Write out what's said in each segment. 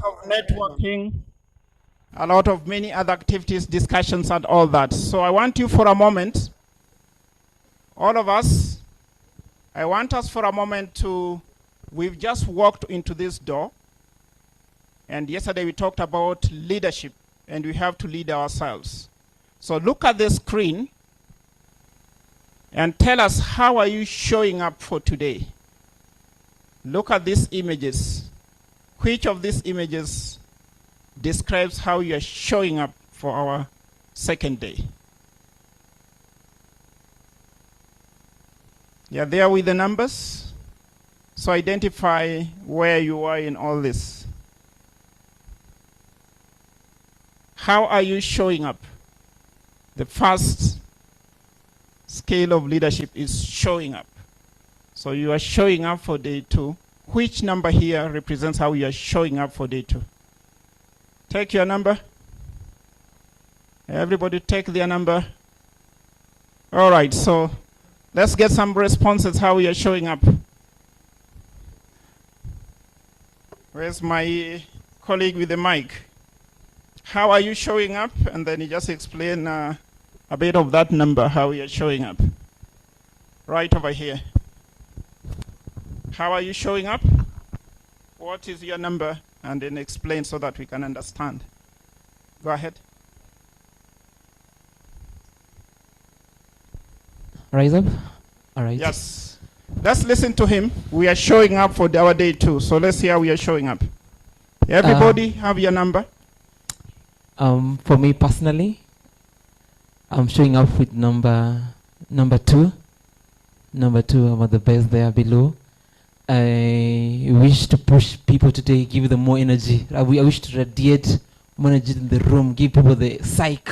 of networking, a lot of many other activities, discussions, and all that. So I want you for a moment, all of us, I want us for a moment to, we've just walked into this door, and yesterday we talked about leadership, and we have to lead ourselves. So look at the screen and tell us, how are you showing up for today? Look at these images. Which of these images describes how you are showing up for our second day? You're there with the numbers? So identify where you are in all this. How are you showing up? The first scale of leadership is showing up. So you are showing up for day 2. Which number here represents how you are showing up for day 2? Take your number. Everybody take their number. All right, so let's get some responses how you are showing up. Where's my colleague with the mic? How are you showing up? And then you just explain a bit of that number, how you are showing up. Right over here. How are you showing up? What is your number? And then explain so that we can understand. Go ahead. Rise up. All right. Yes. Let's listen to him. We are showing up for our day 2. So let's see how we are showing up. Everybody have your number? For me personally, I'm showing up with number 2. Number 2, I'm at the best there below. I wish to push people today, give them more energy. I wish to radiate more energy in the room, give people the psych.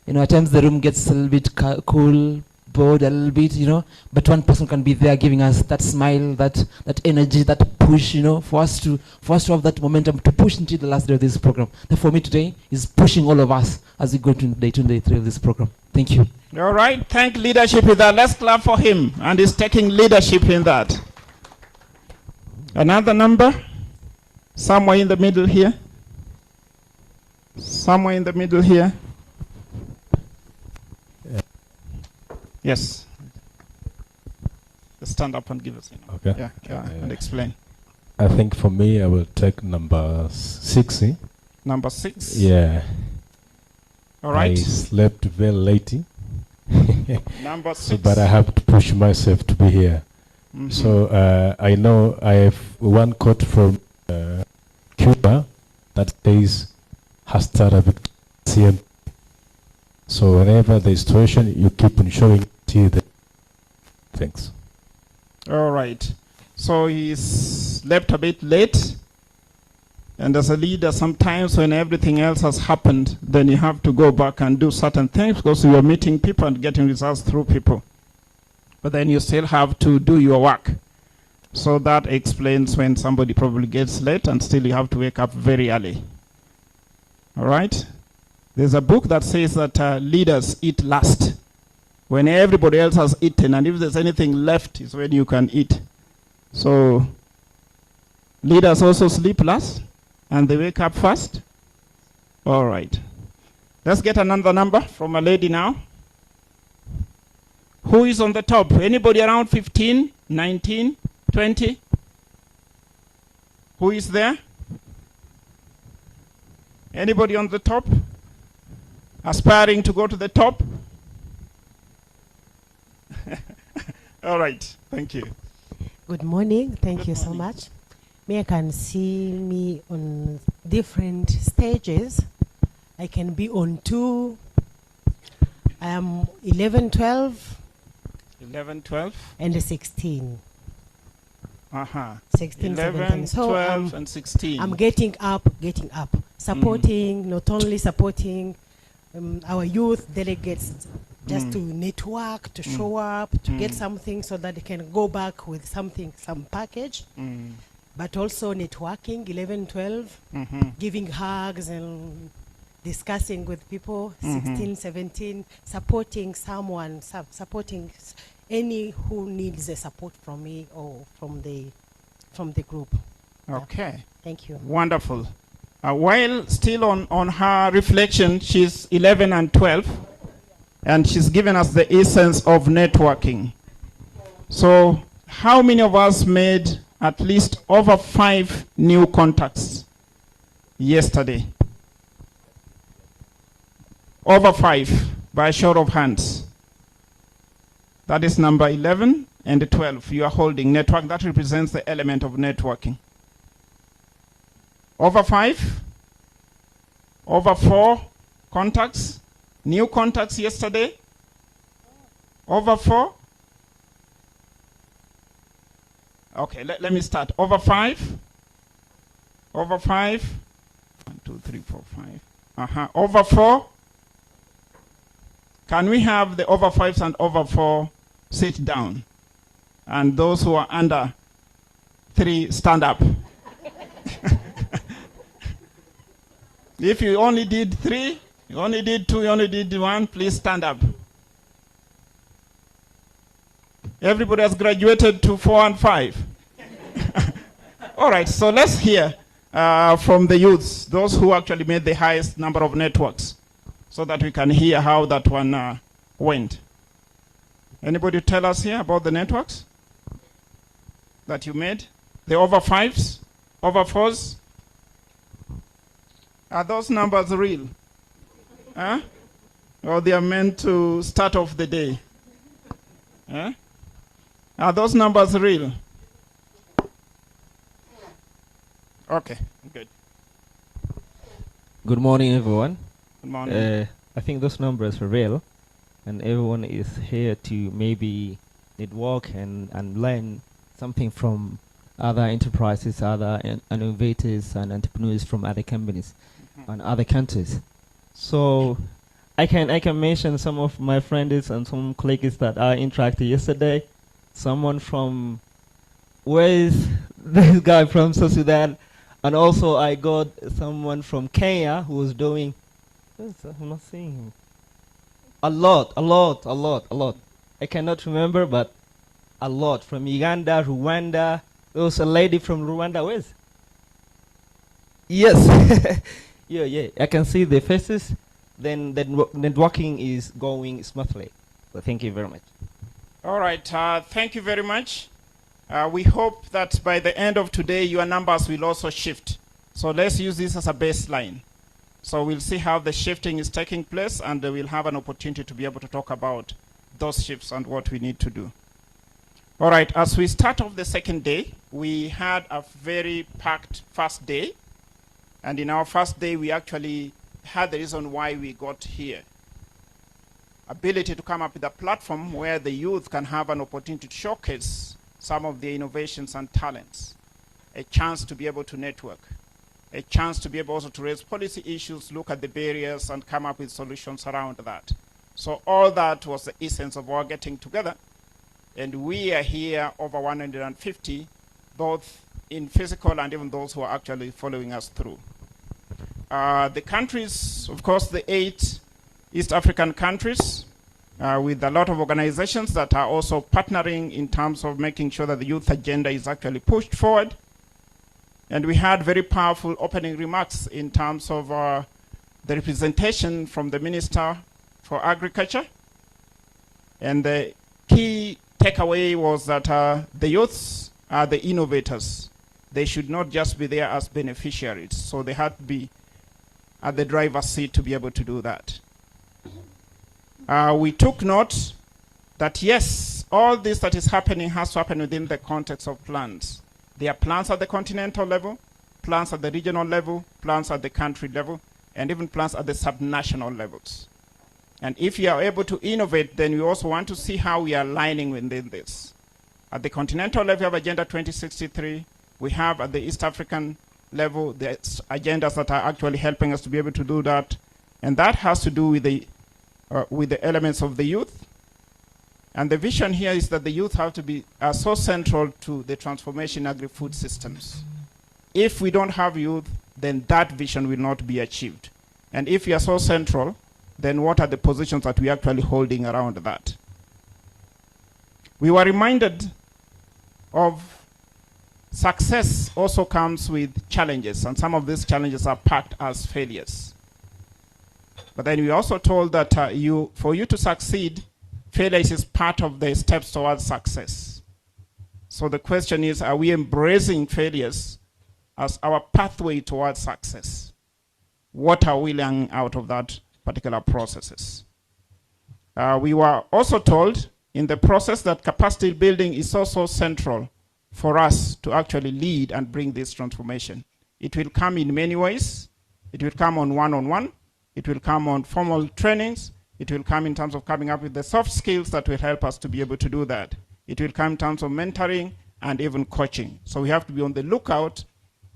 You know, at times the room gets a little bit cool, bored a little bit, you know, but one person can be there giving us that smile, that energy, that push, you know, for us to have that momentum to push into the last day of this program. That for me today is pushing all of us as we go to day 2 and day 3 of this program. Thank you. All right, thank leadership in that. Let's clap for him, and he's taking leadership in that. Another number, somewhere in the middle here. Somewhere in the middle here. Yes. Just stand up and give us a number. Okay. Yeah, and explain. I think for me, I will take number 6. Number 6? Yeah. All right. I slept very late. Number 6. So, but I have to push myself to be here. Mm-hmm. So I know I have one quote from Cuba that says, "Hasta la victoria." So whenever the situation, you keep on showing to the things. All right. So he slept a bit late. And as a leader, sometimes when everything else has happened, then you have to go back and do certain things because you are meeting people and getting results through people. But then you still have to do your work. So that explains when somebody probably gets late and still you have to wake up very early. All right? There's a book that says that leaders eat last. When everybody else has eaten, and if there's anything left is when you can eat. So leaders also sleep last and they wake up first. All right. Let's get another number from a lady now. Who is on the top? Anybody around 15, 19, 20? Who is there? Anybody on the top? Aspiring to go to the top? All right. Thank you. Good morning. Thank you so much. I can see me on different stages. I can be on 2. I am 11, 12. 11, 12. And 16. 16, 11, 17. So 12, and 16. I'm getting up. Supporting, not only supporting our youth delegates, just to network, to show up, to get something so that they can go back with something, some package. But also networking, 11, 12, giving hugs and discussing with people, 16, 17, supporting someone, supporting any who needs the support from me or from the group. Okay. Yeah. Thank you. Wonderful. While still on her reflection, she's 11 and 12, and she's given us the essence of networking. So how many of us made at least over 5 new contacts yesterday? Over 5, by a show of hands. That is number 11 and 12. You are holding network. That represents the element of networking. Over 5, over 4 contacts, new contacts yesterday. Over 4. Okay, let me start. Over 5. Over 5. 1, 2, 3, 4, 5. Over 4. Can we have the over 5s and over 4 sit down? And those who are under 3 stand up. If you only did 3, you only did 2, you only did 1, please stand up. Everybody has graduated to 4 and 5. All right, so let's hear from the youths, those who actually made the highest number of networks, so that we can hear how that one went. Anybody tell us here about the networks that you made? The over 5s, over 4s? Are those numbers real? Huh? Or they are meant to start off the day? Huh? Are those numbers real? Okay, good. Good morning, everyone. Good morning. I think those numbers are real, and everyone is here to maybe network and learn something from other enterprises, other innovators and entrepreneurs from other companies and other countries. So I can mention some of my friends and some colleagues that I interacted yesterday. Someone from, where is this guy from South Sudan? And also I got someone from Kenya who was doing, I'm not seeing him. A lot. I cannot remember, but a lot. From Uganda, Rwanda. There was a lady from Rwanda. Where is? Yes. yeah. I can see the faces. Then the networking is going smoothly. So thank you very much. All right. Thank you very much. We hope that by the end of today, your numbers will also shift. So let's use this as a baseline. So we'll see how the shifting is taking place, and we'll have an opportunity to be able to talk about those shifts and what we need to do. All right, as we start off the second day, we had a very packed first day. And in our first day, we actually had the reason why we got here. Ability to come up with a platform where the youth can have an opportunity to showcase some of their innovations and talents. A chance to be able to network. A chance to be able also to raise policy issues, look at the barriers, and come up with solutions around that. So all that was the essence of our getting together. And we are here over 150, both in physical and even those who are actually following us through. The countries, of course, the 8 East African countries, with a lot of organizations that are also partnering in terms of making sure that the youth agenda is actually pushed forward. And we had very powerful opening remarks in terms of the representation from the Minister for Agriculture. And the key takeaway was that the youths are the innovators. They should not just be there as beneficiaries. So they had to be at the driver's seat to be able to do that. We took note that, yes, all this that is happening has to happen within the context of plans. There are plans at the continental level, plans at the regional level, plans at the country level, and even plans at the subnational levels. And if you are able to innovate, then we also want to see how we are aligning within this. At the continental level, we have Agenda 2063. We have at the East African level the agendas that are actually helping us to be able to do that. And that has to do with the elements of the youth. And the vision here is that the youth have to be so central to the transformation agri-food systems. If we don't have youth, then that vision will not be achieved. And if we are so central, then what are the positions that we are actually holding around that? We were reminded of Success also comes with challenges, and some of these challenges are packed as failures. But then we also told that for you to succeed, failure is part of the steps towards success. So the question is, are we embracing failures as our pathway towards success? What are we learning out of that particular processes? We were also told in the process that capacity building is also central for us to actually lead and bring this transformation. It will come in many ways. It will come on one-on-one. It will come on formal trainings. It will come in terms of coming up with the soft skills that will help us to be able to do that. It will come in terms of mentoring and even coaching. So we have to be on the lookout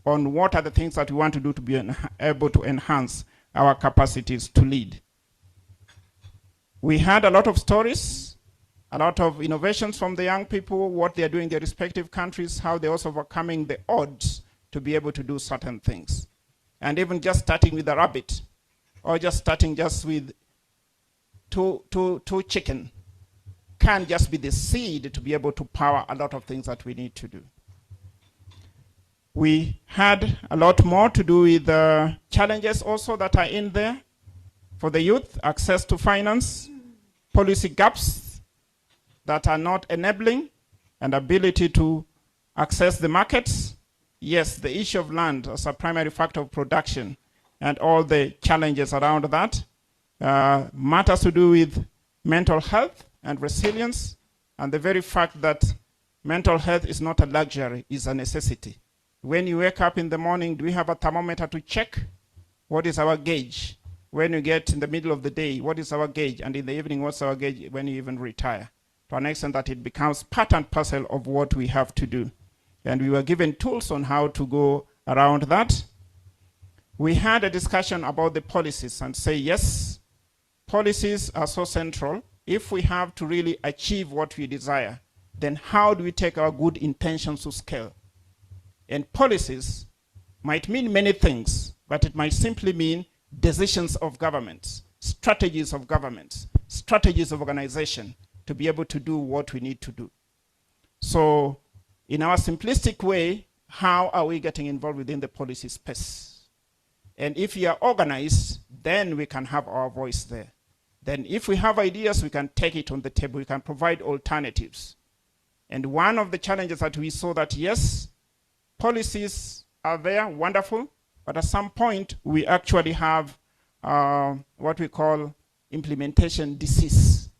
on what are the things that we want to do to be able to enhance our capacities to lead. We had a lot of stories, a lot of innovations from the young people, what they are doing in their respective countries, how they're also overcoming the odds to be able to do certain things. And even just starting with a rabbit, or just starting just with two chicken, can just be the seed to be able to power a lot of things that we need to do. We had a lot more to do with the challenges also that are in there for the youth, access to finance, policy gaps that are not enabling, and ability to access the markets. Yes, the issue of land as a primary factor of production and all the challenges around that. Matters to do with mental health and resilience, and the very fact that mental health is not a luxury, it's a necessity. When you wake up in the morning, do we have a thermometer to check? What is our gauge? When you get in the middle of the day, what is our gauge? And in the evening, what's our gauge when you even retire? To an extent that it becomes part and parcel of what we have to do. And we were given tools on how to go around that. We had a discussion about the policies and say, yes, policies are so central. If we have to really achieve what we desire, then how do we take our good intentions to scale? And policies might mean many things, but it might simply mean decisions of governments, strategies of governments, strategies of organization to be able to do what we need to do. So in our simplistic way, how are we getting involved within the policy space? And if we are organized, then we can have our voice there. Then if we have ideas, we can take it on the table. We can provide alternatives. And one of the challenges that we saw that, yes, policies are there, wonderful, but at some point, we actually have what we call implementation disease.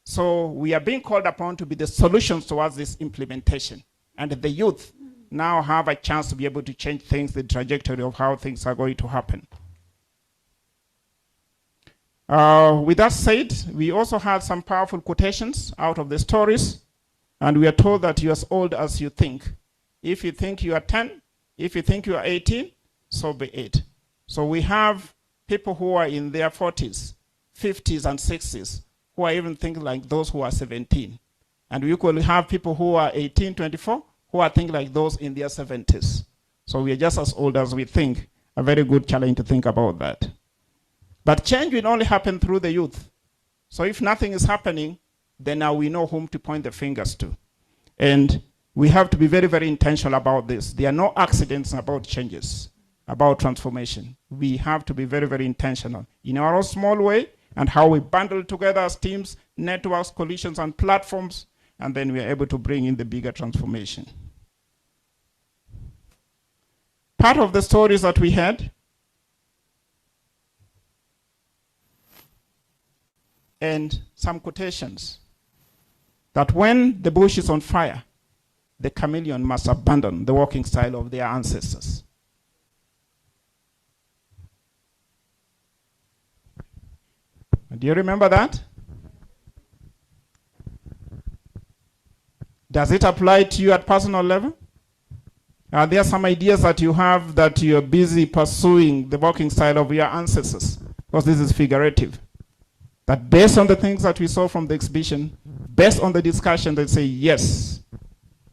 So we are being called upon to be the solutions towards this implementation. And the youth now have a chance to be able to change things, the trajectory of how things are going to happen. With that said, we also had some powerful quotations out of the stories, and we are told that you're as old as you think. If you think you are 10, if you think you are 18, so be it. So we have people who are in their 40s, 50s, and 60s, who are even thinking like those who are 17. And we equally have people who are 18, 24, who are thinking like those in their 70s. So we are just as old as we think. A very good challenge to think about that. But change will only happen through the youth. So if nothing is happening, then now we know whom to point the fingers to. And we have to be very, very intentional about this. There are no accidents about changes, about transformation. We have to be very, very intentional in our own small way and how we bundle together as teams, networks, coalitions, and platforms, and then we are able to bring in the bigger transformation. Part of the stories that we had, and some quotations, that when the bush is on fire, the chameleon must abandon the walking style of their ancestors. Do you remember that? Does it apply to you at personal level? Are there some ideas that you have that you're busy pursuing the walking style of your ancestors? Because this is figurative. That based on the things that we saw from the exhibition, based on the discussion, they say, yes,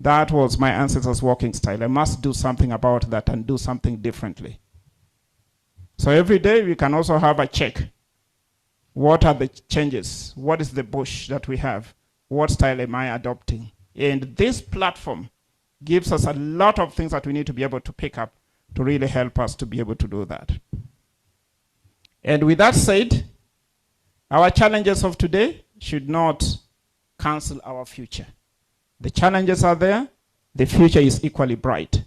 that was my ancestors' walking style. I must do something about that and do something differently. So every day we can also have a check. What are the changes? What is the bush that we have? What style am I adopting? And this platform gives us a lot of things that we need to be able to pick up to really help us to be able to do that. And with that said, our challenges of today should not cancel our future. The challenges are there. The future is equally bright.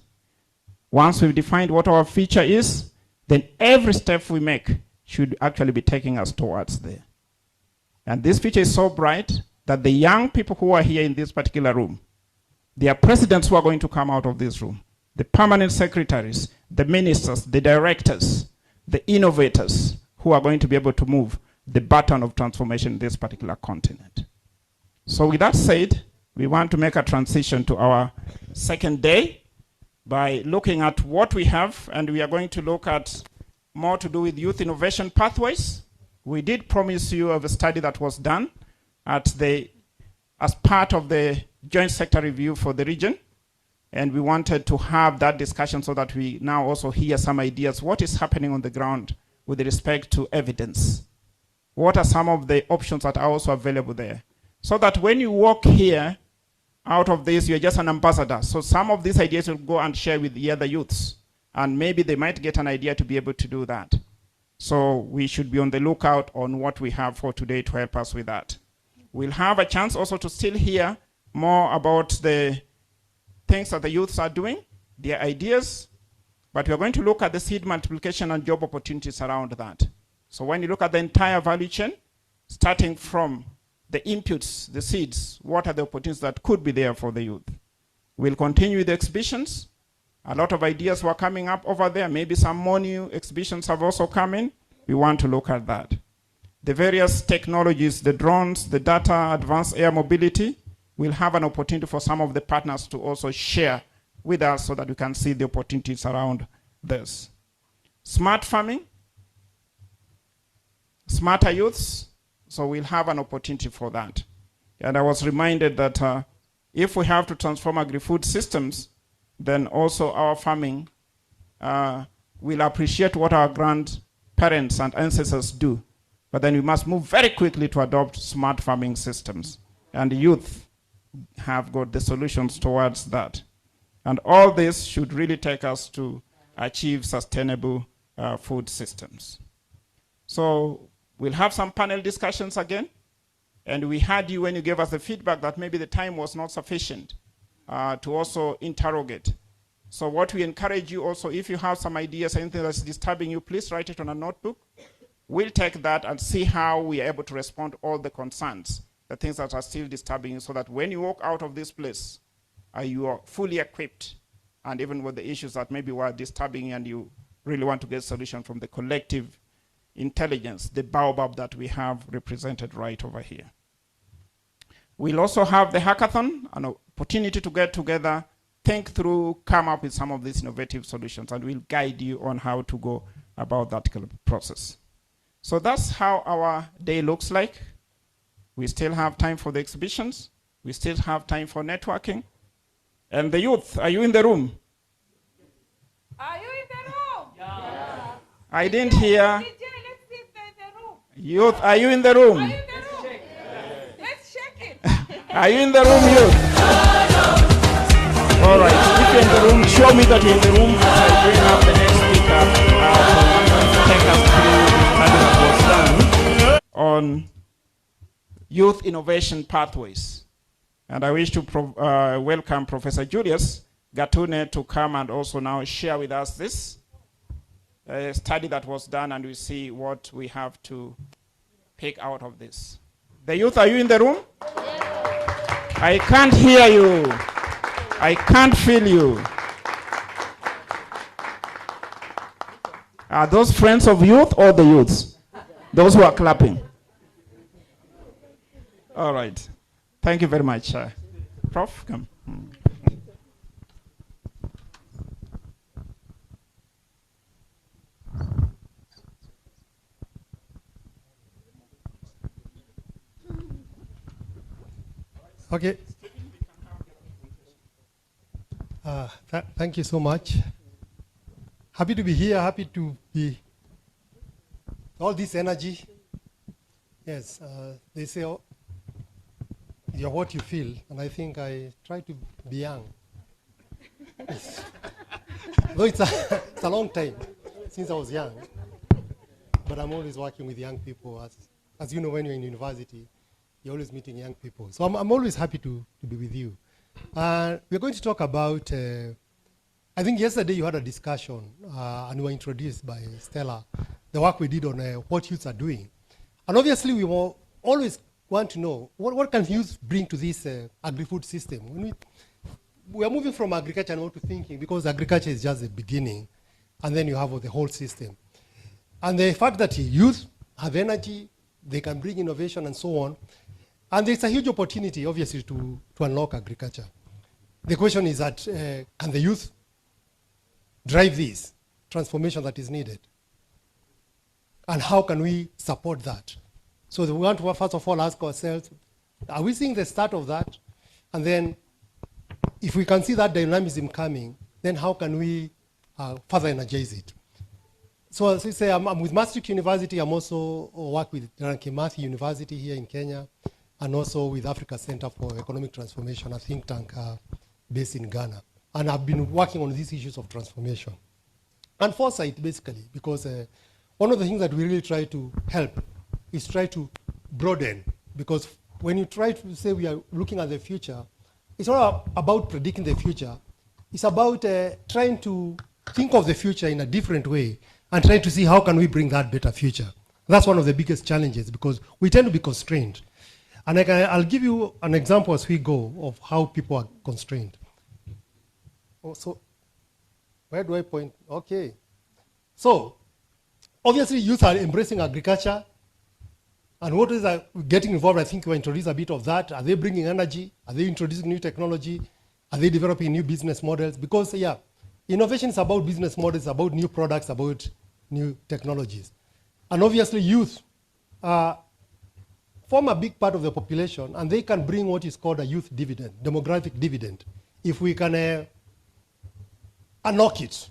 Once we've defined what our future is, then every step we make should actually be taking us towards there. And this future is so bright that the young people who are here in this particular room, they are presidents who are going to come out of this room, the permanent secretaries, the ministers, the directors, the innovators who are going to be able to move the button of transformation in this particular continent. So with that said, we want to make a transition to our second day by looking at what we have, and we are going to look at more to do with youth innovation pathways. We did promise you of a study that was done as part of the joint sector review for the region, and we wanted to have that discussion so that we now also hear some ideas what is happening on the ground with respect to evidence. What are some of the options that are also available there? So that when you walk here out of this, you're just an ambassador. So some of these ideas will go and share with the other youths, and maybe they might get an idea to be able to do that. So we should be on the lookout on what we have for today to help us with that. We'll have a chance also to still hear more about the things that the youths are doing, their ideas, but we're going to look at the seed multiplication and job opportunities around that. So when you look at the entire value chain, starting from the inputs, the seeds, what are the opportunities that could be there for the youth? We'll continue with the exhibitions. A lot of ideas were coming up over there. Maybe some more new exhibitions have also come in. We want to look at that. The various technologies, the drones, the data, advanced air mobility, we'll have an opportunity for some of the partners to also share with us so that we can see the opportunities around this. Smart farming, smarter youths, so we'll have an opportunity for that. And I was reminded that if we have to transform agri-food systems, then also our farming will appreciate what our grandparents and ancestors do. But then we must move very quickly to adopt smart farming systems. And youth have got the solutions towards that. And all this should really take us to achieve sustainable food systems. So we'll have some panel discussions again. And we had you when you gave us the feedback that maybe the time was not sufficient to also interrogate. So what we encourage you also, if you have some ideas, anything that's disturbing you, please write it on a notebook. We'll take that and see how we are able to respond to all the concerns, the things that are still disturbing you, so that when you walk out of this place, you are fully equipped, and even with the issues that maybe were disturbing you and you really want to get a solution from the collective intelligence, the baobab that we have represented right over here. We'll also have the hackathon, an opportunity to get together, think through, come up with some of these innovative solutions, and we'll guide you on how to go about that process. So that's how our day looks like. We still have time for the exhibitions. We still have time for networking. And the youth, are you in the room? Are you in the room? Yeah. I didn't hear. DJ, let's see if they're in the room. Youth, are you in the room? Are you in the room? Let's check it. Are you in the room, youth? All right. If you're in the room, show me that you're in the room. I bring up the next speaker to take us through the study that was done on youth innovation pathways. And I wish to welcome Professor Julius Gatune to come and also now share with us this study that was done, and we see what we have to pick out of this. The youth, are you in the room? Yes. I can't hear you. I can't feel you. Are those friends of youth or the youths? Those who are clapping. All right. Thank you very much. Prof, come. Okay. Thank you so much. Happy to be here, happy to be all this energy. Yes, they say you're what you feel, and I think I try to be young. Though it's a long time since I was young, but I'm always working with young people. As you know, when you're in university, you're always meeting young people. So I'm always happy to be with you. We're going to talk about, I think yesterday you had a discussion and we were introduced by Stella, the work we did on what youths are doing. And obviously we will always want to know, what can youth bring to this agri-food system? When we are moving from agriculture now to thinking, because agriculture is just the beginning, and then you have the whole system. And the fact that youth have energy, they can bring innovation and so on, and there's a huge opportunity, obviously, to unlock agriculture. The question is that, can the youth drive this transformation that is needed? And how can we support that? So we want to first of all ask ourselves, are we seeing the start of that? And then if we can see that dynamism coming, then how can we further energize it? So as I say, I'm with Maastricht University. I'm also work with Kimathi University here in Kenya, and also with Africa Center for Economic Transformation, a think tank based in Ghana. And I've been working on these issues of transformation. And foresight, basically, because one of the things that we really try to help is try to broaden, because when you try to say we are looking at the future, it's not about predicting the future. It's about trying to think of the future in a different way and trying to see how can we bring that better future. That's one of the biggest challenges, because we tend to be constrained. And I'll give you an example as we go of how people are constrained. So where do I point? Okay. So obviously youth are embracing agriculture. And what is getting involved? I think you introduced a bit of that. Are they bringing energy? Are they introducing new technology? Are they developing new business models? Because, yeah, innovation is about business models, about new products, about new technologies. And obviously, youth form a big part of the population, and they can bring what is called a youth dividend, demographic dividend, if we can unlock it.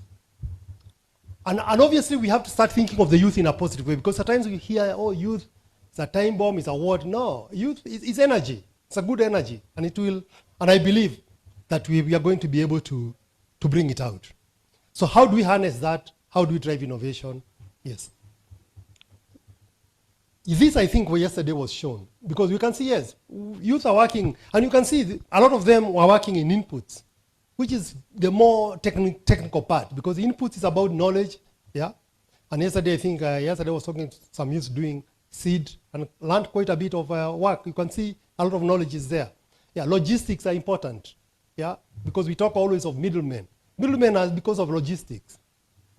And obviously, we have to start thinking of the youth in a positive way, because sometimes we hear, oh, youth, it's a time bomb, it's a what? No, youth is energy. It's a good energy, and it will. And I believe that we are going to be able to bring it out. So how do we harness that? How do we drive innovation? Yes. This, I think, yesterday was shown, because we can see, yes, youth are working, and you can see a lot of them are working in inputs, which is the more technical part, because inputs is about knowledge, yeah. And yesterday, I think, yesterday I was talking to some youth doing seed and learned quite a bit of work. You can see a lot of knowledge is there. Yeah, logistics are important, yeah, because we talk always of middlemen. Middlemen are because of logistics,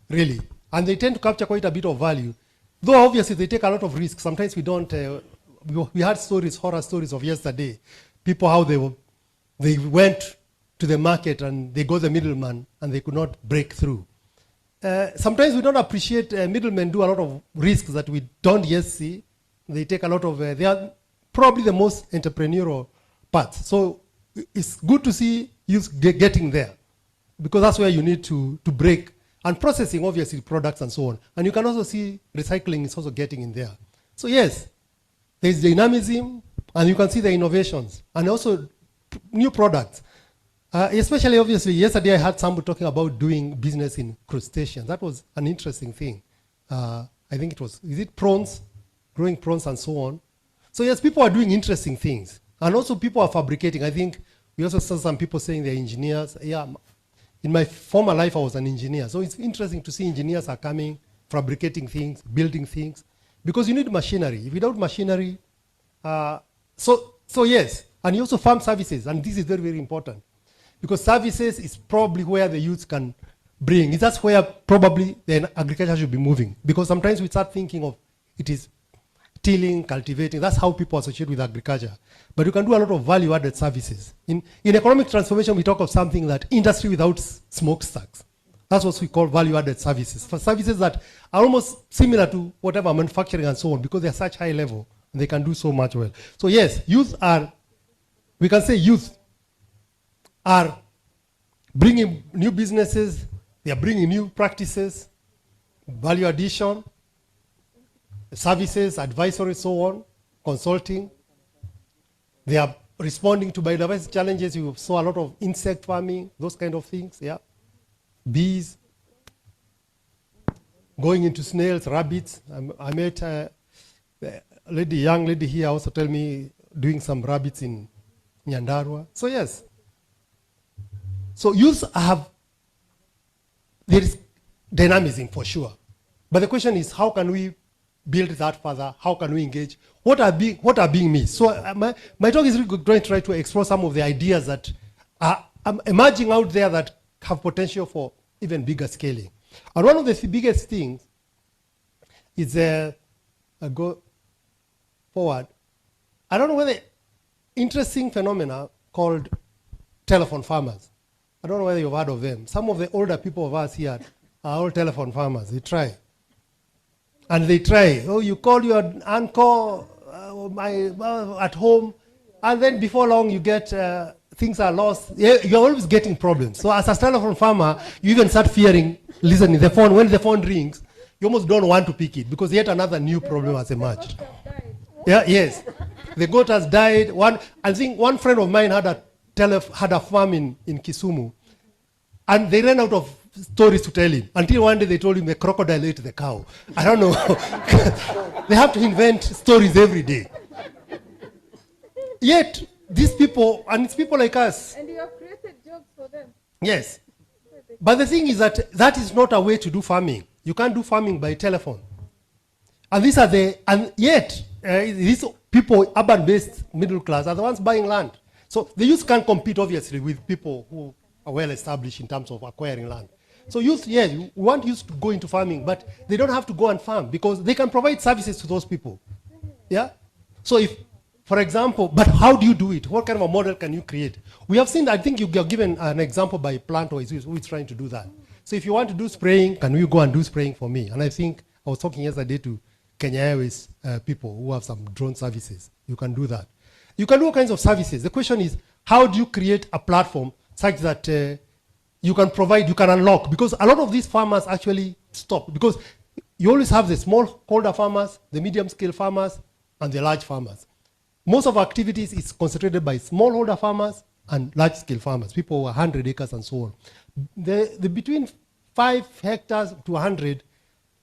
really, and they tend to capture quite a bit of value, though obviously they take a lot of risks. Sometimes we don't, we had stories, horror stories of yesterday, people how they went to the market and they got the middleman and they could not break through. Sometimes we don't appreciate middlemen do a lot of risks that we don't yet see. They take a lot of, they are probably the most entrepreneurial parts. So it's good to see youth getting there, because that's where you need to break. And processing, obviously, products and so on. And you can also see recycling is also getting in there. So yes, there's dynamism, and you can see the innovations, and also new products. Especially, obviously, yesterday I had somebody talking about doing business in crustaceans. That was an interesting thing. I think it was, is it prawns? Growing prawns and so on. So yes, people are doing interesting things. And also people are fabricating. I think we also saw some people saying they're engineers. Yeah, in my former life I was an engineer. So it's interesting to see engineers are coming, fabricating things, building things. Because you need machinery. Without machinery, so yes. And you also farm services, and this is very, very important. Because services is probably where the youth can bring. That's where probably the agriculture should be moving. Because sometimes we start thinking of it is tilling, cultivating. That's how people associate with agriculture. But you can do a lot of value-added services. In economic transformation, we talk of something that industry without smokestacks. That's what we call value-added services. For services that are almost similar to whatever manufacturing and so on, because they're such high level and they can do so much well. So yes, youth are, we can say youth are bringing new businesses, they are bringing new practices, value addition, services, advisory, so on, consulting. They are responding to biodiversity challenges. You saw a lot of insect farming, those kind of things, yeah. Bees, going into snails, rabbits. I met a young lady here also tell me doing some rabbits in Nyandarua. So yes. So youth there is dynamism for sure. But the question is, how can we build that further? How can we engage? What are being missed? So my talk is really going to try to explore some of the ideas that are emerging out there that have potential for even bigger scaling. And one of the biggest things is go forward. I don't know whether interesting phenomena called telephone farmers. I don't know whether you've heard of them. Some of the older people of us here are all telephone farmers. They try. And they try. Oh, you call your uncle at home, and then before long you get things are lost. You're always getting problems. So as a telephone farmer, you even start fearing listening. The phone, when the phone rings, you almost don't want to pick it because yet another new problem has emerged. Yeah, yes. The goat has died. I think one friend of mine had a farm in Kisumu, and they ran out of stories to tell him until one day they told him the crocodile ate the cow. I don't know. They have to invent stories every day. Yet these people, and it's people like us. And you have created jobs for them. Yes. But the thing is that is not a way to do farming. You can't do farming by telephone. And yet these people, urban-based middle class, are the ones buying land. So the youth can't compete obviously with people who are well established in terms of acquiring land. So youth, yes, we want youth to go into farming, but they don't have to go and farm because they can provide services to those people. Yeah? So if, for example, but how do you do it? What kind of a model can you create? We have seen, I think you have given an example by Planto who is trying to do that. So if you want to do spraying, can you go and do spraying for me? And I think I was talking yesterday to Kenya Airways people who have some drone services. You can do that. You can do all kinds of services. The question is, how do you create a platform such that you can provide, you can unlock? Because a lot of these farmers actually stop. Because you always have the smallholder farmers, the medium-scale farmers, and the large farmers. Most of our activities is concentrated by smallholder farmers and large-scale farmers, people who are 100 acres and so on. The between 5 hectares to 100,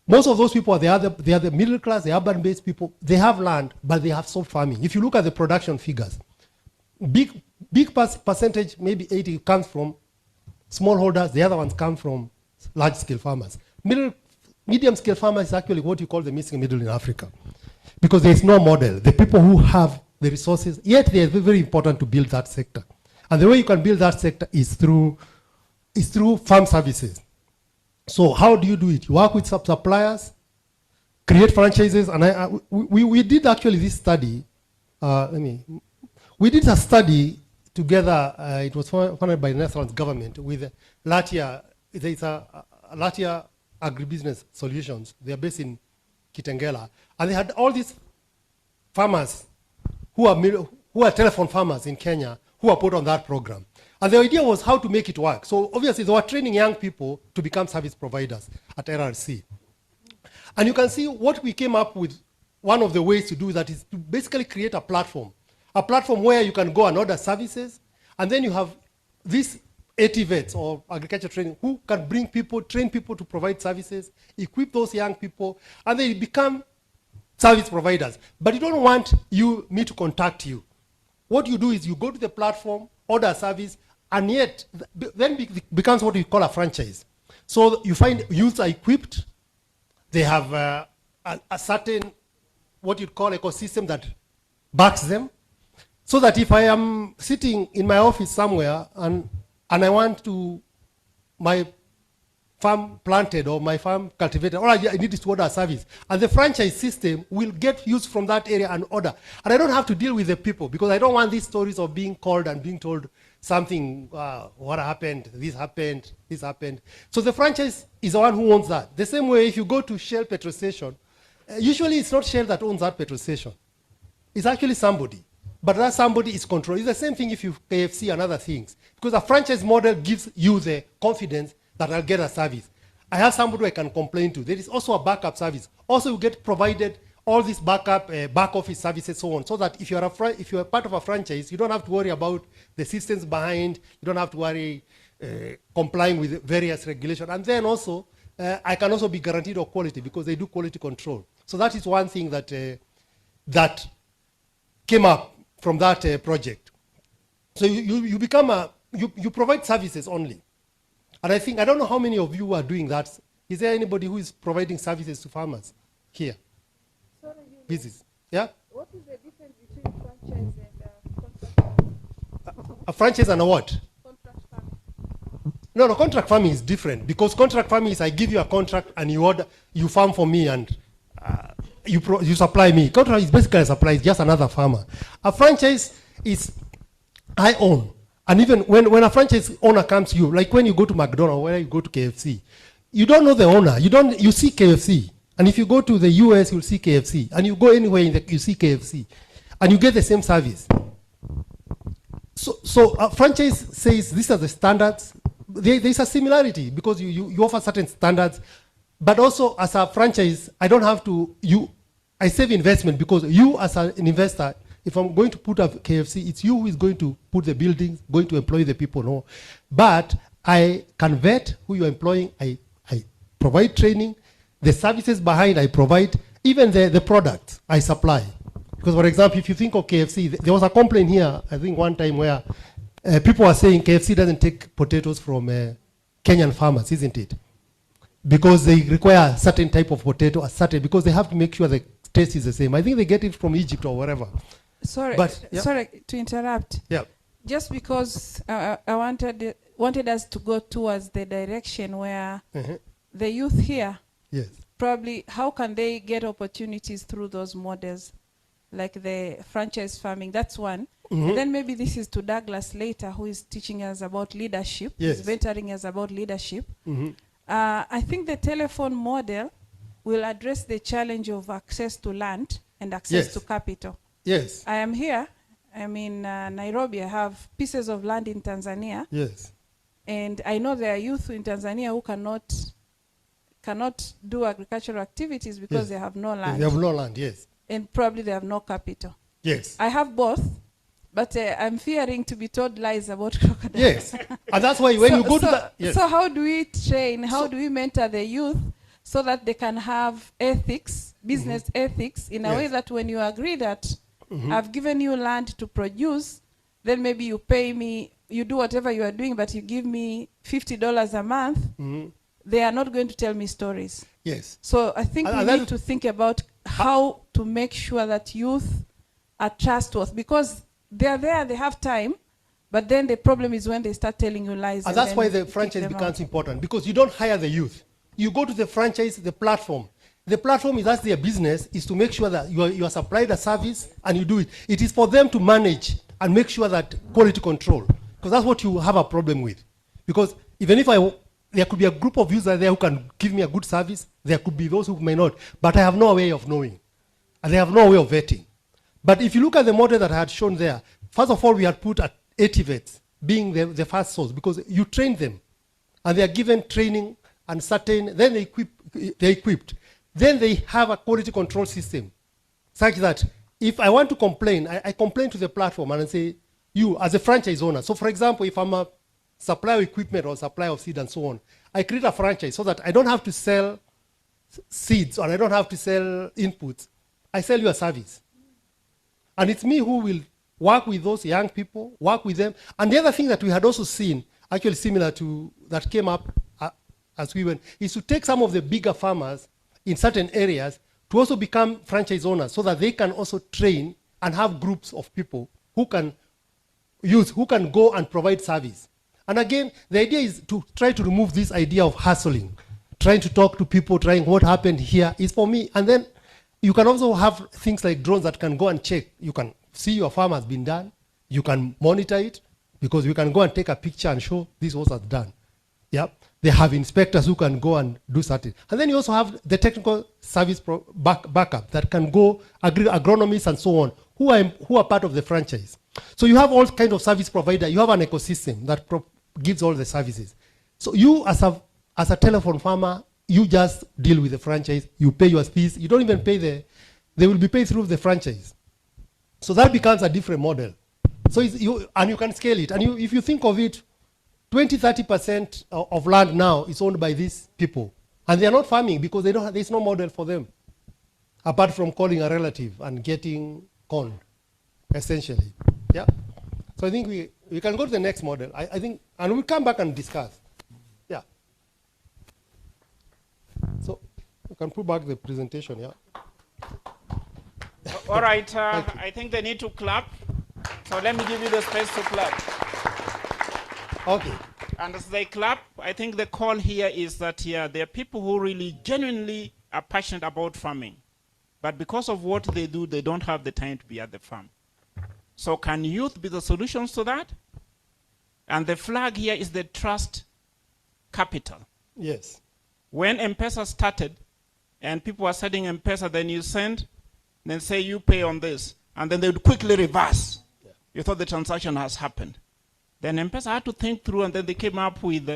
most of those people, they are the middle class, the urban-based people. They have land, but they have soft farming. If you look at the production figures, big percentage, maybe 80, comes from smallholders. The other ones come from large-scale farmers. Medium-scale farmers is actually what you call the missing middle in Africa, because there is no model. The people who have the resources, yet they are very important to build that sector. And the way you can build that sector is through farm services. So how do you do it? You work with suppliers, create franchises, and we did actually this study. We did a study together. It was funded by the Netherlands government with Latia. There's a Latia Agribusiness Solutions. They are based in Kitengela, and they had all these farmers who are telephone farmers in Kenya who are put on that program. And the idea was how to make it work. So obviously they were training young people to become service providers at RRC. And you can see what we came up with. One of the ways to do that is to basically create a platform where you can go and order services, and then you have these ATVETs or agriculture training who can train people to provide services, equip those young people, and they become service providers. But you don't want me to contact you. What you do is you go to the platform, order a service, and yet then becomes what we call a franchise. So you find youths are equipped. They have a certain, what you'd call ecosystem that backs them. So that if I am sitting in my office somewhere and I want my farm planted or my farm cultivated, all I need is to order a service. And the franchise system will get used from that area and order. And I don't have to deal with the people because I don't want these stories of being called and being told something, what happened, this happened, this happened. So the franchise is the one who owns that. The same way if you go to Shell petrol station, usually it's not Shell that owns that petrol station. It's actually somebody. But that somebody is controlled. It's the same thing if you KFC and other things. Because a franchise model gives you the confidence that I'll get a service. I have somebody I can complain to. There is also a backup service. Also, you get provided all these back office services, so on, so that if you are part of a franchise, you don't have to worry about the systems behind. You don't have to worry complying with various regulations. And then also, I can also be guaranteed of quality because they do quality control. So that is one thing that that came up from that project. So you become you provide services only. And I don't know how many of you are doing that. Is there anybody who is providing services to farmers here? Sorry, Business. Yeah? what is the difference between franchise and contract? A franchise and a what? Contract farming. No, contract farming is different because contract farming is I give you a contract and you farm for me and you supply me. Contract is basically a supply, it's just another farmer. A franchise is I own. And even when a franchise owner comes to you, like when you go to McDonald's or when you go to KFC, you don't know the owner. You see KFC. And if you go to the US, you'll see KFC. And you go anywhere you see KFC. And you get the same service. So a franchise says these are the standards. There's a similarity because you offer certain standards. But also as a franchise, I don't have to, I save investment because you as an investor, if I'm going to put a KFC, it's you who is going to put the buildings, going to employ the people. No, but I can vet who you're employing. I provide training. The services behind I provide. Even the product I supply. Because, for example, if you think of KFC, there was a complaint here, I think one time where people were saying KFC doesn't take potatoes from Kenyan farmers, isn't it? Because they require a certain type of potato, because they have to make sure the taste is the same. I think they get it from Egypt or wherever. Sorry, But, yeah. sorry to interrupt. Yeah. Just because I wanted us to go towards the direction where the youth here, Yes. probably, how can they get opportunities through those models, like the franchise farming? That's one. And then maybe this is to Douglas later, who is teaching us about leadership. Yes. He's mentoring us about leadership. I think the telephone model will address the challenge of access to land and access Yes. to capital. Yes. I am here. I'm in Nairobi. I have pieces of land in Tanzania. Yes. And I know there are youth in Tanzania who cannot do agricultural activities because Yes. they have no land. They have no land, yes. And probably they have no capital. Yes. I have both, but I'm fearing to be told lies about crocodiles. Yes. And that's why when you go to that, yes. So how do we train, how do we mentor the youth so that they can have ethics, business ethics, in a Yes. way that when you agree that I've given you land to produce, then maybe you pay me, you do whatever you are doing, but you give me $50 a month, they are not going to tell me stories. Yes. So I think we need to think about how to make sure that youth are trustworthy, because they are there, they have time, but then the problem is when they start telling you lies. And that's then why you the kick franchise them becomes out. important, because you don't hire the youth. You go to the franchise, the platform. The platform is, that's their business, is to make sure that you are supplied a service and you do it. It is for them to manage and make sure that quality control, because that's what you have a problem with. Because even if there could be a group of users there who can give me a good service, there could be those who may not, but I have no way of knowing. And they have no way of vetting. But if you look at the model that I had shown there, first of all, we had put at 80 vets being the first source, because you train them and they are given training and certain, then they're equipped. Then they have a quality control system such that if I want to complain, I complain to the platform and I say, you as a franchise owner. So for example, if I'm a supplier of equipment or supplier of seed and so on, I create a franchise so that I don't have to sell seeds or I don't have to sell inputs. I sell you a service. And it's me who will work with those young people, work with them. And the other thing that we had also seen, actually similar to that came up as we went, is to take some of the bigger farmers in certain areas to also become franchise owners so that they can also train and have groups of people who can go and provide service. And again, the idea is to try to remove this idea of hustling, trying to talk to people, trying what happened here is for me. And then you can also have things like drones that can go and check. You can see your farm has been done. You can monitor it because you can go and take a picture and show this was done. Yeah. They have inspectors who can go and do something. And then you also have the technical service backup that can go, agronomists and so on, who are part of the franchise. So you have all kinds of service provider. You have an ecosystem that gives all the services. So you as a telephone farmer, you just deal with the franchise. You pay your fees. You don't even pay they will be paid through the franchise. So that becomes a different model. So you can scale it. And if you think of it, 20-30% of land now is owned by these people. And they are not farming because there's no model for them, apart from calling a relative and getting conned, essentially. Yeah. So I think we can go to the next model. I think, and we'll come back and discuss. Yeah. So we can put back the presentation, yeah. All right, I think they need to clap. So let me give you the space to clap. Okay. And as they clap, I think the call here is that there are people who really genuinely are passionate about farming. But because of what they do, they don't have the time to be at the farm. So can youth be the solutions to that? And the flag here is the trust capital. Yes. When M-Pesa started, and people were sending M-Pesa, then you send, then say you pay on this, and then they would quickly reverse. Yeah. You thought the transaction has happened. Then M-Pesa had to think through, and then they came up with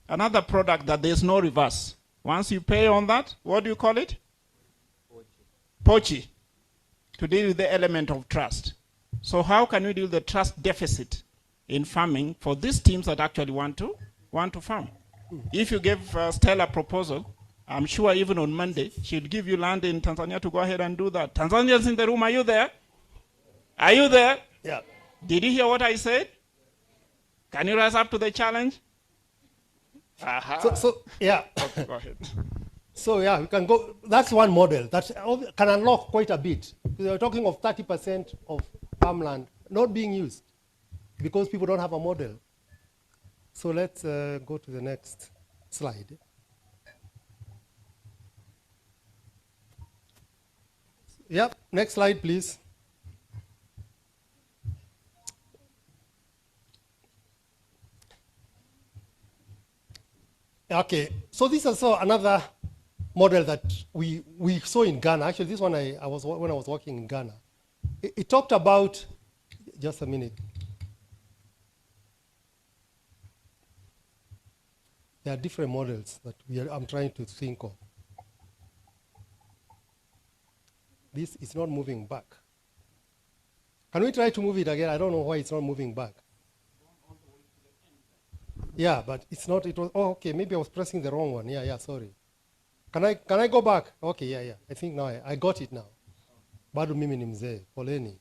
another product that there's no reverse. Once you pay on that, what do you call it? Pochi. To deal with the element of trust. So how can we deal with the trust deficit in farming for these teams that actually want to farm? If you give Stella a proposal, I'm sure even on Monday, she'll give you land in Tanzania to go ahead and do that. Tanzanians in the room, are you there? Are you there? Yeah. Did you hear what I said? Can you rise up to the challenge? So yeah. Okay, go ahead. So yeah, we can go. That's one model that can unlock quite a bit. We're talking of 30% of farmland not being used because people don't have a model. So let's go to the next slide. Yep, next slide, please. Okay, so this is also another model that we saw in Ghana. Actually, this one when I was working in Ghana. It talked about, just a minute. There are different models that I'm trying to think of. This is not moving back. Can we try to move it again? I don't know why it's not moving back. Yeah, but it's not. It was. Oh, okay. Maybe I was pressing the wrong one. Yeah. Sorry. Can I go back? Okay. Yeah. I think now I got it now. Bado mimi ni mzee. Poleni.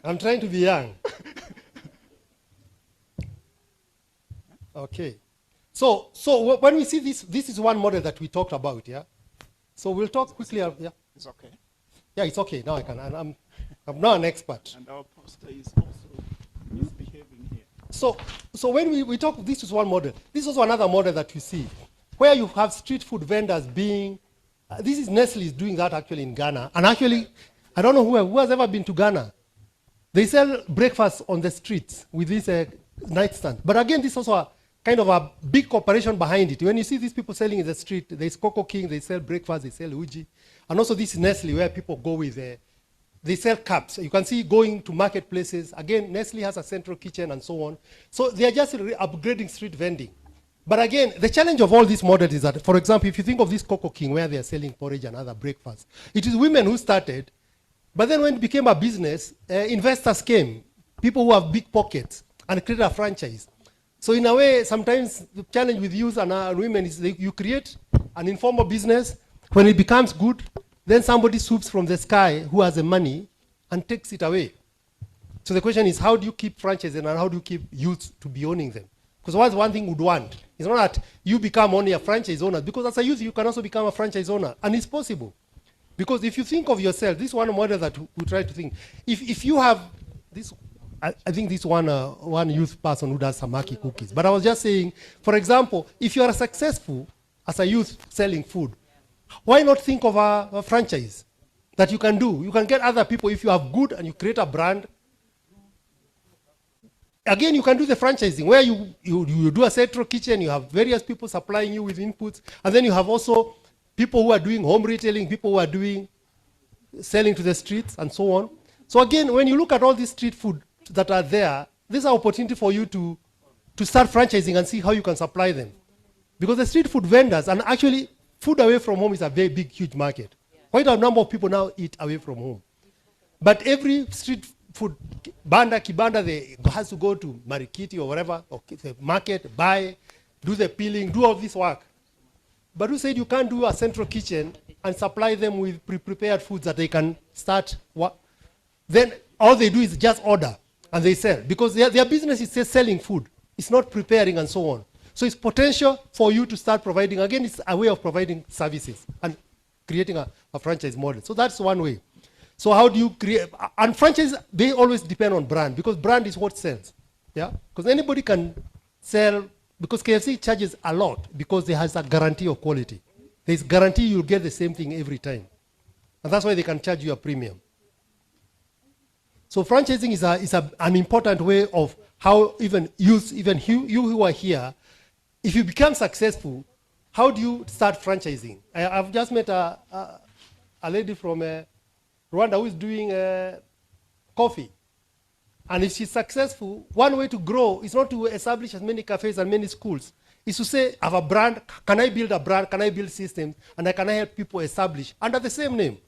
I'm trying to be young. Okay. So when we see this is one model that we talked about. Yeah. So we'll talk quickly. Yeah. It's okay. Yeah, it's okay. Now I can. I'm now an expert. And our poster is also misbehaving here. So when we talk, this is one model. This is also another model that you see, where you have street food vendors being, this is Nestle is doing that actually in Ghana. And actually, I don't know who has ever been to Ghana. They sell breakfast on the streets with this nightstand. But again, this is also kind of a big corporation behind it. When you see these people selling in the street, there's Coco King, they sell breakfast, they sell uji. And also this is Nestle, where people go with, they sell cups. You can see going to marketplaces. Again, Nestle has a central kitchen and so on. So they are just upgrading street vending. But again, the challenge of all these models is that, for example, if you think of this Coco King, where they are selling porridge and other breakfast, it is women who started. But then when it became a business, investors came, people who have big pockets, and created a franchise. So in a way, sometimes the challenge with youth and women is you create an informal business. When it becomes good, then somebody swoops from the sky who has the money and takes it away. So the question is, how do you keep franchises and how do you keep youth to be owning them? Because what's one thing we'd want? It's not that you become only a franchise owner, because as a youth, you can also become a franchise owner. And it's possible. Because if you think of yourself, this is one model that we try to think. If you have this, I think this one youth person who does samaki cookies. But I was just saying, for example, if you are successful as a youth selling food, why not think of a franchise that you can do? You can get other people if you have good and you create a brand. Again, you can do the franchising where you do a central kitchen, you have various people supplying you with inputs, and then you have also people who are doing home retailing, people who are doing selling to the streets and so on. So again, when you look at all these street food that are there, there's an opportunity for you to start franchising and see how you can supply them. Because the street food vendors, and actually food away from home is a very big, huge market. Quite a number of people now eat away from home. But every street food, kibanda, they has to go to Marikiti or whatever, or the market, buy, do the peeling, do all this work. But who said you can't do a central kitchen and supply them with pre-prepared foods that they can start? Then all they do is just order and they sell. Because their business is just selling food. It's not preparing and so on. So it's potential for you to start providing. Again, it's a way of providing services and creating a franchise model. So that's one way. So how do you create? And franchise, they always depend on brand because brand is what sells. Yeah? Because anybody can sell, because KFC charges a lot because it has a guarantee of quality. There's guarantee you'll get the same thing every time. And that's why they can charge you a premium. So franchising is an important way of how even you who are here, if you become successful, how do you start franchising? I've just met a lady from Rwanda who is doing coffee. And if she's successful, one way to grow is not to establish as many cafes and many schools. It's to say, I have a brand, can I build a brand, can I build systems, and can I help people establish under the same name?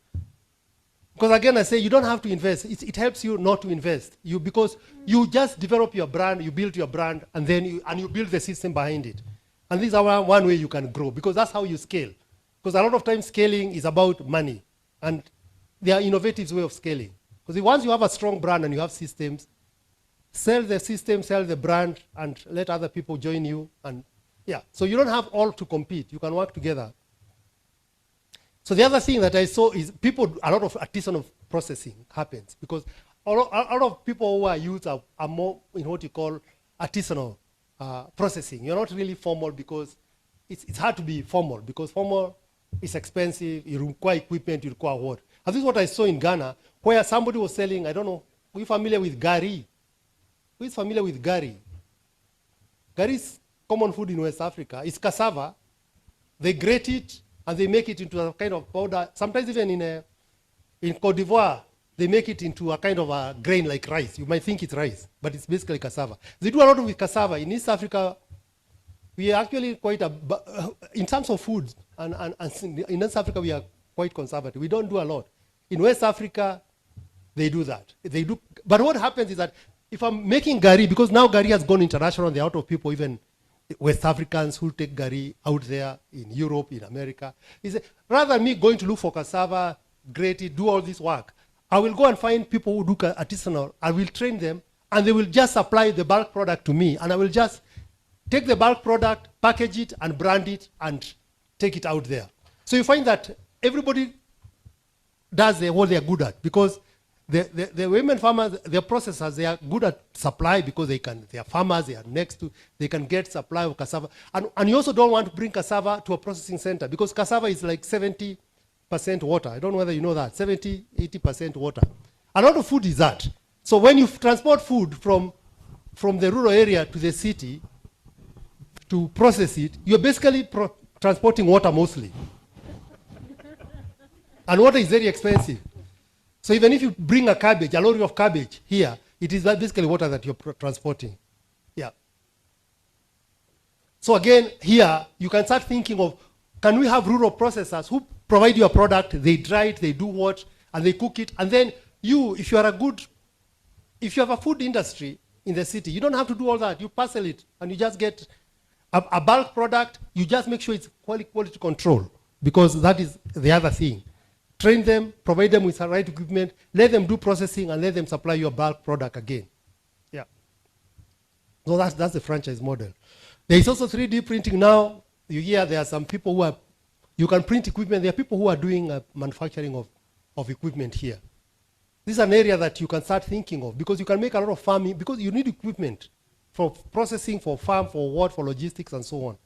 Because again, I say you don't have to invest. It helps you not to invest. Because you just develop your brand, you build your brand, and then you build the system behind it. And this is one way you can grow, because that's how you scale. Because a lot of times scaling is about money. And there are innovative ways of scaling. Because once you have a strong brand and you have systems, sell the system, sell the brand, and let other people join you. And yeah, so you don't have all to compete. You can work together. So the other thing that I saw is a lot of artisanal processing happens because a lot of people who are youth are more in what you call artisanal processing. You're not really formal because it's hard to be formal because formal is expensive, you require equipment, you require what. And this is what I saw in Ghana where somebody was selling, I don't know, are you familiar with gari? Who is familiar with gari? Gari is common food in West Africa. It's cassava. They grate it, and they make it into a kind of powder. Sometimes even in Cote d'Ivoire, they make it into a kind of a grain like rice. You might think it's rice, but it's basically cassava. They do a lot with cassava. In East Africa, we are actually quite, in terms of food, and in East Africa, we are quite conservative. We don't do a lot. In West Africa, they do that. They do. But what happens is that if I'm making gari, because now gari has gone international, there are a lot of people, even West Africans who take gari out there in Europe, in America. Rather than me going to look for cassava, grate it, do all this work, I will go and find people who do artisanal. I will train them, and they will just supply the bulk product to me, and I will just take the bulk product, package it, and brand it, and take it out there. So you find that everybody does what they are good at, because the women farmers, the processors, they are good at supply because they are farmers, they are they can get supply of cassava. And you also don't want to bring cassava to a processing center because cassava is like 70% water. I don't know whether you know that, 70, 80% water. A lot of food is that. So when you transport food from the rural area to the city to process it, you're basically transporting water mostly. And water is very expensive. So even if you bring a lorry of cabbage here, it is basically water that you're transporting. Yeah. So again, here, you can start thinking of, can we have rural processors who provide you a product, they dry it, they do what, and they cook it, and then if you have a food industry in the city, you don't have to do all that. You parcel it, and you just get a bulk product, you just make sure it's quality control, because that is the other thing. Train them, provide them with the right equipment, let them do processing, and let them supply your bulk product again. Yeah. So that's the franchise model. There is also 3D printing now. You hear there are some people you can print equipment. There are people who are doing manufacturing of equipment here. This is an area that you can start thinking of because you can make a lot of farming because you need equipment for processing, for farm, for logistics, and so on.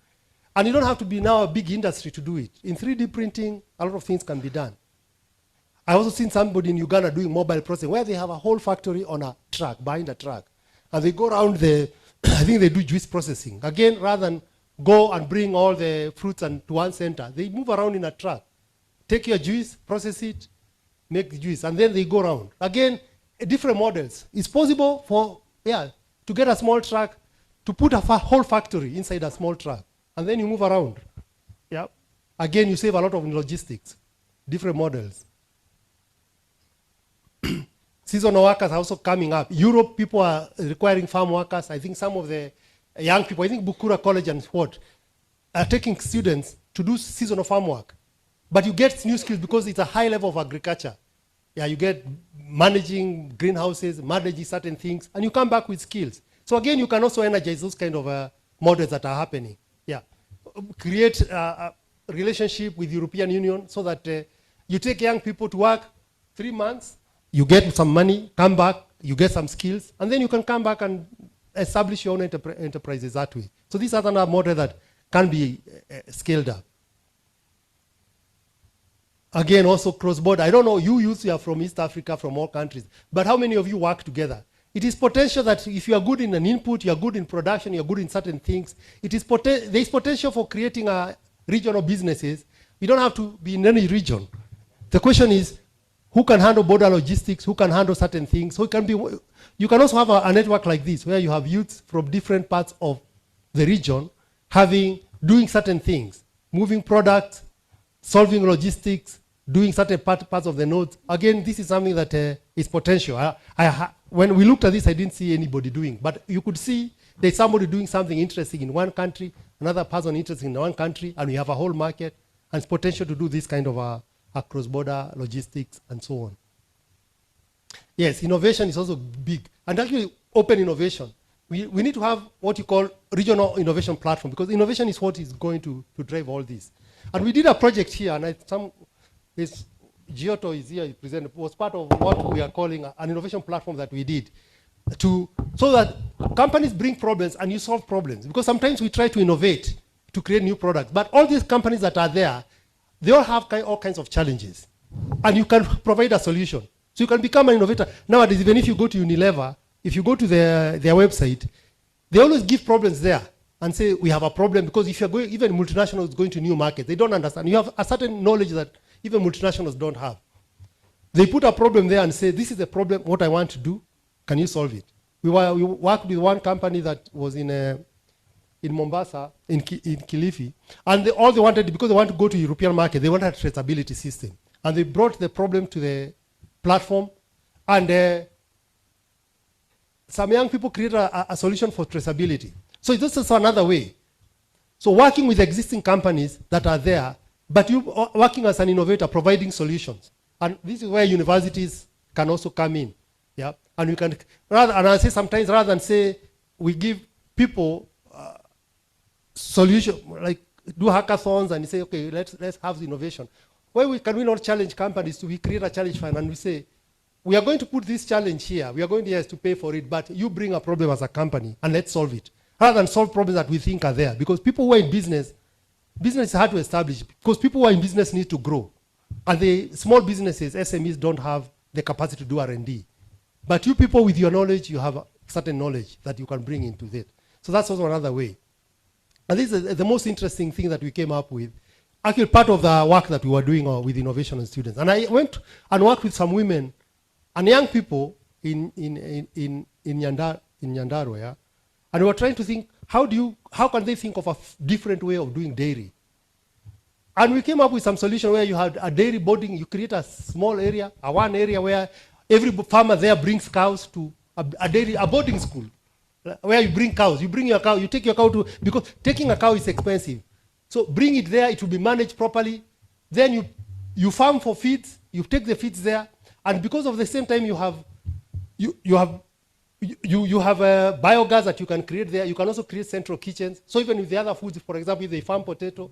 And you don't have to be now a big industry to do it. In 3D printing, a lot of things can be done. I also seen somebody in Uganda doing mobile processing where they have a whole factory on a truck, behind a truck. And they go around I think they do juice processing. Again, rather than go and bring all the fruits to one center, they move around in a truck. Take your juice, process it, make the juice, and then they go around. Again, different models. It's possible to get a small truck, to put a whole factory inside a small truck, and then you move around. Yeah. Again, you save a lot of in logistics, different models. Seasonal workers are also coming up. Europe, people are requiring farm workers. I think some of the young people, I think Bukura College and what, are taking students to do seasonal farm work. But you get new skills because it's a high level of agriculture. Yeah, you get managing greenhouses, managing certain things, and you come back with skills. So again, you can also energize those kind of models that are happening. Yeah, create a relationship with European Union so that you take young people to work 3 months, you get some money, come back, you get some skills, and then you can come back and establish your own enterprises that way. So this is another model that can be scaled up. Again, also cross-border. I don't know, you are from East Africa, from all countries, but how many of you work together? It is potential that if you are good in an input, you are good in production, you are good in certain things, there is potential for creating regional businesses. You don't have to be in any region. The question is, who can handle border logistics, who can handle certain things? So you can also have a network like this, where you have youths from different parts of the region doing certain things, moving products, solving logistics, doing certain parts of the nodes. Again, this is something that is potential. When we looked at this, I didn't see anybody doing, but you could see there's somebody doing something interesting in one country, another person interested in one country, and we have a whole market, and it's potential to do this kind of a cross-border logistics and so on. Yes, innovation is also big, and actually open innovation. We need to have what you call regional innovation platform, because innovation is what is going to drive all this. And we did a project here, and Giotto is here, it was part of what we are calling an innovation platform that we did, so that companies bring problems and you solve problems. Because sometimes we try to innovate to create new products, but all these companies that are there, they all have all kinds of challenges, and you can provide a solution. So you can become an innovator. Nowadays, even if you go to Unilever, if you go to their website, they always give problems there and say, we have a problem, because if you're going, even multinationals going to new markets, they don't understand. You have a certain knowledge that even multinationals don't have. They put a problem there and say, this is the problem, what I want to do, can you solve it? We worked with one company that was in Mombasa, in Kilifi, and all they wanted, because they want to go to European market, they wanted a traceability system. And they brought the problem to the platform, and some young people created a solution for traceability. So this is another way. So working with existing companies that are there, but you working as an innovator, providing solutions. And this is where universities can also come in. Yeah, and you can, and I say sometimes, rather than say, we give people solution, like do hackathons and say, okay, let's have the innovation. Why can we not challenge companies to create a challenge fund, and we say, we are going to put this challenge here, we are going to pay for it, but you bring a problem as a company and let's solve it. Rather than solve problems that we think are there. Because people who are in business is hard to establish, because people who are in business need to grow. And the small businesses, SMEs, don't have the capacity to do R&D. But you people with your knowledge, you have certain knowledge that you can bring into it. So that's also another way. And this is the most interesting thing that we came up with. Actually, part of the work that we were doing with innovation and students. And I went and worked with some women and young people in Nyandarua, yeah? And we were trying to think, how can they think of a different way of doing dairy? And we came up with some solution where you had a dairy boarding, you create a small area, one area where every farmer there brings cows to a boarding school, where you bring cows. You bring your cow, you take your cow to, because taking a cow is expensive. So bring it there, it will be managed properly. Then you farm for feeds, you take the feeds there, and because of the same time you have biogas that you can create there. You can also create central kitchens. So even with the other foods, for example, if they farm potato,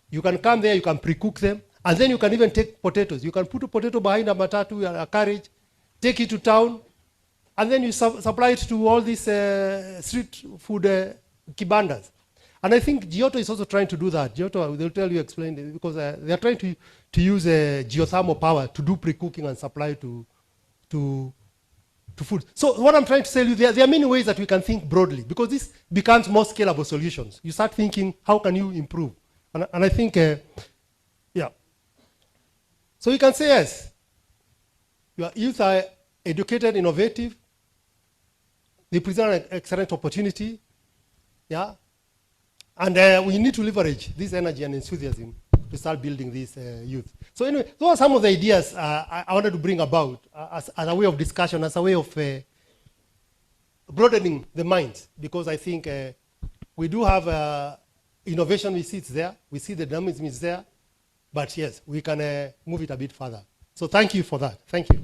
you can come there, you can pre-cook them, and then you can even take potatoes. You can put a potato behind a matatu, a carriage, take it to town, and then you supply it to all these street food kibandas. And I think Giotto is also trying to do that. Giotto, they'll tell you, explain it, because they are trying to use geothermal power to do pre-cooking and supply to food. So what I'm trying to tell you, there are many ways that we can think broadly, because this becomes more scalable solutions. You start thinking, how can you improve? And I think, yeah. So you can say, yes, your youth are educated, innovative. They present an excellent opportunity, yeah. And we need to leverage this energy and enthusiasm to start building this youth. So anyway, those are some of the ideas I wanted to bring about as a way of discussion, as a way of broadening the minds, because I think we do have innovation, we see it's there, we see the dynamism is there, but yes, we can move it a bit further. So thank you for that. Thank you.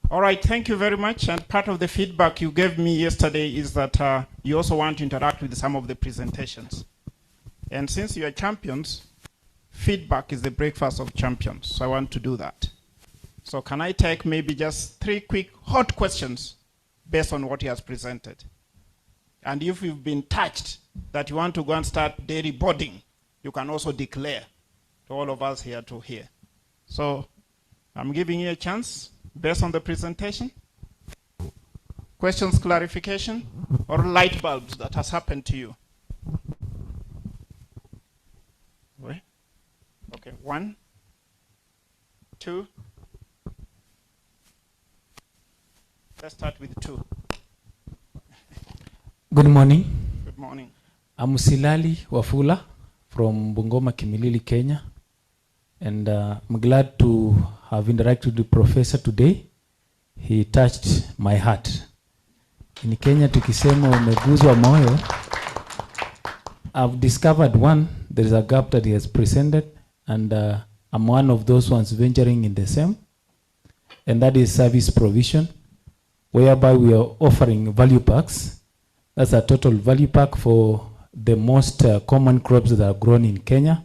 All right, thank you very much. And part of the feedback you gave me yesterday is that you also want to interact with some of the presentations. And since you are champions, feedback is the breakfast of champions. So I want to do that. So can I take maybe just 3 quick hot questions based on what he has presented? And if you've been touched that you want to go and start dairy boarding, you can also declare to all of us here to hear. So I'm giving you a chance based on the presentation. Questions, clarification, or light bulbs that has happened to you? Okay, 1, 2. Let's start with 2. Good morning. Good morning. I'm Silali Wafula from Bungoma, Kimilili, Kenya. And I'm glad to have interacted with the professor today. He touched my heart. In Kenya, tukisema umeguzwa moyo, I've discovered there is a gap that he has presented, and I'm one of those ones venturing in the same, and that is service provision, whereby we are offering value packs. That's a total value pack for the most common crops that are grown in Kenya.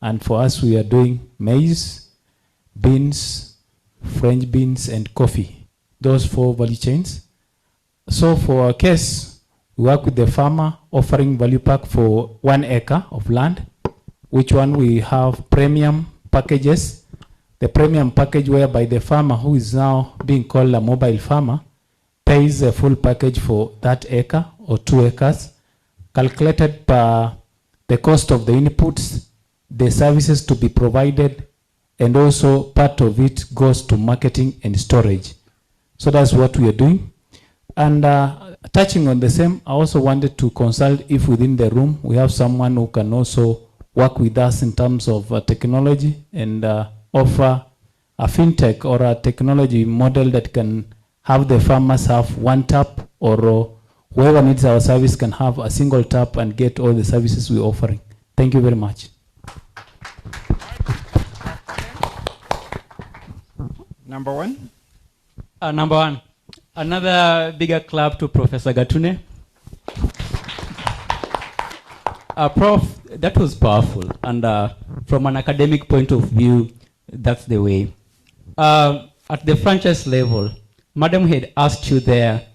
And for us, we are doing maize, beans, French beans, and coffee. Those 4 value chains. So for our case, we work with the farmer offering value pack for 1 acre of land, which one we have premium packages. The premium package whereby the farmer, who is now being called a mobile farmer, pays a full package for that acre or 2 acres, calculated per the cost of the inputs, the services to be provided, and also part of it goes to marketing and storage. So that's what we are doing. And touching on the same, I also wanted to consult if within the room we have someone who can also work with us in terms of technology and offer a fintech or a technology model that can have the farmers have 1 tap, or whoever needs our service can have a single tap and get all the services we're offering. Thank you very much. Number 1. Number 1. Another bigger clap to Professor Gatune. Prof, that was powerful. And from an academic point of view, that's the way. At the franchise level, Madam had asked you there,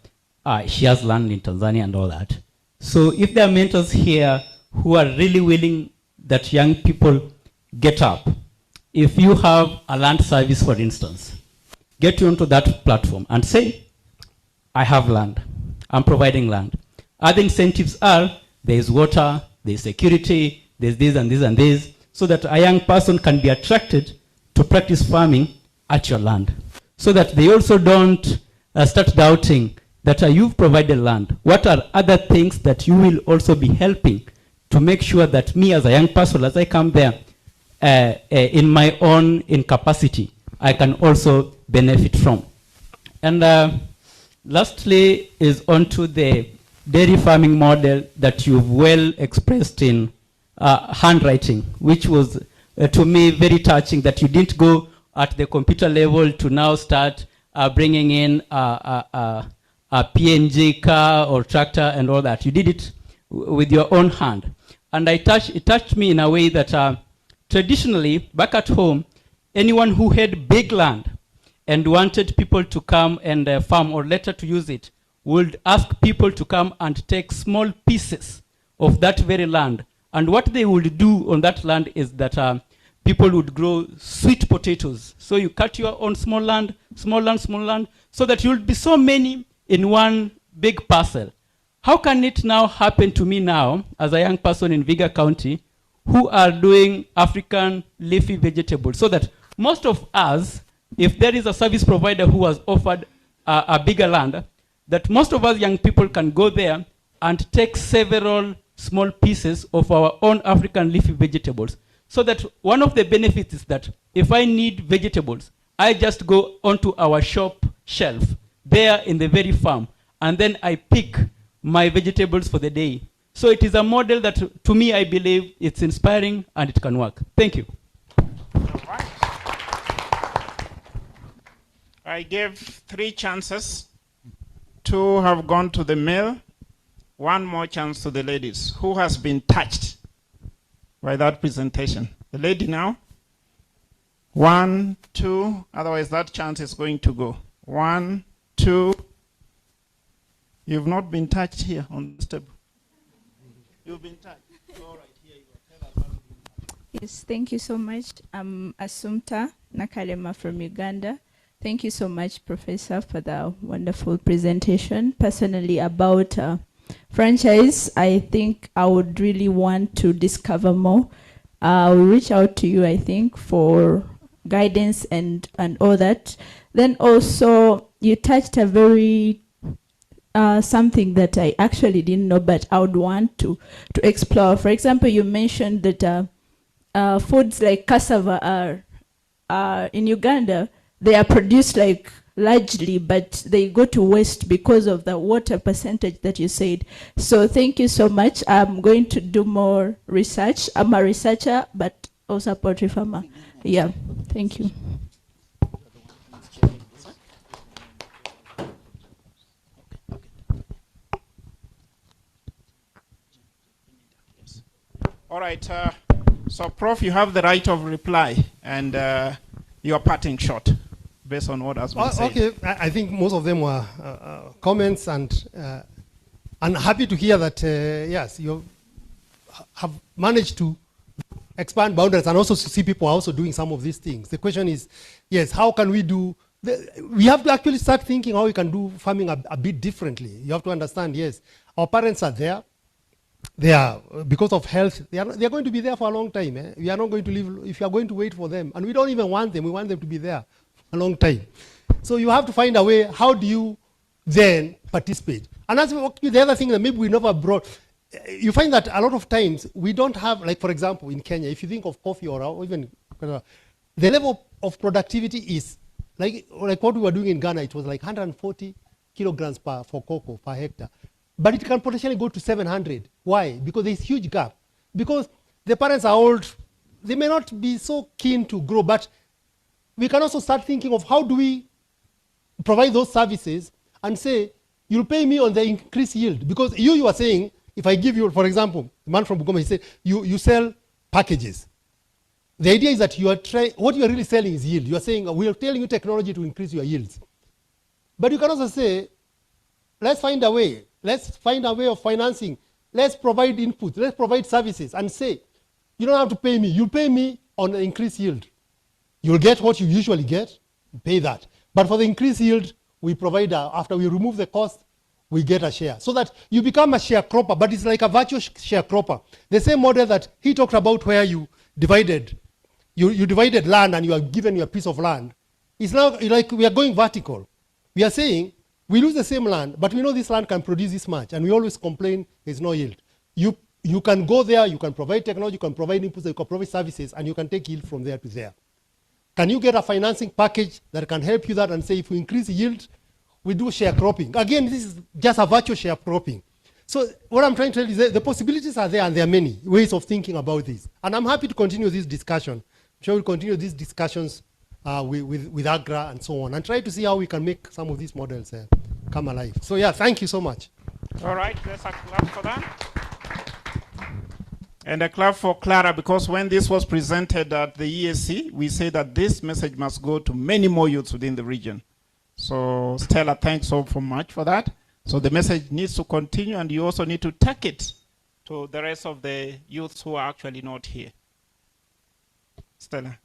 she has land in Tanzania and all that. So if there are mentors here who are really willing that young people get up, if you have a land service, for instance, get you onto that platform and say, I have land, I'm providing land. Other incentives are, there is water, there is security, there's this and this and this, so that a young person can be attracted to practice farming at your land. So that they also don't start doubting that you've provided land. What are other things that you will also be helping to make sure that me as a young person, as I come there, in my own incapacity, I can also benefit from. And lastly is onto the dairy farming model that you've well expressed in handwriting, which was to me very touching, that you didn't go at the computer level to now start bringing in a PNG car or tractor and all that. You did it with your own hand. And it touched me in a way that traditionally, back at home, anyone who had big land and wanted people to come and farm or later to use it would ask people to come and take small pieces of that very land. And what they would do on that land is that people would grow sweet potatoes. So you cut your own small land, so that you'll be so many in one big parcel. How can it now happen to me now, as a young person in Viga County, who are doing African leafy vegetables, so that most of us, if there is a service provider who has offered a bigger land, that most of us young people can go there and take several small pieces of our own African leafy vegetables. So that one of the benefits is that if I need vegetables, I just go onto our shop shelf there in the very farm, and then I pick my vegetables for the day. So it is a model that, to me, I believe it's inspiring and it can work. Thank you. All right. I gave 3 chances. 2 have gone to the male. 1 more chance to the ladies. Who has been touched by that presentation? The lady now. 1, 2. Otherwise, that chance is going to go. 1, 2. You've not been touched here on this table. You've been touched. All right, here you go. Tell us how you've been touched. Yes, thank you so much. I'm Assumpta Nakalema from Uganda. Thank you so much, Professor, for the wonderful presentation. Personally, about franchise, I think I would really want to discover more. I'll reach out to you, I think, for guidance and all that. Then also, you touched a very something that I actually didn't know, but I would want to explore. For example, you mentioned that foods like cassava are in Uganda, they are produced like largely, but they go to waste because of the water percentage that you said. So thank you so much. I'm going to do more research. I'm a researcher, but also a poultry farmer. Yeah, thank you. All right. So, Prof, you have the right of reply, and your parting shot based on what has been said. Okay, I think most of them were comments, and I'm happy to hear that, yes, you have managed to expand boundaries and also to see people are also doing some of these things. The question is, yes, how can we do, we have to actually start thinking how we can do farming a bit differently. You have to understand, yes, our parents are there. They are, because of health, they are going to be there for a long time. Eh? We are not going to live, if you are going to wait for them, and we don't even want them, we want them to be there for a long time. So you have to find a way, how do you then participate? And that's the other thing that maybe we never brought. You find that a lot of times we don't have, like for example, in Kenya, if you think of coffee or even, the level of productivity is, like what we were doing in Ghana, it was like 140 kilograms for cocoa per hectare. But it can potentially go to 700. Why? Because there's huge gap. Because the parents are old, they may not be so keen to grow, but we can also start thinking of how do we provide those services and say, you'll pay me on the increased yield. Because you are saying, if I give you, for example, the man from Bugoma, he said, you sell packages. The idea is that you are what you are really selling is yield. You are saying, we are telling you technology to increase your yields. But you can also say, let's find a way. Let's find a way of financing. Let's provide input. Let's provide services and say, you don't have to pay me. You pay me on an increased yield. You'll get what you usually get, pay that. But for the increased yield, we provide, after we remove the cost, we get a share. So that you become a sharecropper, but it's like a virtual sharecropper. The same model that he talked about where you divided, you divided land and you are given your piece of land. It's now like we are going vertical. We are saying, we lose the same land, but we know this land can produce this much, and we always complain there's no yield. You can go there, you can provide technology, you can provide inputs, you can provide services, and you can take yield from there to there. Can you get a financing package that can help you that and say, if we increase yield, we do sharecropping? Again, this is just a virtual sharecropping. So what I'm trying to tell you is that the possibilities are there, and there are many ways of thinking about this. And I'm happy to continue this discussion. I'm sure we'll continue these discussions with AGRA and so on, and try to see how we can make some of these models come alive. So yeah, thank you so much. All right, let's a clap for that. And a clap for Clara, because when this was presented at the EAC, we said that this message must go to many more youths within the region. So Stella, thanks so much for that. So the message needs to continue, and you also need to take it to the rest of the youths who are actually not here. Stella.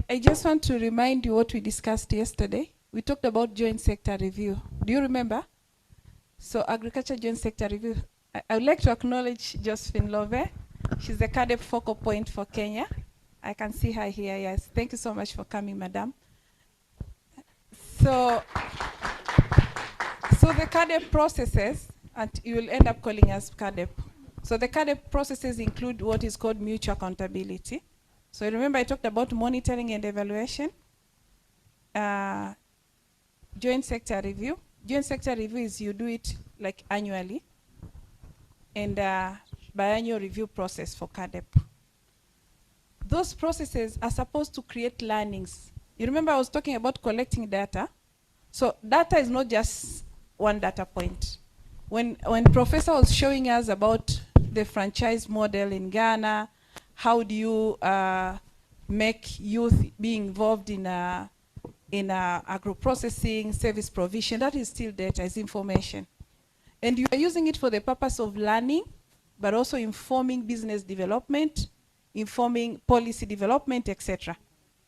I just want to remind you what we discussed yesterday. We talked about joint sector review. Do you remember? So agriculture joint sector review. I would like to acknowledge Josephine Love. She's the CADEP focal point for Kenya. I can see her here, yes. Thank you so much for coming, madam. So the CADEP processes, and you will end up calling us CADEP. So the CADEP processes include what is called mutual accountability. So remember I talked about monitoring and evaluation, joint sector review. Joint sector review is you do it like annually, and biannual review process for CADEP. Those processes are supposed to create learnings. You remember I was talking about collecting data. So data is not just one data point. When Professor was showing us about the franchise model in Ghana, how do you make youth be involved in agro-processing, service provision, that is still data, is information. And you are using it for the purpose of learning, but also informing business development, informing policy development, etc.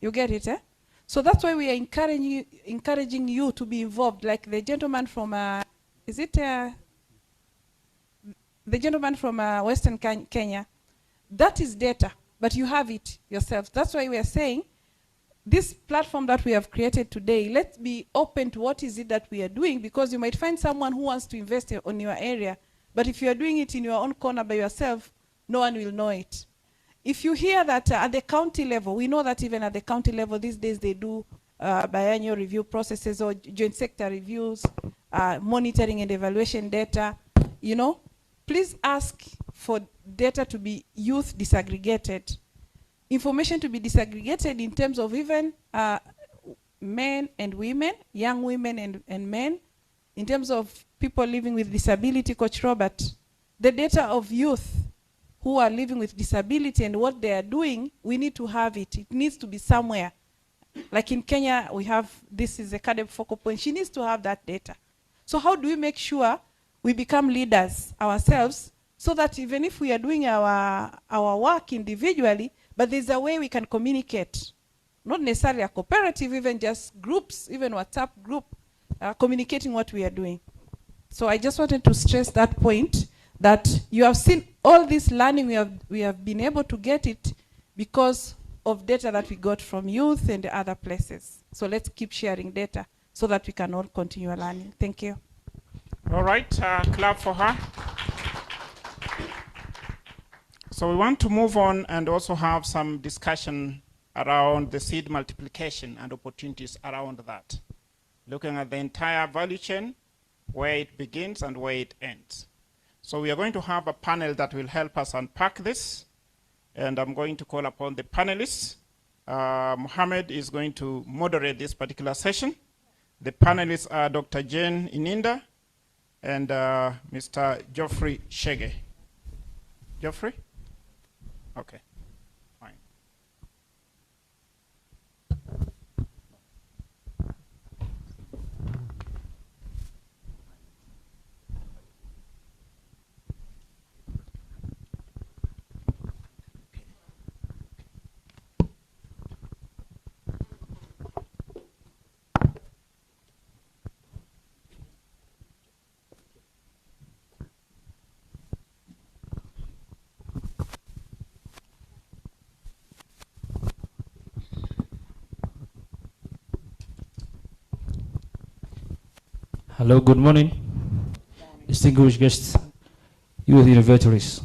You get it, eh? So that's why we are encouraging you to be involved, like the gentleman from, the gentleman from Western Kenya. That is data, but you have it yourself. That's why we are saying, this platform that we have created today, let's be open to what is it that we are doing, because you might find someone who wants to invest on your area, but if you are doing it in your own corner by yourself, no one will know it. If you hear that at the county level, we know that even at the county level these days they do biannual review processes or joint sector reviews, monitoring and evaluation data, you know, please ask for data to be youth disaggregated. Information to be disaggregated in terms of even men and women, young women and men, in terms of people living with disability, Coach Robert. The data of youth who are living with disability and what they are doing, we need to have it. It needs to be somewhere. Like in Kenya, we have, this is a CADEP focal point. She needs to have that data. So how do we make sure we become leaders ourselves, so that even if we are doing our work individually, but there's a way we can communicate, not necessarily a cooperative, even just groups, even WhatsApp group, communicating what we are doing. So I just wanted to stress that point, that you have seen all this learning, we have been able to get it because of data that we got from youth and other places. So let's keep sharing data so that we can all continue learning. Thank you. All right, clap for her. So we want to move on and also have some discussion around the seed multiplication and opportunities around that. Looking at the entire value chain, where it begins and where it ends. So we are going to have a panel that will help us unpack this. And I'm going to call upon the panelists. Mohammed is going to moderate this particular session. The panelists are Dr. Jane Ininda and Mr. Geoffrey Shege. Geoffrey? Okay, fine. Hello, good morning. Distinguished guests, youth innovators,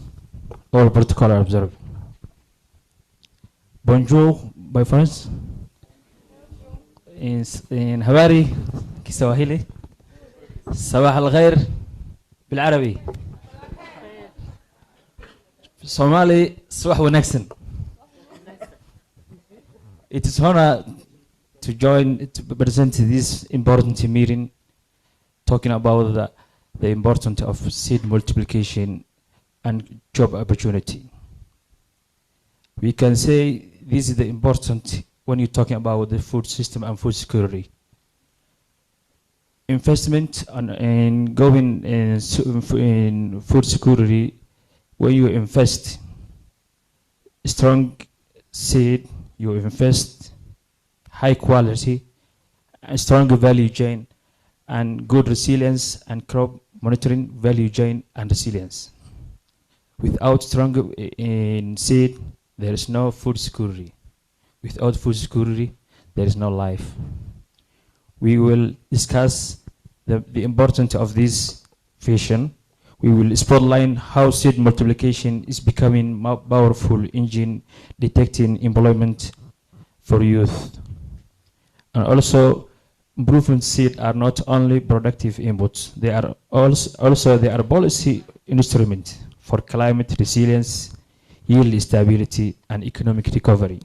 all protocol observed. Bonjour, my friends. In Hawari, Kiswahili. صباح الخير بالعربي. Somali, صباح ونكسن. It is honor to present this important meeting, talking about the importance of seed multiplication and job opportunity. We can say this is the important when you're talking about the food system and food security. Investment and going in food security, when you invest strong seed, you invest high quality, a strong value chain, and good resilience and crop monitoring value chain and resilience. Without strong in seed, there is no food security. Without food security, there is no life. We will discuss the importance of this vision. We will spotlight how seed multiplication is becoming a powerful engine detecting employment for youth. And also, improvement seed are not only productive inputs, they are also they are policy instruments for climate resilience, yield stability, and economic recovery.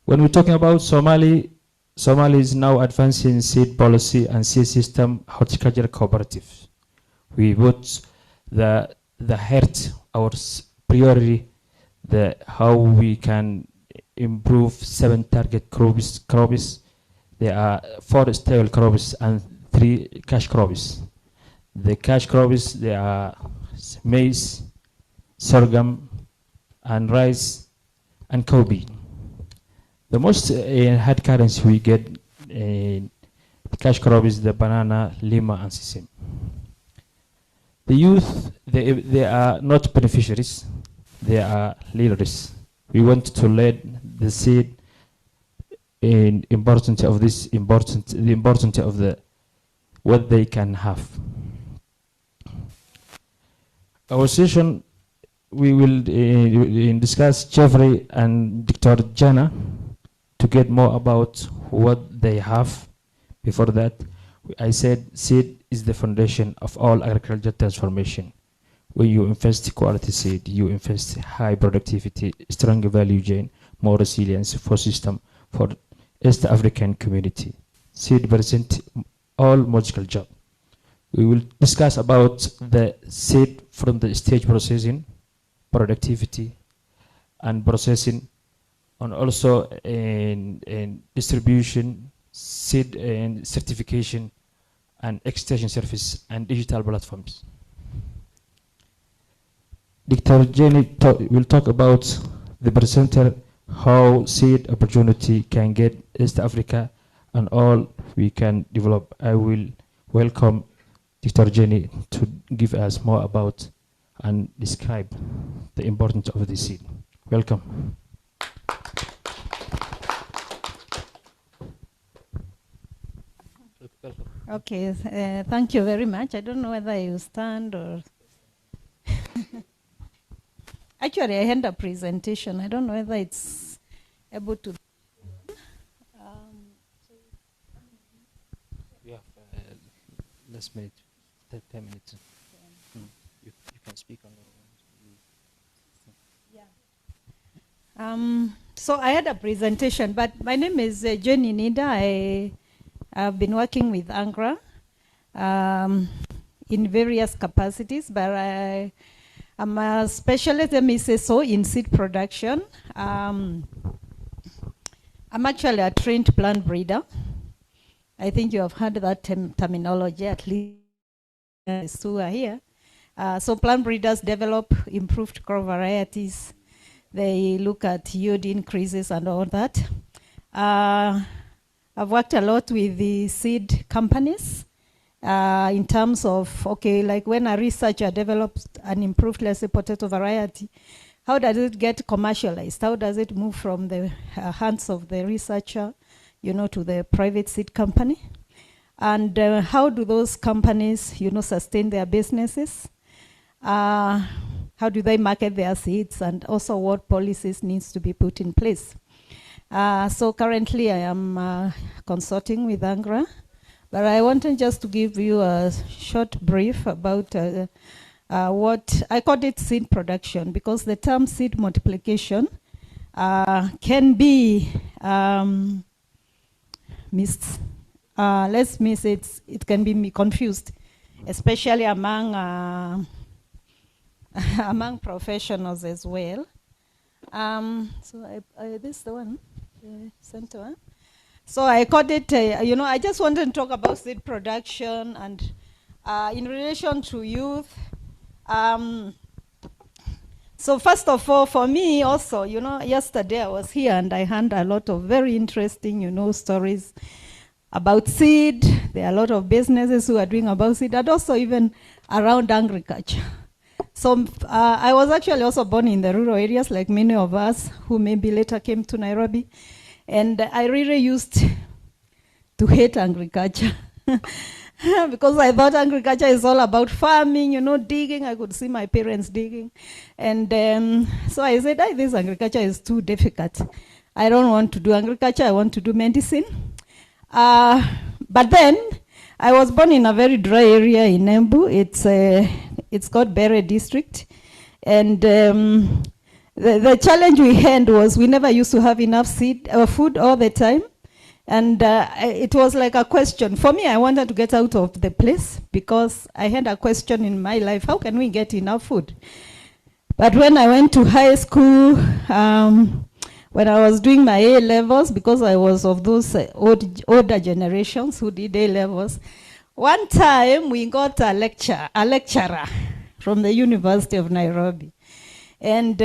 When we're talking about Somali is now advancing seed policy and seed system horticulture cooperatives. We put the heart, our priority, how we can improve 7 target crops. There are 4 stable crops and 3 cash crops. The cash crops, they are maize, sorghum, and rice, and coffee. The most hard currency we get in cash crop is the banana, lima, and sesame. The youth, they are not beneficiaries, they are leaders. We want to lead the seed in importance of this, the importance of what they can have. Our session, we will discuss Jeffrey and Dr. Jana to get more about what they have. Before that, I said seed is the foundation of all agricultural transformation. When you invest quality seed, you invest high productivity, stronger value chain, more resilience for system for East African community. Seed present all magical job. We will discuss about the seed from the stage processing, productivity, and processing, and also in distribution, seed and certification, and extension service and digital platforms. Dr. Jenny will talk about the presenter, how seed opportunity can get East Africa and all we can develop. I will welcome Dr. Jenny to give us more about and describe the importance of the seed. Welcome. Okay, thank you very much. I don't know whether you stand or... Actually, I had a presentation. I don't know whether it's able to... Yeah, last minute, 10 minutes. You can speak on the... So I had a presentation, but my name is Jenny Nida. I've been working with ANGRA in various capacities, but I'm a specialist, let me say so, in seed production. I'm actually a trained plant breeder. I think you have heard that terminology, at least two are here. So plant breeders develop improved crop varieties. They look at yield increases and all that. I've worked a lot with the seed companies in terms of, okay, like when a researcher develops an improved, let's say, potato variety, how does it get commercialized? How does it move from the hands of the researcher, to the private seed company? And how do those companies, sustain their businesses? How do they market their seeds? And also what policies needs to be put in place? So currently I am consulting with ANGRA, but I wanted just to give you a short brief about what I call it seed production, because the term seed multiplication can be missed. It can be confused, especially among among professionals as well. So this is the one. Center one. So I called it, I just wanted to talk about seed production and in relation to youth. So first of all, for me also, yesterday I was here and I heard a lot of very interesting, stories about seed. There are a lot of businesses who are doing about seed, and also even around agriculture. So I was actually also born in the rural areas, like many of us who maybe later came to Nairobi. And I really used to hate agriculture. Because I thought agriculture is all about farming, you know, digging. I could see my parents digging. And so I said, this agriculture is too difficult. I don't want to do agriculture, I want to do medicine. But then, I was born in a very dry area in Embu. It's called Bere district. And the challenge we had was we never used to have enough food all the time. And it was like a question. For me, I wanted to get out of the place because I had a question in my life, how can we get enough food? But when I went to high school, when I was doing my A-levels, because I was of those older generations who did A-levels, one time we got a lecturer from the University of Nairobi. And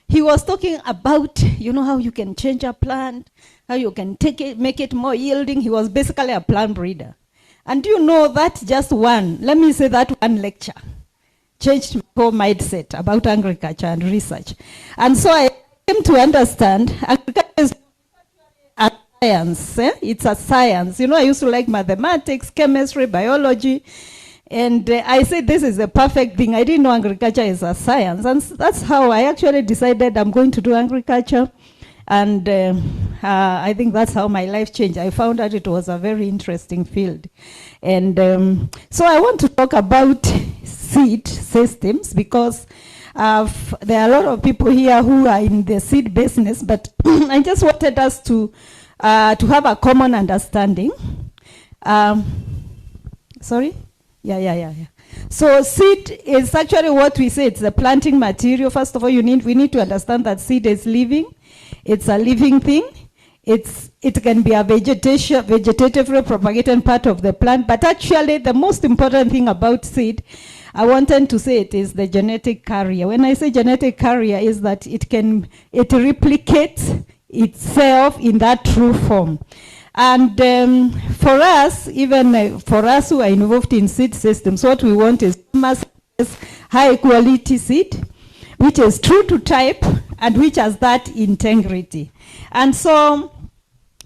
he was talking about, you know, how you can change a plant, how you can make it more yielding. He was basically a plant breeder. And you know that just let me say that one lecture changed my whole mindset about agriculture and research. And so I came to understand agriculture is a science. It's a science. You know, I used to like mathematics, chemistry, biology. And I said, this is the perfect thing. I didn't know agriculture is a science. And that's how I actually decided I'm going to do agriculture. And I think that's how my life changed. I found out it was a very interesting field. And so I want to talk about seed systems because there are a lot of people here who are in the seed business, but I just wanted us to have a common understanding. Sorry? Yeah. So seed is actually what we say, it's the planting material. First of all, we need to understand that seed is living. It's a living thing. It can be a vegetatively propagated part of the plant, but actually the most important thing about seed, I wanted to say it is the genetic carrier. When I say genetic carrier is that it replicates itself in that true form. And for us, even for us who are involved in seed systems, what we want is high quality seed, which is true to type and which has that integrity. And so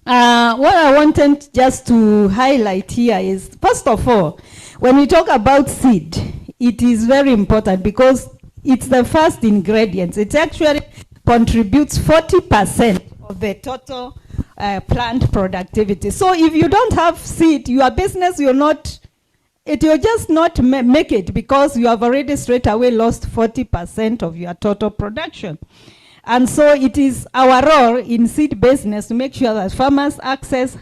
what I wanted just to highlight here is, first of all, when we talk about seed, it is very important because it's the first ingredient. It actually contributes 40% of the total plant productivity. So if you don't have seed, your business will just not make it because you have already straight away lost 40% of your total production. And so it is our role in seed business to make sure that farmers access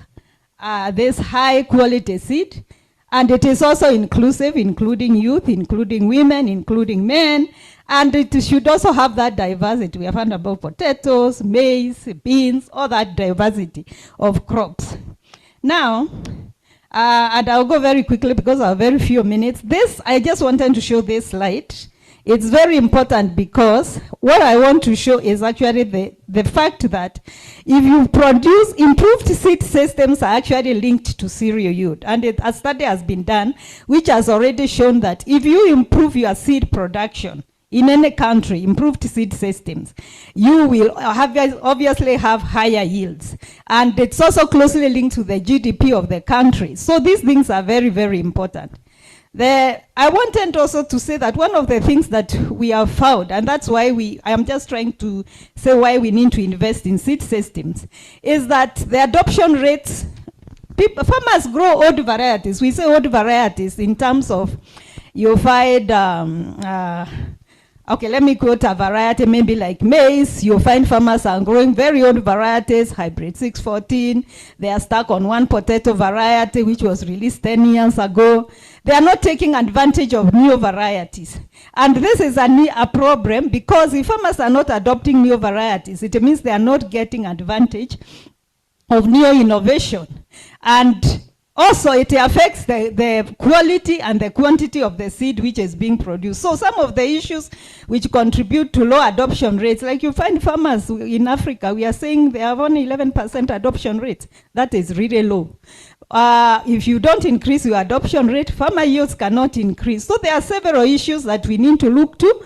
this high quality seed. And it is also inclusive, including youth, including women, including men. And it should also have that diversity. We have heard about potatoes, maize, beans, all that diversity of crops. Now, and I'll go very quickly because I have very few minutes. I just wanted to show this slide. It's very important because what I want to show is actually the fact that if you produce improved seed systems are actually linked to cereal yield. And a study has been done which has already shown that if you improve your seed production in any country, improved seed systems, you will obviously have higher yields. And it's also closely linked to the GDP of the country. So these things are very, very important. I wanted also to say that one of the things that we have found, and that's why I am just trying to say why we need to invest in seed systems, is that the adoption rates, farmers grow old varieties. We say old varieties in terms of you find, okay, let me quote a variety, maybe like maize. You'll find farmers are growing very old varieties, hybrid 614. They are stuck on one potato variety, which was released 10 years ago. They are not taking advantage of new varieties. And this is a problem because if farmers are not adopting new varieties, it means they are not getting advantage of new innovation. And also, it affects the quality and the quantity of the seed which is being produced. So some of the issues which contribute to low adoption rates, like you find farmers in Africa, we are saying they have only 11% adoption rate. That is really low. If you don't increase your adoption rate, farmer yields cannot increase. So there are several issues that we need to look to.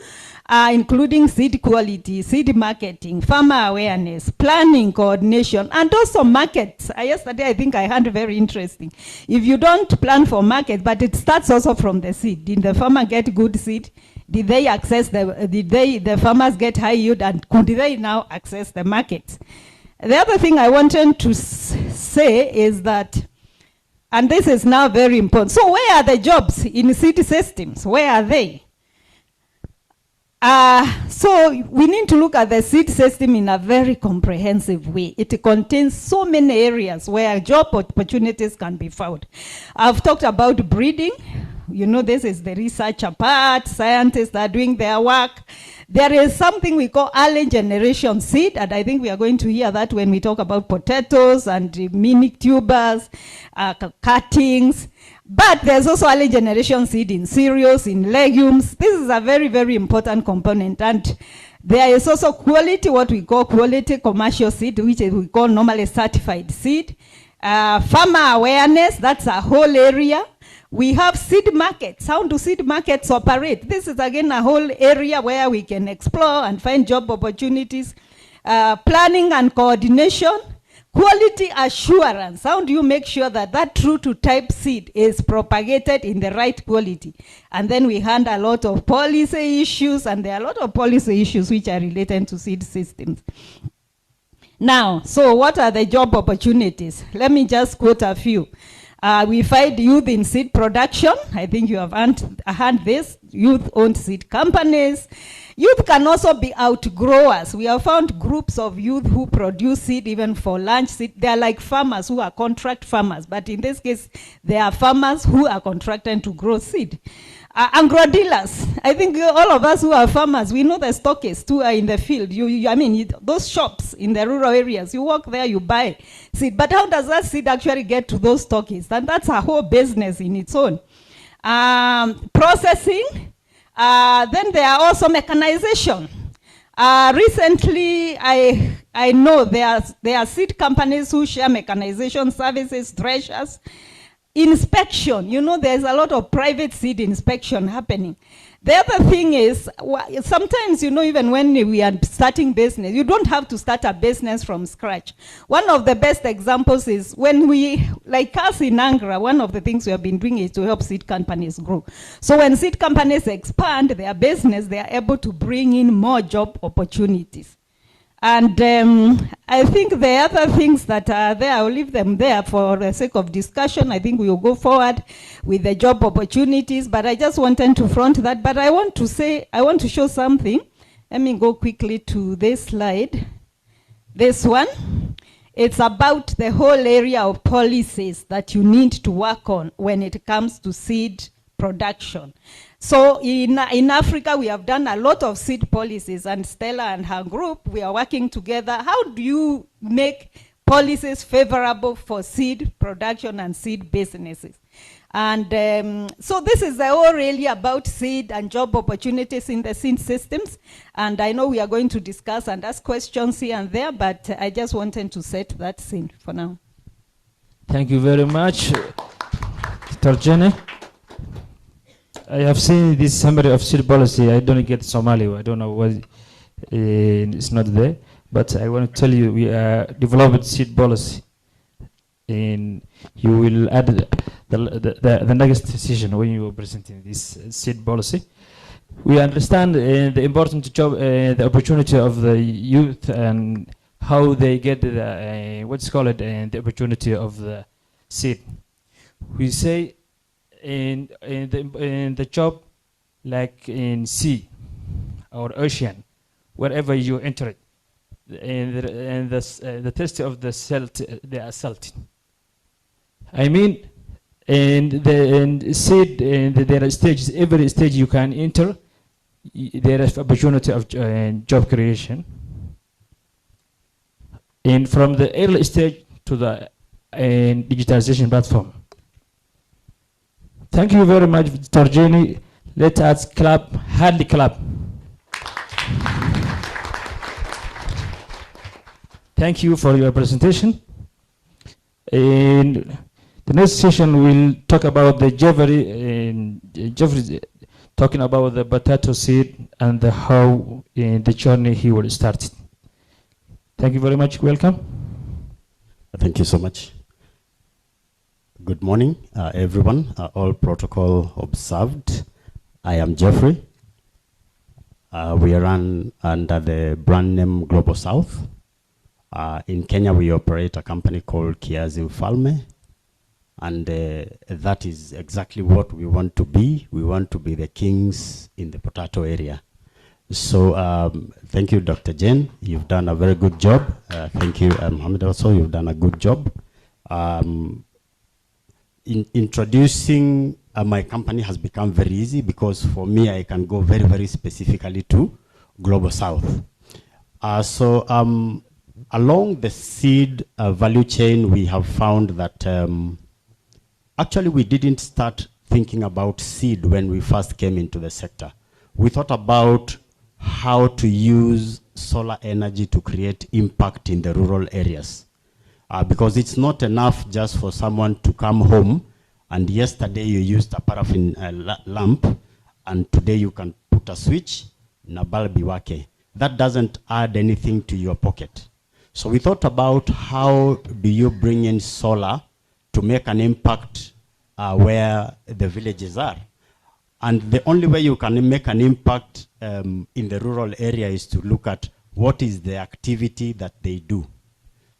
including seed quality, seed marketing, farmer awareness, planning, coordination, and also markets. Yesterday, I think I heard very interesting. If you don't plan for market, but it starts also from the seed. Did the farmer get good seed? Did they access the farmers get high yield, and could they now access the market? The other thing I wanted to say is that, and this is now very important. So where are the jobs in seed systems? Where are they? So we need to look at the seed system in a very comprehensive way. It contains so many areas where job opportunities can be found. I've talked about breeding. You know, this is the researcher part. Scientists are doing their work. There is something we call early generation seed, and I think we are going to hear that when we talk about potatoes and mini tubers, cuttings. But there's also early generation seed in cereals, in legumes. This is a very, very important component. And there is also quality, what we call quality commercial seed, which we call normally certified seed. Farmer awareness, that's a whole area. We have seed markets. How do seed markets operate? This is again a whole area where we can explore and find job opportunities. Planning and coordination. Quality assurance. How do you make sure that that true to type seed is propagated in the right quality? And then we handle a lot of policy issues, and there are a lot of policy issues which are related to seed systems. Now, so what are the job opportunities? Let me just quote a few. We find youth in seed production. I think you have heard this. Youth-owned seed companies. Youth can also be outgrowers. We have found groups of youth who produce seed even for lunch seed. They are like farmers who are contract farmers, but in this case, they are farmers who are contracted to grow seed. Agro dealers. I think all of us who are farmers, we know the stockists who are in the field. I mean, those shops in the rural areas, you walk there, you buy seed. But how does that seed actually get to those stockists? And that's a whole business in its own. Processing. Then there are also mechanization. Recently, I know there are seed companies who share mechanization services, threshers. Inspection, you know, there's a lot of private seed inspection happening. The other thing is, sometimes, you know, even when we are starting business, you don't have to start a business from scratch. One of the best examples is when we, like us in Angra, one of the things we have been doing is to help seed companies grow. So when seed companies expand their business, they are able to bring in more job opportunities. And I think the other things that are there, I'll leave them there for the sake of discussion. I think we will go forward with the job opportunities, but I just wanted to front that. But I want to show something. Let me go quickly to this slide. This one. It's about the whole area of policies that you need to work on when it comes to seed production. So in Africa, we have done a lot of seed policies, and Stella and her group, we are working together. How do you make policies favorable for seed production and seed businesses? And so this is the whole area about seed and job opportunities in the seed systems. And I know we are going to discuss and ask questions here and there, but I just wanted to set that scene for now. Thank you very much, Dr. Jenny. I have seen this summary of seed policy. I don't get Somali. I don't know why it's not there. But I want to tell you, we are developing seed policy. And you will add the next decision when you are presenting this seed policy. We understand the important job, the opportunity of the youth and how they get the, what's called the opportunity of the seed. We say, in the job, like in sea or ocean, wherever you enter it, and the taste of the salt, they are salty. I mean, and seed, there are stages. Every stage you can enter, there is opportunity of job creation. And from the early stage to the digitalization platform. Thank you very much, Dr. Jenny. Let us clap, hardly clap. Thank you for your presentation. And the next session will talk about the talking about the potato seed and how in the journey he will start. Thank you very much. Welcome. Thank you so much. Good morning, everyone. All protocol observed. I am Jeffrey. We run under the brand name Global South. In Kenya, we operate a company called Kiazi Mfalme, and that is exactly what we want to be. We want to be the kings in the potato area. So thank you, Dr. Jane. You've done a very good job. Thank you, Mohammed, also. You've done a good job. In introducing my company has become very easy because for me, I can go very, very specifically to Global South. Along the seed value chain, we have found that actually we didn't start thinking about seed when we first came into the sector. We thought about how to use solar energy to create impact in the rural areas. Because it's not enough just for someone to come home and yesterday you used a paraffin lamp and today you can put a switch, na bulb iwake. That doesn't add anything to your pocket. So we thought about how do you bring in solar to make an impact where the villages are. And the only way you can make an impact in the rural area is to look at what is the activity that they do.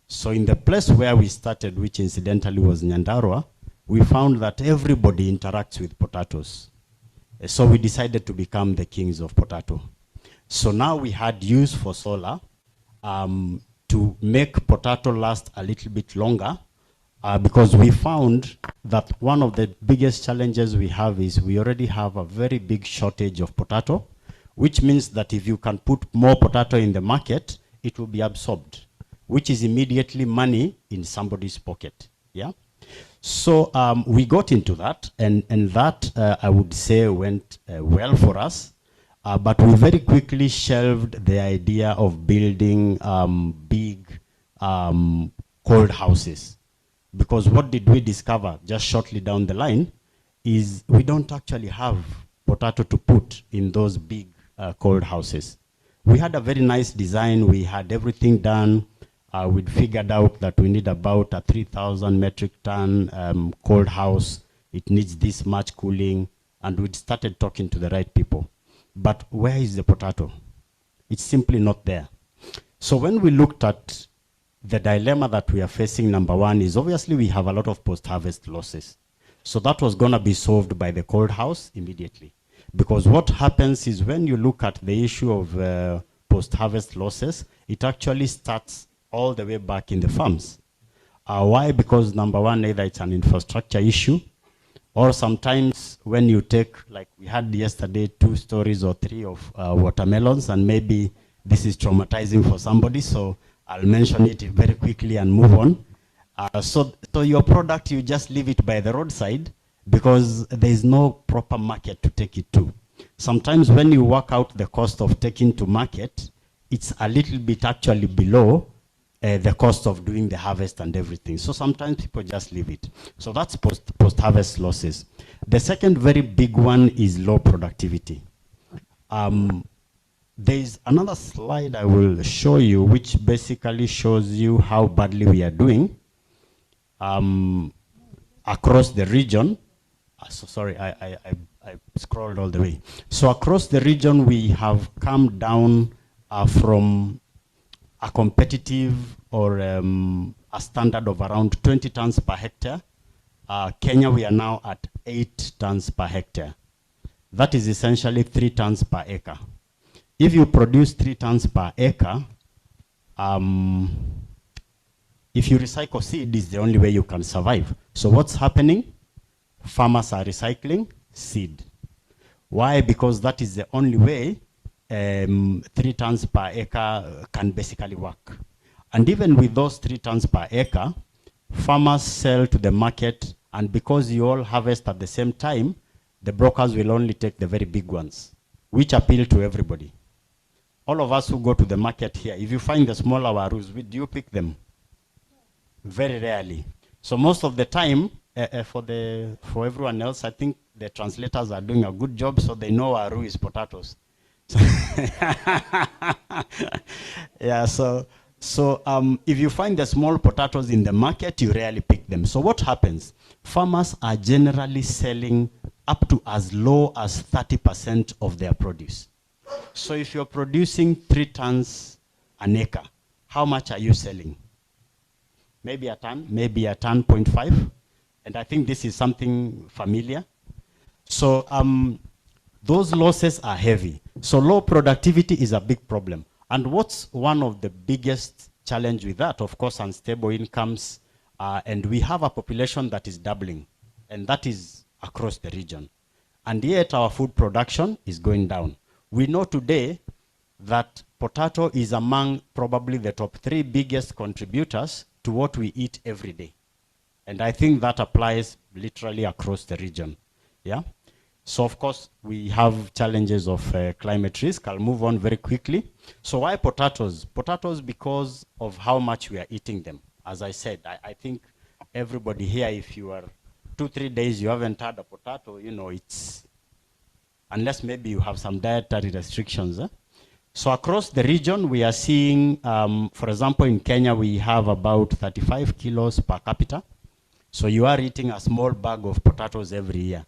So in the place where we started, which incidentally was Nyandarua, we found that everybody interacts with potatoes. So we decided to become the kings of potato. So now we had use for solar to make potato last a little bit longer because we found that one of the biggest challenges we have is we already have a very big shortage of potato, which means that if you can put more potato in the market, it will be absorbed, which is immediately money in somebody's pocket. Yeah. So we got into that, and that I would say went well for us. But we very quickly shelved the idea of building big cold houses. Because what did we discover just shortly down the line is we don't actually have potato to put in those big cold houses. We had a very nice design. We had everything done. We'd figured out that we need about a 3,000 metric ton cold house. It needs this much cooling. And we'd started talking to the right people. But where is the potato? It's simply not there. So when we looked at the dilemma that we are facing, number one is obviously we have a lot of post-harvest losses. So that was going to be solved by the cold house immediately. Because what happens is when you look at the issue of post-harvest losses, it actually starts all the way back in the farms. Why? Because number one, either it's an infrastructure issue, or sometimes when you take, like we had yesterday, 2 stories or 3 of watermelons, and maybe this is traumatizing for somebody, so I'll mention it very quickly and move on. So your product, you just leave it by the roadside because there is no proper market to take it to. Sometimes when you work out the cost of taking to market, it's a little bit actually below the cost of doing the harvest and everything. So sometimes people just leave it. So that's post-harvest losses. The second very big one is low productivity. There's another slide I will show you, which basically shows you how badly we are doing across the region. So sorry, I scrolled all the way. So across the region, we have come down from a competitive or a standard of around 20 tons per hectare. Kenya, we are now at 8 tons per hectare. That is essentially 3 tons per acre. If you produce 3 tons per acre, if you recycle seed, is the only way you can survive. So what's happening? Farmers are recycling seed. Why? Because that is the only way 3 tons per acre can basically work. And even with those 3 tons per acre, farmers sell to the market, and because you all harvest at the same time, the brokers will only take the very big ones, which appeal to everybody. All of us who go to the market here, if you find the smaller warus, do you pick them? Very rarely. So most of the time, for everyone else, I think the translators are doing a good job, so they know aru is potatoes. Yeah, so if you find the small potatoes in the market, you rarely pick them. So what happens? Farmers are generally selling up to as low as 30% of their produce. So if you're producing 3 tons an acre, how much are you selling? Maybe a ton, maybe a ton 0.5. And I think this is something familiar. So those losses are heavy. So low productivity is a big problem. And what's one of the biggest challenge with that? Of course, unstable incomes. And we have a population that is doubling. And that is across the region. And yet our food production is going down. We know today that potato is among probably the top 3 biggest contributors to what we eat every day. And I think that applies literally across the region. Yeah. So of course we have challenges of climate risk. I'll move on very quickly. So why potatoes? Potatoes because of how much we are eating them. As I said, I think everybody here, if you are 2-3 days you haven't had a potato, you know, it's, unless maybe you have some dietary restrictions. So across the region we are seeing, for example, in Kenya we have about 35 kilos per capita. So you are eating a small bag of potatoes every year.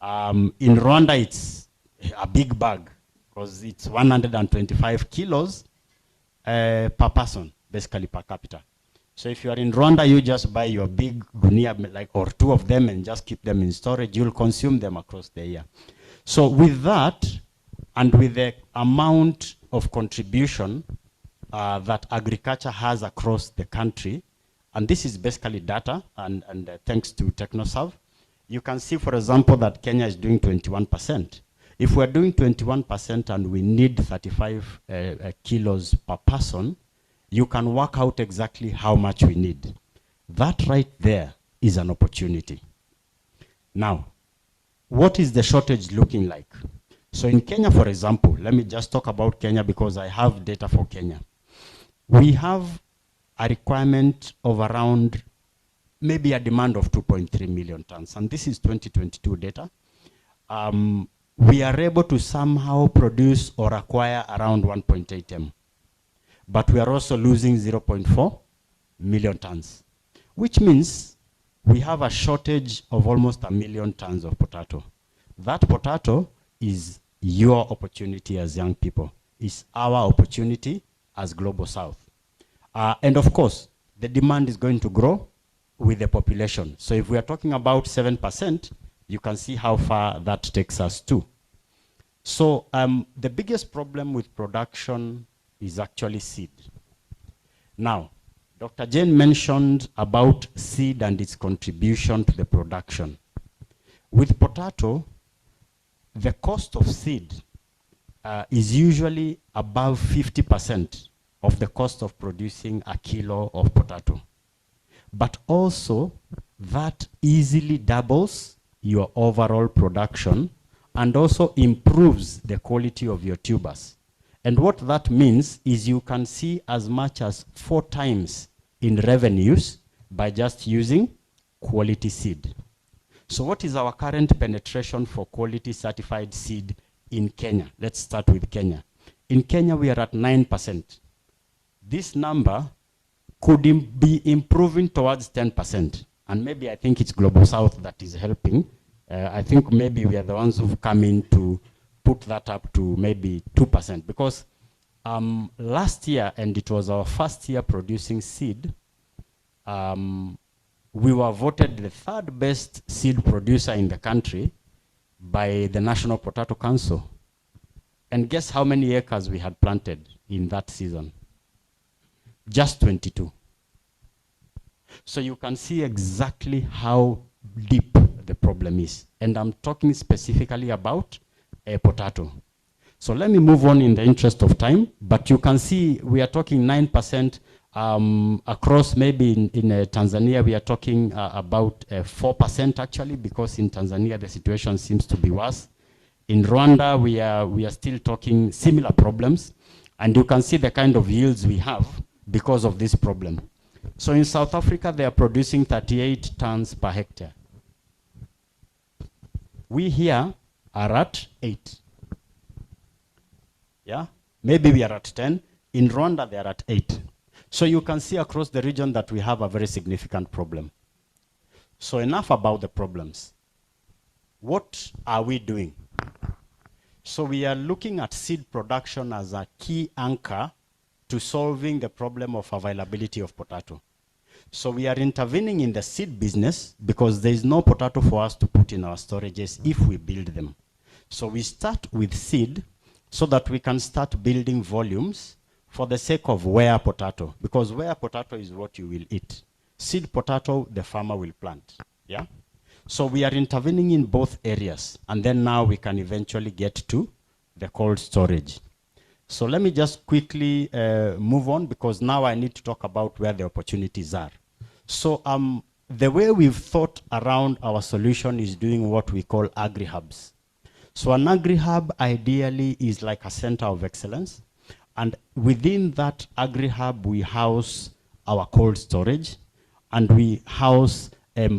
In Rwanda, it's a big bag because it's 125 kilos per person, basically per capita. So if you are in Rwanda, you just buy your big gunia, like, or 2 of them and just keep them in storage. You'll consume them across the year. So with that, and with the amount of contribution that agriculture has across the country, and this is basically data, and thanks to TechnoServe, you can see, for example, that Kenya is doing 21%. If we're doing 21% and we need 35 kilos per person, you can work out exactly how much we need. That right there is an opportunity. Now, what is the shortage looking like? So in Kenya, for example, let me just talk about Kenya because I have data for Kenya. We have a requirement of around maybe a demand of 2.3 million tons. And this is 2022 data. We are able to somehow produce or acquire around 1.8 M. But we are also losing 0.4 million tons, which means we have a shortage of almost 1 million tons of potato. That potato is your opportunity as young people. It's our opportunity as Global South. And of course, the demand is going to grow with the population. So if we are talking about 7%, you can see how far that takes us to. So the biggest problem with production is actually seed. Now, Dr. Jane mentioned about seed and its contribution to the production. With potato, the cost of seed is usually above 50% of the cost of producing a kilo of potato. But also, that easily doubles your overall production and also improves the quality of your tubers. And what that means is you can see as much as 4 times in revenues by just using quality seed. So what is our current penetration for quality certified seed in Kenya? Let's start with Kenya. In Kenya, we are at 9%. This number could be improving towards 10%. And maybe I think it's Global South that is helping. I think maybe we are the ones who've come in to put that up to maybe 2%. Because last year, and it was our first year producing seed, we were voted the 3rd best seed producer in the country by the National Potato Council. And guess how many acres we had planted in that season? Just 22. So you can see exactly how deep the problem is. And I'm talking specifically about a potato. So let me move on in the interest of time, but you can see we are talking 9% across. Maybe in Tanzania we are talking about 4% actually, because in Tanzania the situation seems to be worse. In Rwanda we are still talking similar problems, and you can see the kind of yields we have because of this problem. So in South Africa, they are producing 38 tons per hectare. We here are at 8. Yeah? Maybe we are at 10. In Rwanda, they are at 8. So you can see across the region that we have a very significant problem. So enough about the problems. What are we doing? So we are looking at seed production as a key anchor to solving the problem of availability of potato. So we are intervening in the seed business because there is no potato for us to put in our storages if we build them. So we start with seed so that we can start building volumes for the sake of where potato, because where potato is what you will eat. Seed potato, the farmer will plant. Yeah? So we are intervening in both areas, and then now we can eventually get to the cold storage. So let me just quickly move on, because now I need to talk about where the opportunities are. So the way we've thought around our solution is doing what we call agri-hubs. So an agri-hub ideally is like a center of excellence, and within that agri-hub we house our cold storage, and we house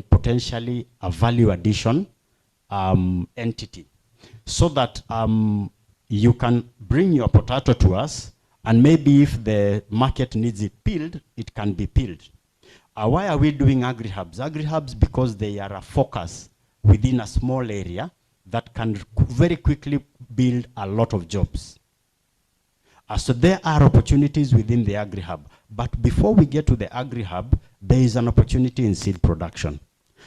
potentially a value addition entity, so that you can bring your potato to us, and maybe if the market needs it peeled, it can be peeled. Why are we doing agri-hubs? Agri-hubs because they are a focus within a small area that can very quickly build a lot of jobs. So there are opportunities within the agri-hub. But before we get to the agri-hub, there is an opportunity in seed production.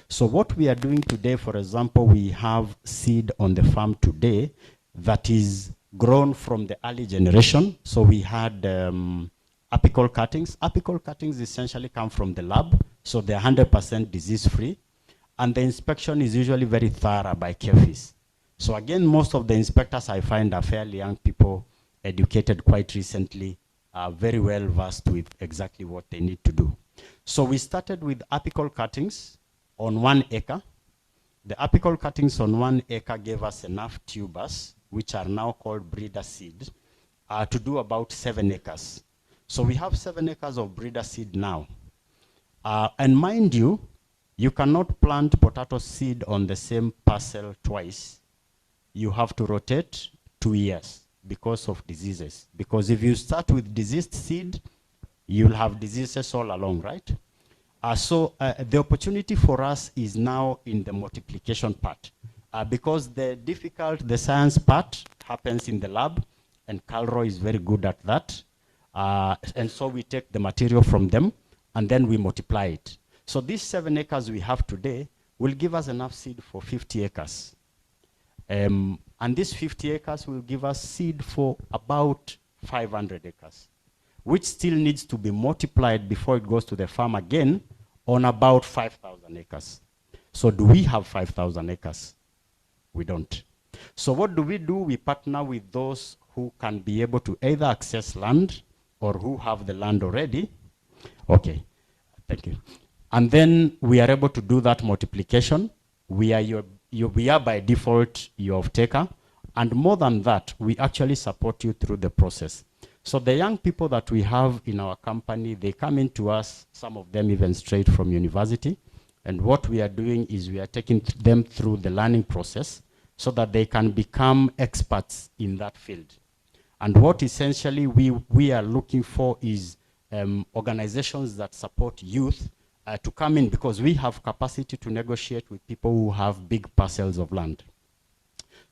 So what we are doing today, for example, we have seed on the farm today that is grown from the early generation. So we had apical cuttings. Apical cuttings essentially come from the lab, so they're 100% disease-free. And the inspection is usually very thorough by CAFEs. So again, most of the inspectors I find are fairly young people, educated quite recently, very well versed with exactly what they need to do. So we started with apical cuttings on 1 acre. The apical cuttings on 1 acre gave us enough tubers, which are now called breeder seed, to do about 7 acres. So we have 7 acres of breeder seed now. And mind you, you cannot plant potato seed on the same parcel twice. You have to rotate 2 years because of diseases. Because if you start with diseased seed, you'll have diseases all along, right? So the opportunity for us is now in the multiplication part. Because the science part happens in the lab, and Calroy is very good at that. And so we take the material from them, and then we multiply it. So these 7 acres we have today will give us enough seed for 50 acres. And these 50 acres will give us seed for about 500 acres, which still needs to be multiplied before it goes to the farm again on about 5,000 acres. So do we have 5,000 acres? We don't. So what do? We partner with those who can be able to either access land or who have the land already. Okay, thank you. And then we are able to do that multiplication. We are by default your off-taker. And more than that, we actually support you through the process. So the young people that we have in our company, they come into us, some of them even straight from university. And what we are doing is we are taking them through the learning process so that they can become experts in that field. And what essentially we are looking for is organizations that support youth to come in, because we have capacity to negotiate with people who have big parcels of land.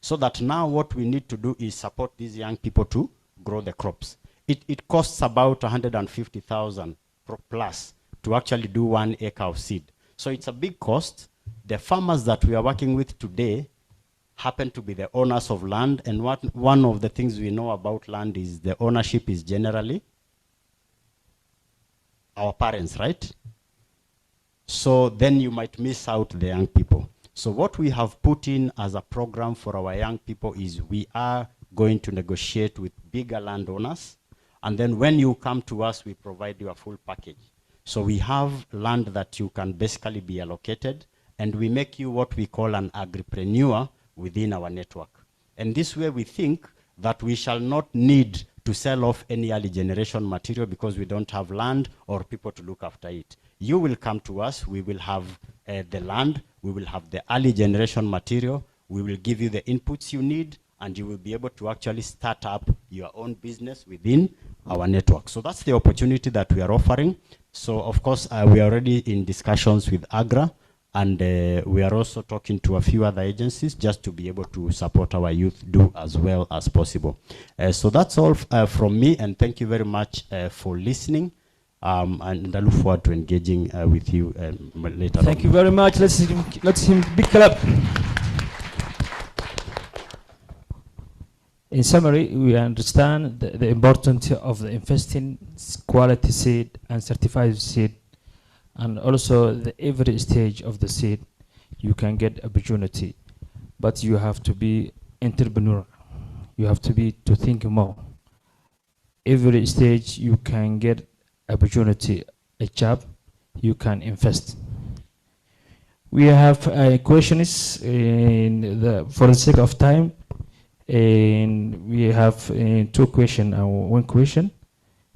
So that now what we need to do is support these young people to grow the crops. It costs about 150,000 plus to actually do 1 acre of seed. So it's a big cost. The farmers that we are working with today happen to be the owners of land, and one of the things we know about land is the ownership is generally our parents, right? So then you might miss out the young people. So what we have put in as a program for our young people is we are going to negotiate with bigger landowners, and then when you come to us, we provide you a full package. So we have land that you can basically be allocated, and we make you what we call an agripreneur within our network. And this way we think that we shall not need to sell off any early generation material because we don't have land or people to look after it. You will come to us, we will have the land, we will have the early generation material, we will give you the inputs you need, and you will be able to actually start up your own business within our network. So that's the opportunity that we are offering. So of course, we are already in discussions with AGRA, and we are also talking to a few other agencies just to be able to support our youth do as well as possible. So that's all from me, and thank you very much for listening. And I look forward to engaging with you later. Thank you very much. Let's him big clap. In summary, we understand the importance of the investing quality seed and certified seed, and also the every stage of the seed you can get opportunity, but you have to be entrepreneur. You have to think more. Every stage you can get opportunity, a job, you can invest. We have questions for the sake of time. And we have two questions and one question.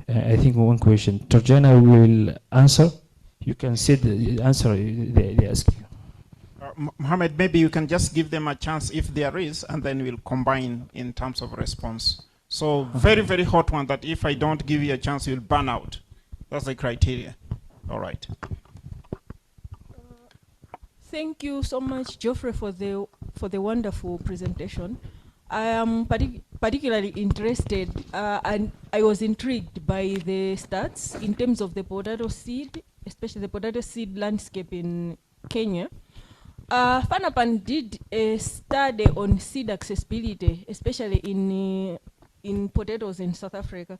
I think one question. Georgiana will answer. You can see the answer they ask you. Mohammed, maybe you can just give them a chance if there is, and then we'll combine in terms of response. So very, very hot one that if I don't give you a chance, you'll burn out. That's the criteria. All right. Thank you so much, Geoffrey, for the wonderful presentation. I am particularly interested and I was intrigued by the stats in terms of the potato seed, especially the potato seed landscape in Kenya. Fanapan did a study on seed accessibility, especially in potatoes in South Africa.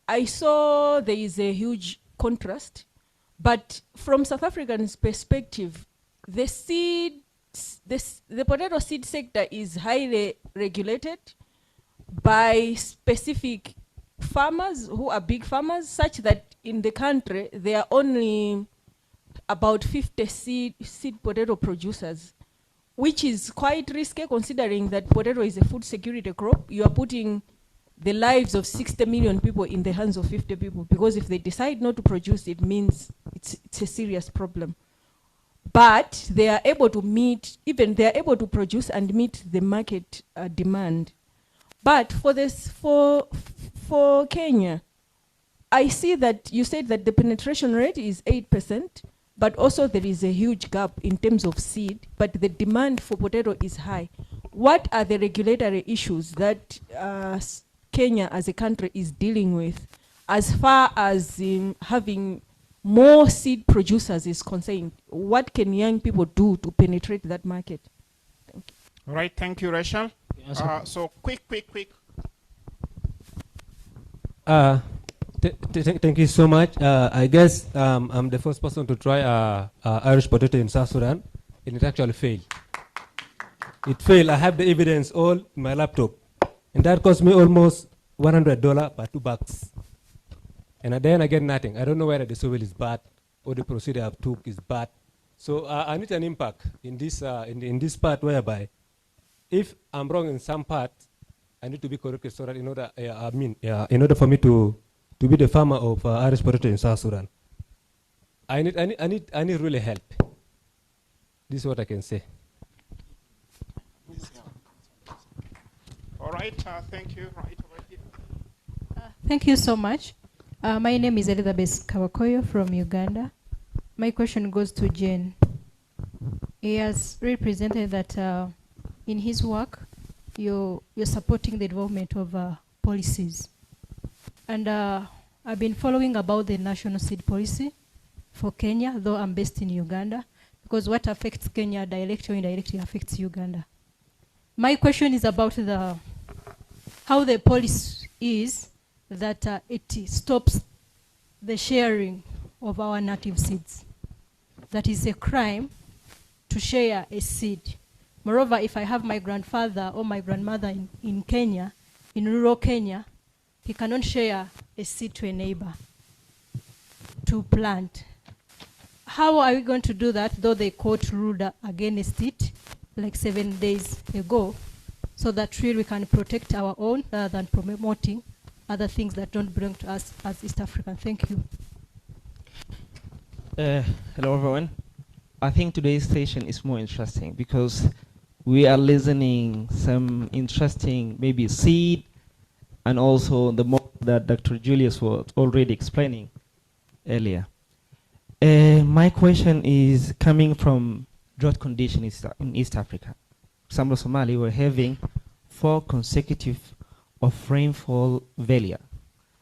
I saw there is a huge contrast, but from South African's perspective, the potato seed sector is highly regulated by specific farmers who are big farmers, such that in the country there are only about 50 seed potato producers, which is quite risky considering that potato is a food security crop. You are putting the lives of 60 million people in the hands of 50 people, because if they decide not to produce, it means it's a serious problem. But they are able to produce and meet the market demand. But for Kenya, I see that you said that the penetration rate is 8%, but also there is a huge gap in terms of seed, but the demand for potato is high. What are the regulatory issues that Kenya as a country is dealing with as far as having more seed producers is concerned? What can young people do to penetrate that market? Thank you. All right, thank you, Rachel. So quick. Thank you so much. I guess I'm the first person to try Irish potato in South Sudan, and it actually failed. It failed. I have the evidence all in my laptop, and that cost me almost $100 per 2 bags. And then I get nothing. I don't know whether the soil is bad or the procedure I've took is bad. So I need an impact in this in this part whereby if I'm wrong in some part, I need to be corrected so that in order for me to be the farmer of Irish potato in South Sudan, I need really help. This is what I can say. All right, thank you. Right over here. Thank you so much. My name is Elizabeth Kawakoyo from Uganda. My question goes to Jane. He has represented that in his work, you're supporting the development of policies. And I've been following about the national seed policy for Kenya, though I'm based in Uganda, because what affects Kenya directly or indirectly affects Uganda. My question is about how the policy is that it stops the sharing of our native seeds. That is a crime to share a seed. Moreover, if I have my grandfather or my grandmother in Kenya, in rural Kenya, he cannot share a seed to a neighbor to plant. How are we going to do that, though the court ruled against it like 7 days ago, so that really we can protect our own rather than promoting other things that don't belong to us as East African. Thank you. Hello everyone. I think today's session is more interesting because we are listening some interesting maybe seed and also the more that Dr. Julius was already explaining earlier. My question is coming from drought conditions in East Africa. For example, Somalia, we're having 4 consecutive of rainfall failure.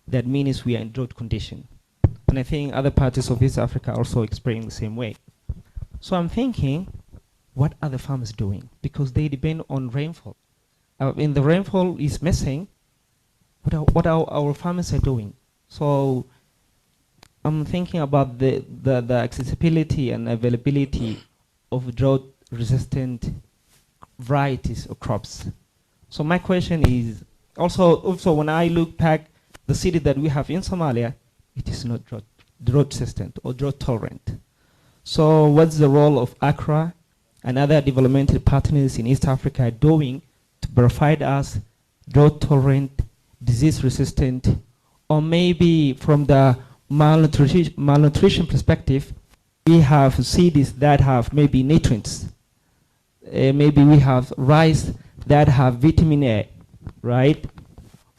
That means we are in drought condition. And I think other parts of East Africa also experiencing the same way. So I'm thinking, what are the farmers doing? Because they depend on rainfall. When the rainfall is missing, what are our farmers are doing? So I'm thinking about the accessibility and availability of drought-resistant varieties of crops. So my question is, also when I look back the city that we have in Somalia, it is not drought-resistant or drought-tolerant. So what's the role of Accra and other developmental partners in East Africa doing to provide us drought-tolerant, disease-resistant, or maybe from the malnutrition perspective, we have seeds that have maybe nutrients. Maybe we have rice that have vitamin A, right?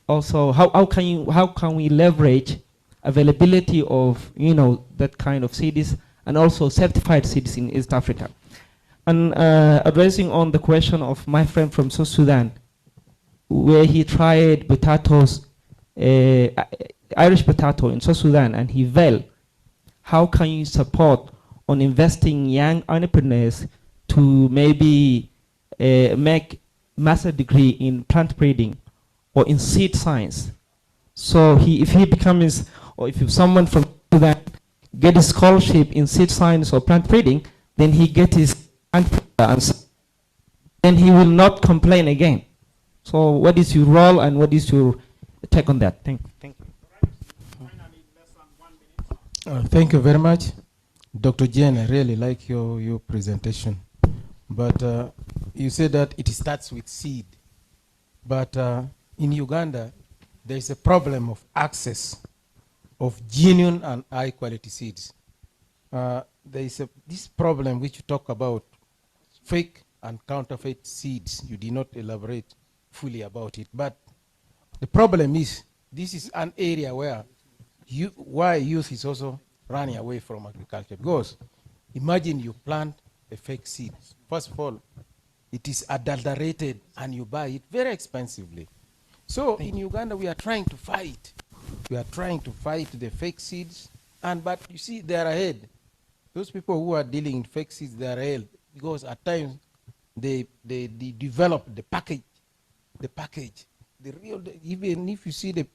Also, how can we leverage availability of that kind of seeds and also certified seeds in East Africa? And addressing on the question of my friend from South Sudan, where he tried potatoes, Irish potato in South Sudan, and he failed. How can you support on investing young entrepreneurs to maybe make master degree in plant breeding or in seed science? So if he becomes, or if someone from Sudan get a scholarship in seed science or plant breeding, then he gets his answer, and he will not complain again. So what is your role and what is your take on that? Thank you. Thank you very much. Dr. Jen, I really like your presentation. But you said that it starts with seed. But in Uganda, there is a problem of access of genuine and high quality seeds. There is this problem which you talk about, fake and counterfeit seeds. You did not elaborate fully about it. But the problem is, this is an area where why youth is also running away from agriculture. Because imagine you plant a fake seed. First of all, it is adulterated and you buy it very expensively. So in Uganda, we are trying to fight. We are trying to fight the fake seeds. But you see, they are ahead. Those people who are dealing in fake seeds, they are ahead. Because at times, they develop the package. The real, even if you see the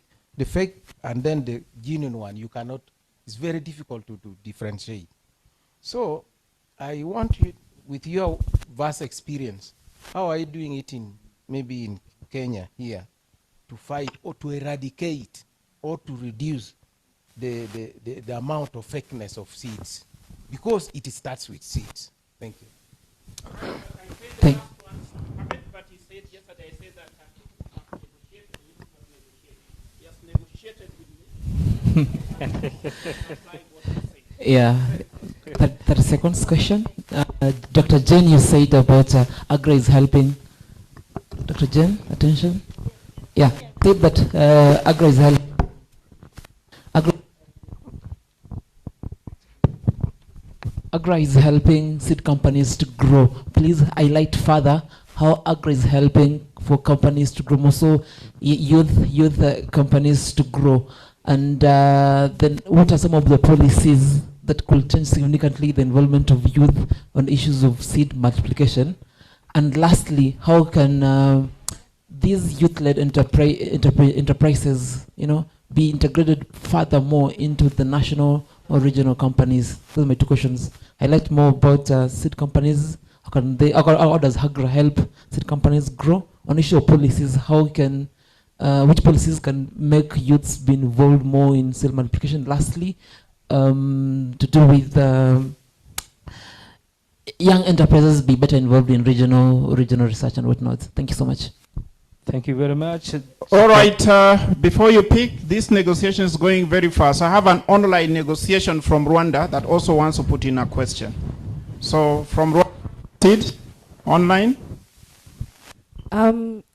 fake and then the genuine one, you cannot, it's very difficult to differentiate. So I want you, with your vast experience, how are you doing it maybe in Kenya here to fight or to eradicate or to reduce the amount of fakeness of seeds? Because it starts with seeds. Thank you. Thank Yeah, 30 seconds question. Dr. Jen, you said about Agri is helping. Dr. Jen, attention. Yeah, said that Agri is helping. Agri is helping seed companies to grow. Please highlight further how Agri is helping for companies to grow, also youth companies to grow. And then what are some of the policies that could change significantly the involvement of youth on issues of seed multiplication? And lastly, how can these youth-led enterprises, be integrated furthermore into the national or regional companies? Those are my 2 questions. I like more about seed companies. How does Hagra help seed companies grow? On issue of policies, how can which policies can make youths be involved more in seed multiplication? Lastly, to do with young enterprises be better involved in regional research and whatnot. Thank you so much. Thank you very much. All right, before you pick, this negotiation is going very fast. I have an online negotiation from Rwanda that also wants to put in a question. So from Rwanda, online.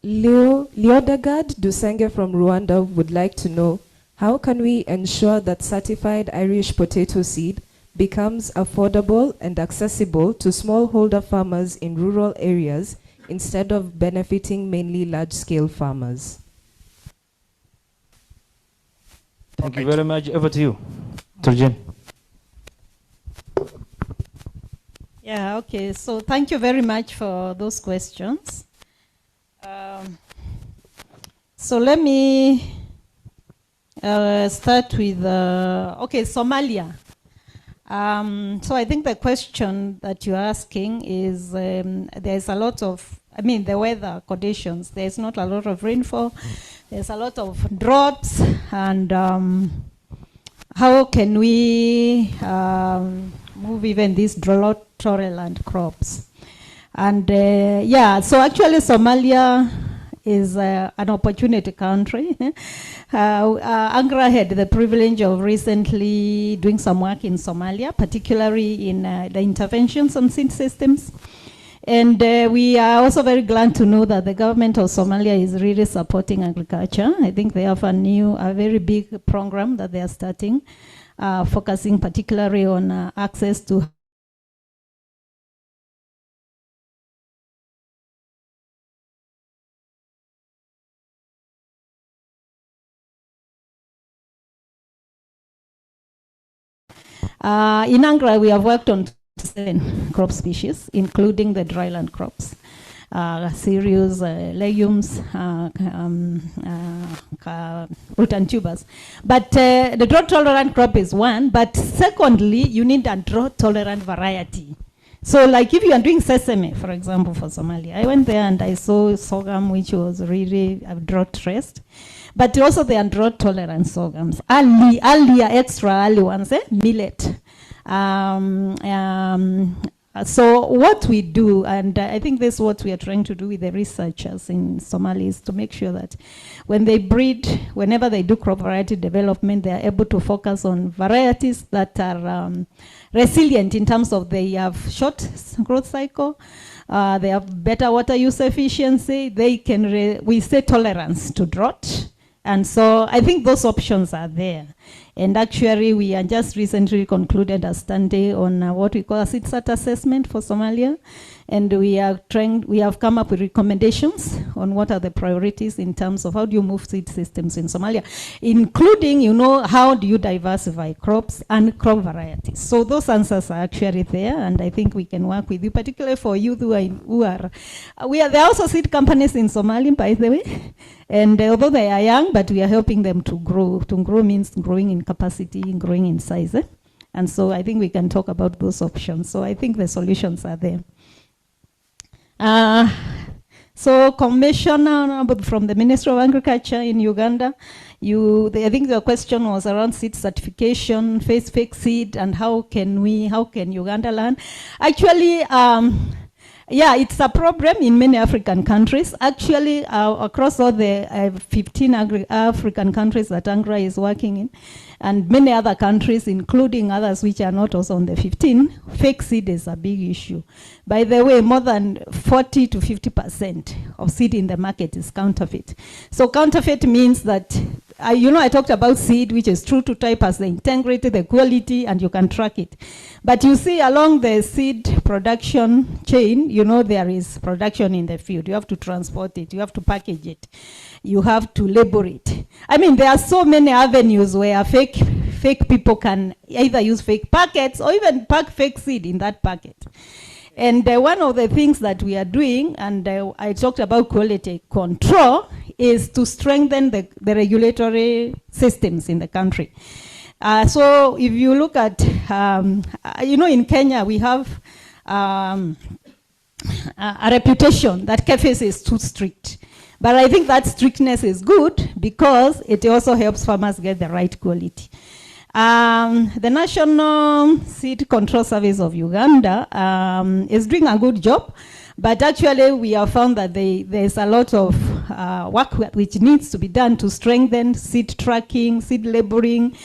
Leodegard Dusenge from Rwanda would like to know, how can we ensure that certified Irish potato seed becomes affordable and accessible to smallholder farmers in rural areas instead of benefiting mainly large-scale farmers? Thank you very much. Over to you, Turjan. Yeah, okay. So thank you very much for those questions. So let me start with, Somalia. So I think the question that you're asking is, there's a lot of, the weather conditions. There's not a lot of rainfall. There's a lot of droughts. And how can we move even these drought-tolerant crops? And so actually Somalia is an opportunity country. Angra had the privilege of recently doing some work in Somalia, particularly in the interventions on seed systems. And we are also very glad to know that the government of Somalia is really supporting agriculture. I think they have a very big program that they are starting, focusing particularly on access to in Angra, we have worked on 7 crop species, including the dryland crops, cereals, legumes, root and tubers. But the drought-tolerant crop is one, but secondly, you need a drought-tolerant variety. So like if you are doing sesame, for example, for Somalia, I went there and I saw sorghum, which was really drought-stressed. But also there are drought-tolerant sorghums. Earlier, extra early ones, millet. So what we do, and I think this is what we are trying to do with the researchers in Somalia, is to make sure that when they breed, whenever they do crop variety development, they are able to focus on varieties that are resilient in terms of they have short growth cycle, they have better water use efficiency, they can, we say tolerance to drought. And so I think those options are there. And actually, we are just recently concluded a study on what we call a seed sat assessment for Somalia. And we have come up with recommendations on what are the priorities in terms of how do you move seed systems in Somalia, including, how do you diversify crops and crop varieties. So those answers are actually there, and I think we can work with you, particularly for youth there are also seed companies in Somalia, by the way. And although they are young, but we are helping them to grow. To grow means growing in capacity, growing in size. And so I think we can talk about those options. So I think the solutions are there. So Commissioner from the Ministry of Agriculture in Uganda, I think the question was around seed certification, fake seed, and how can Uganda learn? Actually, it's a problem in many African countries. Actually, across all the 15 African countries that Angra is working in, and many other countries, including others which are not also on the 15, fake seed is a big issue. By the way, more than 40 to 50% of seed in the market is counterfeit. So counterfeit means that, I talked about seed, which is true to type as the integrity, the quality, and you can track it. But you see along the seed production chain, there is production in the field. You have to transport it. You have to package it. You have to label it. There are so many avenues where fake people can either use fake packets or even pack fake seed in that packet. And one of the things that we are doing, and I talked about quality control, is to strengthen the regulatory systems in the country. So if you look at, in Kenya we have a reputation that CAFES is too strict. But I think that strictness is good because it also helps farmers get the right quality. The National Seed Control Service of Uganda is doing a good job, but actually we have found that there's a lot of work which needs to be done to strengthen seed tracking, seed labeling,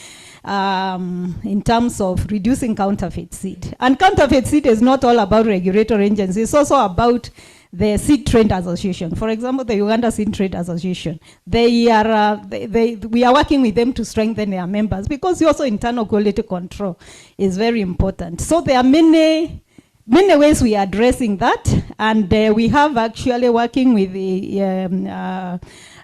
in terms of reducing counterfeit seed. And counterfeit seed is not all about regulatory agencies, it's also about the Seed Trade Association. For example, the Uganda Seed Trade Association. We are working with them to strengthen their members, because also internal quality control is very important. So there are many ways we are addressing that, and we have actually working with the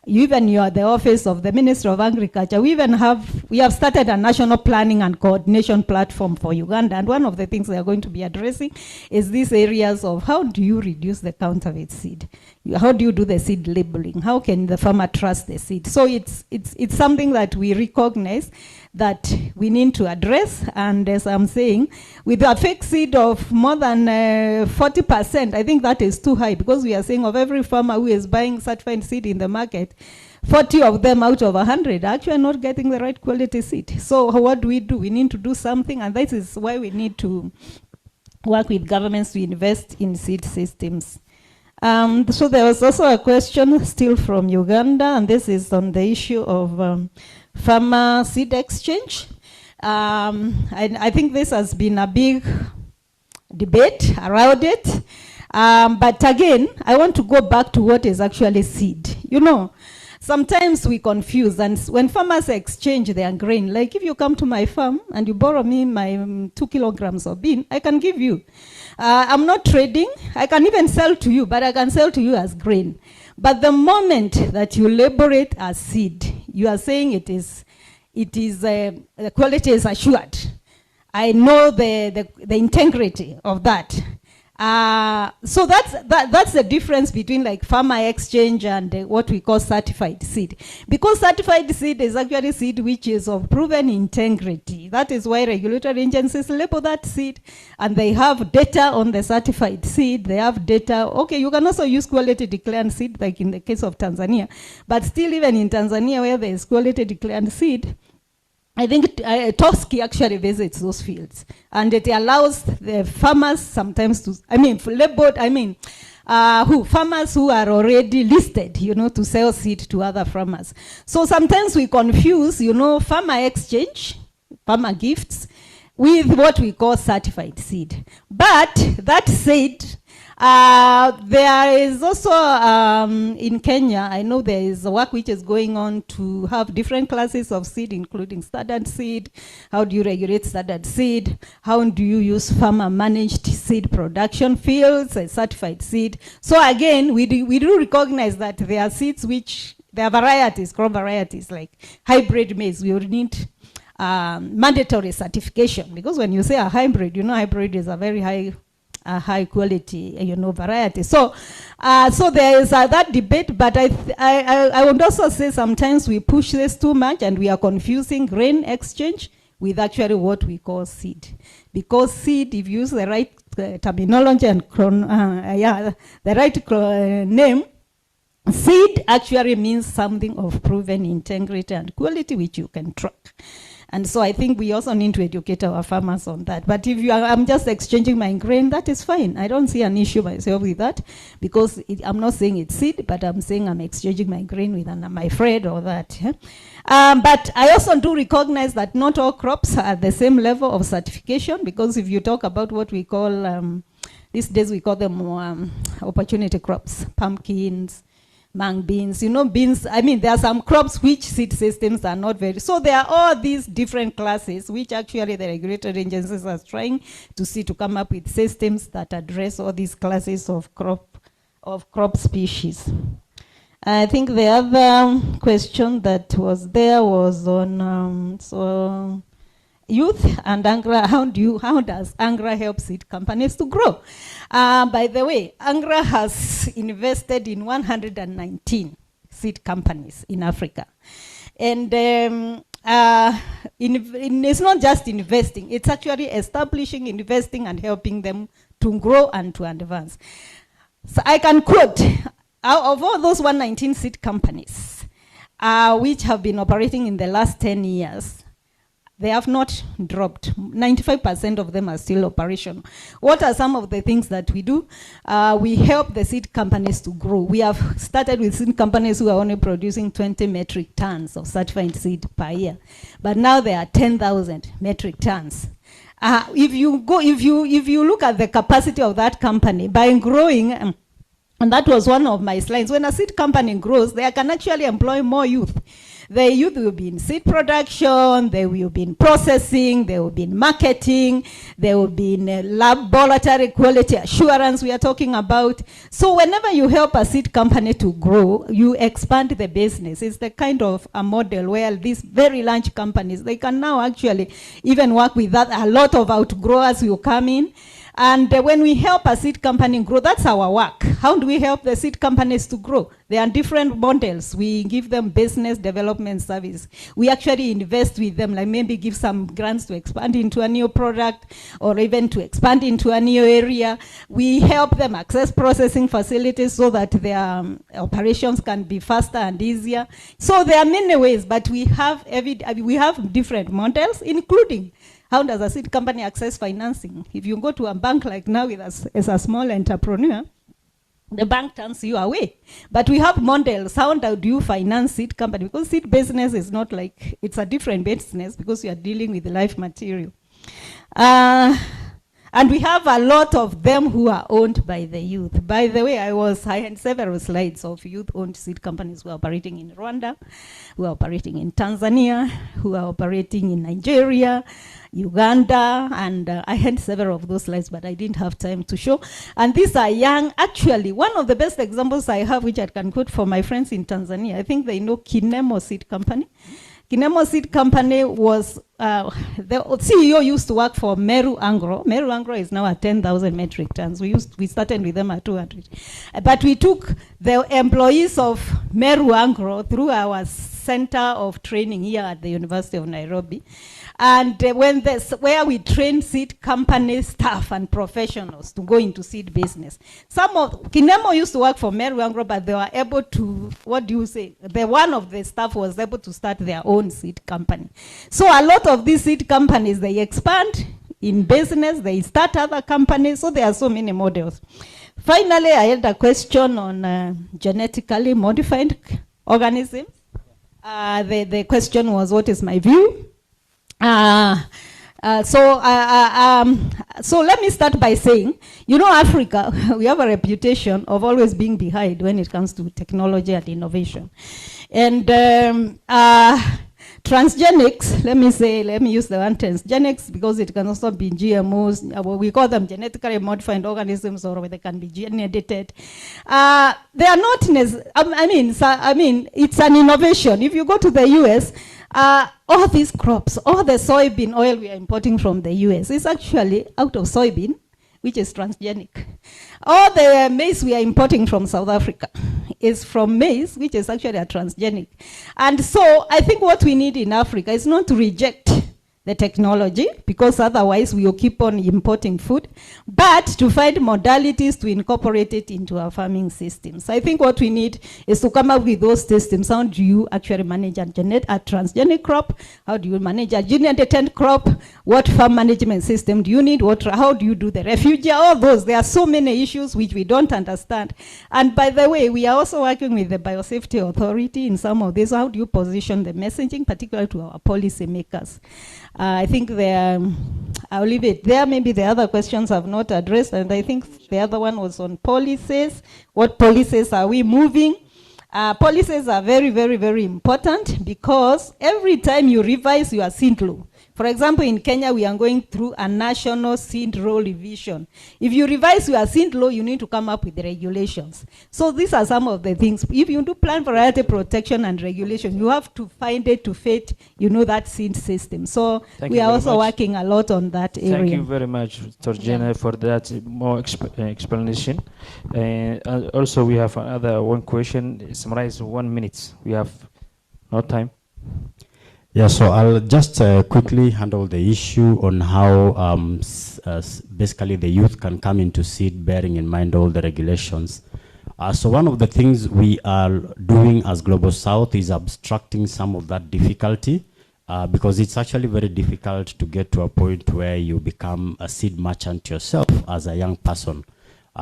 the Office of the Minister of Agriculture. We have started a national planning and coordination platform for Uganda, and one of the things we are going to be addressing is these areas of how do you reduce the counterfeit seed? How do you do the seed labeling? How can the farmer trust the seed? So it's something that we recognize that we need to address, and as I'm saying, with a fake seed of more than 40%, I think that is too high, because we are saying of every farmer who is buying certified seed in the market, 40 of them out of 100 are actually not getting the right quality seed. So what do? We need to do something, and this is why we need to work with governments to invest in seed systems. So there was also a question still from Uganda, and this is on the issue of farmer seed exchange. I think this has been a big debate around it. But again, I want to go back to what is actually seed. You know, sometimes we confuse, and when farmers exchange their grain, like if you come to my farm and you borrow me my 2 kilograms of bean, I can give you. I'm not trading. I can even sell to you, but I can sell to you as grain. But the moment that you label it as seed, you are saying the quality is assured. I know the integrity of that. So that's the difference between like farmer exchange and what we call certified seed. Because certified seed is actually seed which is of proven integrity. That is why regulatory agencies label that seed, and they have data on the certified seed. They have data. Okay, you can also use quality declared seed, like in the case of Tanzania. But still, even in Tanzania, where there is quality declared seed, I think Toski actually visits those fields, and it allows the farmers sometimes to, farmers who are already listed, to sell seed to other farmers. So sometimes we confuse, farmer exchange, farmer gifts, with what we call certified seed. But that said, there is also in Kenya, I know there is work which is going on to have different classes of seed, including standard seed. How do you regulate standard seed? How do you use farmer managed seed production fields and certified seed? So again, we do recognize that there are seeds which, there are varieties, crop varieties like hybrid maize. We would need mandatory certification, because when you say a hybrid, hybrid is a very high quality, variety. So there is that debate, but I would also say sometimes we push this too much, and we are confusing grain exchange with actually what we call seed. Because seed, if you use the right terminology and the right name, seed actually means something of proven integrity and quality which you can track. And so I think we also need to educate our farmers on that. But if I'm just exchanging my grain, that is fine. I don't see an issue myself with that, because I'm not saying it's seed, but I'm saying I'm exchanging my grain with my friend or that. But I also do recognize that not all crops are at the same level of certification, because if you talk about what we call, these days we call them opportunity crops, pumpkins, mung beans, beans. There are some crops which seed systems are not very. So there are all these different classes which actually the regulatory agencies are trying to see to come up with systems that address all these classes of crop species. I think the other question that was there was on youth and ANGRA. How does ANGRA help seed companies to grow? By the way, ANGRA has invested in 119 seed companies in Africa. And it's not just investing, it's actually establishing, investing, and helping them to grow and to advance. So I can quote, out of all those 119 seed companies, which have been operating in the last 10 years, They have not dropped. 95% of them are still operational. What are some of the things that we do? We help the seed companies to grow. We have started with seed companies who are only producing 20 metric tons of certified seed per year. But now there are 10,000 metric tons. If you look at the capacity of that company, by growing, and that was one of my slides, when a seed company grows, they can actually employ more youth. The youth will be in seed production, they will be in processing, they will be in marketing, they will be in laboratory quality assurance we are talking about. So whenever you help a seed company to grow, you expand the business. It's the kind of a model where these very large companies, they can now actually even work with that. A lot of outgrowers will come in. And when we help a seed company grow, that's our work. How do we help the seed companies to grow? There are different models. We give them business development service. We actually invest with them, like maybe give some grants to expand into a new product or even to expand into a new area. We help them access processing facilities so that their operations can be faster and easier. So there are many ways, but we have different models, including how does a seed company access financing? If you go to a bank like now as a small entrepreneur, the bank turns you away. But we have models. How do you finance seed company? Because seed business is not like, it's a different business because you are dealing with life material. And we have a lot of them who are owned by the youth. By the way, I had several slides of youth-owned seed companies who are operating in Rwanda, who are operating in Tanzania, who are operating in Nigeria, Uganda, and I had several of those slides, but I didn't have time to show. And these are young. Actually, one of the best examples I have, which I can quote for my friends in Tanzania, I think they know Kinemo Seed Company. Kinemo Seed Company was, the CEO used to work for Meru Angro. Meru Angro is now at 10,000 metric tons. We started with them at 200. But we took the employees of Meru Angro through our center of training here at the University of Nairobi. And where we train seed company staff and professionals to go into seed business. Kinemo used to work for Meru Angro, but they were able to, one of the staff was able to start their own seed company. So a lot of these seed companies, they expand in business, they start other companies, so there are so many models. Finally, I had a question on genetically modified organisms. The question was, what is my view? So let me start by saying, Africa, we have a reputation of always being behind when it comes to technology and innovation. And transgenics, let me use the one transgenics because it can also be GMOs. We call them genetically modified organisms, or they can be gene edited. They are not, it's an innovation. If you go to the US, all these crops, all the soybean oil we are importing from the US is actually out of soybean, which is transgenic. All the maize we are importing from South Africa is from maize, which is actually a transgenic. And so I think what we need in Africa is not to reject the technology, because otherwise we will keep on importing food, but to find modalities to incorporate it into our farming systems. I think what we need is to come up with those systems. How do you actually manage a transgenic crop? How do you manage a gene-edited crop? What farm management system do you need? How do you do the refugee? All those. There are so many issues which we don't understand. And by the way, we are also working with the Biosafety Authority in some of these. How do you position the messaging, particularly to our policy makers? I think I'll leave it there. Maybe the other questions have not addressed, and I think the other one was on policies. What policies are we moving? Policies are very, very, very important, because every time you revise your seed law, for example, in Kenya, we are going through a national seed law revision. If you revise your seed law, you need to come up with the regulations. So these are some of the things. If you do plant variety protection and regulation, you have to find it to fit, that seed system. So we are also working a lot on that area. Thank you very much, Dr. Jenna, for that more explanation. And also we have another one question, summarize 1 minute. We have no time. Yeah, so I'll just quickly handle the issue on how basically the youth can come into seed, bearing in mind all the regulations. So one of the things we are doing as Global South is abstracting some of that difficulty because it's actually very difficult to get to a point where you become a seed merchant yourself as a young person.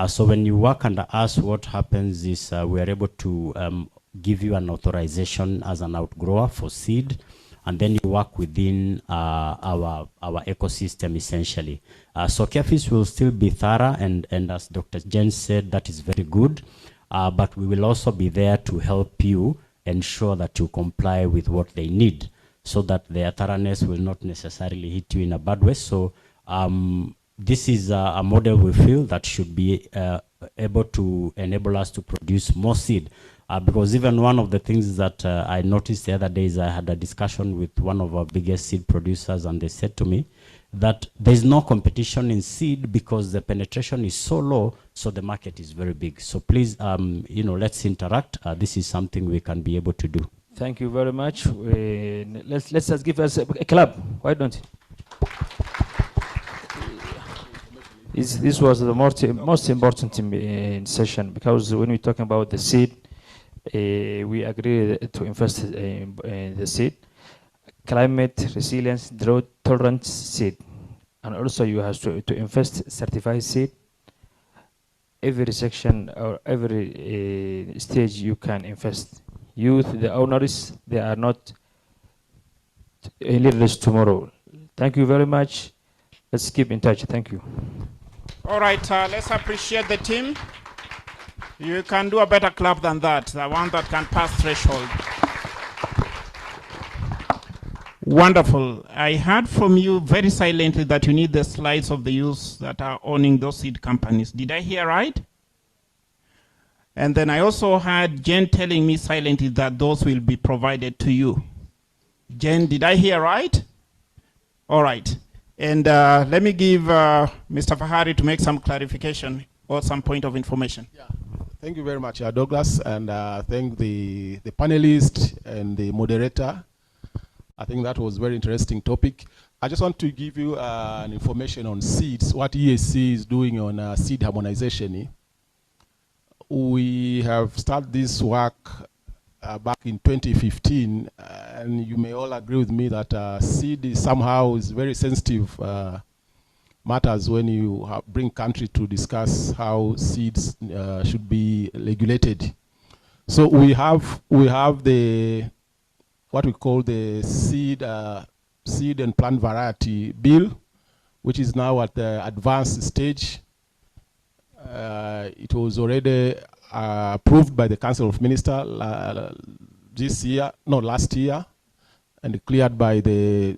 So when you work under us, what happens is we are able to give you an authorization as an outgrower for seed, and then you work within our ecosystem essentially. So CAFIS will still be thorough, and as Dr. Jen said, that is very good, but we will also be there to help you ensure that you comply with what they need, so that their thoroughness will not necessarily hit you in a bad way. So this is a model we feel that should be able to enable us to produce more seed. Because even one of the things that I noticed the other day is I had a discussion with one of our biggest seed producers, and they said to me that there's no competition in seed because the penetration is so low, so the market is very big. So please, let's interact. This is something we can be able to do. Thank you very much. Let's just give us a clap. Why don't you? This was the most important session, because when we're talking about the seed, we agree to invest in the seed, climate resilience, drought tolerant seed, and also you have to invest certified seed. Every section or every stage you can invest. Youth, the owners, they are not leaders tomorrow. Thank you very much. Let's keep in touch. Thank you. All right, let's appreciate the team. You can do a better club than that, the one that can pass threshold. Wonderful. I heard from you very silently that you need the slides of the youths that are owning those seed companies. Did I hear right? And then I also heard Jen telling me silently that those will be provided to you. Jen, did I hear right? All right. And let me give Mr. Fahari to make some clarification or some point of information. Yeah. Thank you very much, Douglas, and thank the panelist and the moderator. I think that was a very interesting topic. I just want to give you an information on seeds, what EAC is doing on seed harmonization. We have started this work back in 2015, and you may all agree with me that seed is somehow very sensitive matters when you bring country to discuss how seeds should be regulated. So we have the what we call the seed and plant variety bill, which is now at the advanced stage. It was already approved by the Council of Ministers last year, and cleared by the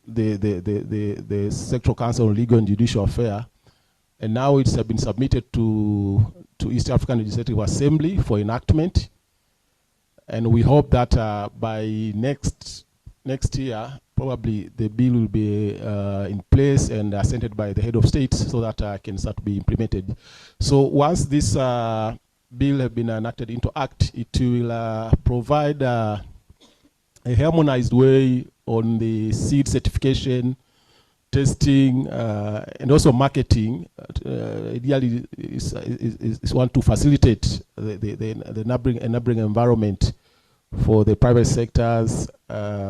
Sectoral Council on Legal and Judicial Affairs, and now it's been submitted to East African Legislative Assembly for enactment, and we hope that by next year, probably the bill will be in place and assented by the head of state, so that can start to be implemented. So once this bill has been enacted into act, it will provide a harmonized way on the seed certification, testing, and also marketing. Ideally, is one to facilitate the neighboring environment for the private sector's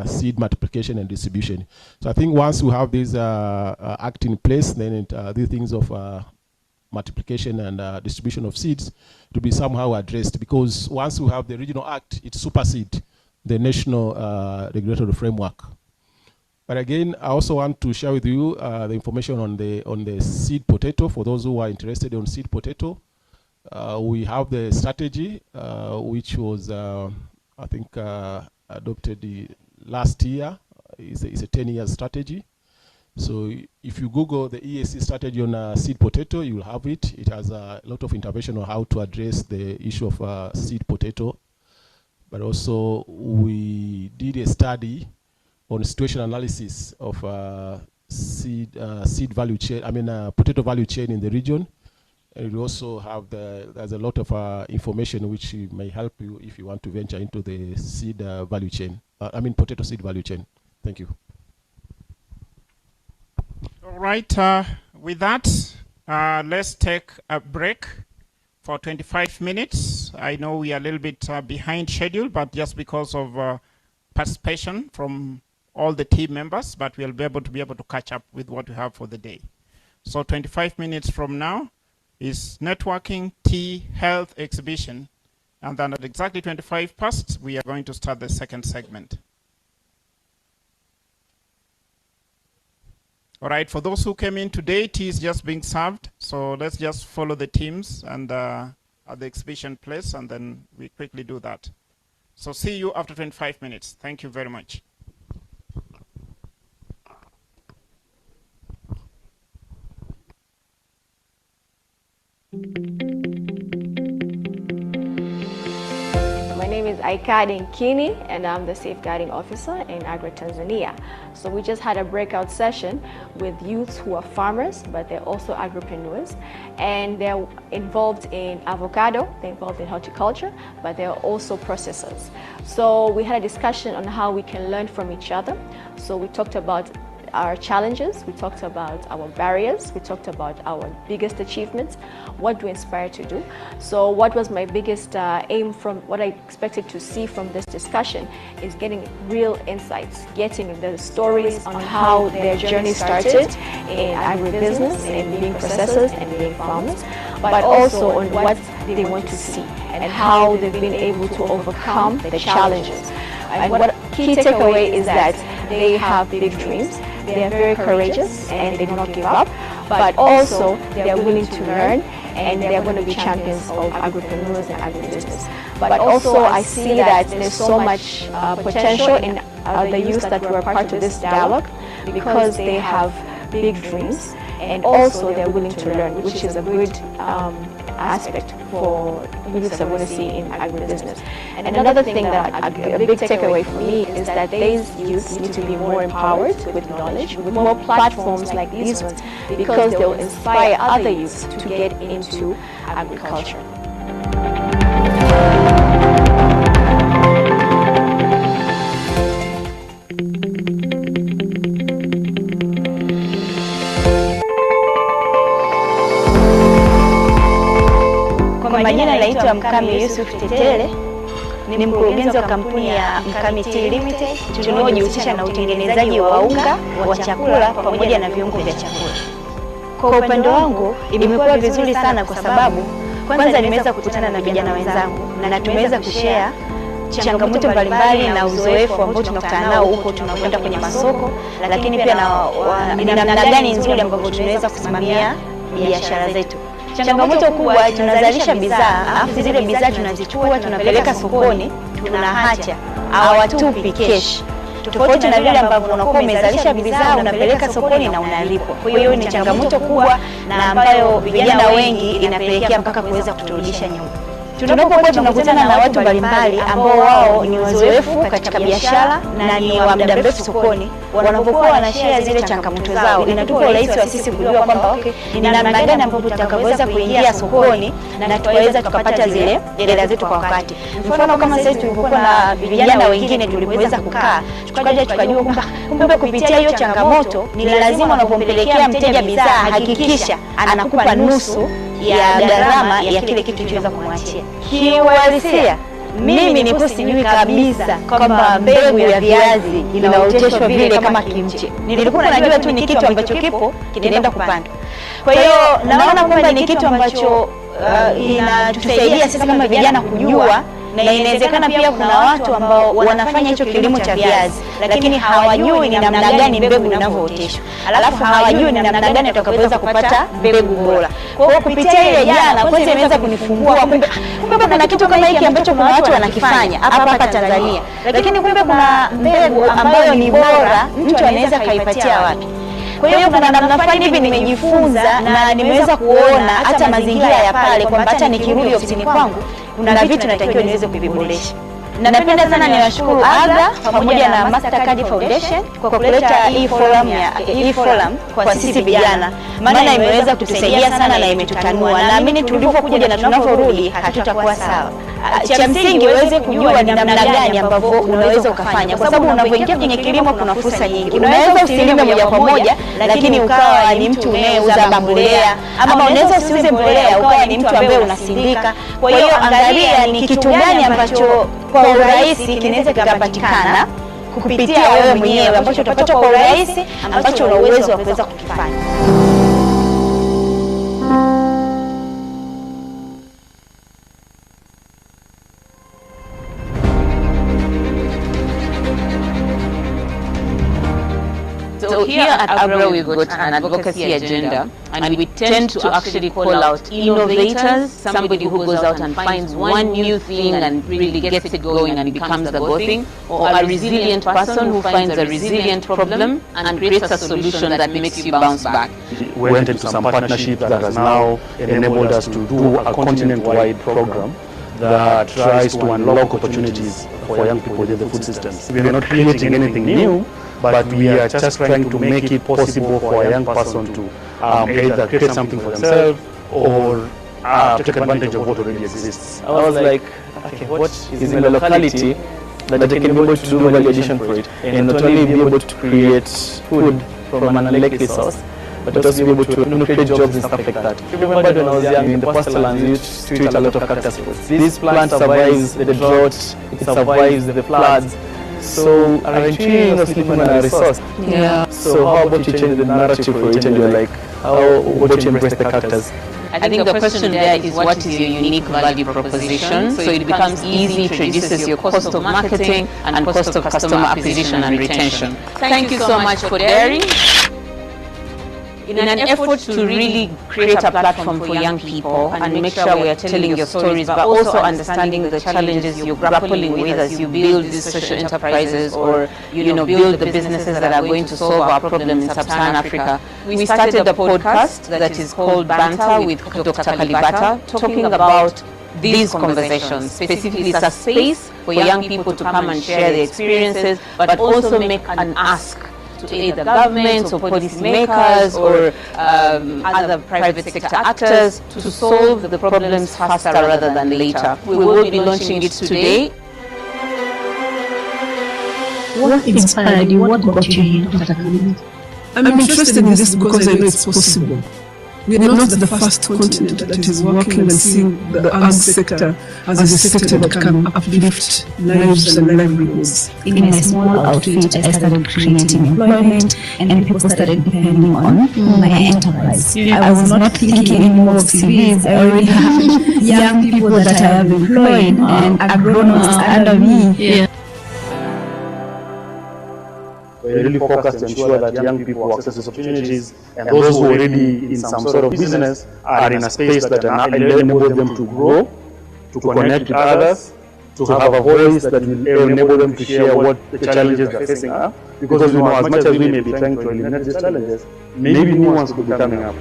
seed multiplication and distribution. So I think once we have this act in place, then these things of multiplication and distribution of seeds to be somehow addressed, because once we have the regional act, it supersedes the national regulatory framework. But again, I also want to share with you the information on the seed potato. For those who are interested in seed potato, we have the strategy, which was I think adopted last year. It's a 10-year strategy. So if you Google the EAC strategy on seed potato, you will have it. It has a lot of information on how to address the issue of seed potato. But also we did a study on situation analysis of seed value chain, potato value chain in the region. And we also have there's a lot of information which may help you if you want to venture into the seed value chain, potato seed value chain. Thank you. All right, with that, let's take a break for 25 minutes. I know we are a little bit behind schedule, but just because of participation from all the team members, but we'll be able to catch up with what we have for the day. So 25 minutes from now is networking, tea, health exhibition. And then at exactly 25 past, we are going to start the second segment. All right, for those who came in today, tea is just being served. So let's just follow the teams and at the exhibition place, and then we quickly do that. So see you after 25 minutes. Thank you very much. My name is Aikadi Nkini, and I'm the Safeguarding Officer in Agri-Tanzania. So we just had a breakout session with youths who are farmers, but they're also agripreneurs, and they're involved in avocado, they're involved in horticulture, but they're also processors. So we had a discussion on how we can learn from each other. So we talked about our challenges, we talked about our barriers, we talked about our biggest achievements, what we inspire to do. So what was my biggest aim from what I expected to see from this discussion is getting real insights, getting the stories on how their journey started in agribusiness, in being processors and being farmers, but also on what they want to see and how they've been able to overcome the challenges. And what key takeaway is that they have big dreams. They are very courageous and they do not give up, but also they are willing to learn, and they are going to be champions of agripreneurs and agribusiness. But also I see that there's so much potential in the youth that were part of this dialogue, because they have big dreams and also they're willing to learn, which is a good aspect for youths that want to see in agribusiness. And another thing that a big takeaway for me is that these youths need to be more empowered with knowledge, with more platforms like these ones, because they will inspire other youths to get into agriculture. Kwa majina naitwa Mkami Yusuf Tetele, ni mkurugenzi wa kampuni ya Mkami Tea Limited tunaojihusisha na utengenezaji wa unga wa chakula pamoja na viungo vya chakula. Kwa upande wangu imekuwa vizuri sana kwa sababu kwanza nimeweza kukutana na vijana wenzangu na tumeweza kushare changamoto mbalimbali na uzoefu ambao tunakutana nao huko tunakwenda kwenye masoko, lakini pia na namna gani nzuri ambapo tunaweza kusimamia biashara zetu. Changamoto kubwa, tunazalisha bidhaa, afu zile bidhaa tunazichukua tunapeleka sokoni, tunaacha hawatupi cash. Tofauti na vile ambavyo unakuwa umezalisha bidhaa unapeleka sokoni na unalipwa. Kwa hiyo ni changamoto kubwa na ambayo vijana wengi inapelekea mpaka kuweza kuturudisha nyuma. Tunapokuwa tunakutana na watu mbalimbali ambao wao ni wazoefu katika biashara na ni wa muda mrefu sokoni, wanapokuwa wanashare zile changamoto zao, inatupa urahisi wa sisi kujua kwamba okay, ni namna gani ambapo tutakavyoweza kuingia sokoni na tukaweza tukapata zile hela zetu kwa wakati. Mfano kama sasa tulipokuwa na vijana wengine tulipoweza kukaa, tukaja tukajua kwamba kumbe kupitia hiyo changamoto ni lazima unapompelekea mteja bidhaa hakikisha anakupa nusu ya gharama ya kile kitu choweza kumwachia. Kiuhalisia mimi nilikuwa sijui kabisa kwamba mbegu ya viazi inaoteshwa vile kama kimche. Nilikuwa najua tu ni kitu ambacho kipo kinaenda kupandwa. Kwa hiyo naona kwamba ni kitu ambacho inatusaidia sisi kama vijana kujua, na inawezekana pia kuna watu ambao wanafanya hicho kilimo cha viazi lakini hawajui ni namna gani mbegu inavyooteshwa. Alafu hawajui ni namna gani utakapoweza kupata mbegu bora. Kwa hiyo kupitia ile jana kwanza imeweza kunifungua kumbe kuna kitu kama hiki ambacho kuna watu wanakifanya hapa Tanzania. Lakini kumbe kuna mbegu ambayo ni bora mtu anaweza kaipatia wapi. Kwa hiyo kuna namna fulani hivi nimejifunza na nimeweza kuona hata mazingira ya pale kwamba hata nikirudi ofisini kwangu kuna vitu natakiwa niweze kuviboresha. Na napenda sana niwashukuru AGA pamoja na Mastercard Foundation kwa kuleta hii forum kwa sisi vijana. Maana imeweza kutusaidia sana na imetutanua. Naamini tulipokuja na tunaporudi hatutakuwa sawa. Cha msingi uweze kujua ni namna gani ambavyo unaweza ukafanya, kwa sababu unapoingia kwenye kilimo kuna fursa nyingi. Unaweza usilime moja kwa moja lakini ukawa ni mtu unayeuza mbolea, ama unaweza usiuze mbolea ukawa ni mtu ambaye unasindika. Kwa hiyo angalia ni kitu gani ambacho kwa urahisi kinaweza kikapatikana kupitia wewe mwenyewe, ambacho utapata kwa urahisi, ambacho una uwezo wa kuweza kukifanya. So here at Agro, we've got an advocacy agenda, and we tend to actually call out innovators, somebody who goes out and finds one new thing and really gets it going and becomes the go thing, or a resilient person who finds a resilient problem and creates a solution that makes you bounce back. We went into some partnerships that has now enabled us to do a continent-wide program that tries to unlock opportunities for young people in the food systems. We are not creating anything new, but we are just trying to make it possible for a young person to either create something for themselves or take advantage of what already exists. I was like, okay, what is in the locality that I can be able to do value addition for it, and not only be able to create food from an unlikely resource, but also be able to create jobs and stuff like that. I remember when I was young in the pastoral we used to eat a lot of cactus fruits. This plant survives the drought, it survives the floods. So aren't you living on a resource? Yeah. So how about you change the narrative for it, and you're like, how about you embrace the cactus? I think the question there is, what is your unique value proposition? So it becomes easy, it reduces your cost of marketing and cost of customer acquisition and retention. Thank you so much for daring. In an effort to really create a platform for young people and make sure we are telling your stories, but also understanding the challenges you're grappling with as you build these social enterprises, or build the businesses that are going to solve our problem in sub-Saharan Africa, we started a podcast that is called Banter with Dr. Kalibata, talking about these conversations. Specifically, it's a space for young people to come and share their experiences, but also make an ask to either governments or policy makers or other private sector actors to solve the problems faster rather than later. We will be launching it today. What inspired you? What got you here, Dr. Kalibata? I'm interested in this because I know it's possible. We are not the first continent that is working and seeing the ag sector as a sector that can uplift lives and livelihoods. In my small outfit, I started creating employment and people started depending on my enterprise. I was not thinking anymore of CVs. I already had young people that I have employed and agronomists under me. We really focus to ensure that young people access these opportunities, and those who are already in some sort of business are in a space that enable them to grow, to connect with others, to have a voice that will enable them to share what the challenges they're facing are. Because as much as we may be trying to eliminate these challenges, maybe new ones could be coming up.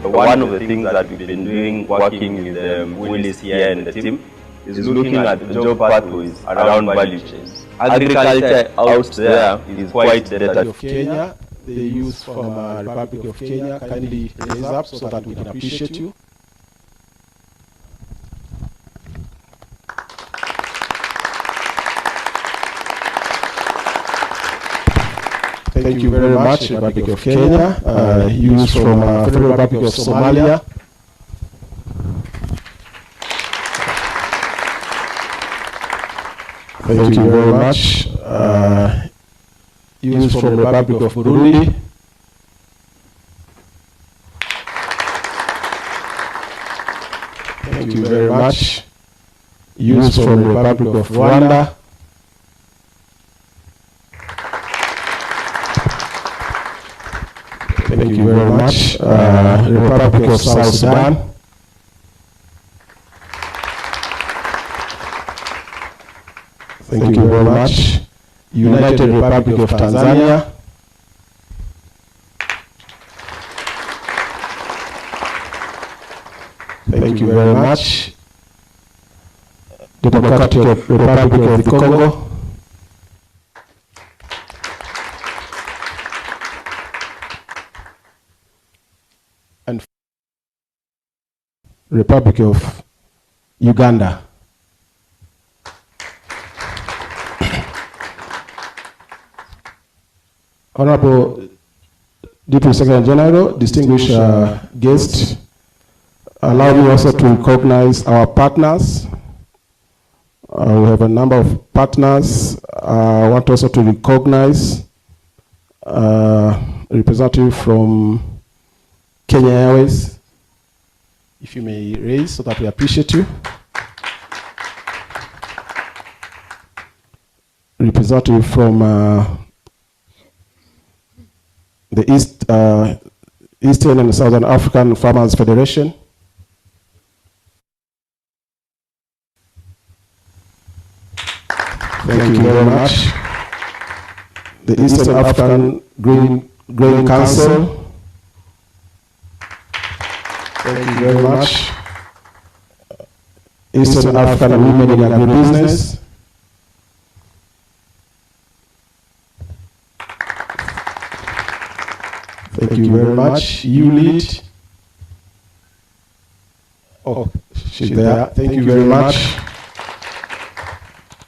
One of the things that we've been doing, working with Willis here and the team, is looking at job pathways around value chains. Agriculture out there is quite data. Of Kenya, the youth from Republic of Kenya, kindly raise up so that we can appreciate you. Thank you very much, Republic of Kenya. Youth from Federal Republic of Somalia. Thank you very much. Youth from the Republic of Burundi. Thank you very much. Youth from the Republic of Rwanda. Thank you very much. Republic of South Sudan. Thank you very much. United Republic of Tanzania. Thank you very much. Democratic Republic of the Congo. And Republic of Uganda. Honorable Deputy Secretary General, distinguished guests, allow me also to recognize our partners. We have a number of partners I want also to recognize a representative from Kenya Airways. If you may raise so that we appreciate you. Representative from the Eastern and Southern African Farmers Federation. Thank you very much. The Eastern African Grain Council. Thank you very much. Eastern African Women in Agribusiness. Thank you very much. You lead. Oh, she's there. Thank you very much.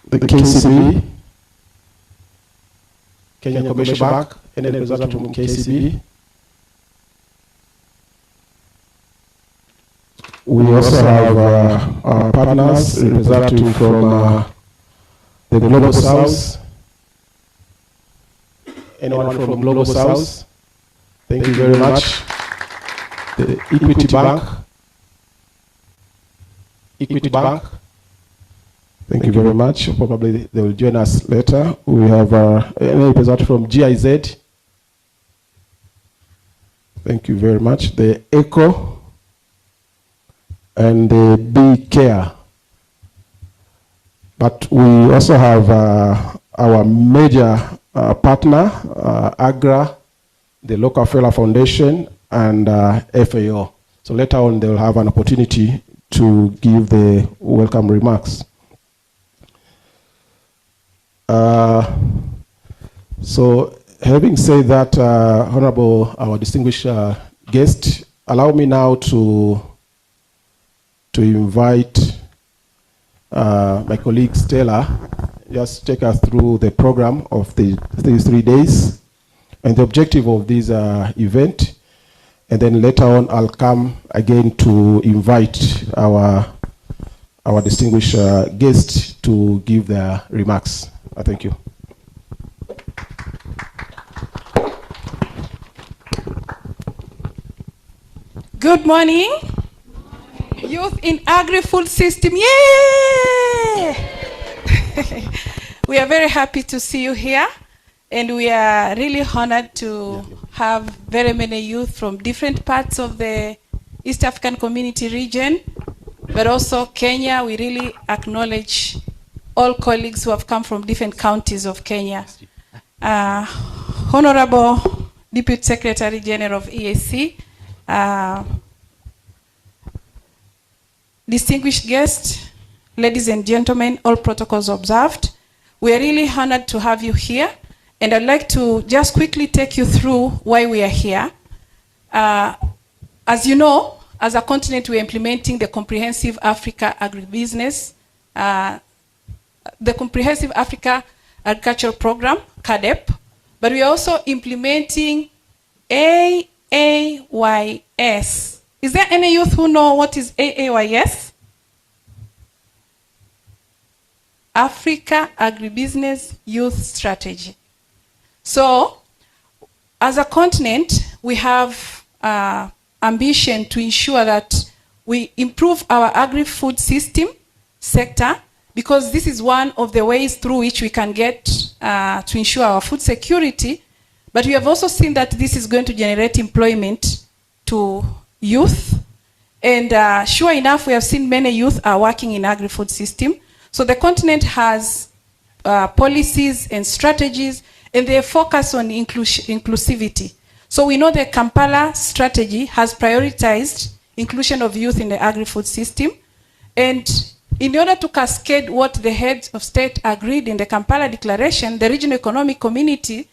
The KCB, Kenya Commercial Bank, and then representative from KCB. We also have our partners, representative from the Global South. Anyone from Global South? Thank you very much. The Equity Bank. Equity Bank. Thank you very much. Probably they will join us later. We have a representative from GIZ. Thank you very much. The ECO and the B Care. But we also have our major partner, AGRA, the Local Fellow Foundation, and FAO. So later on, they will have an opportunity to give the welcome remarks. So having said that, Honorable, our distinguished guest, allow me now to invite my colleague Stella, just take us through the program of these 3 days and the objective of this event. And then later on, I'll come again to invite our distinguished guests to give their remarks. Thank you. Good morning. Youth in Agri-Food System, yay! We are very happy to see you here, and we are really honored to have very many youth from different parts of the East African Community region, but also Kenya. We really acknowledge all colleagues who have come from different counties of Kenya. Honorable Deputy Secretary General of EAC, distinguished guests, ladies and gentlemen, all protocols observed. We are really honored to have you here, and I'd like to just quickly take you through why we are here. As you know, as a continent, we're implementing the Comprehensive Africa Agribusiness, the Comprehensive Africa Agricultural Program, CADEP, but we're also implementing EAYAS. Is there any youth who know what is EAYAS? Africa Agribusiness Youth Strategy. So, as a continent, we have ambition to ensure that we improve our agri-food system sector, because this is one of the ways through which we can get to ensure our food security. But we have also seen that this is going to generate employment to youth. And sure enough, we have seen many youth are working in agri-food system. So the continent has policies and strategies, and they focus on inclusivity. So we know the Kampala strategy has prioritized inclusion of youth in the agri-food system. And in order to cascade what the heads of state agreed in the Kampala Declaration, the regional economic community,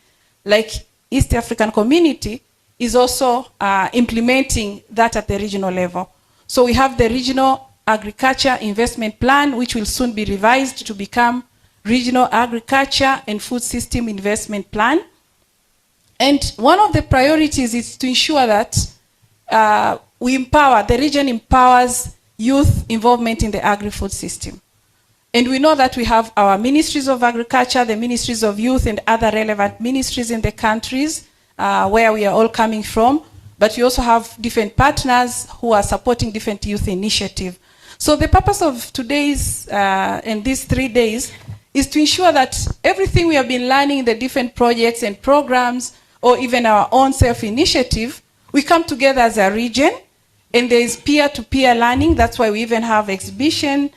like East African Community, is also implementing that at the regional level. So we have the Regional Agriculture Investment Plan, which will soon be revised to become Regional Agriculture and Food System Investment Plan. And one of the priorities is to ensure that the region empowers youth involvement in the agri-food system. And we know that we have our ministries of agriculture, the ministries of youth, and other relevant ministries in the countries where we are all coming from. But we also have different partners who are supporting different youth initiatives. So the purpose of today's and these 3 days is to ensure that everything we have been learning in the different projects and programs, or even our own self-initiative, we come together as a region, and there is peer-to-peer learning. That's why we even have exhibition.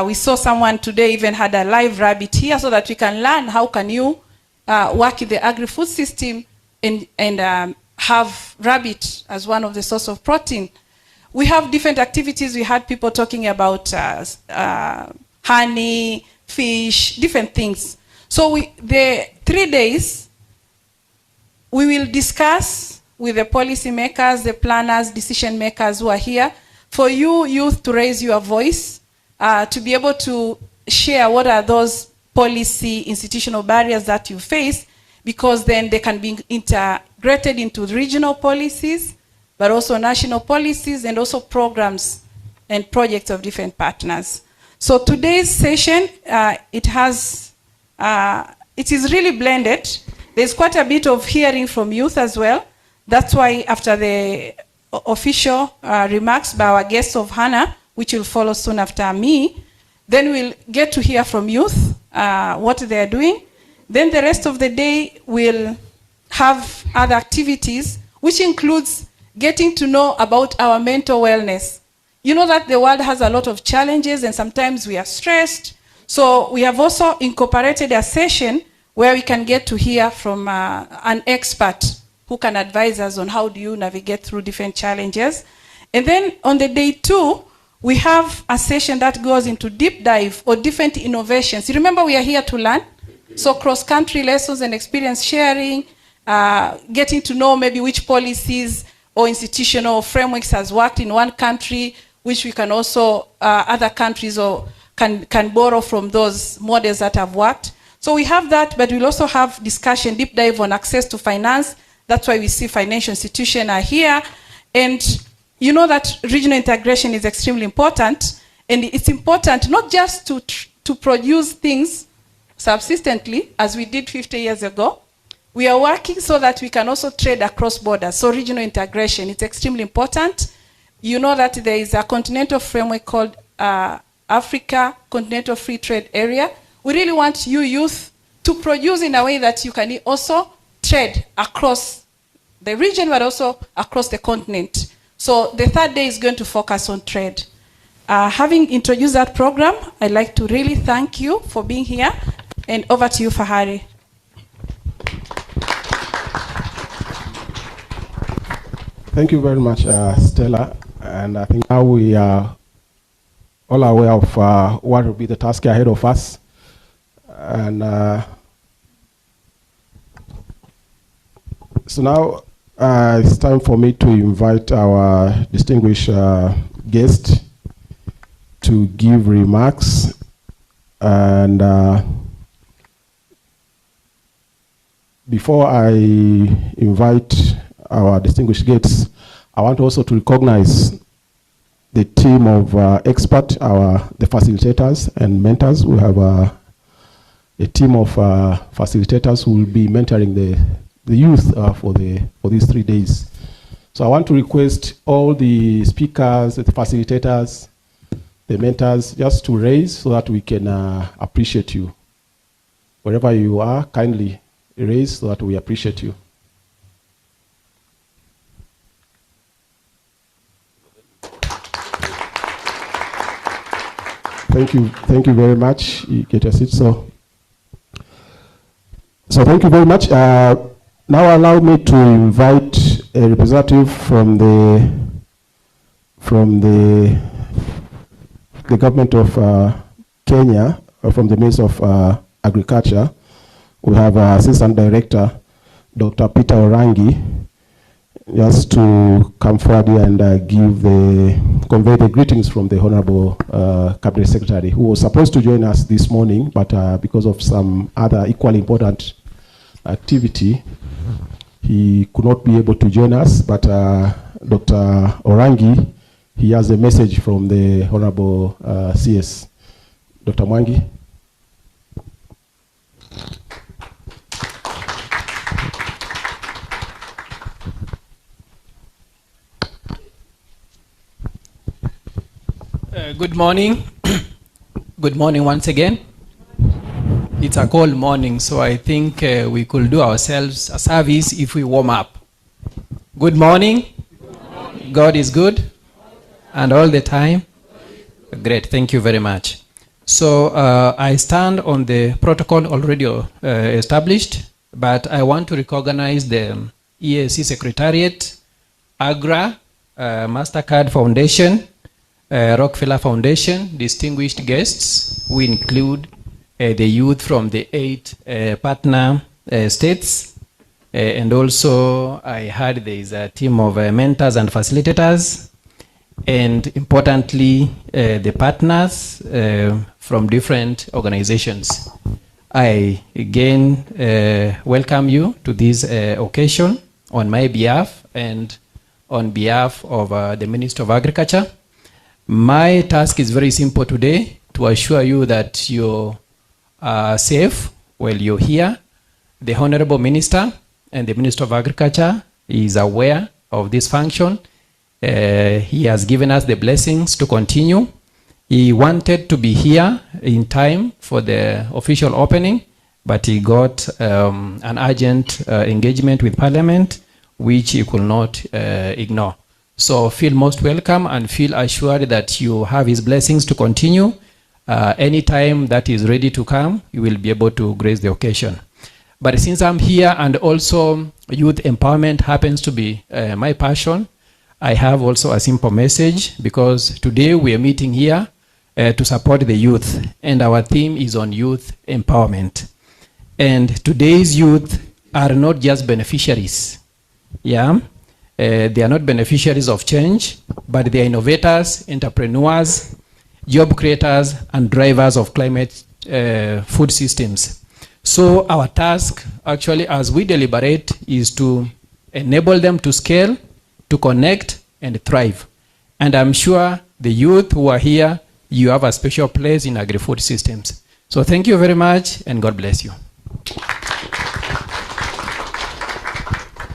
We saw someone today even had a live rabbit here, so that we can learn how can you work in the agri-food system and have rabbit as one of the source of protein. We have different activities. We had people talking about honey, fish, different things. So the 3 days, we will discuss with the policy makers, the planners, decision makers who are here, for you youth to raise your voice, to be able to share what are those policy institutional barriers that you face, because then they can be integrated into regional policies, but also national policies, and also programs and projects of different partners. So today's session, it is really blended. There's quite a bit of hearing from youth as well. That's why after the official remarks by our guest of Hannah, which will follow soon after me, then we'll get to hear from youth what they're doing. Then the rest of the day we'll have other activities, which includes getting to know about our mental wellness. You know that the world has a lot of challenges, and sometimes we are stressed. So we have also incorporated a session where we can get to hear from an expert who can advise us on how do you navigate through different challenges. And then on the day 2, we have a session that goes into deep dive or different innovations. You remember we are here to learn? So cross-country lessons and experience sharing, getting to know maybe which policies or institutional frameworks has worked in one country, which we can also, other countries or can borrow from those models that have worked. So we have that, but we'll also have discussion, deep dive on access to finance. That's why we see financial institutions are here. And you know that regional integration is extremely important. And it's important not just to produce things subsistently, as we did 50 years ago. We are working so that we can also trade across borders. So regional integration, it's extremely important. You know that there is a continental framework called Africa Continental Free Trade Area. We really want you youth to produce in a way that you can also trade across the region, but also across the continent. So the 3rd day is going to focus on trade. Having introduced that program, I'd like to really thank you for being here. And over to you, Fahari. Thank you very much, Stella. And I think now we are all aware of what will be the task ahead of us. And so now it's time for me to invite our distinguished guest to give remarks. And before I invite our distinguished guests, I want also to recognize the team of experts, the facilitators and mentors. We have a team of facilitators who will be mentoring the youth for these 3 days. So I want to request all the speakers, the facilitators, the mentors, just to raise so that we can appreciate you. Wherever you are, kindly raise so that we appreciate you. Thank you very much. You get a seat. So thank you very much. Now allow me to invite a representative from the government of Kenya, from the Ministry of Agriculture. We have Assistant Director, Dr. Peter Orangi, just to come forward here and convey the greetings from the Honorable Cabinet Secretary, who was supposed to join us this morning, but because of some other equally important activity, he could not be able to join us. But Dr. Orangi, he has a message from the Honorable CS. Dr. Mwangi. Good morning. Good morning once again. It's a cold morning, so I think we could do ourselves a service if we warm up. Good morning. God is good and all the time. Great, thank you very much. So I stand on the protocol already established, but I want to recognize the EAC Secretariat, AGRA, MasterCard Foundation, Rockefeller Foundation, distinguished guests. We include the youth from the 8 partner states. And also I heard there is a team of mentors and facilitators. And importantly, the partners from different organizations. I again welcome you to this occasion on my behalf and on behalf of the Minister of Agriculture. My task is very simple today, to assure you that you are safe while you're here. The Honorable Minister and the Minister of Agriculture is aware of this function. He has given us the blessings to continue. He wanted to be here in time for the official opening, but he got an urgent engagement with Parliament, which he could not ignore. So feel most welcome and feel assured that you have his blessings to continue. Anytime that is ready to come, you will be able to grace the occasion. But since I'm here and also youth empowerment happens to be my passion, I have also a simple message, because today we are meeting here to support the youth, and our theme is on youth empowerment. And today's youth are not just beneficiaries. Yeah. They are not beneficiaries of change, but they are innovators, entrepreneurs, job creators, and drivers of climate food systems. So our task, actually, as we deliberate, is to enable them to scale, to connect, and thrive. And I'm sure the youth who are here, you have a special place in Agri-Food systems. So thank you very much, and God bless you.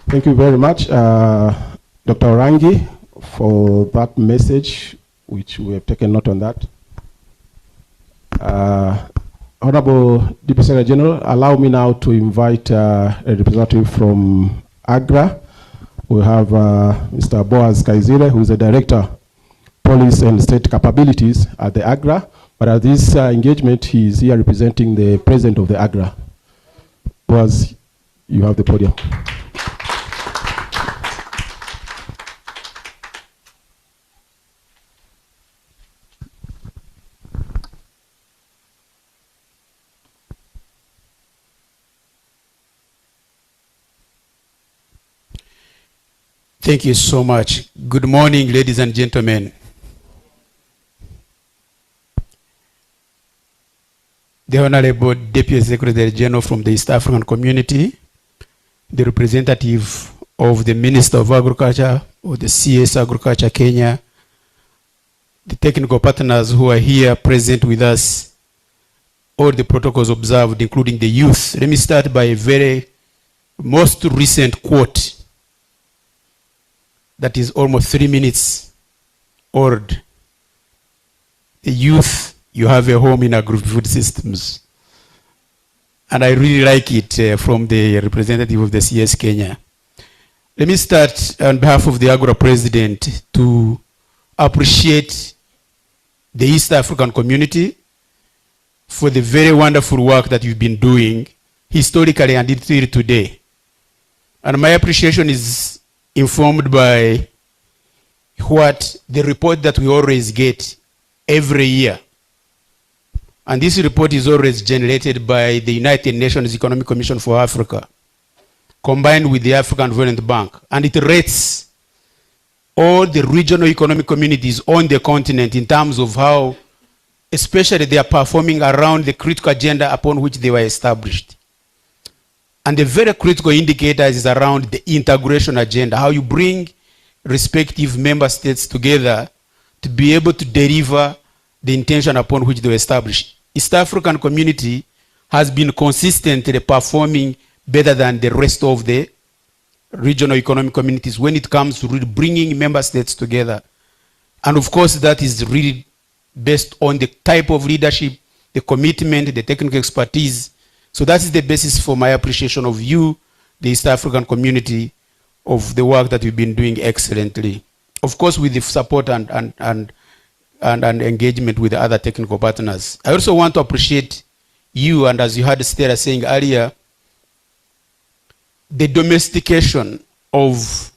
Thank you very much, Dr. Orangi, for that message, which we have taken note on that. Honorable Deputy Secretary General, allow me now to invite a representative from AGRA. We have Mr. Boaz Kaizire, who is the Director, Police and State Capabilities at the AGRA. But at this engagement, he is here representing the President of the AGRA. Boaz, you have the podium. Thank you so much. Good morning, ladies and gentlemen. The Honorable Deputy Secretary General from the East African Community, the representative of the Minister of Agriculture or the CS Agriculture Kenya, the technical partners who are here present with us, all the protocols observed, including the youth. Let me start by a very most recent quote that is almost 3 minutes old. The youth, you have a home in Agri-Food systems. And I really like it from the representative of the CS Kenya. Let me start on behalf of the AGRA President to appreciate the East African community for the very wonderful work that you've been doing historically and until today. And my appreciation is informed by what the report that we always get every year. And this report is always generated by the United Nations Economic Commission for Africa, combined with the African Development Bank. And it rates all the regional economic communities on the continent in terms of how, especially, they are performing around the critical agenda upon which they were established. And the very critical indicators is around the integration agenda, how you bring respective member states together to be able to deliver the intention upon which they were established. East African community has been consistently performing better than the rest of the regional economic communities when it comes to really bringing member states together. And of course, that is really based on the type of leadership, the commitment, the technical expertise. So that is the basis for my appreciation of you, the East African community, of the work that you've been doing excellently. Of course, with the support and engagement with the other technical partners. I also want to appreciate you, and as you heard Stella saying earlier, the domestication of,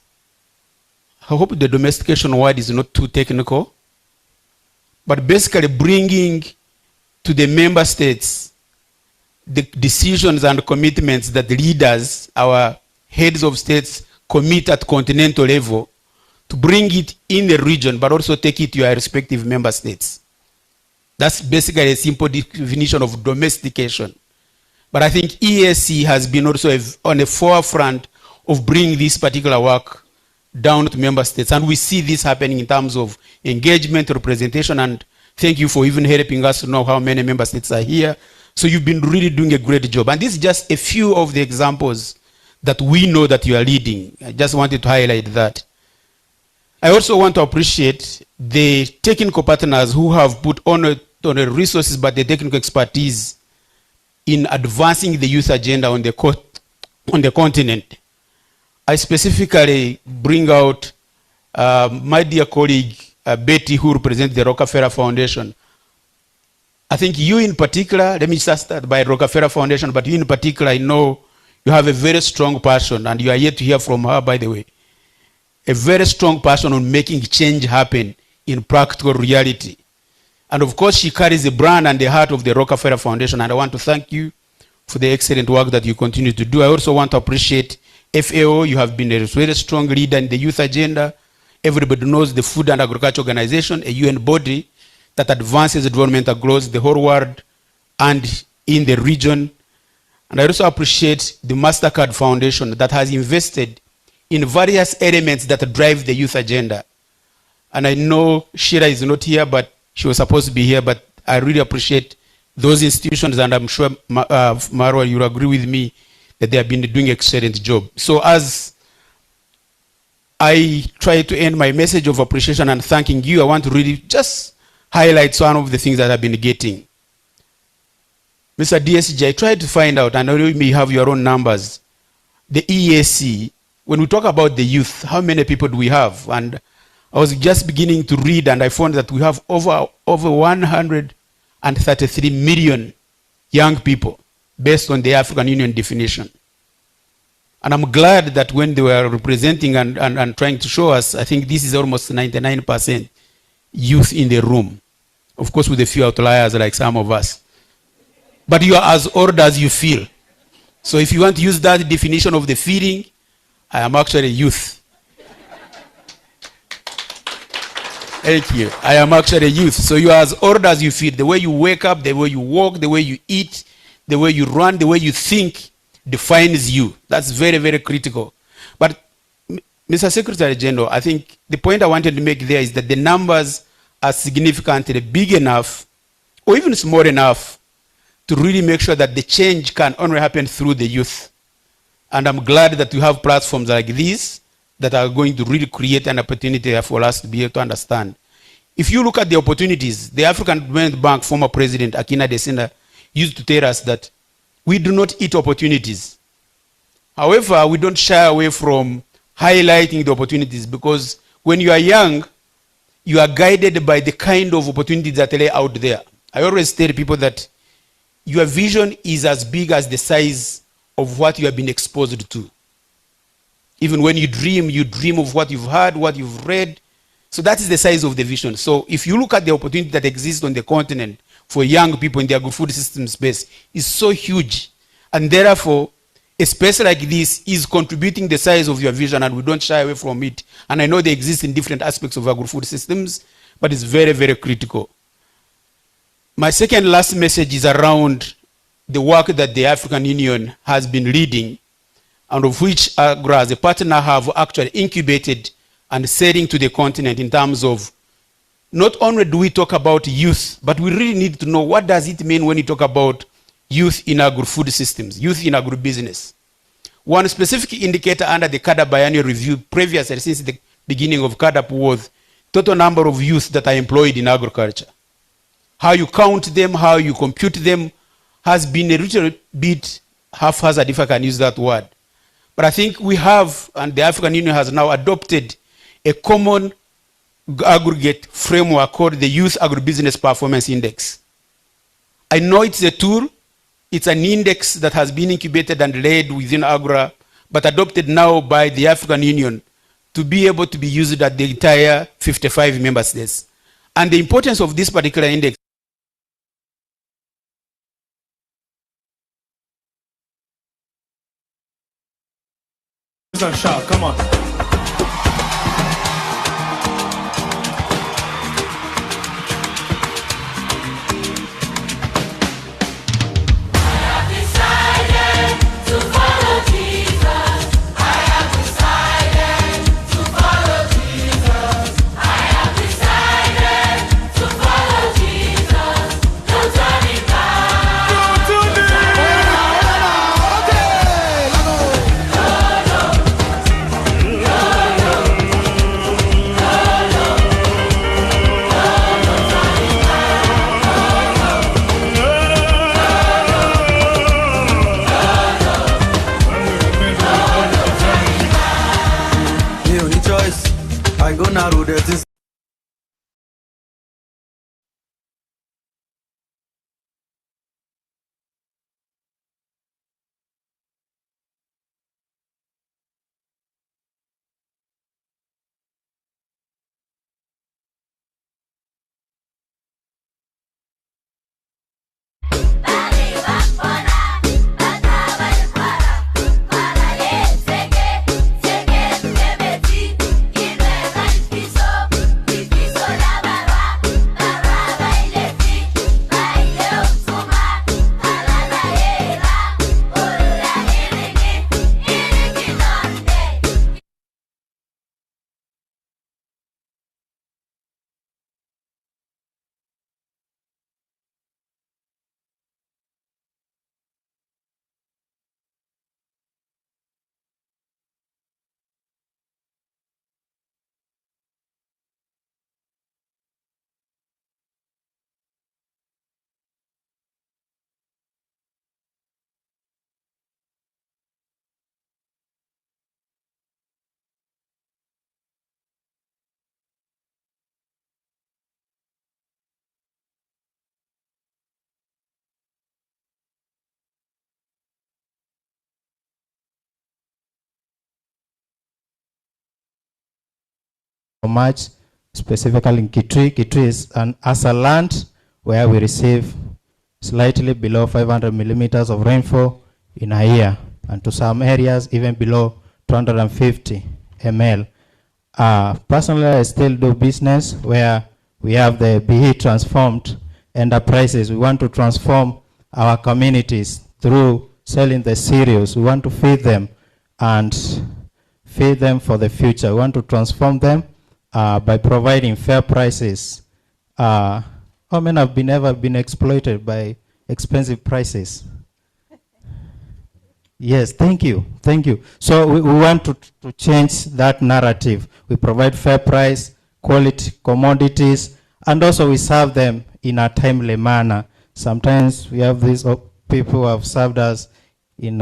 I hope the domestication word is not too technical, but basically bringing to the member states the decisions and commitments that leaders, our heads of states, commit at continental level, to bring it in the region, but also take it to your respective member states. That's basically a simple definition of domestication. But I think EAC has been also on the forefront of bringing this particular work down to member states. And we see this happening in terms of engagement, representation, and thank you for even helping us to know how many member states are here. So you've been really doing a great job. And this is just a few of the examples that we know that you are leading. I just wanted to highlight that. I also want to appreciate the technical partners who have put on the resources but the technical expertise in advancing the youth agenda on the continent. I specifically bring out my dear colleague Betty, who represents the Rockefeller Foundation. I think you in particular, let me just start by Rockefeller Foundation, but you in particular, I know you have a very strong passion, and you are yet to hear from her, by the way, a very strong passion on making change happen in practical reality. And of course, she carries the brand and the heart of the Rockefeller Foundation, and I want to thank you for the excellent work that you continue to do. I also want to appreciate FAO. You have been a very strong leader in the youth agenda. Everybody knows the Food and Agriculture Organization, a UN body that advances developmental goals the whole world and in the region. And I also appreciate the MasterCard Foundation that has invested in various elements that drive the youth agenda. And I know Shira is not here, but she was supposed to be here, but I really appreciate those institutions, and I'm sure, Marwa, you'll agree with me that they have been doing an excellent job. So as I try to end my message of appreciation and thanking you, I want to really just highlight some of the things that I've been getting. Mr. DSG, I tried to find out, and I know you may have your own numbers, the EAC, when we talk about the youth, how many people do we have? And I was just beginning to read, and I found that we have over 133 million young people based on the African Union definition. And I'm glad that when they were representing and trying to show us, I think this is almost 99% youth in the room. Of course, with a few outliers like some of us. But you are as old as you feel. So if you want to use that definition of the feeling, I am actually youth. Thank you. I am actually youth. So you are as old as you feel. The way you wake up, the way you walk, the way you eat, the way you run, the way you think defines you. That's very, very critical. But Mr. Secretary General, I think the point I wanted to make there is that the numbers are significantly big enough or even small enough to really make sure that the change can only happen through the youth. And I'm glad that we have platforms like these that are going to really create an opportunity for us to be able to understand. If you look at the opportunities, the African Development Bank former president Akina Desina used to tell us that we do not eat opportunities. However, we don't shy away from highlighting the opportunities, because when you are young, you are guided by the kind of opportunities that lay out there. I always tell people that your vision is as big as the size of what you have been exposed to. Even when you dream of what you've heard, what you've read. So that is the size of the vision. So if you look at the opportunity that exists on the continent for young people in the agri-food system space, is so huge. And therefore, a space like this is contributing the size of your vision, and we don't shy away from it. And I know they exist in different aspects of agri-food systems, but it's very, very critical. My second last message is around the work that the African Union has been leading, and of which AGRA as a partner have actually incubated and selling to the continent in terms of not only do we talk about youth, but we really need to know what does it mean when we talk about youth in agri-food systems, youth in agribusiness. One specific indicator under the CADA biennial review previously since the beginning of CADAP was total number of youth that are employed in agriculture. How you count them, how you compute them has been a little bit haphazard, if I can use that word. But I think we have, and the African Union has now adopted a common aggregate framework called the Youth Agribusiness Performance Index. I know it's a tool, it's an index that has been incubated and led within AGRA, but adopted now by the African Union to be able to be used at the entire 55 member states. And the importance of this particular index come on. I go now to the much, specifically in Kitui. Kitui is an ASA land where we receive slightly below 500 millimeters of rainfall in a year, and to some areas even below 250 ml. Personally, I still do business where we have the BE transformed enterprises. We want to transform our communities through selling the cereals. We want to feed them and feed them for the future. We want to transform them by providing fair prices. How many have ever been exploited by expensive prices? Yes, thank you, thank you. So we want to change that narrative. We provide fair price, quality commodities, and also we serve them in a timely manner. Sometimes we have these people who have served us in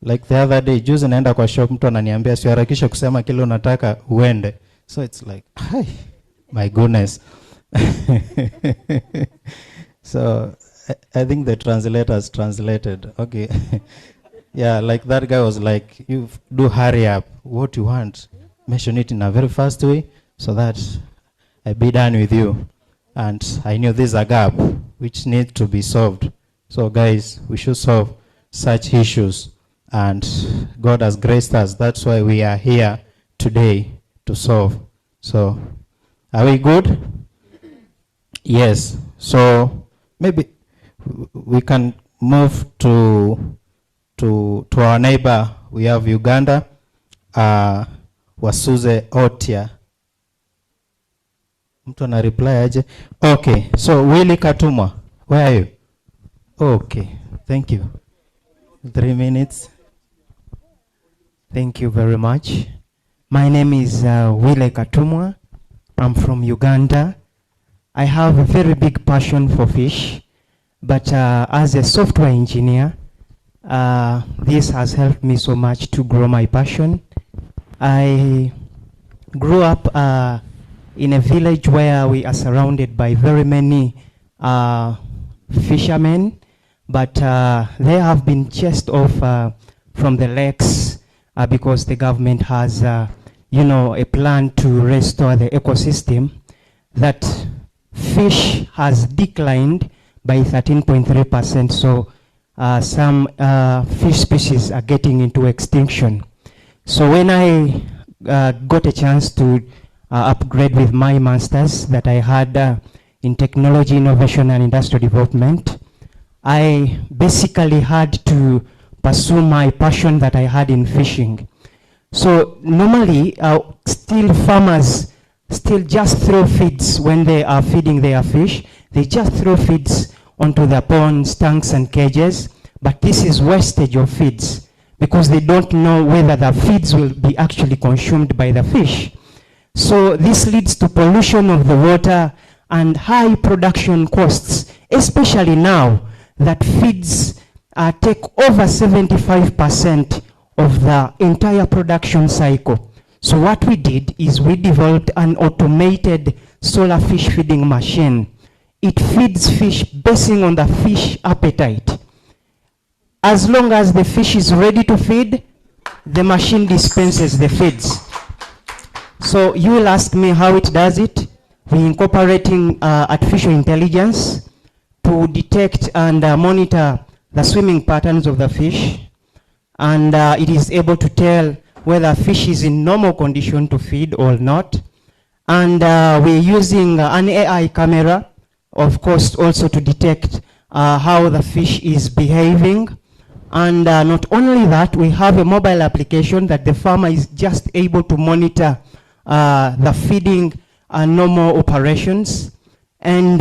like the other day, juzi naenda kwa shop, mtu ananiambia siharakisha kusema kile unataka uende. So it's like, hi, my goodness. So I think the translators translated. Okay. Yeah, like that guy was like, you do hurry up. What you want, mention it in a very fast way so that I be done with you. And I knew there's a gap which needs to be solved. So guys, we should solve such issues. And God has graced us. That's why we are here today to solve. So, are we good? Yes. So, maybe we can move to our neighbor. We have Uganda. Wasuze Otia. Mtu ana reply aje? Okay, so Willy Katumwa, where are you? Okay, thank you. 3 minutes. Thank you very much. My name is Willy Katumwa. I'm from Uganda. I have a very big passion for fish, but as a software engineer, this has helped me so much to grow my passion. I grew up in a village where we are surrounded by very many fishermen, but they have been chased off from the lakes because the government has, a plan to restore the ecosystem. That fish has declined by 13.3%, so some fish species are getting into extinction. So when I got a chance to upgrade with my master's that I had in technology, innovation, and industrial development, I basically had to pursue my passion that I had in fishing. So normally, still farmers still just throw feeds when they are feeding their fish. They just throw feeds onto the ponds, tanks, and cages, but this is wastage of feeds because they don't know whether the feeds will be actually consumed by the fish. So this leads to pollution of the water and high production costs, especially now that feeds take over 75% of the entire production cycle. So what we did is we developed an automated solar fish feeding machine. It feeds fish basing on the fish appetite. As long as the fish is ready to feed, the machine dispenses the feeds. So you will ask me how it does it. We're incorporating artificial intelligence to detect and monitor the swimming patterns of the fish. And it is able to tell whether fish is in normal condition to feed or not. And we're using an AI camera, of course, also to detect how the fish is behaving. And not only that, we have a mobile application that the farmer is just able to monitor the feeding normal operations. And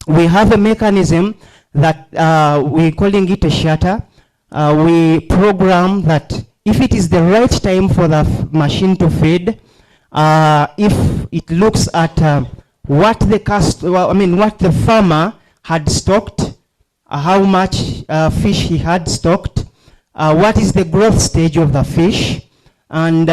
we have a mechanism that we're calling it a shutter. We program that if it is the right time for the machine to feed, if it looks at what the farmer had stocked, how much fish he had stocked, what is the growth stage of the fish, and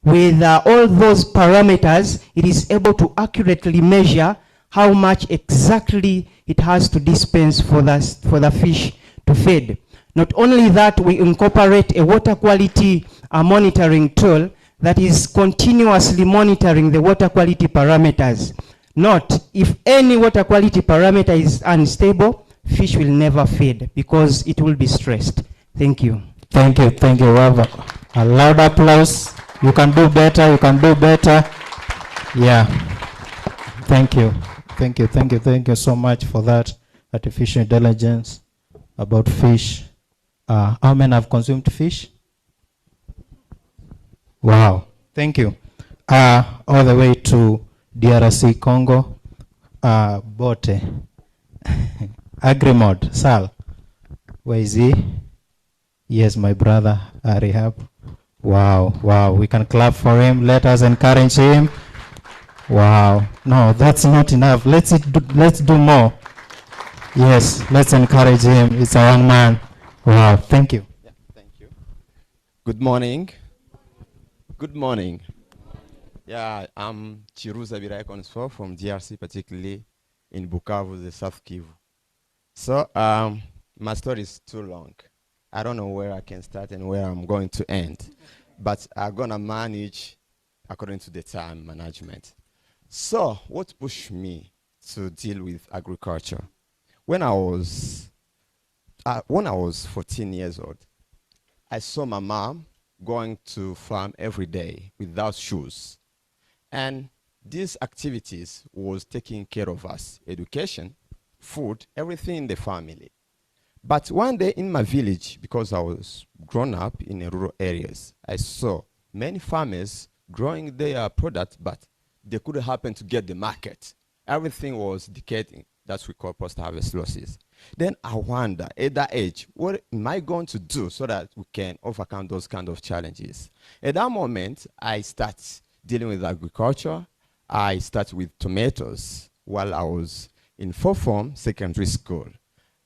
with all those parameters, it is able to accurately measure how much exactly it has to dispense for the fish to feed. Not only that, we incorporate a water quality monitoring tool that is continuously monitoring the water quality parameters. Note, if any water quality parameter is unstable, fish will never feed because it will be stressed. Thank you. Thank you. Thank you. A loud applause. You can do better. You can do better. Yeah. Thank you. Thank you. Thank you. Thank you so much for that artificial intelligence about fish. How many have consumed fish? Wow. Thank you. All the way to DRC Congo. Bote. Agri-Mod. Sal. Where is he? Yes, my brother, Rehab. Wow, wow. We can clap for him. Let us encourage him. Wow. No, that's not enough. Let's do more. Yes, let's encourage him. It's a young man. Wow, thank you. Yeah, thank you. Good morning. Good morning. Yeah, I'm Chiruza Birai from DRC, particularly in Bukavu, the South Kivu. So, my story is too long. I don't know where I can start and where I'm going to end, but I'm gonna manage according to the time management. So, what pushed me to deal with agriculture? When I was 14 years old, I saw my mom going to farm every day without shoes. And these activities was taking care of us, education, food, everything in the family. But one day in my village, because I was grown up in rural areas, I saw many farmers growing their product, but they couldn't happen to get the market. Everything was decaying. That's what we call post-harvest losses. Then I wonder, at that age, what am I going to do so that we can overcome those kind of challenges? At that moment, I start dealing with agriculture. I start with tomatoes while I was in fourth form secondary school.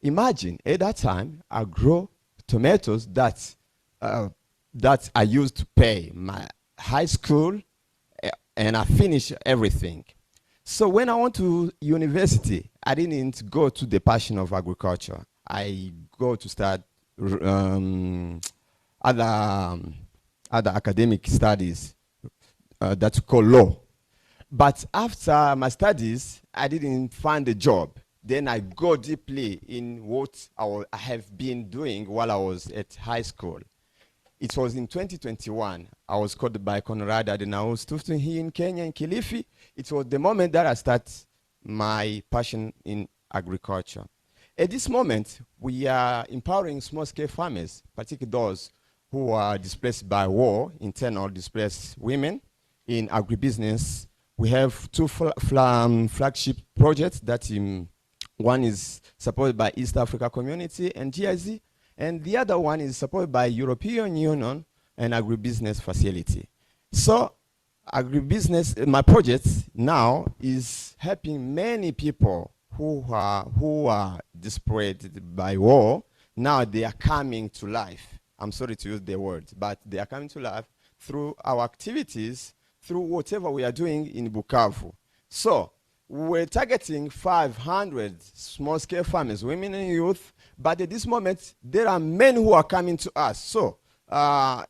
Imagine, at that time, I grow tomatoes that I used to pay my high school, and I finish everything. So when I went to university, I didn't go to the passion of agriculture. I go to start other academic studies that we call law. But after my studies, I didn't find a job. Then I go deeply in what I have been doing while I was at high school. It was in 2021. I was called by Conrad Adenauer Institute here in Kenya, in Kilifi. It was the moment that I started my passion in agriculture. At this moment, we are empowering small-scale farmers, particularly those who are displaced by war, internal displaced women. In agribusiness, we have two flagship projects that one is supported by East Africa Community and GIZ, and the other one is supported by European Union and Agribusiness Facility. So agribusiness, my project now is helping many people who are displaced by war. Now they are coming to life. I'm sorry to use the word, but they are coming to life through our activities, through whatever we are doing in Bukavu. So we're targeting 500 small-scale farmers, women and youth, but at this moment, there are men who are coming to us. So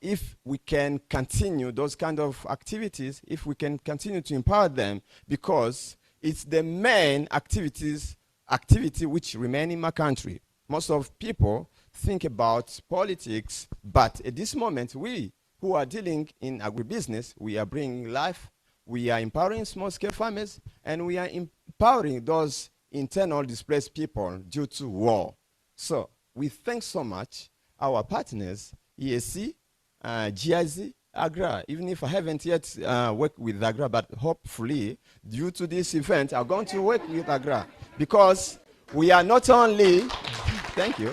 if we can continue those kind of activities, if we can continue to empower them, because it's the main activity which remain in my country. Most of people think about politics, but at this moment, we who are dealing in agribusiness, we are bringing life, we are empowering small-scale farmers, and we are empowering those internal displaced people due to war. So we thank so much our partners, EAC, GIZ, Agra. Even if I haven't yet worked with Agra, but hopefully, due to this event, I'm going to work with Agra, because we are not only, thank you,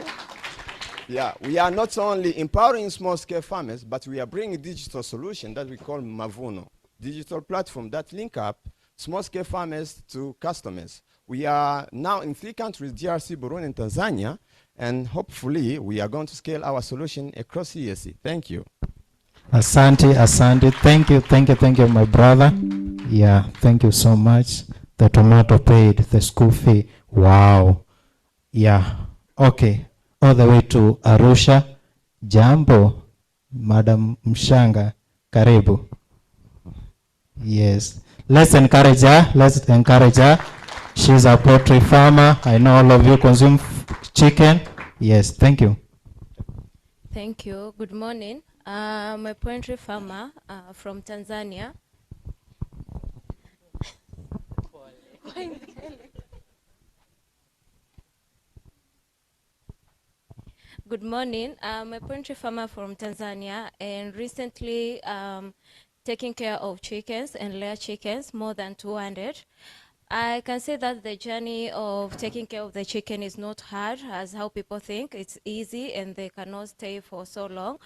we are not only empowering small-scale farmers, but we are bringing digital solution that we call Mavuno, digital platform that link up small-scale farmers to customers. We are now in 3 countries, DRC, Burundi, and Tanzania, and hopefully we are going to scale our solution across EAC. Thank you. Asante, asante. Thank you, my brother. Yeah, thank you so much. The tomato paid the school fee. Wow. Yeah. Okay. All the way to Arusha. Jambo, Madam Mshanga, karibu. Yes. Let's encourage her. She's a poultry farmer. I know all of you consume chicken. Yes, thank you. Thank you. Good morning. I'm a poultry farmer from Tanzania. Good morning. I'm a poultry farmer from Tanzania, and recently taking care of chickens and layer chickens, more than 200. I can say that the journey of taking care of the chicken is not hard as how people think. It's easy and they cannot stay for so long.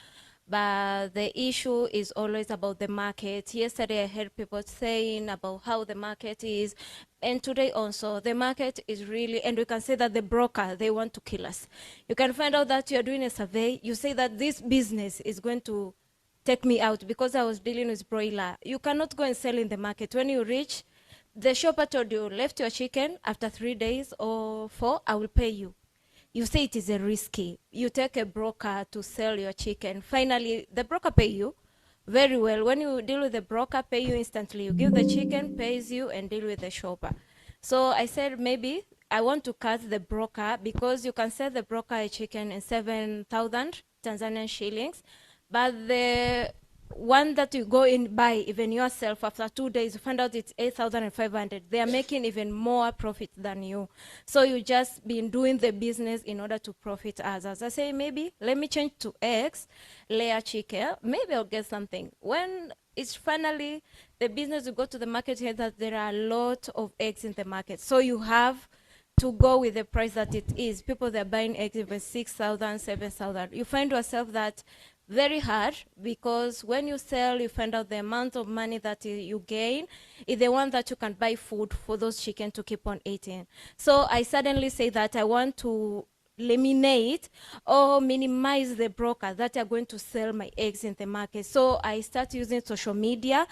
But the issue is always about the market. Yesterday I heard people saying about how the market is, and today also the market is really, and we can say that the broker, they want to kill us. You can find out that you're doing a survey, you say that this business is going to take me out because I was dealing with broiler. You cannot go and sell in the market. When you reach, the shopper told you, left your chicken, after 3 days or 4, I will pay you. You say it is a risky. You take a broker to sell your chicken. Finally, the broker pay you very well. When you deal with the broker, pay you instantly. You give the chicken, pays you, and deal with the shopper. So I said, maybe I want to cut the broker, because you can sell the broker a chicken in 7,000 Tanzanian shillings. But the one that you go and buy even yourself, after 2 days you find out it's 8,500. They are making even more profit than you. So you just been doing the business in order to profit others. I say, maybe let me change to eggs, layer chicken, maybe I'll get something. When it's finally the business, you go to the market here that there are a lot of eggs in the market. So you have to go with the price that it is. People, they're buying eggs even 6,000, 7,000. You find yourself that very hard, because when you sell, you find out the amount of money that you gain is the one that you can buy food for those chicken to keep on eating. So I suddenly say that I want to eliminate or minimize the broker that are going to sell my eggs in the market. So I start using social media,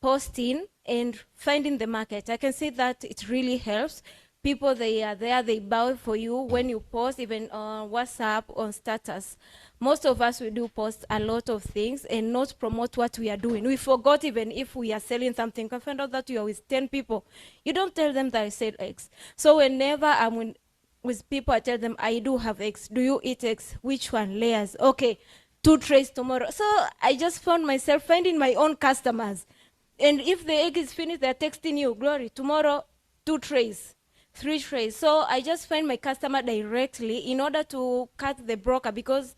posting and finding the market. I can see that it really helps. People, they are there, they bow for you when you post, even on WhatsApp, on status. Most of us, we do post a lot of things and not promote what we are doing. We forgot even if we are selling something. You can find out that you are with 10 people. You don't tell them that I sell eggs. So whenever I'm with people, I tell them, I do have eggs. Do you eat eggs? Which one? Layers. Okay, 2 trays tomorrow. So I just found myself finding my own customers. And if the egg is finished, they're texting you, Glory, tomorrow, 2 trays. 3 trays. So I just find my customer directly in order to cut the broker, because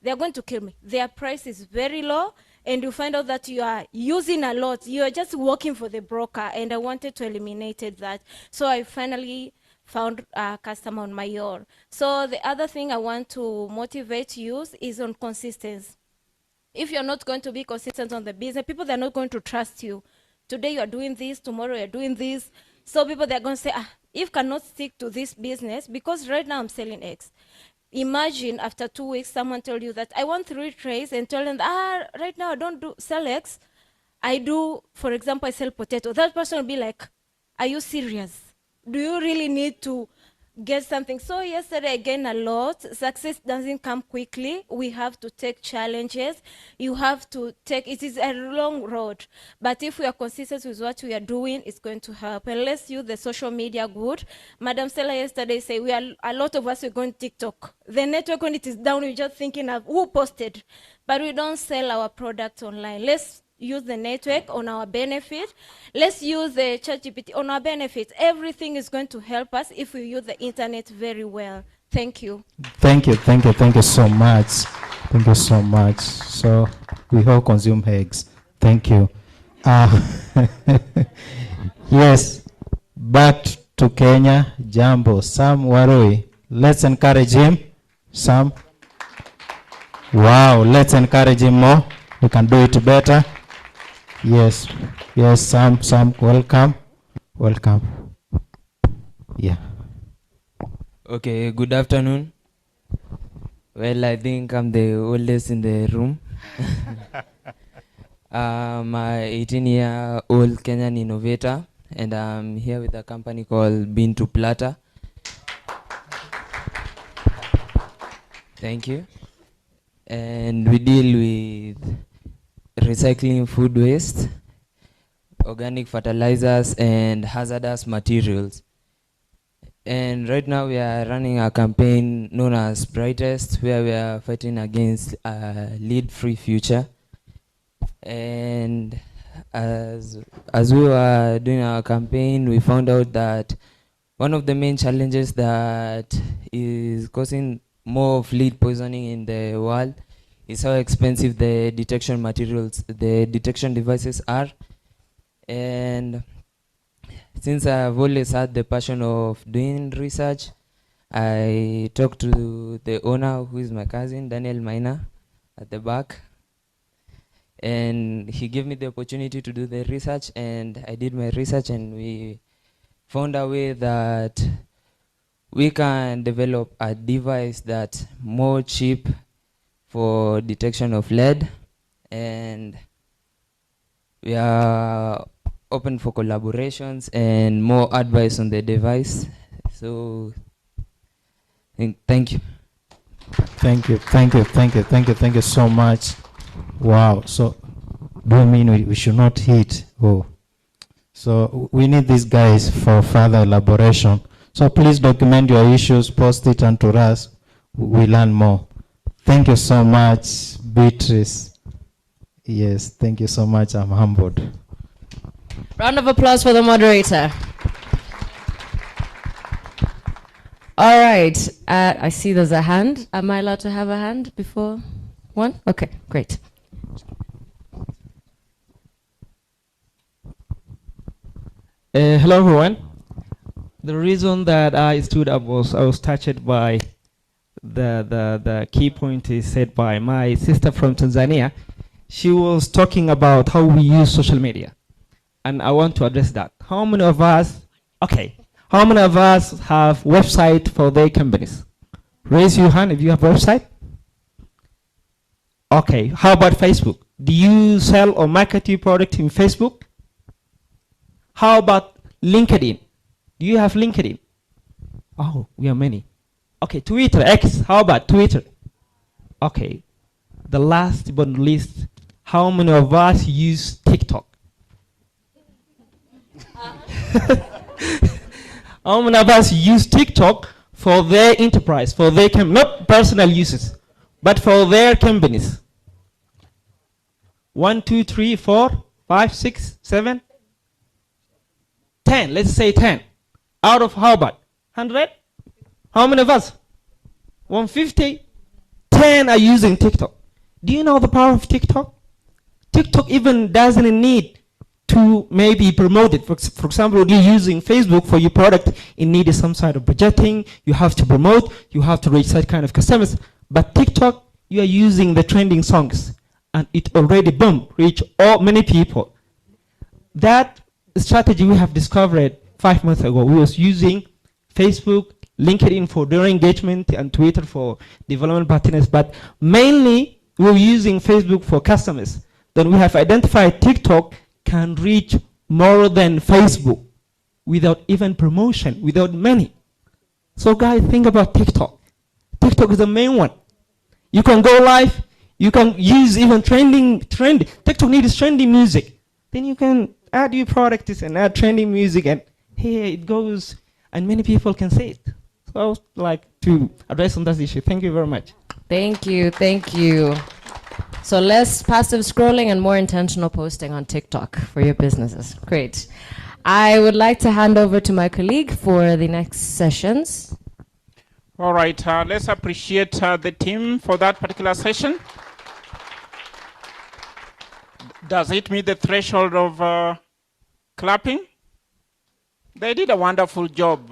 they're going to kill me. Their price is very low, and you find out that you are using a lot. You are just working for the broker, and I wanted to eliminate that. So I finally found a customer on my own. So the other thing I want to motivate you is on consistency. If you're not going to be consistent on the business, people, they're not going to trust you. Today you're doing this, tomorrow you're doing this. So people, they're going to say, if cannot stick to this business, because right now I'm selling eggs. Imagine after 2 weeks, someone told you that I want 3 trays, and tell them, right now I don't sell eggs. I do, for example, I sell potato. That person will be like, are you serious? Do you really need to get something? So yesterday I gained a lot. Success doesn't come quickly. We have to take challenges. You have to take, it is a long road. But if we are consistent with what we are doing, it's going to help. And let's use the social media good. Madam Stella yesterday said, a lot of us are going TikTok. The network, when it is down, we're just thinking of who posted. But we don't sell our products online. Let's use the network on our benefit. Let's use the ChatGPT on our benefit. Everything is going to help us if we use the internet very well. Thank you. Thank you so much. Thank you so much. So we all consume eggs. Thank you. Yes, back to Kenya. Jambo, Sam Warui. Let's encourage him. Sam. Wow, let's encourage him more. We can do it better. Yes, Sam, welcome. Yeah. Okay, good afternoon. Well, I think I'm the oldest in the room. I'm an 18-year-old Kenyan innovator, and I'm here with a company called Bean to Platter. Thank you. And we deal with recycling food waste, organic fertilizers, and hazardous materials. And right now we are running a campaign known as Brightest, where we are fighting against a lead-free future. And as we were doing our campaign, we found out that one of the main challenges that is causing more of lead poisoning in the world is how expensive the detection materials, the detection devices are. And since I've always had the passion of doing research, I talked to the owner, who is my cousin, Daniel Maina, at the back. And he gave me the opportunity to do the research, and I did my research, and we found a way that we can develop a device that's more cheap for detection of lead, and we are open for collaborations and more advice on the device. So thank you. Thank you so much. Wow. So do you mean we should not hit? Oh, so we need these guys for further elaboration. So please document your issues, post it, and to us we learn more. Thank you so much, Beatrice. Yes, thank you so much. I'm humbled. Round of applause for the moderator. All right. I see there's a hand. Am I allowed to have a hand before one? Okay, great. Hello, everyone. The reason that I stood up was I was touched by the key point is said by my sister from Tanzania. She was talking about how we use social media. And I want to address that. How many of us have website for their companies? Raise your hand if you have a website. Okay, how about Facebook? Do you sell or market your product in Facebook? How about LinkedIn? Do you have LinkedIn? Oh, we are many. Okay, Twitter, X, how about Twitter? Okay, the last but not least, how many of us use TikTok? How many of us use TikTok for their enterprise, for their not personal uses, but for their companies? 1, 2, 3, 4, 5, 6, 7, 10. Let's say 10. Out of how about 100? How many of us? 150? 10 are using TikTok. Do you know the power of TikTok? TikTok even doesn't need to maybe promote it. For example, you're using Facebook for your product, it needs some sort of budgeting, you have to promote, you have to reach that kind of customers. But TikTok, you are using the trending songs, and it already, boom, reach many people. That strategy we have discovered 5 months ago. We was using Facebook, LinkedIn for their engagement, and Twitter for development partners, but mainly we were using Facebook for customers. Then we have identified TikTok can reach more than Facebook without even promotion, without money. So guys, think about TikTok. TikTok is the main one. You can go live, you can use even trending. TikTok needs trending music. Then you can add your products and add trending music, and here it goes, and many people can see it. So I would like to address on that issue. Thank you very much. Thank you, thank you. So less passive scrolling and more intentional posting on TikTok for your businesses. Great. I would like to hand over to my colleague for the next sessions. All right, let's appreciate the team for that particular session. Does it meet the threshold of clapping? They did a wonderful job.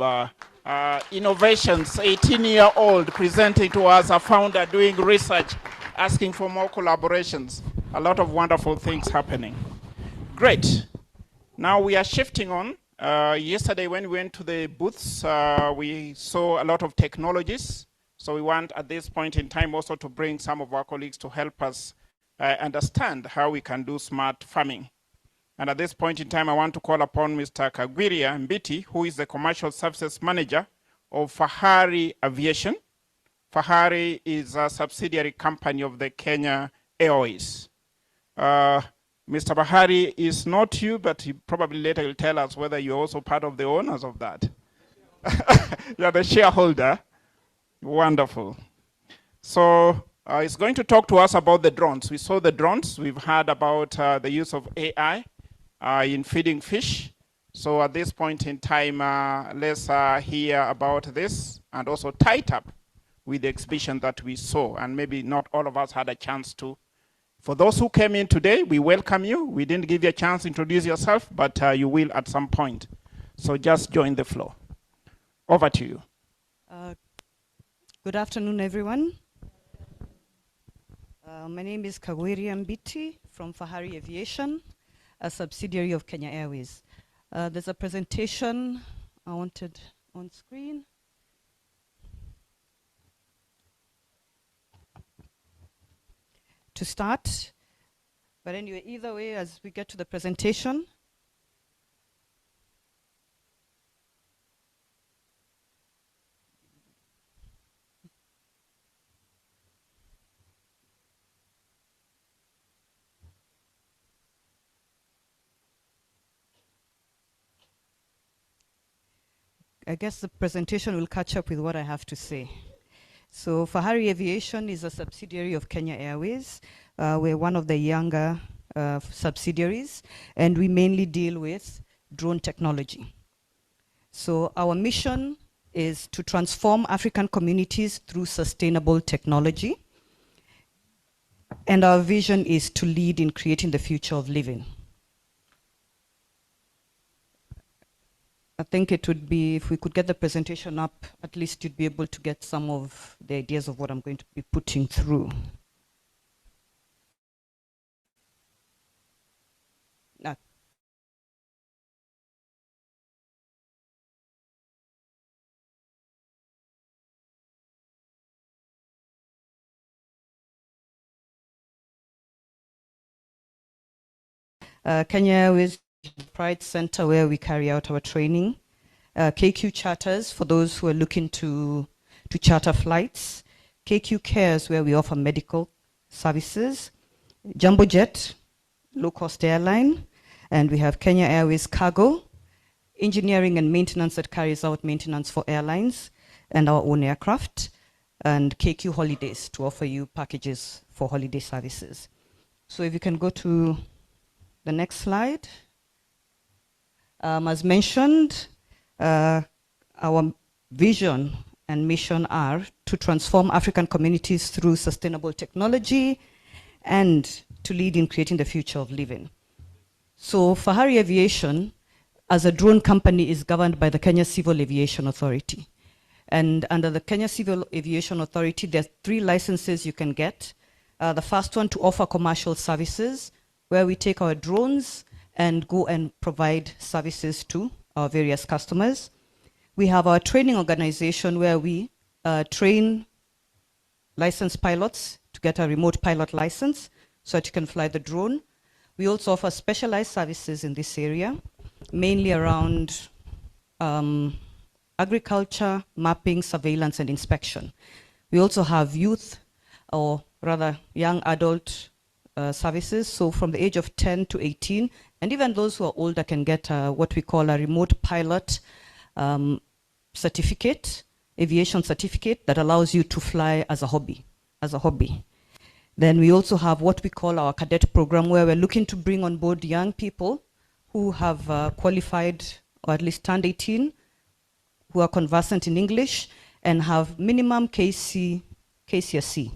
Innovations, 18-year-old presenting to us, a founder doing research, asking for more collaborations. A lot of wonderful things happening. Great. Now we are shifting on. Yesterday when we went to the booths, we saw a lot of technologies. So we want at this point in time also to bring some of our colleagues to help us understand how we can do smart farming. And at this point in time, I want to call upon Mr. Agri-Food, who is the Commercial Services Manager of Fahari Aviation. Fahari is a subsidiary company of the Kenya Airways. Mr. Bahari is not you, but he probably later will tell us whether you're also part of the owners of that. You're the shareholder. Wonderful. So he's going to talk to us about the drones. We saw the drones. We've heard about the use of AI in feeding fish. So at this point in time, let's hear about this and also tie it up with the exhibition that we saw. And maybe not all of us had a chance to. For those who came in today, we welcome you. We didn't give you a chance to introduce yourself, but you will at some point. So just join the floor. Over to you. Good afternoon, everyone. My name is Kagwiri Mbiti from Fahari Aviation, a subsidiary of Kenya Airways. There's a presentation I wanted on screen. To start, but anyway, either way, as we get to the presentation, I guess the presentation will catch up with what I have to say. So Fahari Aviation is a subsidiary of Kenya Airways. We're one of the younger subsidiaries, and we mainly deal with drone technology. So our mission is to transform African communities through sustainable technology, and our vision is to lead in creating the future of living. I think it would be, if we could get the presentation up, at least you'd be able to get some of the ideas of what I'm going to be putting through. Kenya Airways Pride Center, where we carry out our training. KQ Charters, for those who are looking to charter flights. KQ Cares, where we offer medical services. Jumbo Jet, low-cost airline. And we have Kenya Airways Cargo, engineering and maintenance that carries out maintenance for airlines and our own aircraft. And KQ Holidays, to offer you packages for holiday services. So if you can go to the next slide. As mentioned, our vision and mission are to transform African communities through sustainable technology and to lead in creating the future of living. So Fahari Aviation, as a drone company, is governed by the Kenya Civil Aviation Authority. And under the Kenya Civil Aviation Authority, there are 3 licenses you can get. The first one, to offer commercial services, where we take our drones and go and provide services to our various customers. We have our training organization, where we train licensed pilots to get a remote pilot license so that you can fly the drone. We also offer specialized services in this area, mainly around agriculture, mapping, surveillance, and inspection. We also have youth, or rather young adult services, so from the age of 10 to 18, and even those who are older can get what we call a remote pilot certificate, aviation certificate, that allows you to fly as a hobby. Then we also have what we call our cadet program, where we're looking to bring on board young people who have qualified, or at least turned 18, who are conversant in English and have minimum KCSE.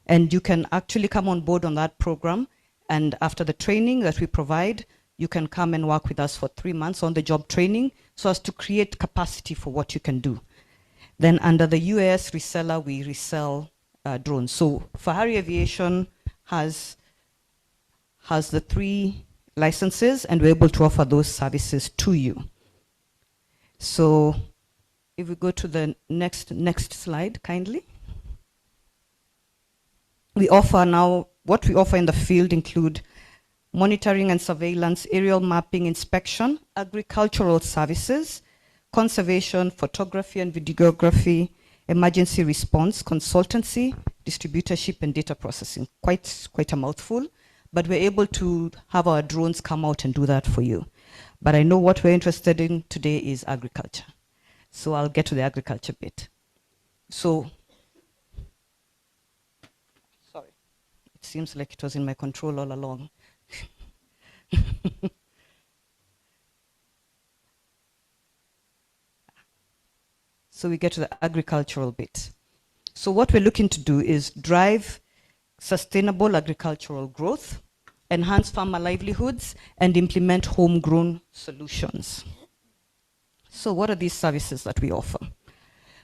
And you can actually come on board on that program, and after the training that we provide, you can come and work with us for 3 months on the job training, so as to create capacity for what you can do. Then under the UAS reseller, we resell drones. So Fahari Aviation has the 3 licenses, and we're able to offer those services to you. So if we go to the next slide, kindly. We offer now, what we offer in the field include monitoring and surveillance, aerial mapping, inspection, agricultural services, conservation, photography and videography, emergency response, consultancy, distributorship, and data processing. Quite a mouthful, but we're able to have our drones come out and do that for you. But I know what we're interested in today is agriculture. So I'll get to the agriculture bit. So, sorry, it seems like it was in my control all along. So we get to the agricultural bit. So what we're looking to do is drive sustainable agricultural growth, enhance farmer livelihoods, and implement homegrown solutions. So what are these services that we offer?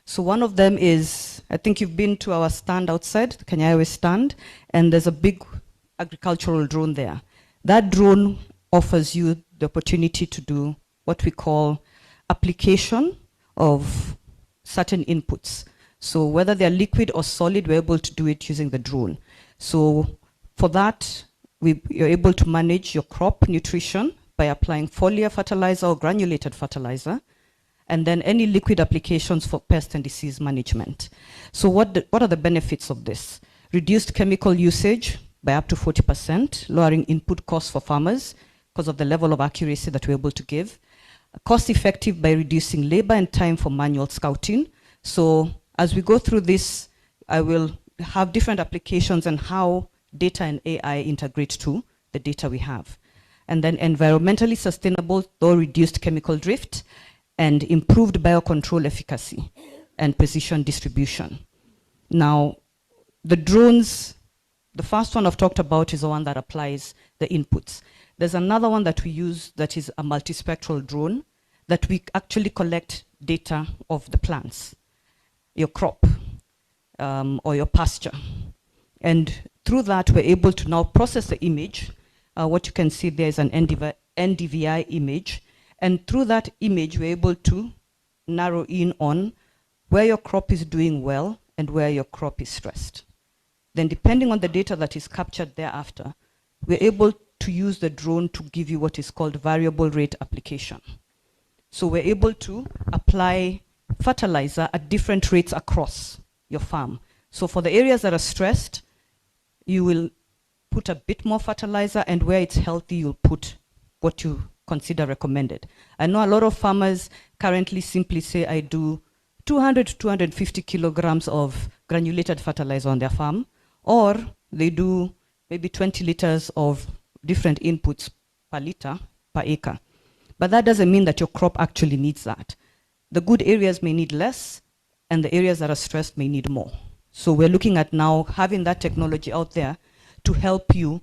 So one of them is, I think you've been to our stand outside, the Kenya Airways stand, and there's a big agricultural drone there. That drone offers you the opportunity to do what we call application of certain inputs. So whether they're liquid or solid, we're able to do it using the drone. So for that, you're able to manage your crop nutrition by applying foliar fertilizer or granulated fertilizer, and then any liquid applications for pest and disease management. So what are the benefits of this? Reduced chemical usage by up to 40%, lowering input costs for farmers because of the level of accuracy that we're able to give. Cost effective by reducing labor and time for manual scouting. So as we go through this, I will have different applications and how data and AI integrate to the data we have. And then environmentally sustainable, though reduced chemical drift, and improved biocontrol efficacy and precision distribution. Now, the drones, the first one I've talked about is the one that applies the inputs. There's another one that we use that is a multispectral drone that we actually collect data of the plants, your crop, or your pasture. And through that, we're able to now process the image. What you can see there is an NDVI image. And through that image, we're able to narrow in on where your crop is doing well and where your crop is stressed. Then depending on the data that is captured thereafter, we're able to use the drone to give you what is called variable rate application. So we're able to apply fertilizer at different rates across your farm. So for the areas that are stressed, you will put a bit more fertilizer, and where it's healthy, you'll put what you consider recommended. I know a lot of farmers currently simply say, I do 200 to 250 kilograms of granulated fertilizer on their farm, or they do maybe 20 liters of different inputs per liter per acre. But that doesn't mean that your crop actually needs that. The good areas may need less, and the areas that are stressed may need more. So we're looking at now having that technology out there to help you,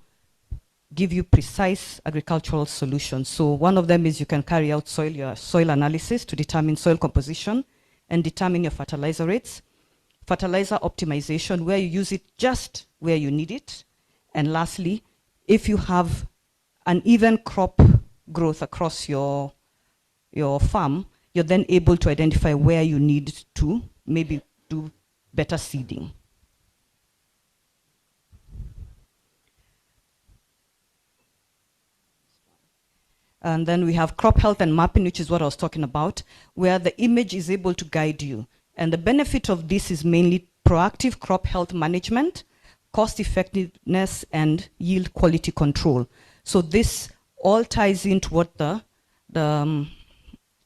give you precise agricultural solutions. So one of them is you can carry out your soil analysis to determine soil composition and determine your fertilizer rates. Fertilizer optimization, where you use it just where you need it. And lastly, if you have an even crop growth across your farm, you're then able to identify where you need to maybe do better seeding. And then we have crop health and mapping, which is what I was talking about, where the image is able to guide you. And the benefit of this is mainly proactive crop health management, cost effectiveness, and yield quality control. So this all ties into what the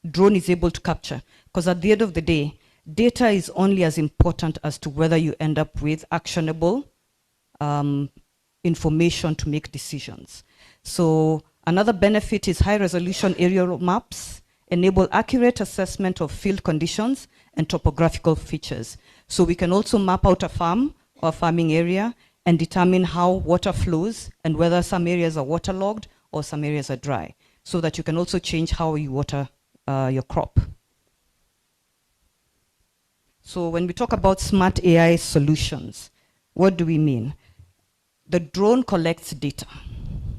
drone is able to capture. Because at the end of the day, data is only as important as to whether you end up with actionable information to make decisions. So another benefit is high resolution aerial maps enable accurate assessment of field conditions and topographical features. So we can also map out a farm or farming area and determine how water flows and whether some areas are waterlogged or some areas are dry, so that you can also change how you water your crop. So when we talk about smart AI solutions, what do we mean? The drone collects data,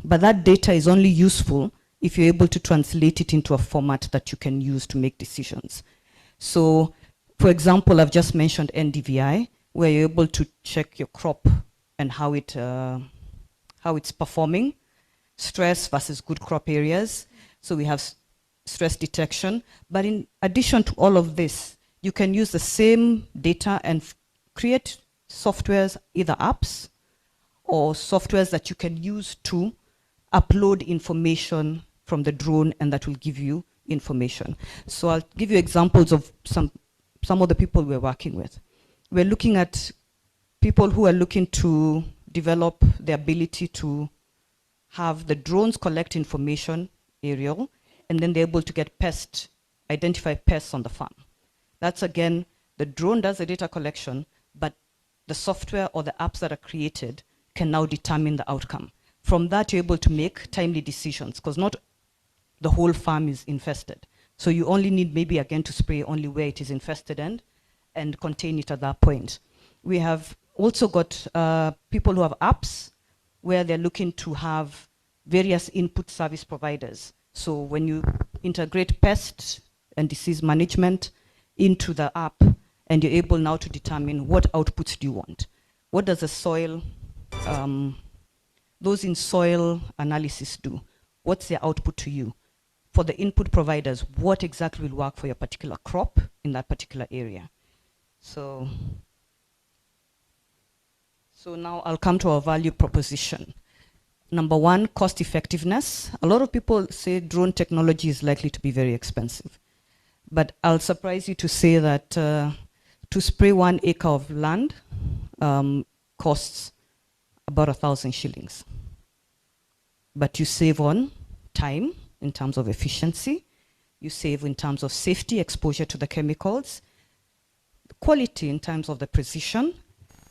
but that data is only useful if you're able to translate it into a format that you can use to make decisions. So, for example, I've just mentioned NDVI, where you're able to check your crop and how it's performing, stress versus good crop areas. So we have stress detection. But in addition to all of this, you can use the same data and create softwares, either apps or softwares that you can use to upload information from the drone, and that will give you information. So I'll give you examples of some of the people we're working with. We're looking at people who are looking to develop the ability to have the drones collect information aerial, and then they're able to get identify pests on the farm. That's again, the drone does the data collection, but the software or the apps that are created can now determine the outcome. From that, you're able to make timely decisions, because not the whole farm is infested. So you only need maybe again to spray only where it is infested and contain it at that point. We have also got people who have apps where they're looking to have various input service providers. So when you integrate pest and disease management into the app, and you're able now to determine what outputs do you want. What does the soil, those in soil analysis do? What's their output to you? For the input providers, what exactly will work for your particular crop in that particular area? So now I'll come to our value proposition. Number one, cost effectiveness. A lot of people say drone technology is likely to be very expensive. But I'll surprise you to say that to spray 1 acre of land costs about 1,000 shillings. but you save on time in terms of efficiency, you save in terms of safety, exposure to the chemicals, quality in terms of the precision,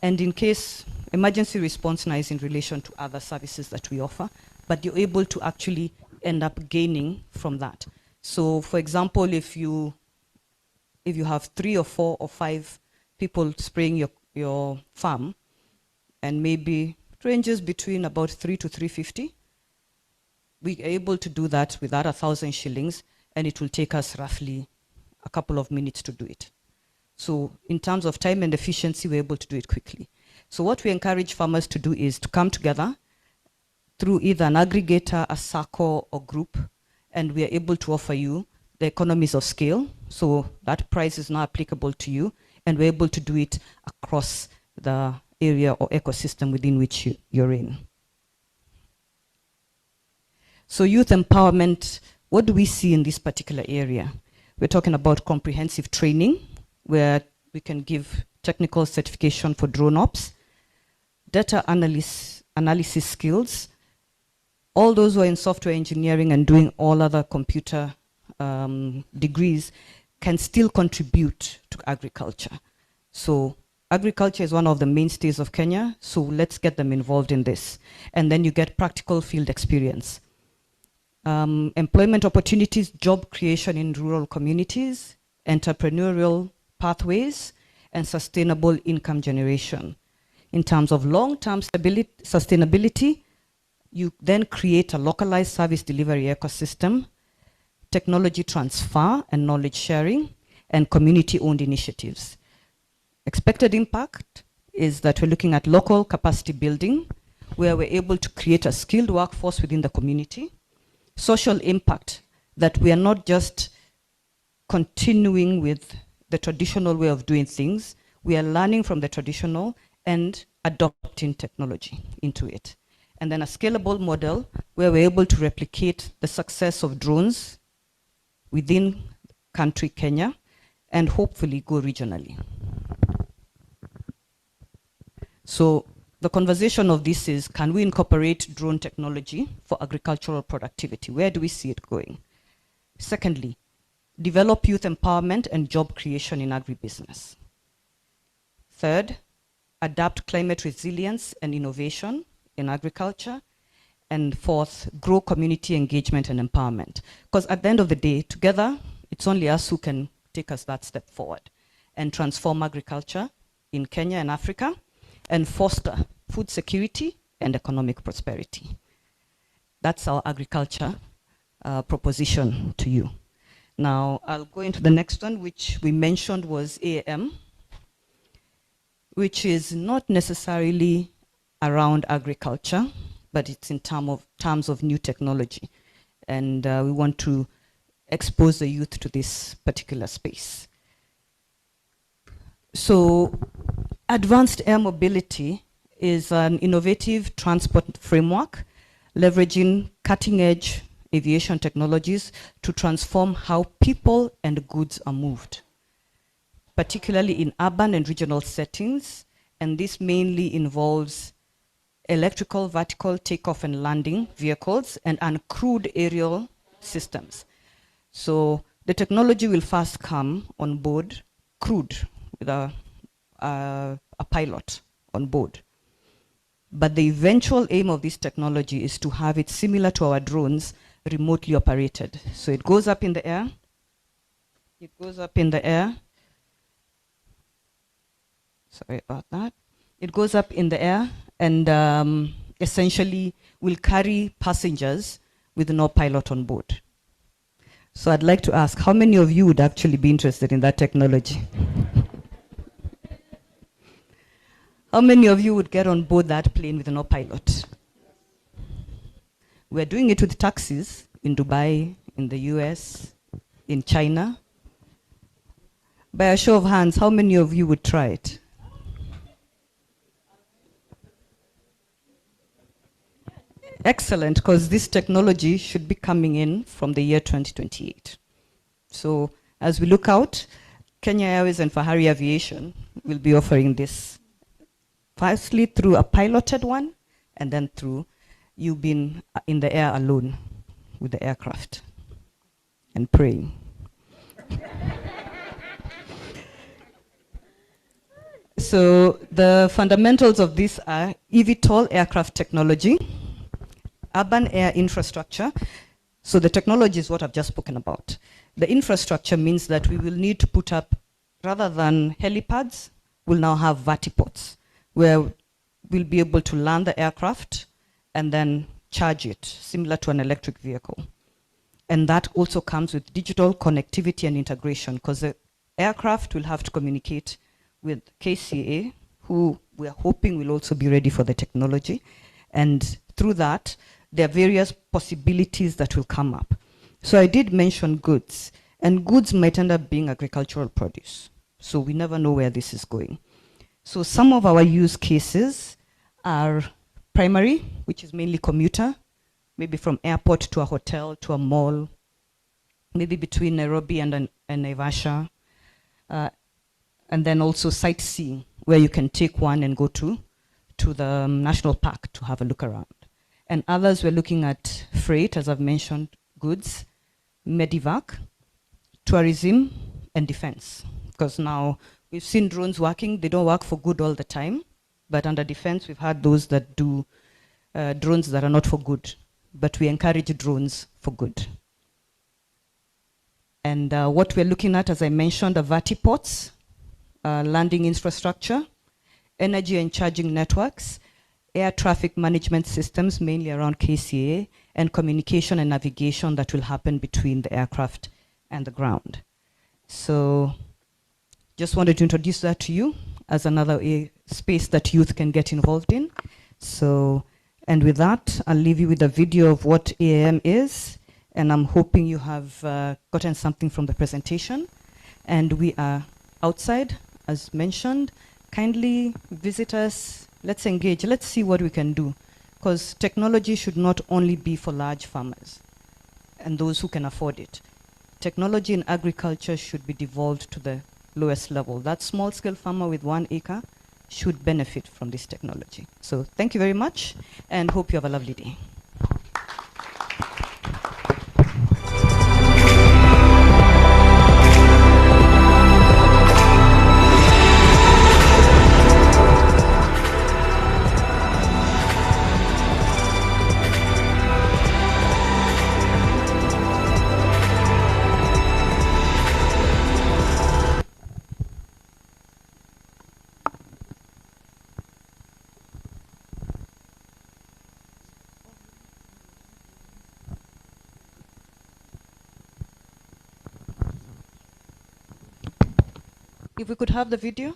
and in case emergency response now is in relation to other services that we offer, but you're able to actually end up gaining from that. So for example, if you have 3 or 4 or 5 people spraying your farm, and maybe it ranges between about 3 to 350, we are able to do that without 1,000 shillings, and it will take us roughly a couple of minutes to do it. So in terms of time and efficiency, we're able to do it quickly. So what we encourage farmers to do is to come together through either an aggregator, a circle, or group, and we are able to offer you the economies of scale. So that price is now applicable to you, and we're able to do it across the area or ecosystem within which you're in. So youth empowerment, what do we see in this particular area? We're talking about comprehensive training, where we can give technical certification for drone ops, data analysis skills. All those who are in software engineering and doing all other computer degrees can still contribute to agriculture. So agriculture is one of the mainstays of Kenya, so let's get them involved in this. And then you get practical field experience. Employment opportunities, job creation in rural communities, entrepreneurial pathways, and sustainable income generation. In terms of long-term sustainability, you then create a localized service delivery ecosystem, technology transfer and knowledge sharing, and community-owned initiatives. Expected impact is that we're looking at local capacity building, where we're able to create a skilled workforce within the community. Social impact, that we are not just continuing with the traditional way of doing things, we are learning from the traditional and adopting technology into it. And then a scalable model where we're able to replicate the success of drones within country Kenya and hopefully go regionally. So the conversation of this is, can we incorporate drone technology for agricultural productivity? Where do we see it going? Secondly, develop youth empowerment and job creation in agribusiness. Third, adapt climate resilience and innovation in agriculture. And fourth, grow community engagement and empowerment. Because at the end of the day, together, it's only us who can take us that step forward and transform agriculture in Kenya and Africa and foster food security and economic prosperity. That's our agriculture proposition to you. Now, I'll go into the next one, which we mentioned was AAM, which is not necessarily around agriculture, but it's in terms of new technology. And we want to expose the youth to this particular space. So advanced air mobility is an innovative transport framework leveraging cutting-edge aviation technologies to transform how people and goods are moved, particularly in urban and regional settings. And this mainly involves electrical vertical takeoff and landing vehicles and uncrewed aerial systems. So the technology will first come on board crewed with a pilot on board. But the eventual aim of this technology is to have it similar to our drones, remotely operated. So it goes up in the air. It goes up in the air. Sorry about that. It goes up in the air and essentially will carry passengers with no pilot on board. So I'd like to ask, how many of you would actually be interested in that technology? How many of you would get on board that plane with no pilot? We're doing it with taxis in Dubai, in the US, in China. By a show of hands, how many of you would try it? Excellent, because this technology should be coming in from the year 2028. So as we look out, Kenya Airways and Fahari Aviation will be offering this, firstly through a piloted one, and then through you've been in the air alone with the aircraft and praying. So the fundamentals of this are eVTOL aircraft technology, urban air infrastructure. So the technology is what I've just spoken about. The infrastructure means that we will need to put up, rather than helipads, we'll now have vertiports, where we'll be able to land the aircraft and then charge it, similar to an electric vehicle. And that also comes with digital connectivity and integration, because the aircraft will have to communicate with KCA, who we're hoping will also be ready for the technology. And through that, there are various possibilities that will come up. So I did mention goods, and goods might end up being agricultural produce. So we never know where this is going. So some of our use cases are primary, which is mainly commuter, maybe from airport to a hotel to a mall, maybe between Nairobi and Naivasha, and then also sightseeing, where you can take one and go to the national park to have a look around. And others, we're looking at freight, as I've mentioned, goods, medivac, tourism, and defense. Because now we've seen drones working. They don't work for good all the time. But under defense, we've had those that do drones that are not for good. But we encourage drones for good. And what we're looking at, as I mentioned, are vertiports, landing infrastructure, energy and charging networks, air traffic management systems, mainly around KCA, and communication and navigation that will happen between the aircraft and the ground. So just wanted to introduce that to you as another space that youth can get involved in. So, and with that, I'll leave you with a video of what AAM is, and I'm hoping you have gotten something from the presentation. And we are outside, as mentioned. Kindly visit us, let's engage, let's see what we can do. Because technology should not only be for large farmers and those who can afford it. Technology in agriculture should be devolved to the lowest level. That small scale farmer with 1 acre should benefit from this technology. So thank you very much, and hope you have a lovely day. If we could have the video.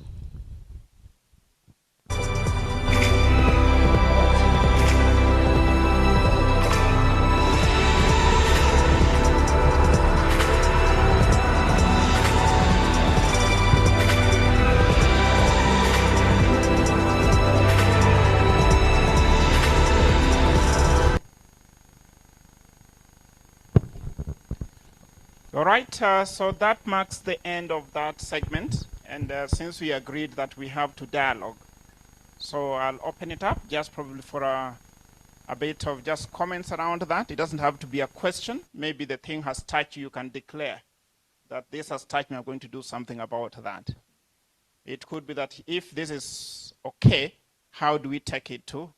All right, so that marks the end of that segment. And since we agreed that we have to dialogue, so I'll open it up just probably for a bit of just comments around that. It doesn't have to be a question. Maybe the thing has touched you, you can declare that this has touched me, I'm going to do something about that. It could be that if this is okay, how do we take it to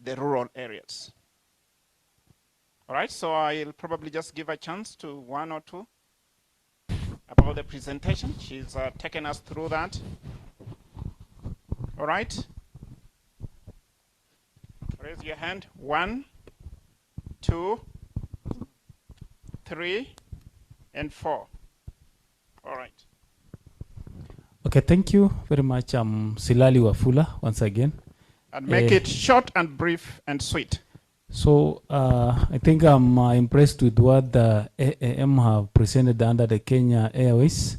the rural areas? All right, so I'll probably just give a chance to one or two about the presentation. She's taken us through that. All right. Raise your hand. 1, 2, 3, and 4. All right. Okay, thank you very much. I'm Silali Wafula once again. And make it short and brief and sweet. So I think I'm impressed with what the AAM have presented under the Kenya Airways,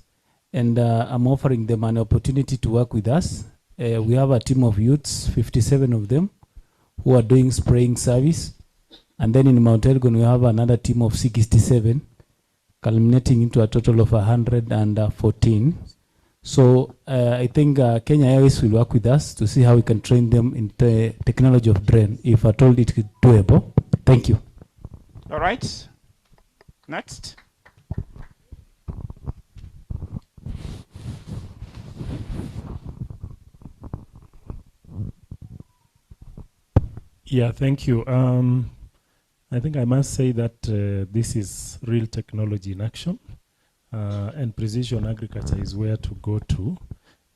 and I'm offering them an opportunity to work with us. We have a team of youths, 57 of them, who are doing spraying service. And then in Mount Elgon, we have another team of 67, culminating into a total of 114. So I think Kenya Airways will work with us to see how we can train them in the technology of drone, if at all it is doable. Thank you. All right. Next. Yeah, thank you. I think I must say that this is real technology in action, and precision agriculture is where to go to.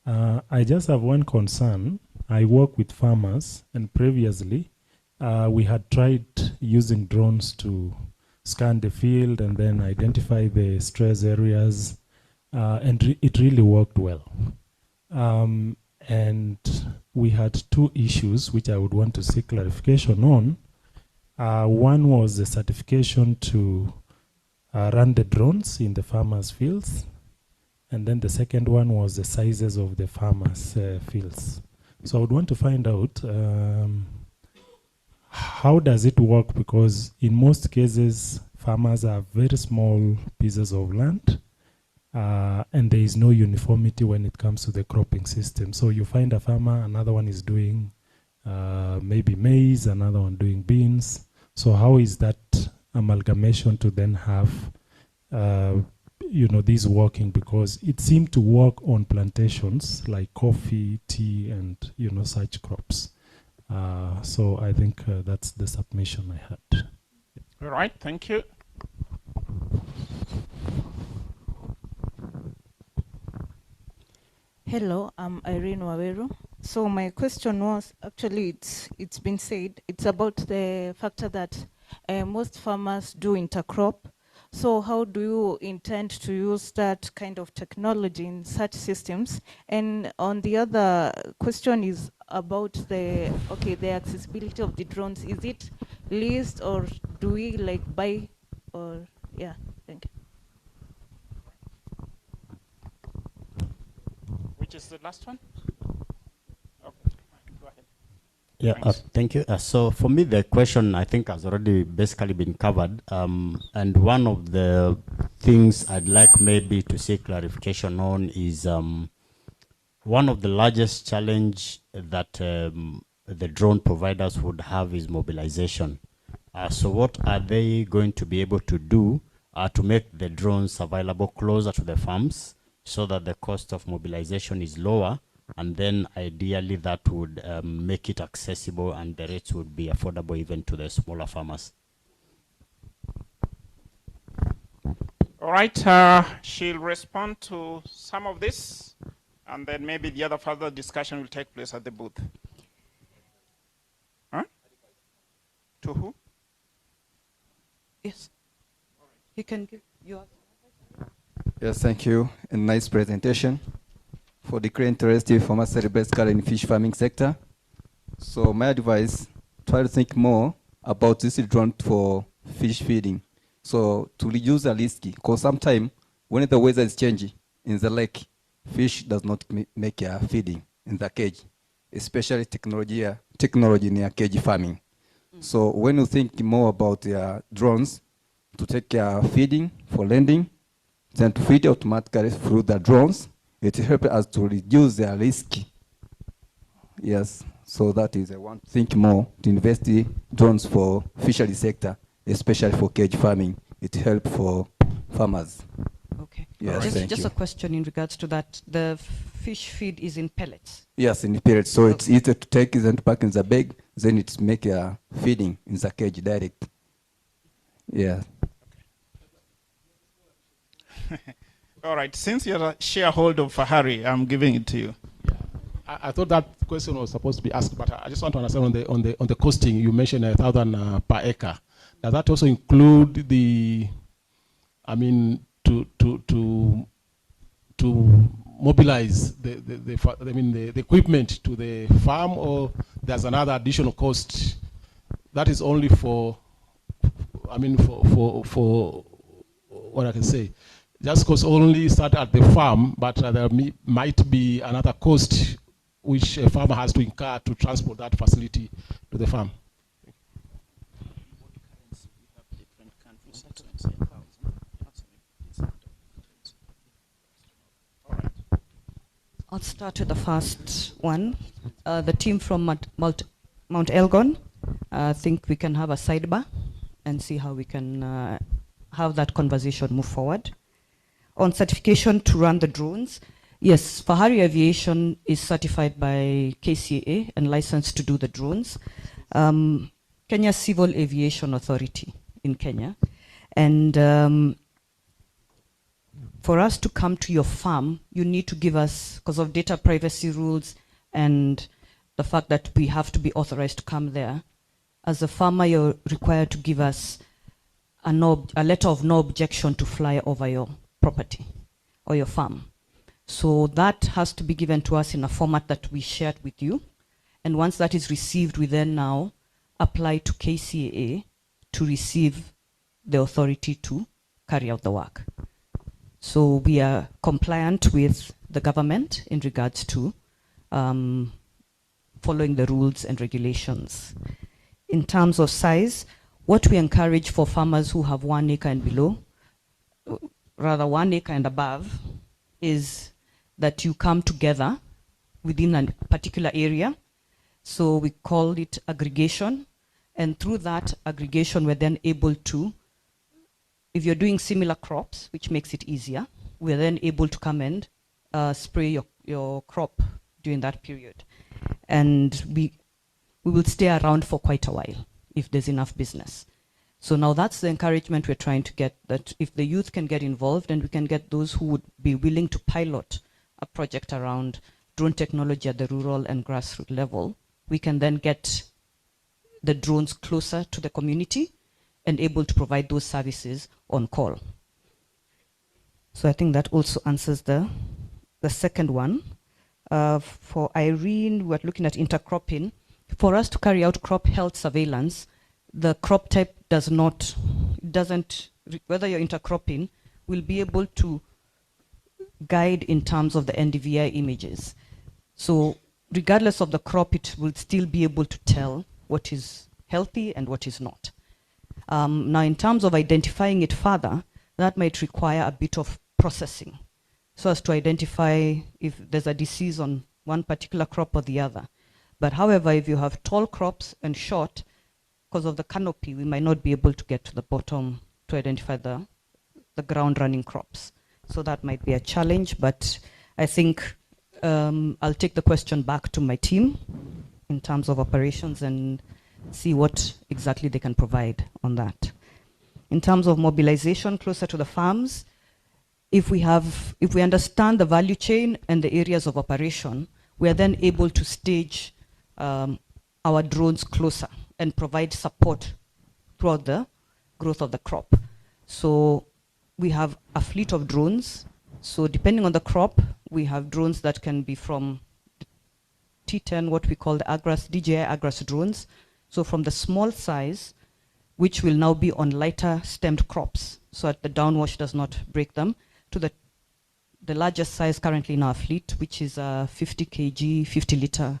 I just have one concern. I work with farmers, and previously we had tried using drones to scan the field and then identify the stress areas, and it really worked well. And we had two issues which I would want to seek clarification on. One was the certification to run the drones in the farmers' fields. And then the second one was the sizes of the farmers' fields. So I would want to find out how does it work, because in most cases, farmers have very small pieces of land, and there is no uniformity when it comes to the cropping system. So you find a farmer, another one is doing maybe maize, another one doing beans. So how is that amalgamation to then have these working? Because it seemed to work on plantations like coffee, tea, and such crops. So I think that's the submission I had. All right, thank you. Hello, I'm Irene Waweru. So my question was, actually it's been said, it's about the factor that most farmers do intercrop. So how do you intend to use that kind of technology in such systems? And on the other question is about the accessibility of the drones. Is it leased or do we like buy, or yeah, thank you. Which is the last one? Okay, go ahead. Yeah, thank you. So for me, the question I think has already basically been covered. And one of the things I'd like maybe to see clarification on is one of the largest challenge that the drone providers would have is mobilization. So what are they going to be able to do to make the drones available closer to the farms, so that the cost of mobilization is lower, and then ideally that would make it accessible and the rates would be affordable even to the smaller farmers? All right, she'll respond to some of this, and then maybe the other further discussion will take place at the booth. Huh? To who? Yes. You can give your... Yes, thank you. A nice presentation. For the current interested farmers basically in the fish farming sector. So my advice, try to think more about this drone for fish feeding. So to reduce the risk, because sometimes when the weather is changing in the lake, fish does not make a feeding in the cage, especially technology in cage farming. So when you think more about drones to take feeding for landing, then to feed automatically through the drones, it helps us to reduce the risk. Yes, so that is I want to think more to invest in drones for fishery sector, especially for cage farming. It helps for farmers. Okay. Yes, just a question in regards to that. The fish feed is in pellets. Yes, in pellets. So it's easier to take it and pack in the bag, then it's make a feeding in the cage direct. Yeah. All right, since you're a shareholder of Fahari, I'm giving it to you. I thought that question was supposed to be asked, but I just want to understand on the costing. You mentioned 1,000 per acre. Does that also include the, to mobilize the equipment to the farm, or there's another additional cost that is only for what I can say? Just cost only start at the farm, but there might be another cost which a farmer has to incur to transport that facility to the farm. I'll start with the first one. The team from Mount Elgon, I think we can have a sidebar and see how we can have that conversation move forward. On certification to run the drones, yes, Fahari Aviation is certified by KCAA and licensed to do the drones. Kenya Civil Aviation Authority in Kenya. And for us to come to your farm, you need to give us, because of data privacy rules and the fact that we have to be authorized to come there, as a farmer, you're required to give us a letter of no objection to fly over your property or your farm. So that has to be given to us in a format that we shared with you. And once that is received, we then now apply to KCAA to receive the authority to carry out the work. So we are compliant with the government in regards to following the rules and regulations. In terms of size, what we encourage for farmers who have 1 acre and below, rather 1 acre and above, is that you come together within a particular area. So we call it aggregation. And through that aggregation, we're then able to, if you're doing similar crops, which makes it easier, we're then able to come and spray your crop during that period. And we will stay around for quite a while if there's enough business. So now that's the encouragement we're trying to get, that if the youth can get involved and we can get those who would be willing to pilot a project around drone technology at the rural and grassroots level, we can then get the drones closer to the community and able to provide those services on call. So I think that also answers the second one. For Irene, we're looking at intercropping. For us to carry out crop health surveillance, the crop type doesn't, whether you're intercropping, will be able to guide in terms of the NDVI images. So regardless of the crop, it will still be able to tell what is healthy and what is not. Now, in terms of identifying it further, that might require a bit of processing so as to identify if there's a disease on one particular crop or the other. But however, if you have tall crops and short, because of the canopy, we might not be able to get to the bottom to identify the ground running crops. So that might be a challenge, but I think I'll take the question back to my team in terms of operations and see what exactly they can provide on that. In terms of mobilization closer to the farms, if we understand the value chain and the areas of operation, we are then able to stage our drones closer and provide support throughout the growth of the crop. So we have a fleet of drones. So depending on the crop, we have drones that can be from T10, what we call the DJI Agras drones. So from the small size, which will now be on lighter stemmed crops, so that the downwash does not break them, to the largest size currently in our fleet, which is a 50 kg, 50 liter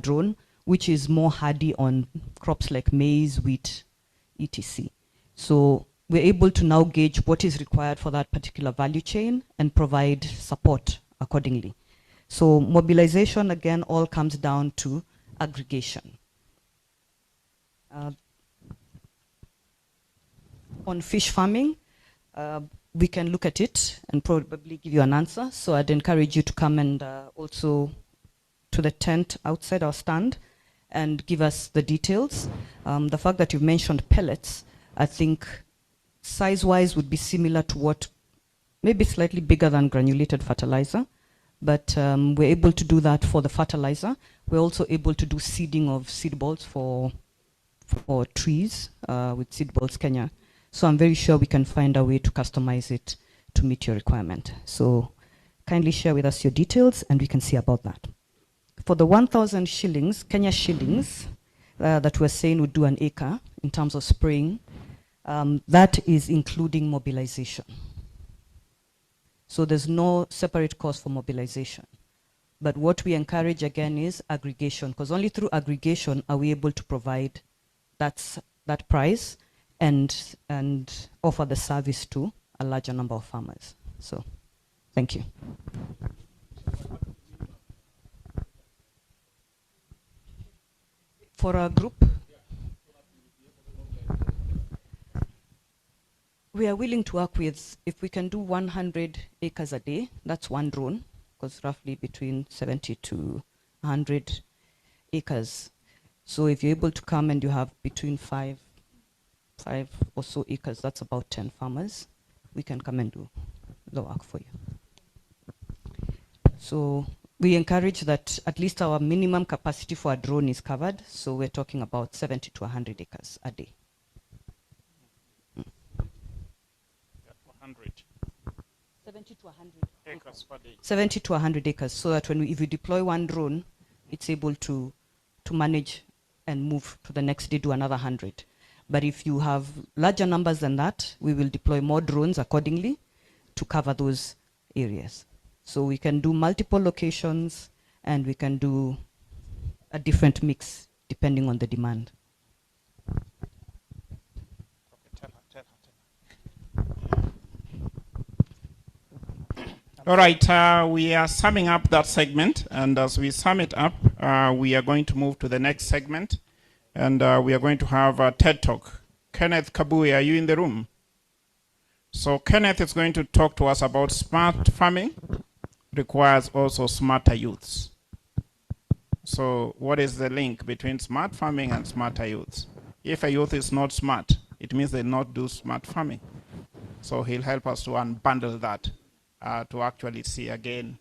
drone, which is more hardy on crops like maize, wheat, etc. So we're able to now gauge what is required for that particular value chain and provide support accordingly. So mobilization, again, all comes down to aggregation. On fish farming, we can look at it and probably give you an answer. So I'd encourage you to come and also to the tent outside our stand and give us the details. The fact that you've mentioned pellets, I think size-wise would be similar to what, maybe slightly bigger than granulated fertilizer, but we're able to do that for the fertilizer. We're also able to do seeding of seed balls for trees with Seed Balls Kenya. So I'm very sure we can find a way to customize it to meet your requirement. So kindly share with us your details and we can see about that. For the 1,000 shillings, Kenya shillings, that we're saying would do an acre in terms of spraying, that is including mobilization. So there's no separate cost for mobilization. But what we encourage again is aggregation, because only through aggregation are we able to provide that price and offer the service to a larger number of farmers. So, thank you. For our group, we are willing to work with, if we can do 100 acres a day, that's one drone, because roughly between 70 to 100 acres. So if you're able to come and you have between five or so acres, that's about 10 farmers, we can come and do the work for you. So we encourage that at least our minimum capacity for a drone is covered. So we're talking about 70 to 100 acres a day. 70 to 100 acres per day. 70 to 100 acres, so that if we deploy one drone, it's able to manage and move to the next day, do another 100. But if you have larger numbers than that, we will deploy more drones accordingly to cover those areas. So we can do multiple locations, and we can do a different mix depending on the demand. All right, we are summing up that segment, and as we sum it up, we are going to move to the next segment, and we are going to have a TED Talk. Kenneth Kabui, are you in the room? So Kenneth is going to talk to us about smart farming requires also smarter youths. So what is the link between smart farming and smarter youths? If a youth is not smart, it means they not do smart farming. So he'll help us to unbundle that. To actually see again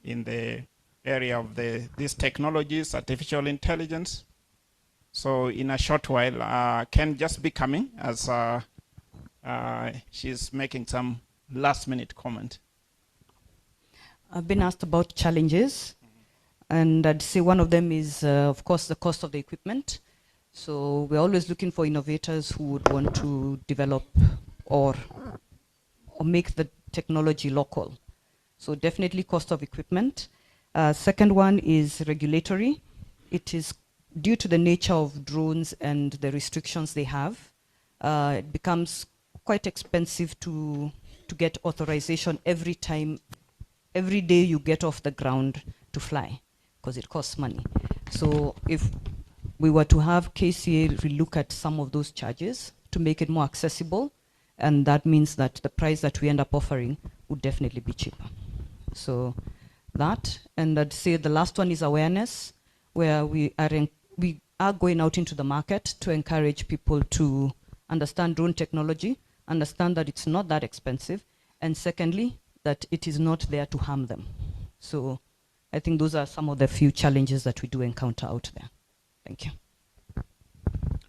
in the area of these technologies, artificial intelligence. So in a short while, Ken just be coming as she's making some last minute comment. I've been asked about challenges, and I'd say one of them is, of course, the cost of the equipment. So we're always looking for innovators who would want to develop or make the technology local. So definitely cost of equipment. Second one is regulatory. It is due to the nature of drones and the restrictions they have, it becomes quite expensive to get authorization every day you get off the ground to fly, because it costs money. So if we were to have KCA relook at some of those charges to make it more accessible, and that means that the price that we end up offering would definitely be cheaper. So that, and I'd say the last one is awareness, where we are going out into the market to encourage people to understand drone technology, understand that it's not that expensive, and secondly, that it is not there to harm them. So I think those are some of the few challenges that we do encounter out there. Thank you.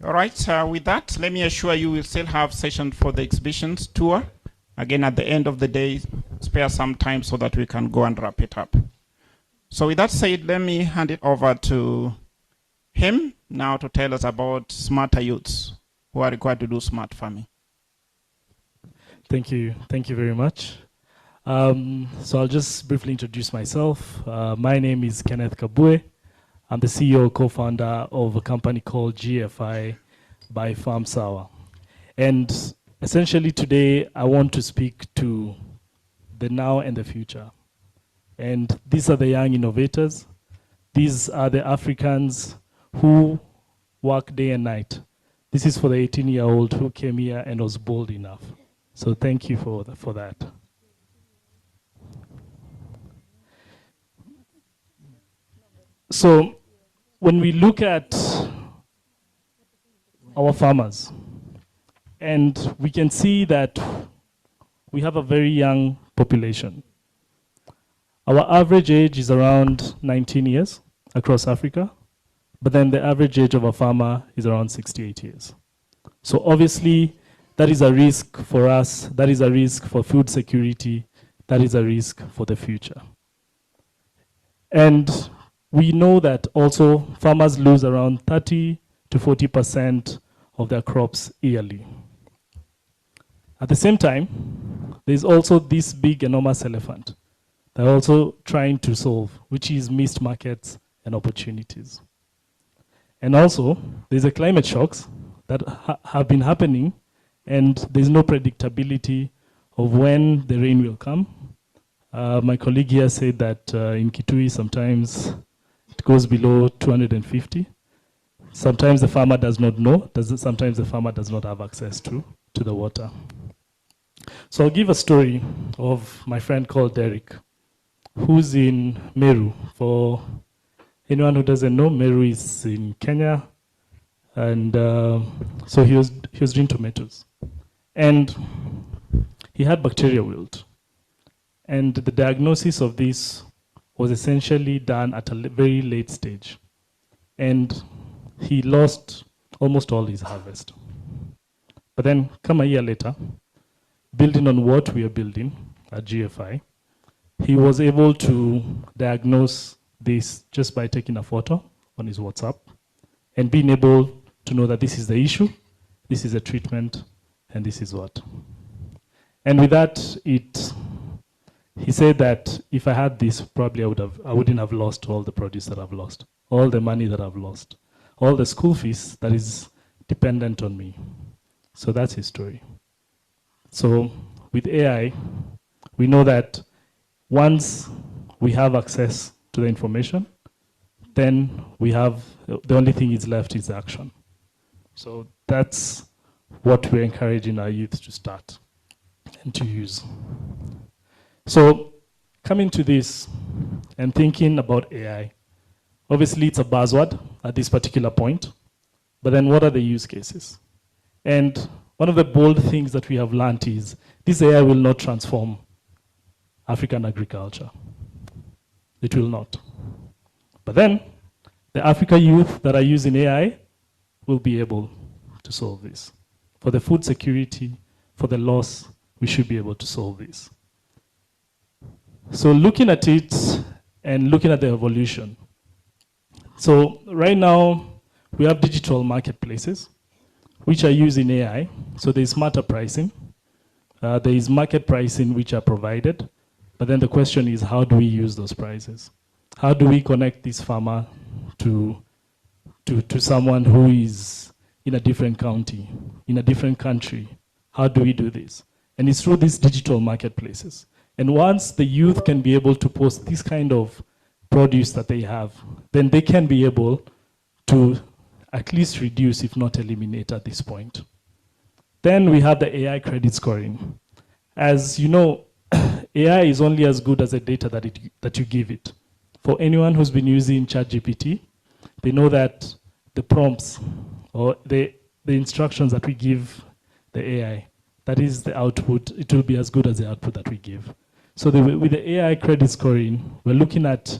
All right, with that, let me assure you we'll still have session for the exhibitions tour. Again, at the end of the day, spare some time so that we can go and wrap it up. So with that said, let me hand it over to him now to tell us about smarter youths who are required to do smart farming. Thank you very much. So I'll just briefly introduce myself. My name is Kenneth Kabue. I'm the CEO, co-founder of a company called GFI by Farm Sour. And essentially today, I want to speak to the now and the future. And these are the young innovators. These are the Africans who work day and night. This is for the 18-year-old who came here and was bold enough. So thank you for that. So when we look at our farmers, and we can see that we have a very young population. Our average age is around 19 years across Africa, but then the average age of a farmer is around 68 years. So obviously, that is a risk for us, that is a risk for food security, that is a risk for the future. And we know that also farmers lose around 30 to 40% of their crops yearly. At the same time, there's also this big, enormous elephant they're also trying to solve, which is missed markets and opportunities. And also, there's a climate shocks that have been happening, and there's no predictability of when the rain will come. My colleague here said that in Kitui, sometimes it goes below 250. Sometimes the farmer does not know, sometimes the farmer does not have access to the water. So I'll give a story of my friend called Derek, who's in Meru. For anyone who doesn't know, Meru is in Kenya. And so he was doing tomatoes. And he had bacterial wilt. And the diagnosis of this was essentially done at a very late stage. And he lost almost all his harvest. But then, come a year later, building on what we are building at GFI, he was able to diagnose this just by taking a photo on his WhatsApp and being able to know that this is the issue, this is a treatment, and this is what. And with that, he said that if I had this, probably I wouldn't have lost all the produce that I've lost, all the money that I've lost, all the school fees that is dependent on me. So that's his story. So with AI, we know that once we have access to the information, then we have, the only thing is left is action. So that's what we're encouraging our youth to start and to use. So coming to this and thinking about AI, obviously it's a buzzword at this particular point, but then what are the use cases? And one of the bold things that we have learned is this AI will not transform African agriculture. It will not. But then the Africa youth that are using AI will be able to solve this. For the food security, for the loss, we should be able to solve this. So looking at it and looking at the evolution. So right now, we have digital marketplaces which are using AI. So there's smarter pricing. There is market pricing which are provided. But then the question is, how do we use those prices? How do we connect this farmer to someone who is in a different county, in a different country? How do we do this? And it's through these digital marketplaces. And once the youth can be able to post this kind of produce that they have, then they can be able to at least reduce, if not eliminate at this point. Then we have the AI credit scoring. As you know, AI is only as good as the data that you give it. For anyone who's been using ChatGPT, they know that the prompts or the instructions that we give the AI, that is the output, it will be as good as the output that we give. So with the AI credit scoring, we're looking at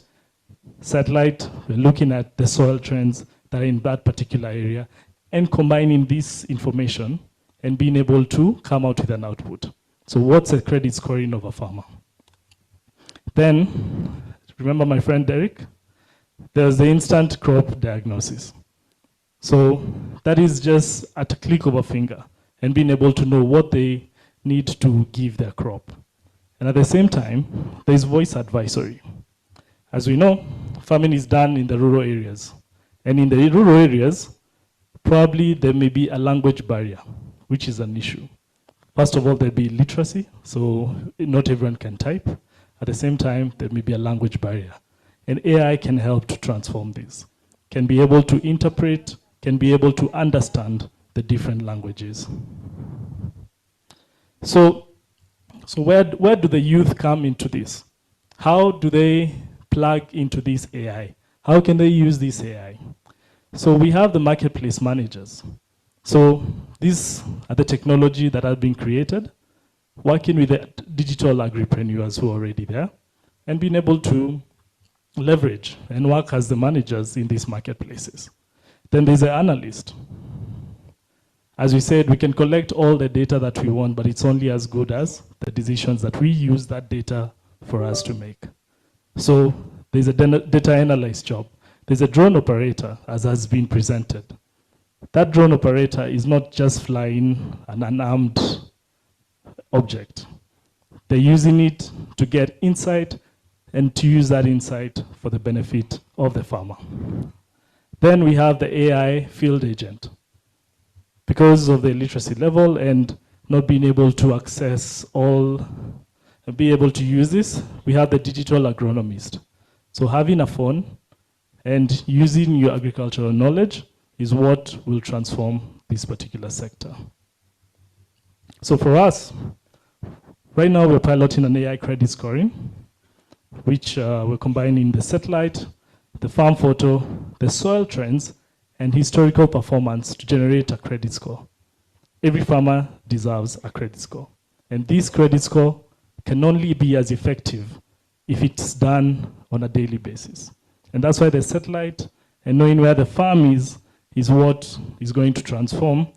satellite, we're looking at the soil trends that are in that particular area, and combining this information and being able to come out with an output. So what's the credit scoring of a farmer? Then, remember my friend Derek? There's the instant crop diagnosis. So that is just at a click of a finger and being able to know what they need to give their crop. And at the same time, there's voice advisory. As we know, farming is done in the rural areas. And in the rural areas, probably there may be a language barrier, which is an issue. First of all, there'll be literacy, so not everyone can type. At the same time, there may be a language barrier. And AI can help to transform this, can be able to interpret, can be able to understand the different languages. So where do the youth come into this? How do they plug into this AI? How can they use this AI? So we have the marketplace managers. So these are the technology that have been created, working with the digital agripreneurs who are already there, and being able to leverage and work as the managers in these marketplaces. Then there's an analyst. As we said, we can collect all the data that we want, but it's only as good as the decisions that we use that data for us to make. So there's a data analyst job. There's a drone operator, as has been presented. That drone operator is not just flying an unarmed object. They're using it to get insight and to use that insight for the benefit of the farmer. Then we have the AI field agent. Because of the literacy level and not being able to access all and be able to use this, we have the digital agronomist. So having a phone and using your agricultural knowledge is what will transform this particular sector. So for us, right now we're piloting an AI credit scoring, which we're combining the satellite, the farm photo, the soil trends, and historical performance to generate a credit score. Every farmer deserves a credit score. And this credit score can only be as effective if it's done on a daily basis. And that's why the satellite and knowing where the farm is what is going to transform,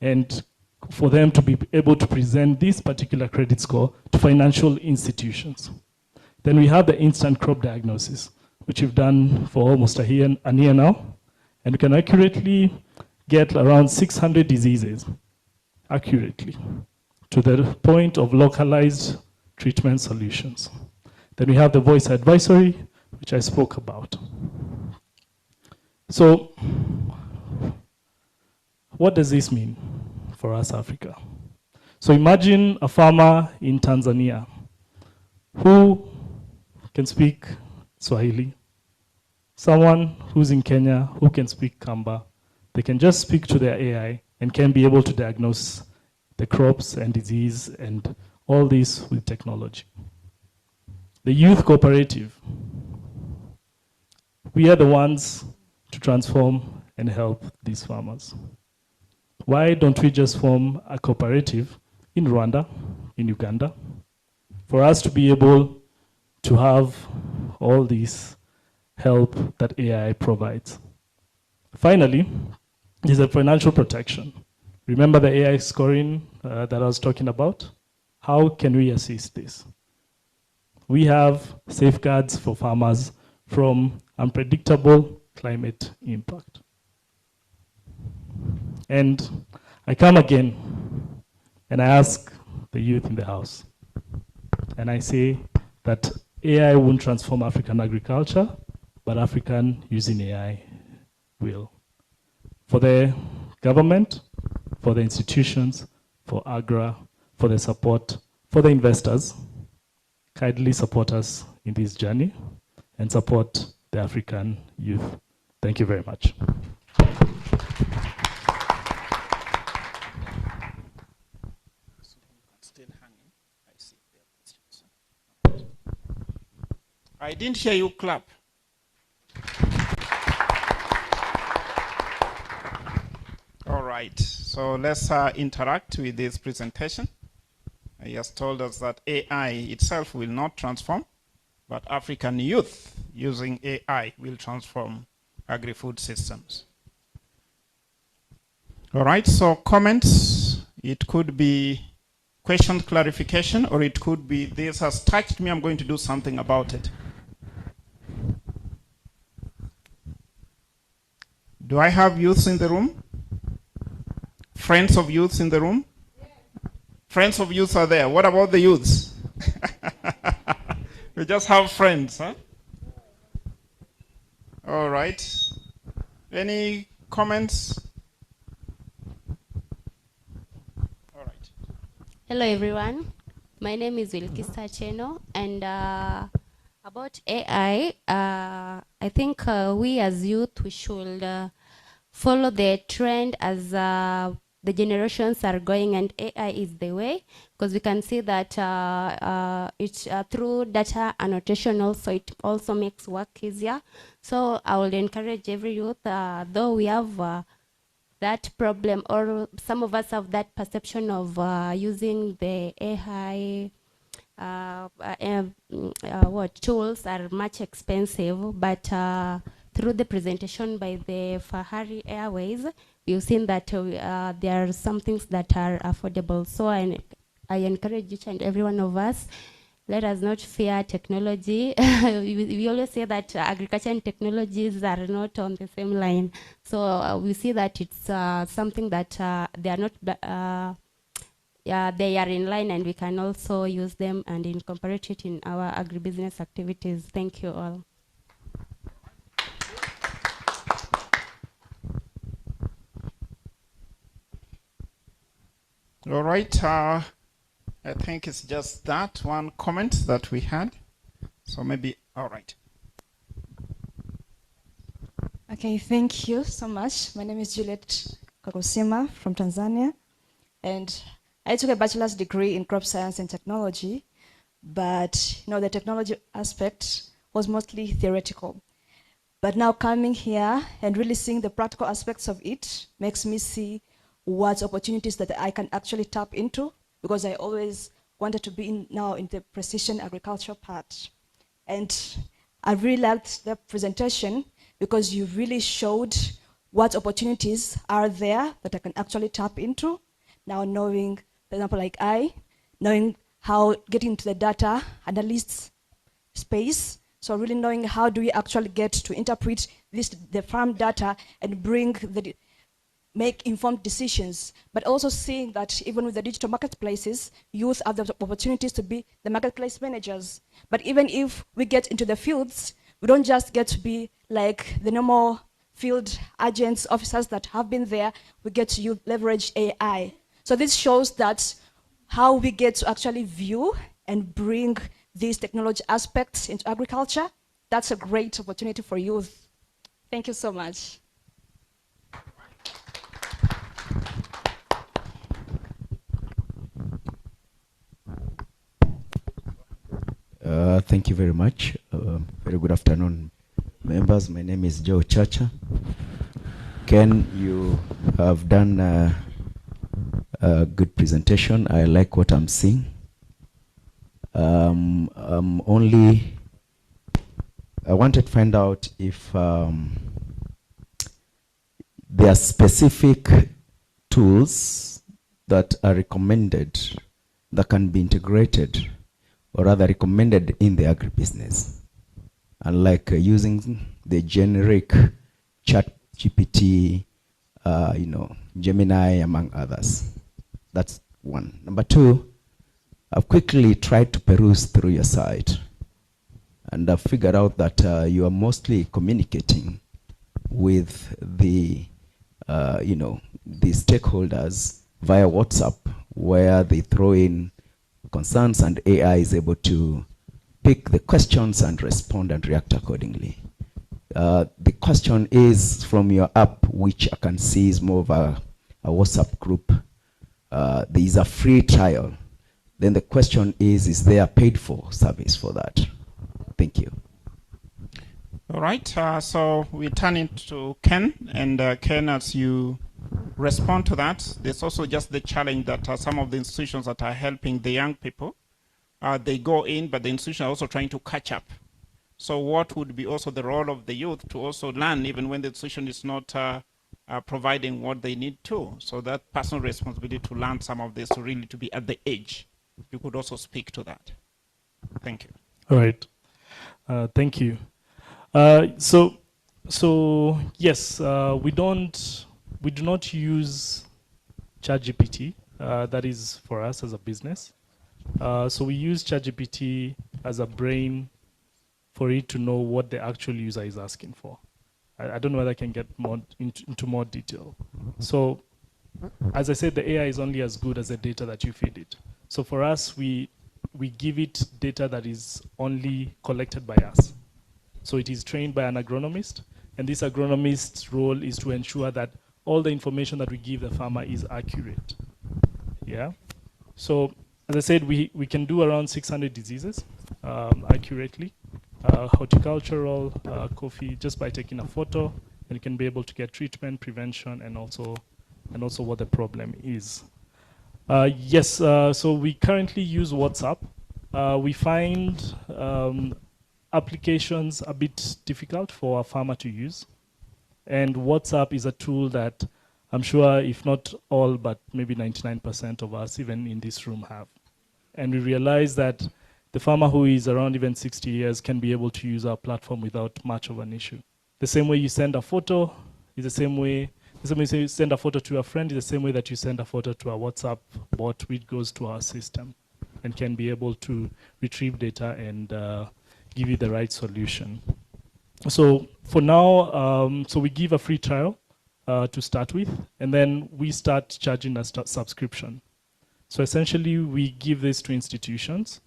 and for them to be able to present this particular credit score to financial institutions. Then we have the instant crop diagnosis, which we've done for almost a year now, and we can accurately get around 600 diseases accurately to the point of localized treatment solutions. Then we have the voice advisory, which I spoke about. So, what does this mean for us, Africa? So imagine a farmer in Tanzania who can speak Swahili, someone who's in Kenya who can speak Kamba. They can just speak to their AI and can be able to diagnose the crops and disease and all this with technology. The youth cooperative. We are the ones to transform and help these farmers. Why don't we just form a cooperative in Rwanda, in Uganda, for us to be able to have all this help that AI provides? Finally, is a financial protection. Remember the AI scoring that I was talking about? How can we assist this? We have safeguards for farmers from unpredictable climate impact. And I come again and I ask the youth in the house, and I say that AI won't transform African agriculture, but African using AI will. For the government, for the institutions, for AGRA, for the support, for the investors, kindly support us in this journey and support the African youth. Thank you very much. I didn't hear you clap. All right, so let's interact with this presentation. He has told us that AI itself will not transform, but African youth using AI will transform agri-food systems. All right, so comments, it could be question clarification, or it could be this has touched me, I'm going to do something about it. Do I have youths in the room? Friends of youths in the room? Friends of youths are there. What about the youths? We just have friends, huh? All right. Any comments? All right. Hello, everyone. My name is Wilkista Cheno, and about AI, I think we as youth, we should follow the trend as the generations are going, and AI is the way, because we can see that it's through data annotation also, it also makes work easier. So I would encourage every youth, though we have that problem, or some of us have that perception of using the AI tools are much expensive, but through the presentation by the Fahari Airways, we've seen that there are some things that are affordable. So I encourage each and every one of us, let us not fear technology. We always say that agriculture and technologies are not on the same line. So we see that it's something that they are not, they are in line, and we can also use them and incorporate it in our agribusiness activities. Thank you all. All right, I think it's just that one comment that we had. So maybe, all right. Okay, thank you so much. My name is Juliet Kakosima from Tanzania, and I took a bachelor's degree in crop science and technology, but the technology aspect was mostly theoretical. But now coming here and really seeing the practical aspects of it makes me see what opportunities that I can actually tap into, because I always wanted to be now in the precision agriculture part. And I really liked the presentation because you really showed what opportunities are there that I can actually tap into. Now knowing, for example, like knowing how getting into the data analysts space. So really knowing how do we actually get to interpret the farm data and make informed decisions, but also seeing that even with the digital marketplaces, youth have the opportunities to be the marketplace managers. But even if we get into the fields, we don't just get to be like the normal field agents, officers that have been there, we get to leverage AI. So this shows that how we get to actually view and bring these technology aspects into agriculture. That's a great opportunity for youth. Thank you so much. Thank you very much. Very good afternoon, members. My name is Joe Chacha. Ken, you have done a good presentation. I like what I'm seeing. I wanted to find out if there are specific tools that are recommended that can be integrated or rather recommended in the agribusiness, unlike using the generic chat GPT, Gemini, among others. That's one. Number two, I've quickly tried to peruse through your site, and I've figured out that you are mostly communicating with the stakeholders via WhatsApp, where they throw in concerns and AI is able to pick the questions and respond and react accordingly. The question is from your app, which I can see is more of a WhatsApp group. There is a free trial. Then the question is there a paid for service for that? Thank you. All right, so we turn it to Ken, and Ken, as you respond to that, there's also just the challenge that some of the institutions that are helping the young people, they go in, but the institutions are also trying to catch up. So what would be also the role of the youth to also learn, even when the institution is not providing what they need to? So that personal responsibility to learn some of this, really to be at the edge. You could also speak to that. Thank you. All right. Thank you. So yes, we do not use ChatGPT. That is for us as a business. So we use ChatGPT as a brain for it to know what the actual user is asking for. I don't know whether I can get more into more detail. So as I said, the AI is only as good as the data that you feed it. So for us, we give it data that is only collected by us. So it is trained by an agronomist, and this agronomist's role is to ensure that all the information that we give the farmer is accurate. Yeah. So as I said, we can do around 600 diseases accurately. Horticultural, coffee, just by taking a photo, and you can be able to get treatment, prevention, and also what the problem is. Yes, so we currently use WhatsApp. We find applications a bit difficult for a farmer to use. And WhatsApp is a tool that I'm sure, if not all, but maybe 99% of us, even in this room, have. And we realize that the farmer who is around even 60 years can be able to use our platform without much of an issue. The same way you send a photo is the same way you send a photo to a friend is the same way that you send a photo to a WhatsApp bot, which goes to our system and can be able to retrieve data and give you the right solution. So for now, so we give a free trial to start with, and then we start charging a subscription. So essentially, we give this to institutions,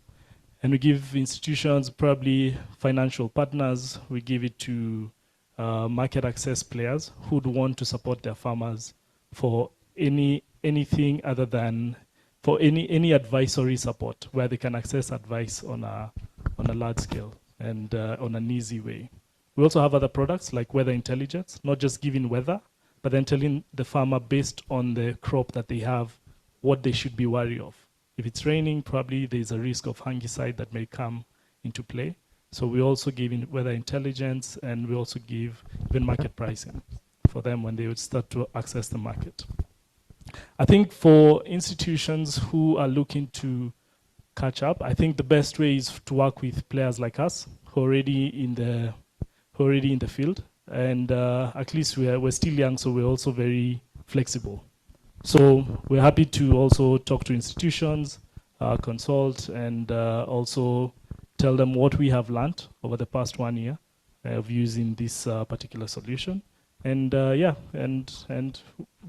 and we give institutions probably financial partners. We give it to market access players who'd want to support their farmers for anything other than for any advisory support where they can access advice on a large scale and on an easy way. We also have other products like weather intelligence, not just giving weather, but then telling the farmer based on the crop that they have what they should be wary of. If it's raining, probably there's a risk of fungicide that may come into play. So we also give weather intelligence, and we also give even market pricing for them when they would start to access the market. I think for institutions who are looking to catch up, I think the best way is to work with players like us who are already in the field. And at least we're still young, so we're also very flexible. So we're happy to also talk to institutions, consult, and also tell them what we have learned over the past 1 year of using this particular solution. And and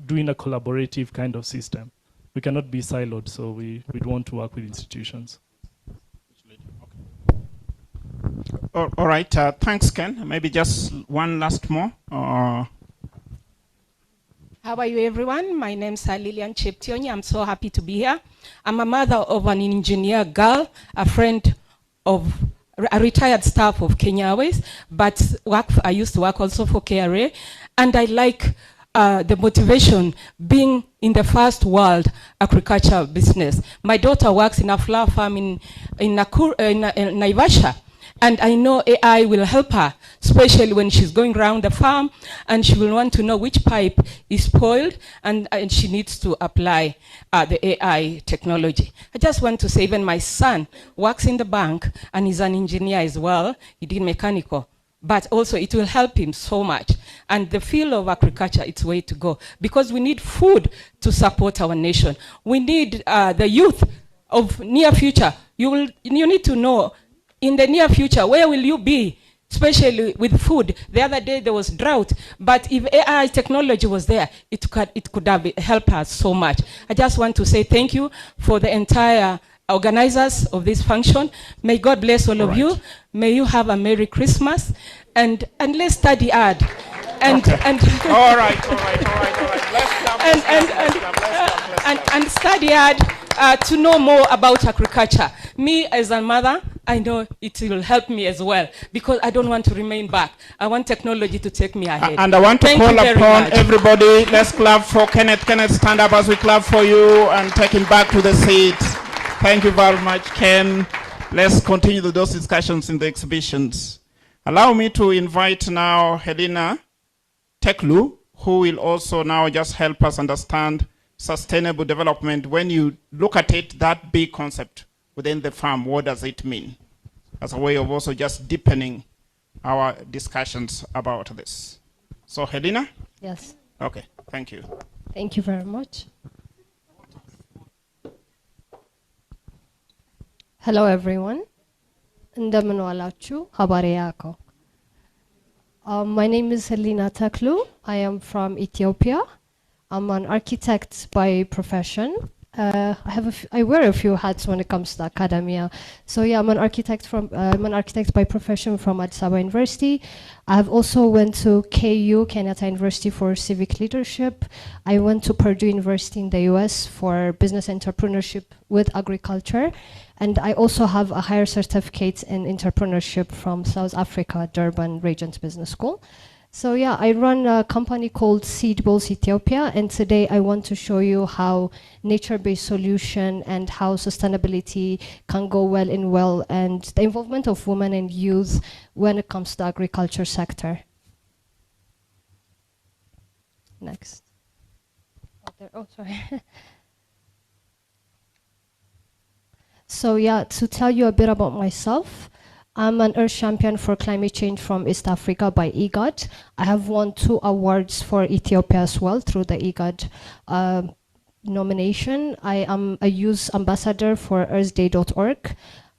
doing a collaborative kind of system. We cannot be siloed, so we'd want to work with institutions. All right, thanks, Ken. Maybe just one last more. How are you, everyone? My name is Lilian Cheptioni. I'm so happy to be here. I'm a mother of an engineer girl, a friend of a retired staff of Kenya Airways, but I used to work also for KRA, and I like the motivation being in the first world agriculture business. My daughter works in a flower farm in Naivasha, and I know AI will help her, especially when she's going around the farm and she will want to know which pipe is spoiled, and she needs to apply the AI technology. I just want to say, even my son works in the bank and is an engineer as well. He did mechanical, but also it will help him so much. And the field of agriculture, it's way to go, because we need food to support our nation. We need the youth of near future. You need to know, in the near future, where will you be, especially with food? The other day there was drought, but if AI technology was there, it could have helped us so much. I just want to say thank you for the entire organizers of this function. May God bless all of you. May you have a Merry Christmas, and let's study hard. And all right. And study hard to know more about agriculture. Me as a mother, I know it will help me as well, because I don't want to remain back. I want technology to take me ahead. And I want to Thank call you very upon much. everybody. Let's clap for Kenneth. Kenneth, stand up as we clap for you and take him back to the seat. Thank you very much, Ken. Let's continue those discussions in the exhibitions. Allow me to invite now Helena Teklu, who will also now just help us understand sustainable development. When you look at it, that big concept within the farm, what does it mean? As a way of also just deepening our discussions about this. So, Helena? Yes. Okay, thank you. Thank you very much. Hello, everyone. Ndamano alachu, habari yako. My name is Helena Teklu. I am from Ethiopia. I'm an architect by profession. I wear a few hats when it comes to academia. So yeah, I'm an architect by profession from Addis Ababa University. I've also went to KU, Kenyatta University, for civic leadership. I went to Purdue University in the US for business entrepreneurship with agriculture. And I also have a higher certificate in entrepreneurship from South Africa, Durban Regents Business School. So yeah, I run a company called Seed Balls Ethiopia, and today I want to show you how nature-based solution and how sustainability can go well and the involvement of women and youth when it comes to the agriculture sector. Next. Oh, sorry. So yeah, to tell you a bit about myself, I'm an Earth Champion for Climate Change from East Africa by EGAD. I have won 2 awards for Ethiopia as well through the EGAD nomination. I am a youth ambassador for earthday.org.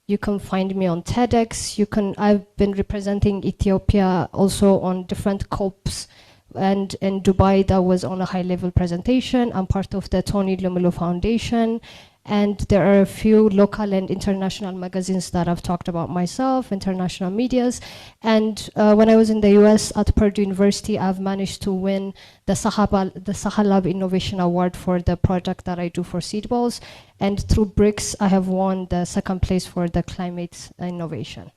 You can find me on TEDx. I've been representing Ethiopia also on different COPs. And in Dubai, that was on a high-level presentation. I'm part of the Tony Lumulu Foundation. And there are a few local and international magazines that I've talked about myself, international medias. And when I was in the US at Purdue University, I've managed to win the Sahalab Innovation Award for the project that I do for seed balls. And through BRICS, I have won the second place for the climate innovation.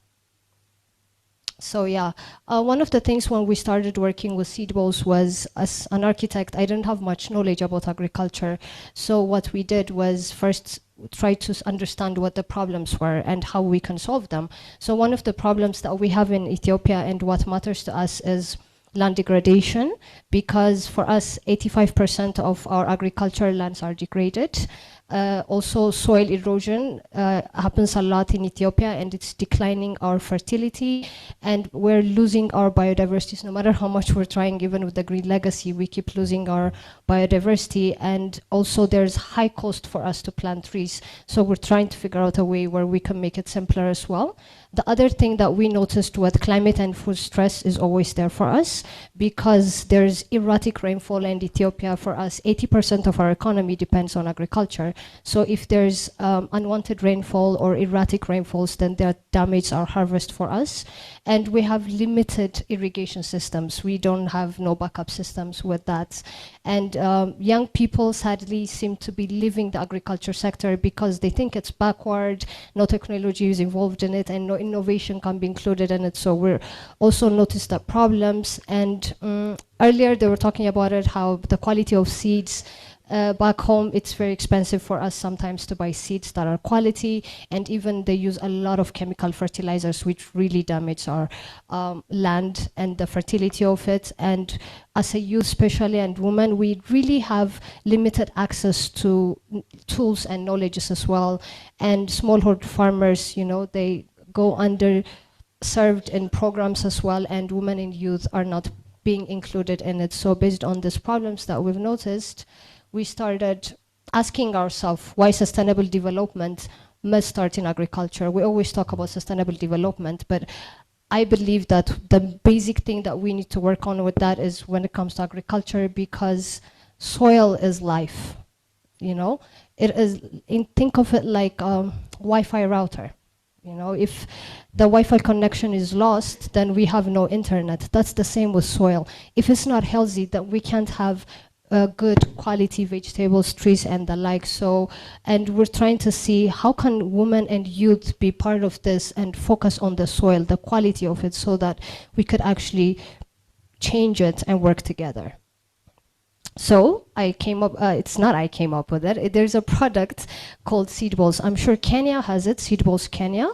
So yeah, one of the things when we started working with seed balls was, as an architect, I didn't have much knowledge about agriculture. So what we did was first try to understand what the problems were and how we can solve them. So one of the problems that we have in Ethiopia and what matters to us is land degradation, because for us 85% of our agricultural lands are degraded. Also soil erosion happens a lot in Ethiopia, and it's declining our fertility, and we're losing our biodiversity. So no matter how much we're trying, even with the green legacy, we keep losing our biodiversity. And also there's high cost for us to plant trees. So we're trying to figure out a way where we can make it simpler as well. The other thing that we noticed with climate and food stress is always there for us, because there's erratic rainfall in Ethiopia. For us, 80% of our economy depends on agriculture. So if there's unwanted rainfall or erratic rainfalls, then that damages our harvest for us. And we have limited irrigation systems. We don't have no backup systems with that. And young people sadly seem to be leaving the agriculture sector because they think it's backward, no technology is involved in it, and no innovation can be included in it. So we're also noticed that problems. And earlier they were talking about it, how the quality of seeds back home, it's very expensive for us sometimes to buy seeds that are quality, and even they use a lot of chemical fertilizers, which really damage our land and the fertility of it. And as a youth especially, and women, we really have limited access to tools and knowledges as well. And smallholder farmers, you know, they go underserved in programs as well, and women and youth are not being included in it. So based on these problems that we've noticed, we started asking ourselves why sustainable development must start in agriculture. We always talk about sustainable development, but I believe that the basic thing that we need to work on with that is when it comes to agriculture, because soil is life, you know? It is, think of it like a Wi-Fi router. You know, if the Wi-Fi connection is lost, then we have no internet. That's the same with soil. If it's not healthy, then we can't have good quality vegetables, trees, and the like. So, and we're trying to see how can women and youth be part of this and focus on the soil, the quality of it, so that we could actually change it and work together. So I came up, it's not I came up with it, there's a product called Seed Balls. I'm sure Kenya has it, Seed Balls Kenya.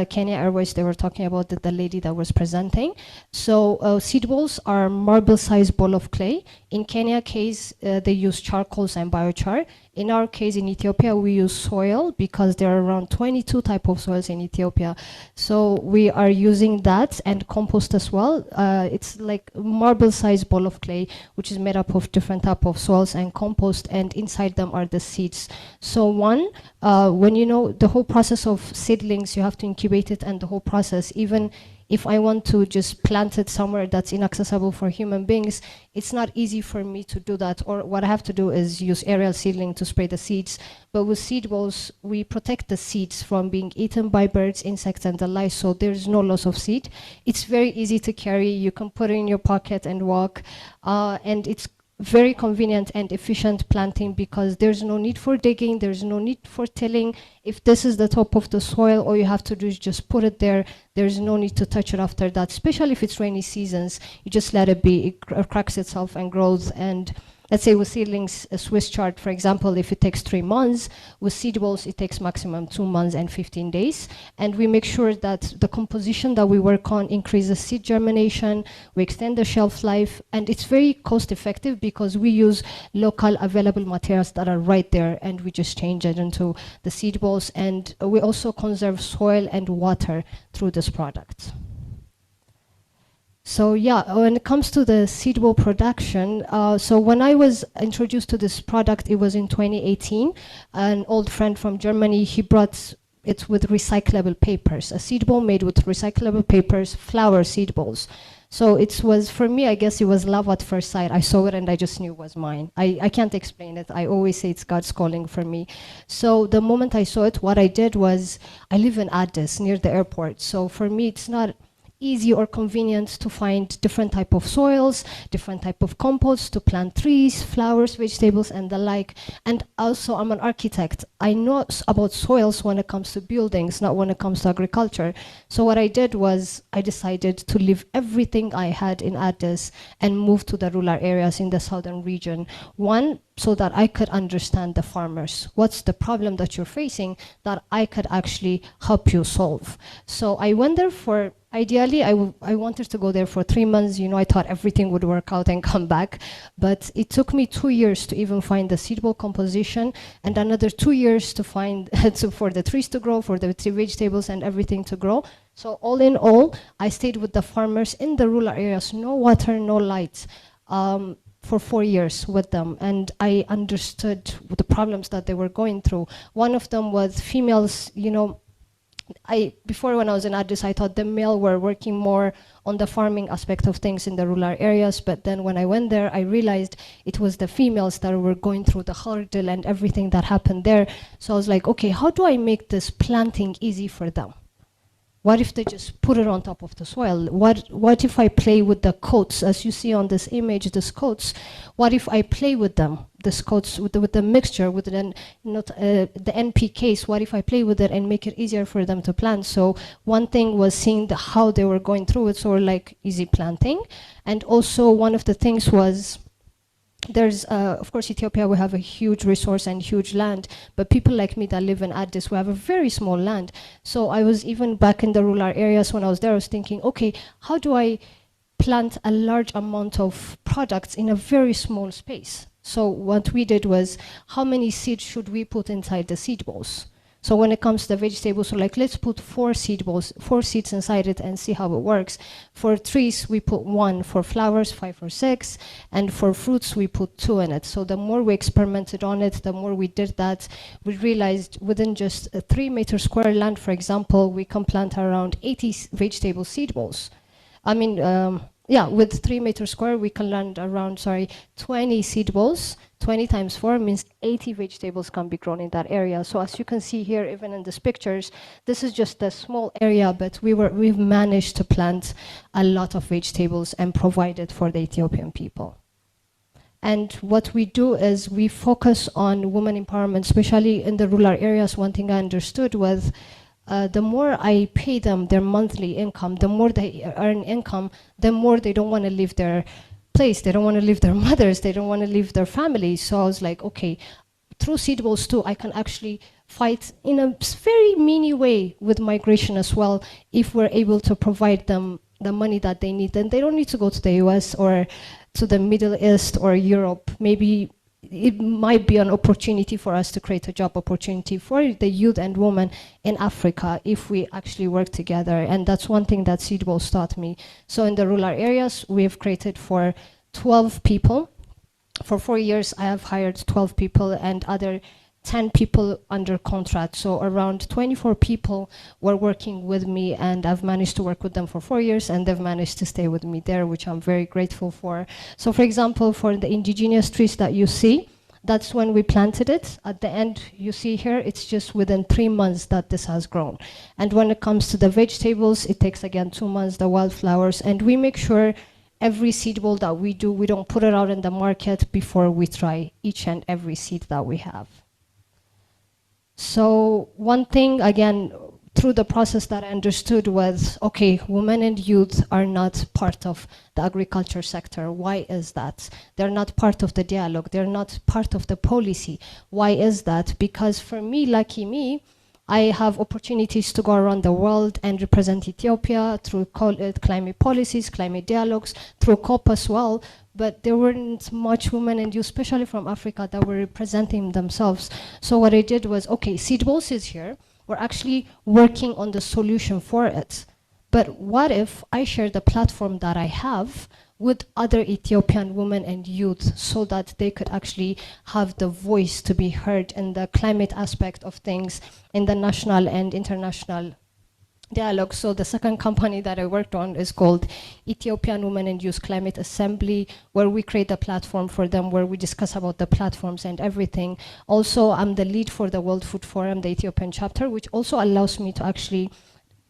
Kenya Airways, they were talking about the lady that was presenting. So seed balls are marble-sized ball of clay. In Kenya case, they use charcoals and biochar. In our case, in Ethiopia, we use soil because there are around 22 types of soils in Ethiopia. So we are using that and compost as well. It's like a marble-sized ball of clay, which is made up of different types of soils and compost, and inside them are the seeds. So one, when you know the whole process of seedlings, you have to incubate it, and the whole process, even if I want to just plant it somewhere that's inaccessible for human beings, it's not easy for me to do that. Or what I have to do is use aerial seedling to spray the seeds. But with seed balls, we protect the seeds from being eaten by birds, insects, and the like, so there's no loss of seed. It's very easy to carry. You can put it in your pocket and walk, and it's very convenient and efficient planting because there's no need for digging, there's no need for tilling. If this is the top of the soil, all you have to do is just put it there. There's no need to touch it after that, especially if it's rainy seasons. You just let it be, it cracks itself and grows. And let's say with seedlings, a Swiss chard, for example, if it takes 3 months, with seed balls, it takes maximum 2 months and 15 days. And we make sure that the composition that we work on increases seed germination, we extend the shelf life, and it's very cost effective because we use local available materials that are right there, and we just change it into the seed balls. And we also conserve soil and water through this product. So yeah, when it comes to the seed ball production, so when I was introduced to this product, it was in 2018. An old friend from Germany, he brought it with recyclable papers, a seed ball made with recyclable papers, flower seed balls. So it was, for me, I guess it was love at first sight. I saw it and I just knew it was mine. I can't explain it. I always say it's God's calling for me. So the moment I saw it, what I did was, I live in Addis, near the airport. So for me, it's not easy or convenient to find different type of soils, different type of composts to plant trees, flowers, vegetables, and the like. And also, I'm an architect. I know about soils when it comes to buildings, not when it comes to agriculture. So what I did was, I decided to leave everything I had in Addis and move to the rural areas in the southern region. One, so that I could understand the farmers. What's the problem that you're facing that I could actually help you solve? So I went there for, ideally, I wanted to go there for 3 months. You know, I thought everything would work out and come back. But it took me 2 years to even find the seedable composition, and another 2 years to find, for the trees to grow, for the vegetables and everything to grow. So all in all, I stayed with the farmers in the rural areas, no water, no lights. For 4 years with them, and I understood the problems that they were going through. One of them was females. You know, before when I was in Addis, I thought the male were working more on the farming aspect of things in the rural areas, but then when I went there, I realized it was the females that were going through the hurdle and everything that happened there. So I was like, okay, how do I make this planting easy for them? What if they just put it on top of the soil? What if I play with the coats, as you see on this image, these coats? What if I play with them, these coats, with the mixture, with the NPKs? What if I play with it and make it easier for them to plant? So one thing was seeing how they were going through it, so like easy planting. And also one of the things was, there's, of course, Ethiopia, we have a huge resource and huge land, but people like me that live in Addis, we have a very small land. So I was even back in the rural areas when I was there, I was thinking, okay, how do I plant a large amount of products in a very small space? So what we did was, how many seeds should we put inside the seed balls? So when it comes to the vegetables, so like, let's put 4 seed balls, 4 seeds inside it and see how it works. For trees, we put 1. For flowers, 5 or 6. And for fruits, we put 2 in it. So the more we experimented on it, the more we did that, we realized within just a 3-meter square land, for example, we can plant around 80 vegetable seed balls. I mean, yeah, with 3 meters square, we can land around, 20 seed balls. 20 times 4 means 80 vegetables can be grown in that area. So as you can see here, even in these pictures, this is just a small area, but we've managed to plant a lot of vegetables and provide it for the Ethiopian people. And what we do is we focus on women empowerment, especially in the rural areas. One thing I understood was, the more I pay them their monthly income, the more they earn income, the more they don't want to leave their place. They don't want to leave their mothers. They don't want to leave their families. So I was like, okay, through seed balls too, I can actually fight in a very mini way with migration as well, if we're able to provide them the money that they need. Then they don't need to go to the US or to the Middle East or Europe. Maybe it might be an opportunity for us to create a job opportunity for the youth and women in Africa if we actually work together. And that's one thing that Seed Balls taught me. So in the rural areas, we have created for 12 people. For 4 years, I have hired 12 people and other 10 people under contract. So around 24 people were working with me, and I've managed to work with them for 4 years, and they've managed to stay with me there, which I'm very grateful for. So for example, for the indigenous trees that you see, that's when we planted it. At the end, you see here, it's just within 3 months that this has grown. And when it comes to the vegetables, it takes again 2 months, the wildflowers, and we make sure every seed ball that we do, we don't put it out in the market before we try each and every seed that we have. So one thing, again, through the process that I understood was, okay, women and youth are not part of the agriculture sector. Why is that? They're not part of the dialogue. They're not part of the policy. Why is that? Because for me, lucky me, I have opportunities to go around the world and represent Ethiopia through climate policies, climate dialogues, through COP as well. But there weren't much women and youth, especially from Africa, that were representing themselves. So what I did was, okay, Seed Balls is here. We're actually working on the solution for it. But what if I share the platform that I have with other Ethiopian women and youth so that they could actually have the voice to be heard in the climate aspect of things in the national and international dialogue. So the second company that I worked on is called Ethiopian Women and Youth Climate Assembly, where we create a platform for them, where we discuss about the platforms and everything. Also, I'm the lead for the World Food Forum, the Ethiopian chapter, which also allows me to actually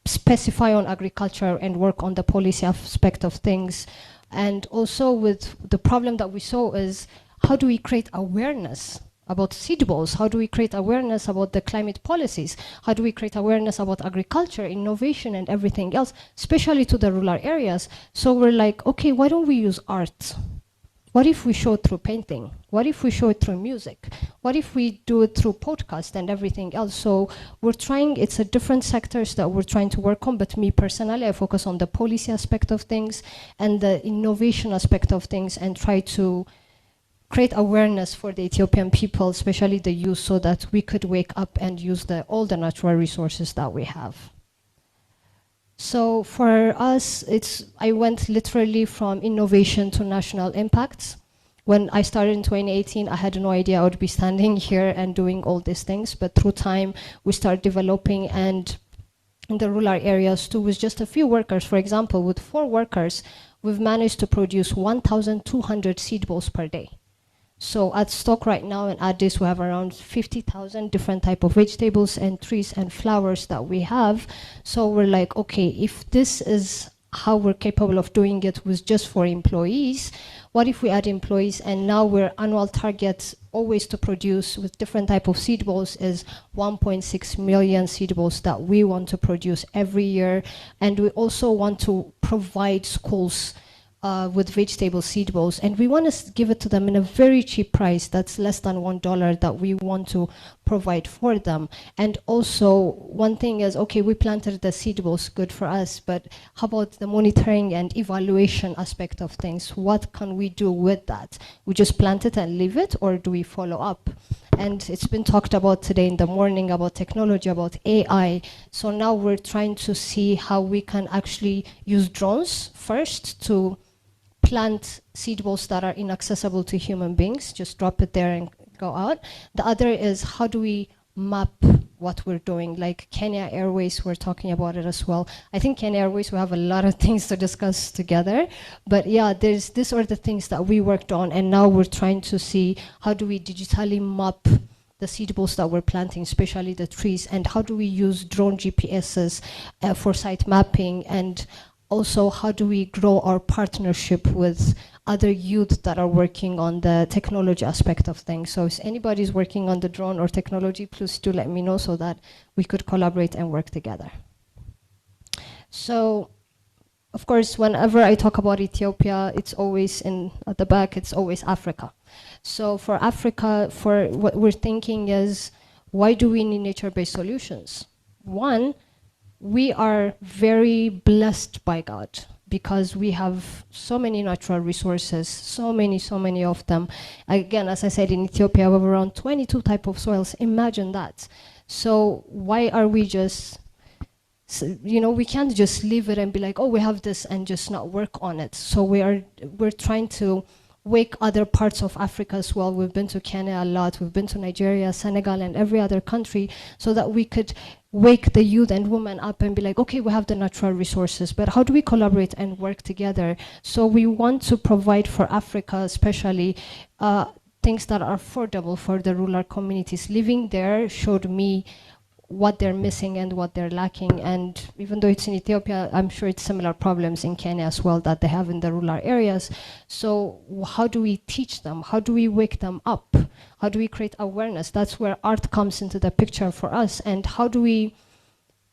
specify on agriculture and work on the policy aspect of things. And also with the problem that we saw is, how do we create awareness about seed balls? How do we create awareness about the climate policies? How do we create awareness about agriculture, innovation, and everything else, especially to the rural areas? So we're like, okay, why don't we use art? What if we show it through painting? What if we show it through music? What if we do it through podcast and everything else? So we're trying, it's a different sectors that we're trying to work on, but me personally, I focus on the policy aspect of things and the innovation aspect of things, and try to create awareness for the Ethiopian people, especially the youth, so that we could wake up and use all the natural resources that we have. So for us, I went literally from innovation to national impacts. When I started in 2018, I had no idea I would be standing here and doing all these things, but through time, we started developing, and in the rural areas too, with just a few workers. For example, with 4 workers, we've managed to produce 1,200 seed balls per day. So at stock right now in Addis, we have around 50,000 different type of vegetables and trees and flowers that we have. So we're like, okay, if this is how we're capable of doing it with just 4 employees, what if we add employees? And now we're annual target always to produce with different type of seed balls is 1.6 million seed balls that we want to produce every year. And we also want to provide schools with vegetable seed balls, and we want to give it to them in a very cheap price that's less than $1 that we want to provide for them. And also one thing is, okay, we planted the seed balls, good for us, but how about the monitoring and evaluation aspect of things? What can we do with that? We just plant it and leave it, or do we follow up? And it's been talked about today in the morning about technology, about AI. So now we're trying to see how we can actually use drones first to plant seed balls that are inaccessible to human beings, just drop it there and go out. The other is, how do we map what we're doing? Like Kenya Airways, we're talking about it as well. I think Kenya Airways, we have a lot of things to discuss together. But yeah, these are the things that we worked on, and now we're trying to see how do we digitally map the seed balls that we're planting, especially the trees, and how do we use drone GPSs for site mapping, and also how do we grow our partnership with other youth that are working on the technology aspect of things. So if anybody's working on the drone or technology, please do let me know so that we could collaborate and work together. So of course, whenever I talk about Ethiopia, it's always at the back, it's always Africa. So for Africa, for what we're thinking is, why do we need nature-based solutions? One, we are very blessed by God because we have so many natural resources, so many of them. Again, as I said, in Ethiopia, we have around 22 type of soils. Imagine that. So why are we just, we can't just leave it and be like, oh, we have this and just not work on it. So we're trying to wake other parts of Africa as well. We've been to Kenya a lot. We've been to Nigeria, Senegal, and every other country, so that we could wake the youth and women up and be like, okay, we have the natural resources, but how do we collaborate and work together? So we want to provide for Africa, especially, things that are affordable for the rural communities. Living there showed me what they're missing and what they're lacking. And even though it's in Ethiopia, I'm sure it's similar problems in Kenya as well that they have in the rural areas. So how do we teach them? How do we wake them up? How do we create awareness? That's where art comes into the picture for us. And how do we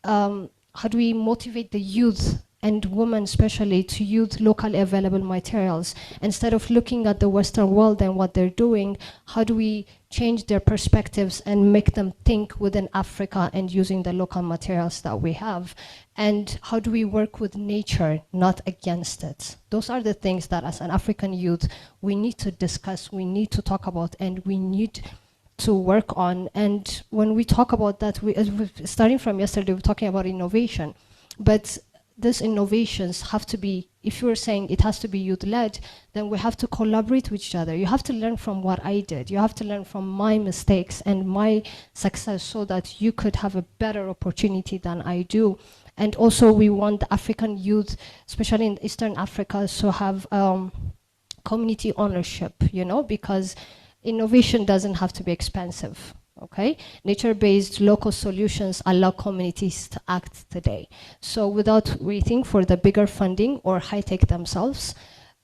motivate the youth and women especially to use locally available materials? Instead of looking at the Western world and what they're doing, how do we change their perspectives and make them think within Africa and using the local materials that we have? And how do we work with nature, not against it? Those are the things that as an African youth, we need to discuss, we need to talk about, and we need to work on. And when we talk about that, starting from yesterday, we're talking about innovation, but these innovations have to be, if you're saying it has to be youth-led, then we have to collaborate with each other. You have to learn from what I did. You have to learn from my mistakes and my success so that you could have a better opportunity than I do. And also we want the African youth, especially in Eastern Africa, to have community ownership, you know, because innovation doesn't have to be expensive. Okay, nature-based local solutions allow communities to act today. So without waiting for the bigger funding or high-tech themselves,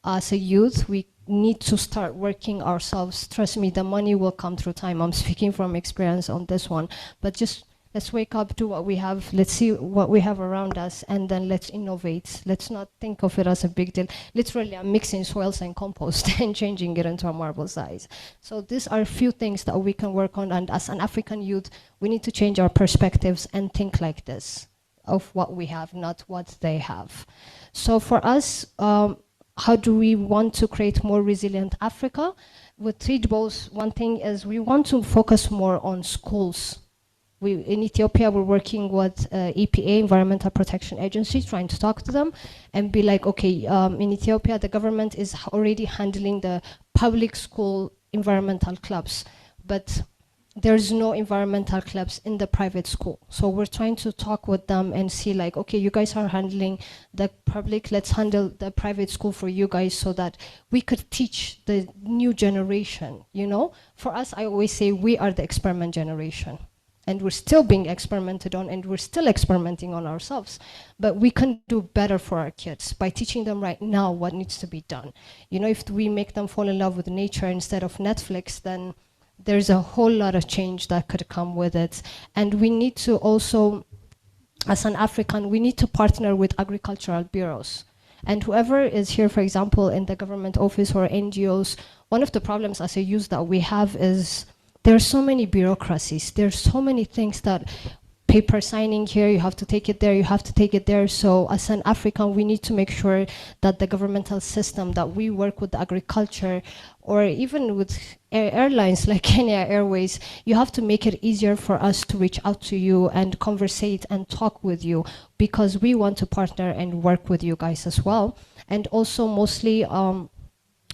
as a youth, we need to start working ourselves. Trust me, the money will come through time. I'm speaking from experience on this one, but just let's wake up, do what we have, let's see what we have around us, and then let's innovate. Let's not think of it as a big deal. Literally, I'm mixing soils and compost and changing it into a marble size. So these are a few things that we can work on, and as an African youth, we need to change our perspectives and think like this, of what we have, not what they have. So for us, how do we want to create more resilient Africa? With Teachballs, one thing is we want to focus more on schools. In Ethiopia, we're working with EPA, Environmental Protection Agency, trying to talk to them and be like, okay, in Ethiopia, the government is already handling the public school environmental clubs, but there's no environmental clubs in the private school. So we're trying to talk with them and see like, okay, you guys are handling the public, let's handle the private school for you guys so that we could teach the new generation, you know? For us, I always say we are the experiment generation. And we're still being experimented on, and we're still experimenting on ourselves. But we can do better for our kids by teaching them right now what needs to be done. You know, if we make them fall in love with nature instead of Netflix, then there's a whole lot of change that could come with it. And we need to also, as an African, we need to partner with agricultural bureaus. And whoever is here, for example, in the government office or NGOs, one of the problems as a youth that we have is there are so many bureaucracies. There's so many things that paper signing here, you have to take it there, you have to take it there. So as an African, we need to make sure that the governmental system, that we work with agriculture, or even with airlines like Kenya Airways, you have to make it easier for us to reach out to you and conversate and talk with you, because we want to partner and work with you guys as well. And also mostly,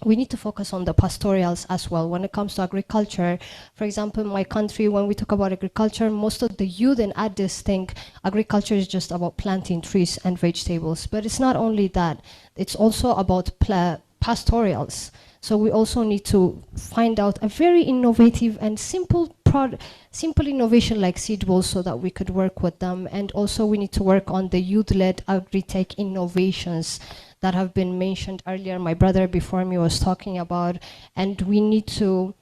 we need to focus on the pastorals as well when it comes to agriculture. For example, in my country, when we talk about agriculture, most of the youth in Addis think agriculture is just about planting trees and vegetables. But it's not only that, it's also about pastorals. So we also need to find out a very innovative and simple innovation like Seedballs so that we could work with them. And also we need to work on the youth-led agri-tech innovations that have been mentioned earlier. My brother before me was talking about, and we need to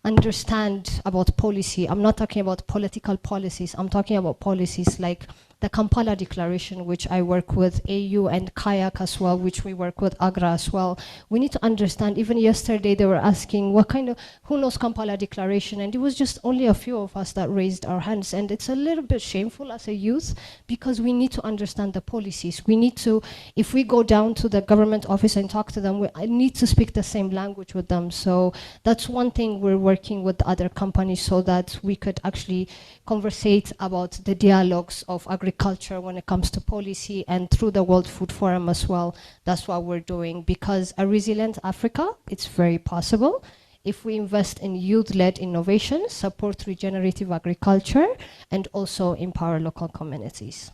understand about policy. I'm not talking about political policies. I'm talking about policies like the Kampala Declaration, which I work with AU, and Kayak as well, which we work with AGRA as well. We need to understand, even yesterday they were asking what kind of, who knows Kampala Declaration? And it was just only a few of us that raised our hands. And it's a little bit shameful as a youth, because we need to understand the policies. We need to, if we go down to the government office and talk to them, I need to speak the same language with them. So that's one thing we're working with other companies so that we could actually conversate about the dialogues of agriculture when it comes to policy, and through the World Food Forum as well. That's what we're doing, because a resilient Africa, it's very possible if we invest in youth-led innovation, support regenerative agriculture, and also empower local communities.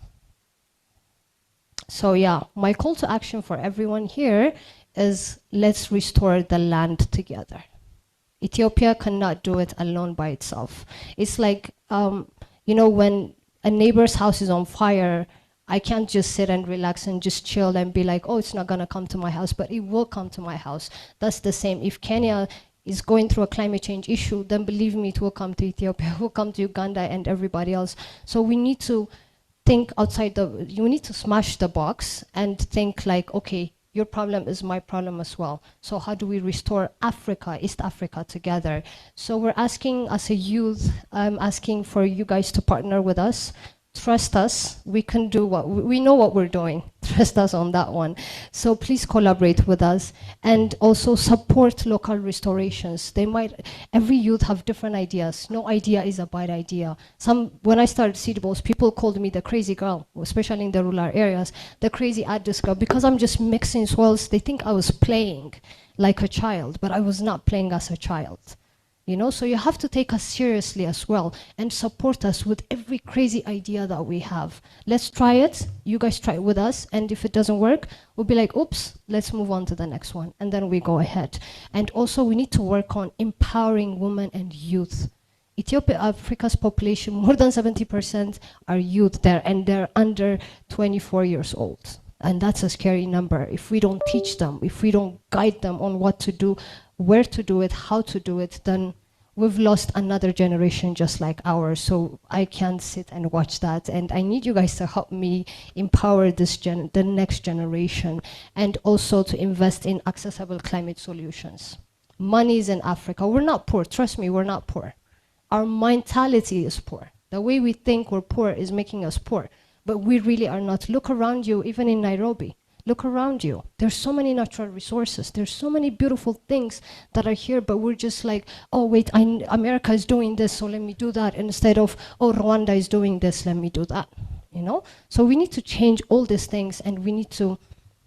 So yeah, my call to action for everyone here is let's restore the land together. Ethiopia cannot do it alone by itself. It's like, you know, when a neighbor's house is on fire, I can't just sit and relax and just chill and be like, oh, it's not gonna come to my house, but it will come to my house. That's the same. If Kenya is going through a climate change issue, then believe me, it will come to Ethiopia, it will come to Uganda and everybody else. So we need to think outside you need to smash the box and think like, okay, your problem is my problem as well. So how do we restore Africa, East Africa together? So we're asking as a youth, I'm asking for you guys to partner with us. Trust us, we can do we know what we're doing. Trust us on that one. So please collaborate with us, and also support local restorations. Every youth have different ideas. No idea is a bad idea. When I started Seedballs, people called me the crazy girl, especially in the rural areas, the crazy Addis girl, because I'm just mixing soils. They think I was playing like a child, but I was not playing as a child. You know, so you have to take us seriously as well and support us with every crazy idea that we have. Let's try it. You guys try it with us. And if it doesn't work, we'll be like, oops, let's move on to the next one. And then we go ahead. And also we need to work on empowering women and youth. Ethiopia, Africa's population, more than 70% are youth there, and they're under 24 years old. And that's a scary number. If we don't teach them, if we don't guide them on what to do, where to do it, how to do it, then we've lost another generation just like ours. So I can't sit and watch that. And I need you guys to help me empower the next generation, and also to invest in accessible climate solutions. Money is in Africa. We're not poor. Trust me, we're not poor. Our mentality is poor. The way we think we're poor is making us poor. But we really are not. Look around you, even in Nairobi. Look around you. There's so many natural resources. There's so many beautiful things that are here, but we're just like, oh, wait, America is doing this, so let me do that. Instead of, oh, Rwanda is doing this, let me do that. You know? So we need to change all these things, and we need to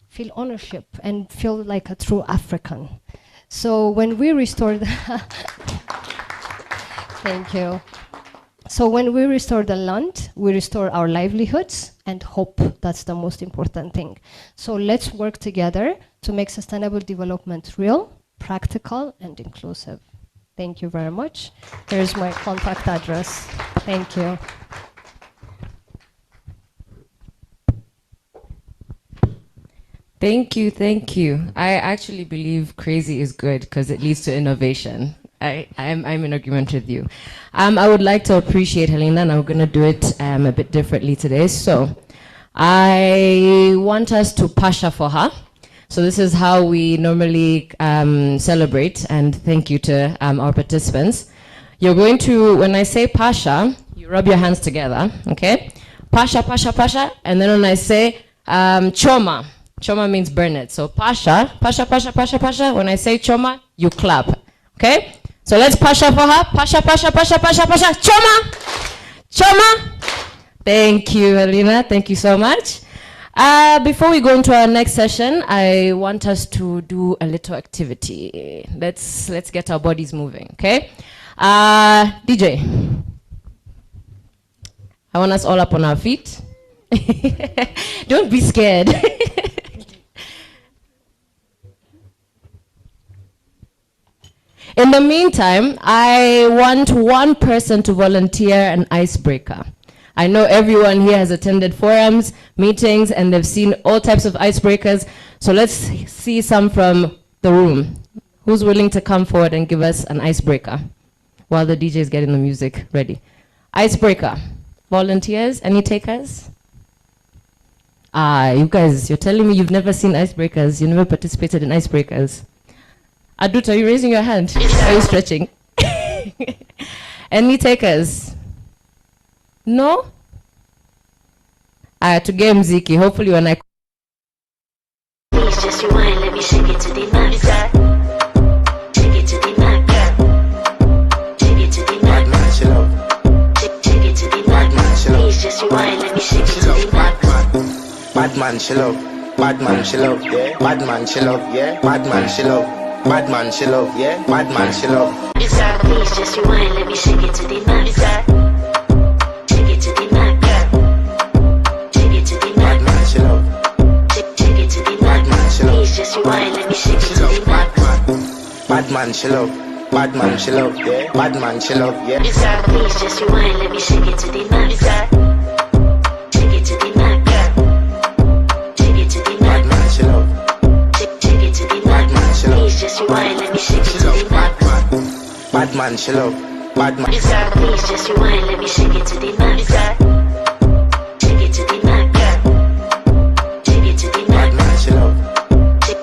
feel ownership and feel like a true African. So when we restore the thank you. So when we restore the land, we restore our livelihoods and hope. That's the most important thing. So let's work together to make sustainable development real, practical, and inclusive. Thank you very much. Here's my contact address. Thank you. Thank you, thank you. I actually believe crazy is good because it leads to innovation. I'm in agreement with you. I would like to appreciate Helena, and I'm going to do it a bit differently today. So I want us to pasha for her. So this is how we normally celebrate, and thank you to our participants. You're going to, when I say pasha, you rub your hands together, okay? Pasha, pasha, pasha, and then when I say choma, choma means burn it. So pasha, pasha, pasha, pasha, pasha. When I say choma, you clap, okay? So let's pasha for her. Pasha, pasha, pasha, pasha, pasha. Choma! Choma! Thank you, Helena. Thank you so much. Before we go into our next session, I want us to do a little activity. Let's get our bodies moving, okay? DJ. I want us all up on our feet. Don't be scared. In the meantime, I want one person to volunteer an icebreaker. I know everyone here has attended forums, meetings, and they've seen all types of icebreakers. So let's see some from the room. Who's willing to come forward and give us an icebreaker while the DJ is getting the music ready? Icebreaker. Volunteers? Any takers? You guys, you're telling me you've never seen icebreakers. You never participated in icebreakers. Adut, are you raising your hand? Are you stretching? Any takers? No? To game Ziki, hopefully when I... Please just rewind, let me shake it to the max. Shake it to the max. Shake it to the max. Shake it to the max. Please just rewind, let me shake it to the max. Bad man, she love. Bad man, she love. Yeah. Bad man, she love. Yeah. Bad man, she love. Bad man, she love. Yeah. Bad man, she love. Please just rewind, let me shake it to the max. Shake it to the max. Shake it to the max. Bad man, she love. Shake it to the max. Please just rewind, let me shake it to the max. Bad man, she love. Bad man, she love. Yeah. Bad man, she love. Yeah. Please just rewind, let me shake it to the max. Shake it to the max. Shake it to the max. Bad man, she love. Shake it to the max. Please just rewind, let me shake it to the max. Bad man, she love. Bad man. Please just rewind, let me shake it to the max. Shake it to the max. Shake it to the max. Bad man, she love.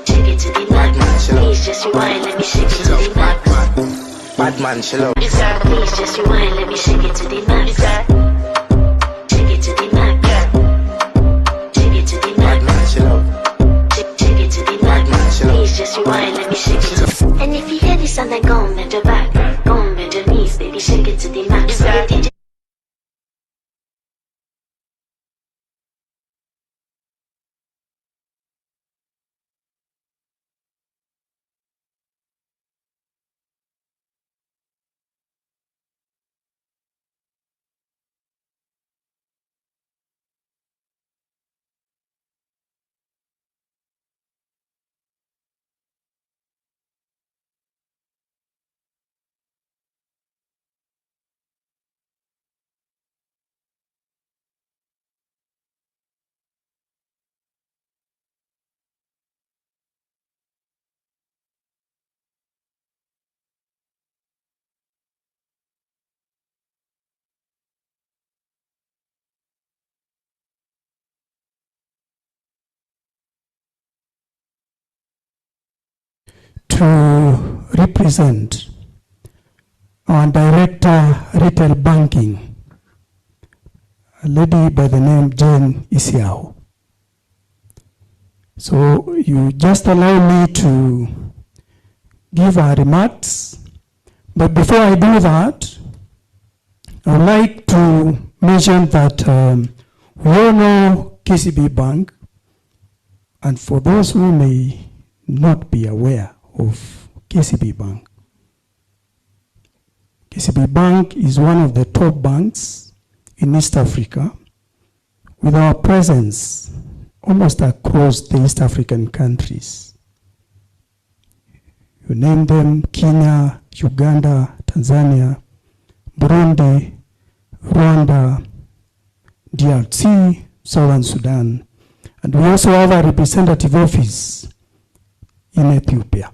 Shake it to the max. Please just rewind, let me shake it to the max. Bad man, she love. Please just rewind, let me shake it to the max. Shake it to the max. Shake it to the max. Bad man, she love. Shake it to the max. Please just rewind, let me shake it to the max. And if you hear this sound, then go and bend your back. Go and bend your knees, baby, shake it to the max. to represent our Director Retail Banking, a lady by the name Jane Isiao. So you just allow me to give our remarks, but before I do that, I would like to mention that we all know KCB Bank, and for those who may not be aware of KCB Bank, KCB Bank is one of the top banks in East Africa, with our presence almost across the East African countries. You name them: Kenya, Uganda, Tanzania, Burundi, Rwanda, DRC, Southern Sudan, and we also have a representative office in Ethiopia.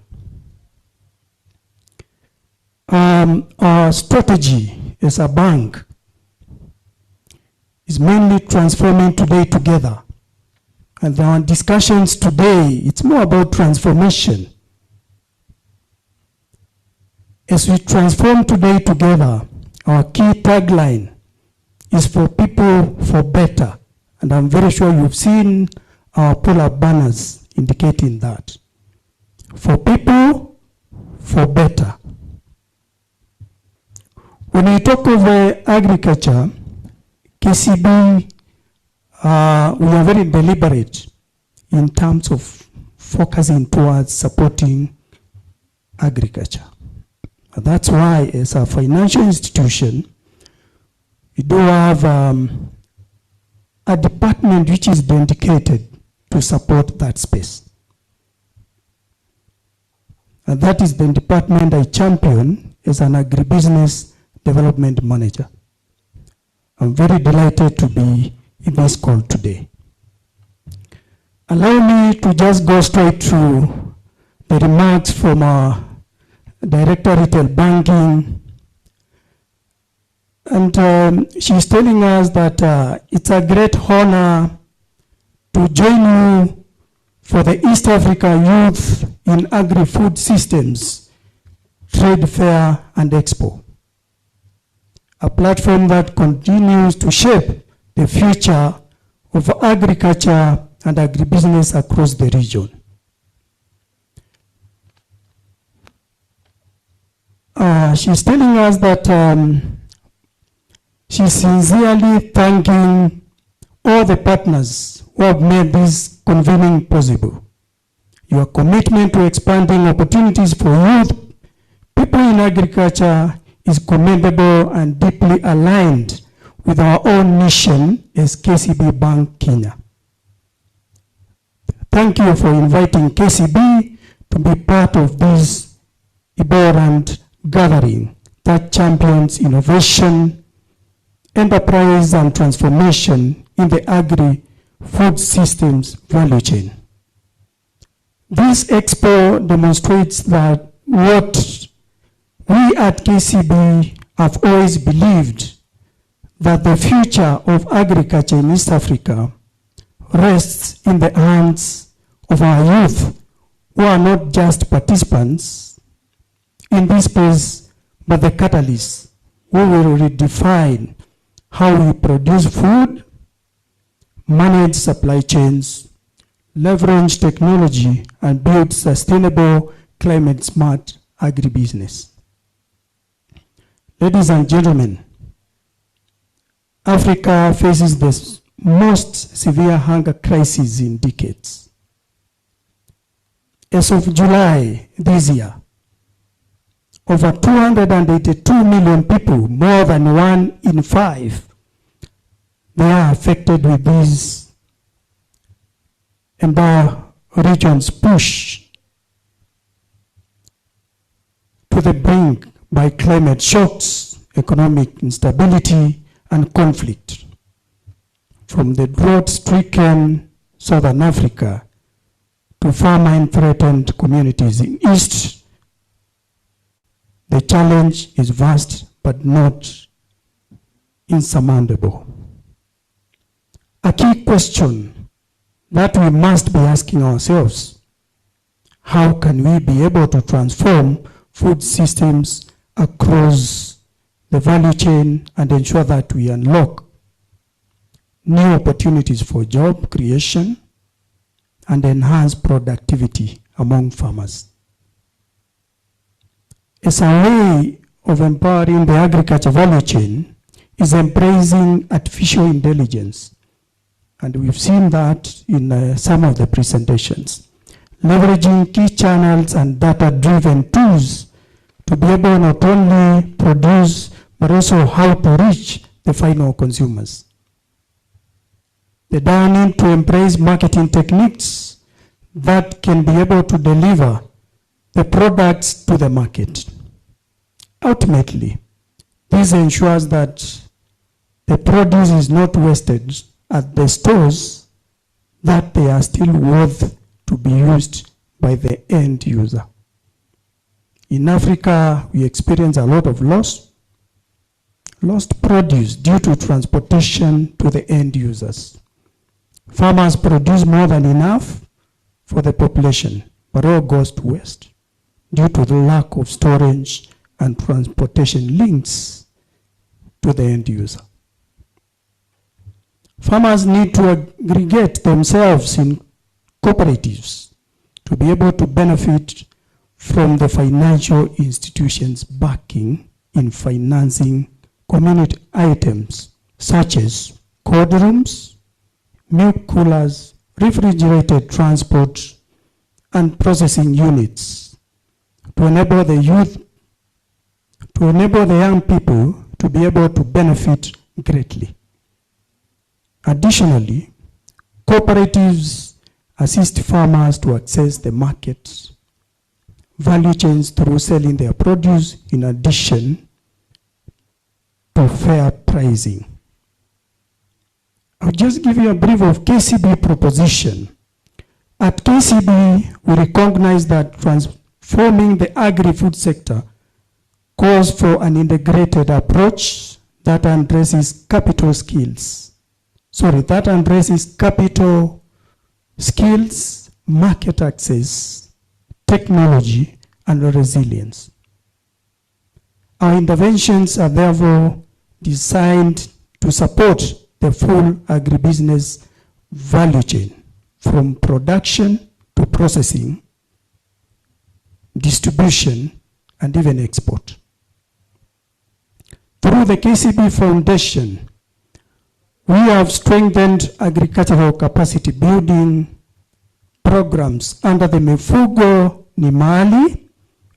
Our strategy as a bank is mainly transforming today together. And our discussions today, it's more about transformation. As we transform today together, our key tagline is for people for better. And I'm very sure you've seen our pull-up banners indicating that. For people for better. When we talk of agriculture, KCB, we are very deliberate in terms of focusing towards supporting agriculture. That's why, as a financial institution, we do have a department which is dedicated to support that space. And that is the department I champion as an agribusiness development manager. I'm very delighted to be in this call today. Allow me to just go straight to the remarks from our Director Retail Banking. And she's telling us that it's a great honor to join you for the East Africa Youth in Agri-Food Systems Trade Fair and Expo, a platform that continues to shape the future of agriculture and agribusiness across the region. She's telling us that she's sincerely thanking all the partners who have made this convening possible. Your commitment to expanding opportunities for youth, people in agriculture is commendable and deeply aligned with our own mission as KCB Bank Kenya. Thank you for inviting KCB to be part of this important gathering that champions innovation, enterprise, and transformation in the agri-food systems value chain. This expo demonstrates that what we at KCB have always believed, that the future of agriculture in East Africa rests in the hands of our youth, who are not just participants in this space, but the catalysts who will redefine how we produce food, manage supply chains, leverage technology, and build sustainable, climate-smart agribusiness. Ladies and gentlemen, Africa faces the most severe hunger crisis in decades. As of July this year, over 282 million people, more than 1 in 5, they are affected with these entire regions push to the brink by climate shocks, economic instability, and conflict. From the drought-stricken Southern Africa to famine-threatened communities in East, the challenge is vast but not insurmountable. A key question that we must be asking ourselves: how can we be able to transform food systems across the value chain and ensure that we unlock new opportunities for job creation and enhance productivity among farmers. As a way of empowering the agriculture value chain is embracing artificial intelligence. And we've seen that in some of the presentations. Leveraging key channels and data-driven tools to be able not only produce, but also how to reach the final consumers. The need to embrace marketing techniques that can be able to deliver the products to the market. Ultimately, this ensures that the produce is not wasted at the stores, that they are still worth to be used by the end user. In Africa, we experience a lot of lost produce due to transportation to the end users. Farmers produce more than enough for the population, but all goes to waste due to the lack of storage and transportation links to the end user. Farmers need to aggregate themselves in cooperatives to be able to benefit from the financial institutions backing in financing community items such as cold rooms, milk coolers, refrigerated transport, and processing units to enable the youth, to enable the young people to be able to benefit greatly. Additionally, cooperatives assist farmers to access the market value chains through selling their produce in addition to fair pricing. I'll just give you a brief of KCB proposition. At KCB, we recognize that transforming the agri-food sector calls for an integrated approach that addresses capital skills, market access, technology, and resilience. Our interventions are therefore designed to support the full agribusiness value chain, from production to processing, distribution, and even export. Through the KCB Foundation, we have strengthened agricultural capacity building programs under the Mifugo ni Mali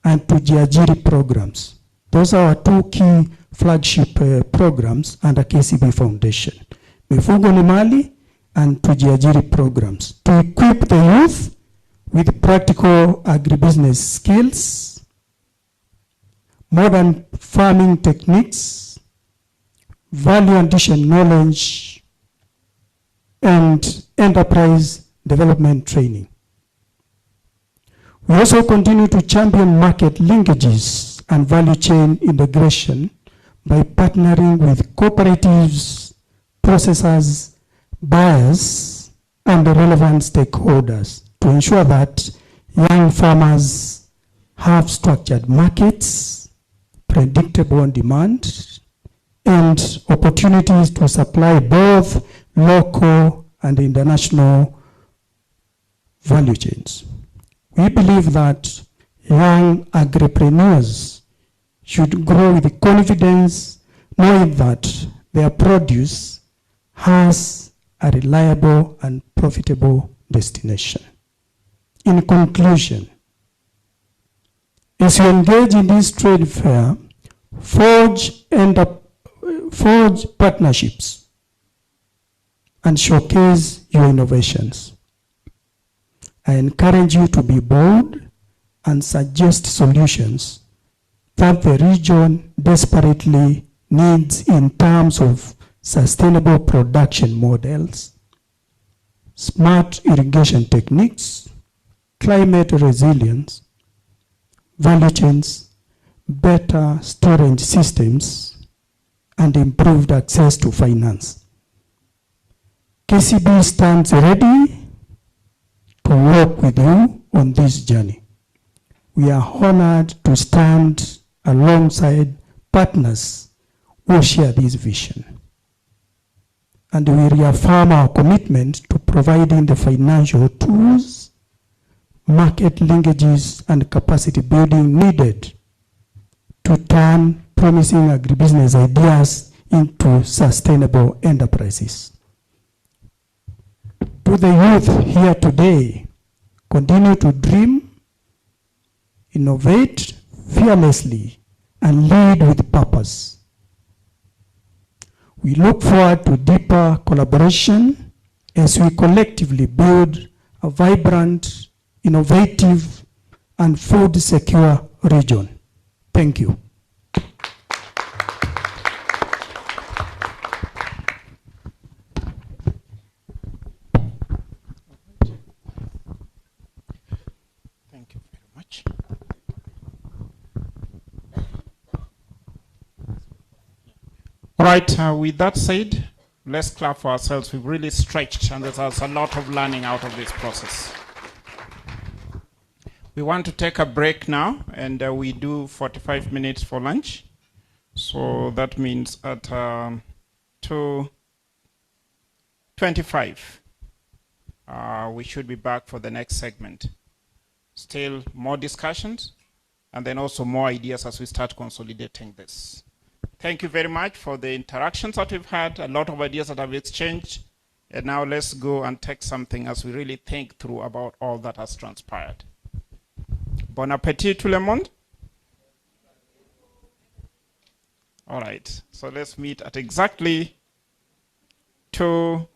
and Tujiajiri programs. Those are our two key flagship programs under KCB Foundation. Mifugo ni Mali and Tujiajiri programs to equip the youth with practical agribusiness skills, modern farming techniques, value addition knowledge, and enterprise development training. We also continue to champion market linkages and value chain integration by partnering with cooperatives, processors, buyers, and the relevant stakeholders to ensure that young farmers have structured markets, predictable demand, and opportunities to supply both local and international value chains. We believe that young agripreneurs should grow with confidence, knowing that their produce has a reliable and profitable destination. In conclusion, as you engage in this trade fair, forge partnerships and showcase your innovations. I encourage you to be bold and suggest solutions that the region desperately needs in terms of sustainable production models, smart irrigation techniques, climate resilience, value chains, better storage systems, and improved access to finance. KCB stands ready to work with you on this journey. We are honored to stand alongside partners who share this vision. And we reaffirm our commitment to providing the financial tools, market linkages, and capacity building needed to turn promising agribusiness ideas into sustainable enterprises. To the youth here today, continue to dream, innovate fearlessly, and lead with purpose. We look forward to deeper collaboration as we collectively build a vibrant, innovative, and food-secure region. Thank you. Thank you very much. All right, with that said, let's clap for ourselves. We've really stretched, and there's a lot of learning out of this process. We want to take a break now, and we do 45 minutes for lunch. So that means at 2:25, we should be back for the next segment. Still more discussions, and then also more ideas as we start consolidating this. Thank you very much for the interactions that we've had, a lot of ideas that have exchanged. And now let's go and take something as we really think through about all that has transpired. Bon appetit tout le monde. All right, so let's meet at exactly 2:30.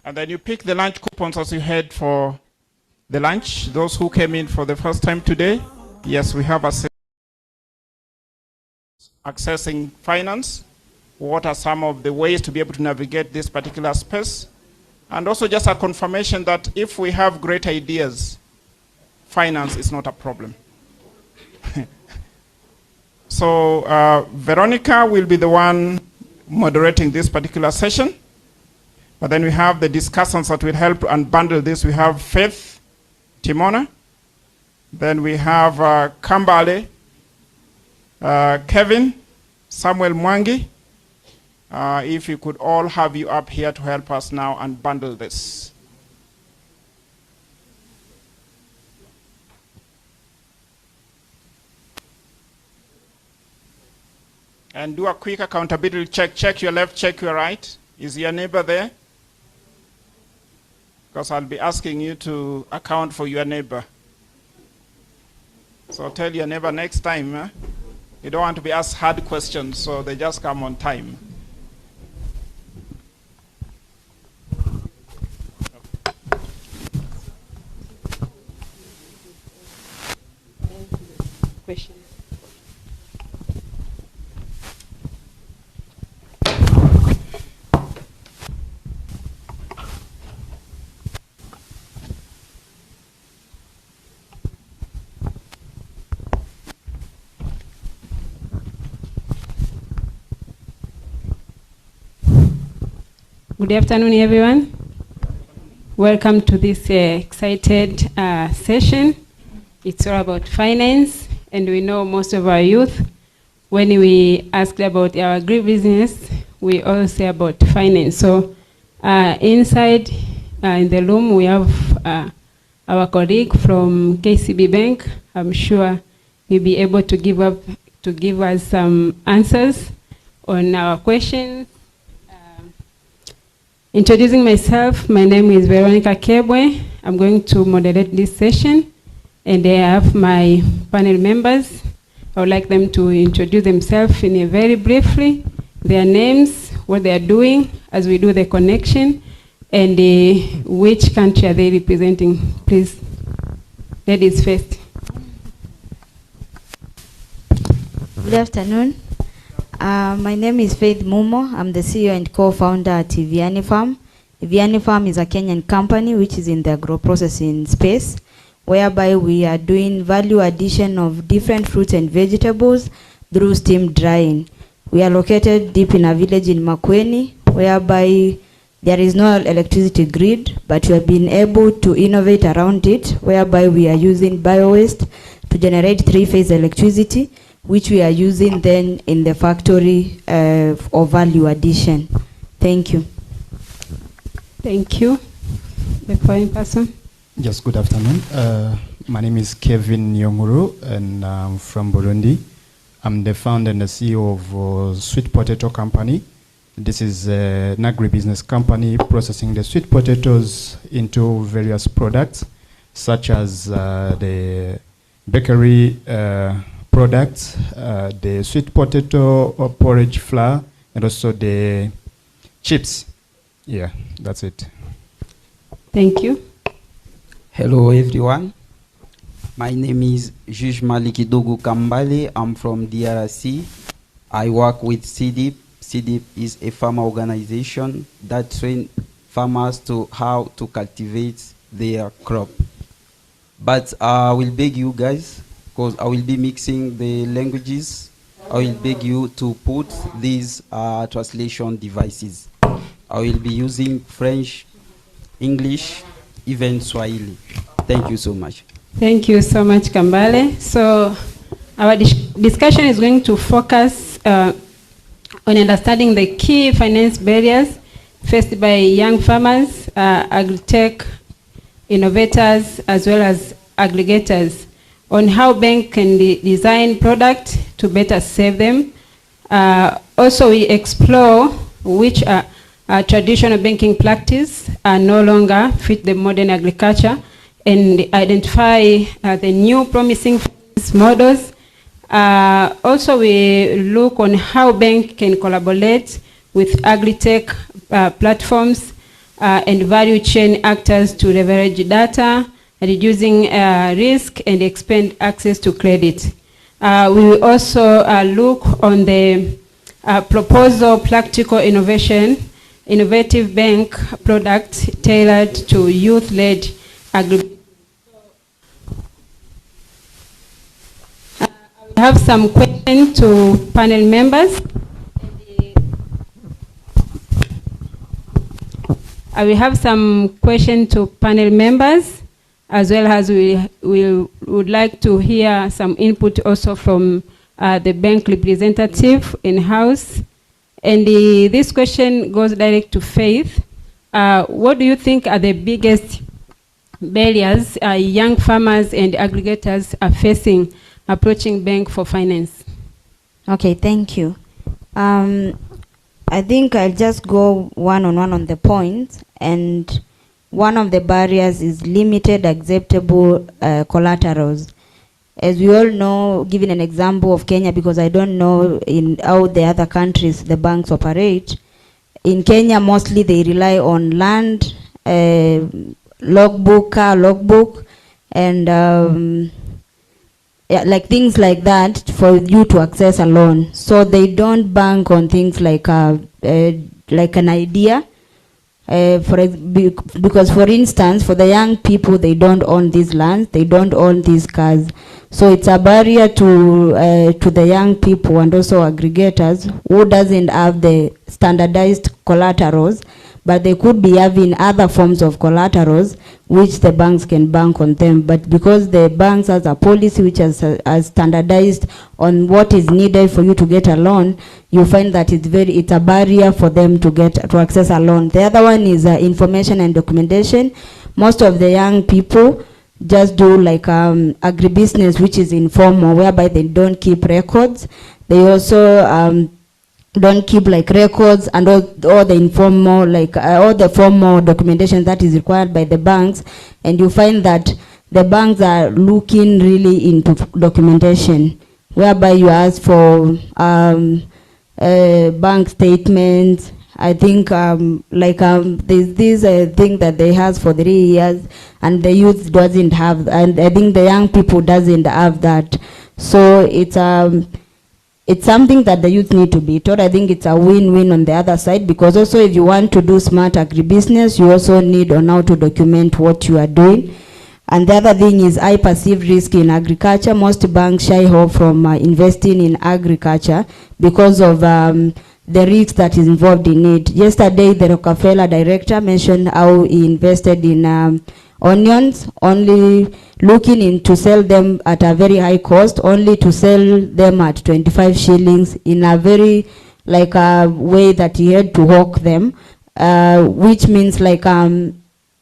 And then you pick the lunch coupons as you head for the lunch. Those who came in for the first time today, yes, we have accessing finance. What are some of the ways to be able to navigate this particular space? And also just a confirmation that if we have great ideas, finance is not a problem. So Veronica will be the one moderating this particular session. But then we have the discussants that will help unbundle this. We have Faith Timona. Then we have Kambale, Kevin, Samuel Mwangi. If you could all have you up here to help us now unbundle this. And do a quick accountability check. Check your left, check your right. Is your neighbor there? Because I'll be asking you to account for your neighbor. So tell your neighbor next time, you don't want to be asked hard questions, so they just come on time. Question. Good afternoon, everyone. Welcome to this excited session. It's all about finance, and we know most of our youth, when we ask about our agribusiness, we all say about finance. So inside in the room, we have our colleague from KCB Bank. I'm sure he'll be able to give us some answers on our questions. Introducing myself, my name is Veronica Kebwe. I'm going to moderate this session, and I have my panel members. I would like them to introduce themselves in a very briefly, their names, what they are doing as we do the connection, and which country are they representing. Please, ladies first. Good afternoon. My name is Faith Mumo. I'm the CEO and co-founder at EAYAS Farm. EAYAS Farm is a Kenyan company which is in the agro-processing space, whereby we are doing value addition of different fruits and vegetables through steam drying. We are located deep in a village in Makueni, whereby There is no electricity grid, but we have been able to innovate around it, whereby we are using biowaste to generate three-phase electricity, which we are using then in the factory of value addition. Thank you. Thank you. The foreign person. Yes, good afternoon. My name is Kevin Nyonguru, and I'm from Burundi. I'm the founder and the CEO of Sweet Potato Company. This is an agribusiness company processing the sweet potatoes into various products, such as the bakery products, the sweet potato or porridge flour, and also the chips. Yeah, that's it. Thank you. Hello everyone. My name is Juj Malikidogu Kambale. I'm from DRC. I work with CDIP. CDIP is a farmer organization that trains farmers to how to cultivate their crop. But I will beg you guys, because I will be mixing the languages, I will beg you to put these translation devices. I will be using French, English, even Swahili. Thank you so much. Thank you so much, Kambale. So our discussion is going to focus on understanding the key finance barriers faced by young farmers, agri-tech innovators, as well as aggregators, on how banks can design products to better serve them. Also, we explore which traditional banking practices are no longer fit the modern agriculture, and identify the new promising models. Also, we look on how banks can collaborate with agri-tech platforms and value chain actors to leverage data, reducing risk and expand access to credit. We will also look on the proposal practical innovative bank products tailored to youth-led agri. I have some questions to panel members. I will have some questions to panel members, as well as we would like to hear some input also from the bank representative in-house. And this question goes direct to Faith. What do you think are the biggest barriers young farmers and aggregators are facing approaching bank for finance? Okay, thank you. I think I'll just go one-on-one on the point. And one of the barriers is limited acceptable collaterals. As we all know, giving an example of Kenya, because I don't know in how the other countries the banks operate. In Kenya, mostly they rely on land, logbook, car logbook, and like things like that for you to access a loan. So they don't bank on things like an idea. Because for instance, for the young people, they don't own these lands, they don't own these cars. So it's a barrier to the young people and also aggregators who doesn't have the standardized collaterals, but they could be having other forms of collaterals which the banks can bank on them. But because the banks has a policy which is standardized on what is needed for you to get a loan, you find that it's a barrier for them to access a loan. The other one is information and documentation. Most of the young people just do like agribusiness, which is informal, whereby they don't keep records. They also don't keep like records and all the informal, like all the formal documentation that is required by the banks. And you find that the banks are looking really into documentation, whereby you ask for bank statements. I think there's this thing that they have for 3 years, and the youth doesn't have, and I think the young people doesn't have that. So it's something that the youth need to be taught. I think it's a win-win on the other side, because also if you want to do smart agribusiness, you also need on how to document what you are doing. And the other thing is I perceive risk in agriculture. Most banks shy off from investing in agriculture because of the risk that is involved in it. Yesterday, the Rockefeller director mentioned how he invested in onions, only looking into sell them at a very high cost, only to sell them at 25 shillings in a very like a way that he had to hawk them, which means like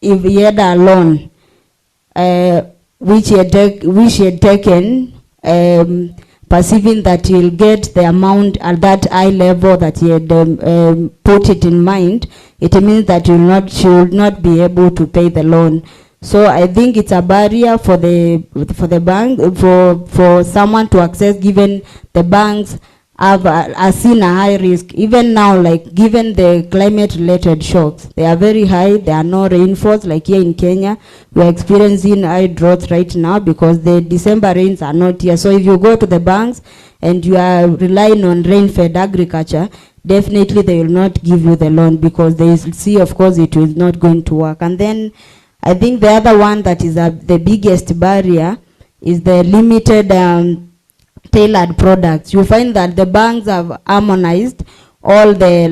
if he had a loan which he had taken, perceiving that he'll get the amount at that high level that he had put it in mind, it means that she will not be able to pay the loan. So I think it's a barrier for the bank, for someone to access, given the banks have seen a high risk. Even now, like given the climate related shocks, they are very high. There are no rainfalls like here in Kenya. We are experiencing high drought right now because the December rains are not here. So if you go to the banks and you are relying on rain-fed agriculture, definitely they will not give you the loan because they see, of course, it is not going to work. And then I think the other one that is the biggest barrier is the limited tailored products. You find that the banks have harmonized all the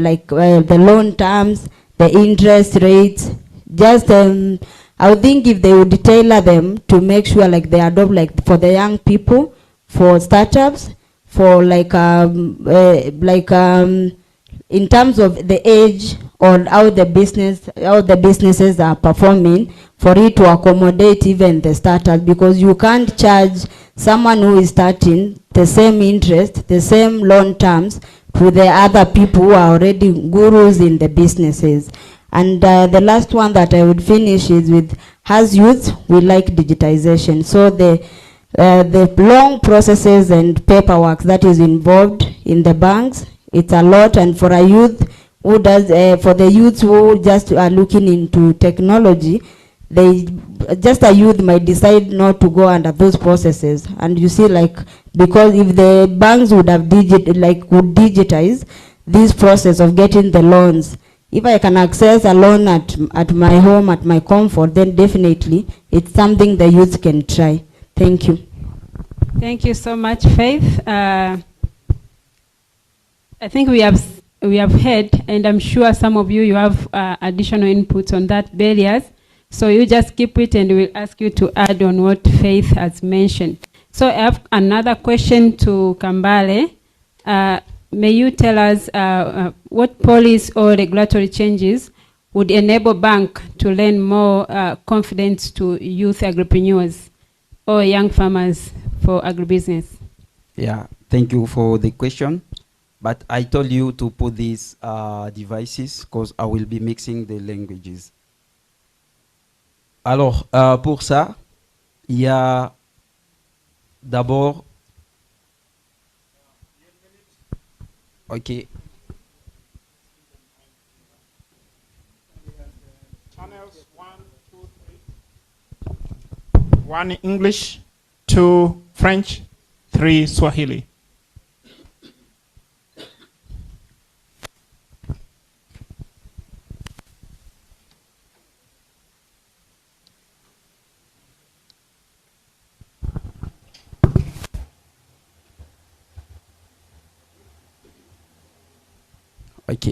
the loan terms, the interest rates. Just I would think if they would tailor them to make sure like they adopt like for the young people, for startups, for in terms of the age or how the businesses are performing, for it to accommodate even the startups, because you can't charge someone who is starting the same interest, the same loan terms to the other people who are already gurus in the businesses. And the last one that I would finish is with, as youth, we like digitization. So the long processes and paperwork that is involved in the banks, it's a lot. And for a youth who does, for the youths who just are looking into technology, a youth might decide not to go under those processes. And you see, like, because if the banks would have digitize this process of getting the loans, if I can access a loan at my home, at my comfort, then definitely it's something the youth can try. Thank you. Thank you so much, Faith. I think we have heard, and I'm sure some of you have additional inputs on that barriers. So you just keep it, and we'll ask you to add on what Faith has mentioned. So I have another question to Kambale. May you tell us what policy or regulatory changes would enable bank to lend more confidence to youth agripreneurs or young farmers for agribusiness? Yeah, thank you for the question. But I told you to put these devices because I will be mixing the languages. Alors, pour ça, il y a d'abord... OK. Channels 1, 2, 3. 1 English, 2 French, 3 Swahili. OK.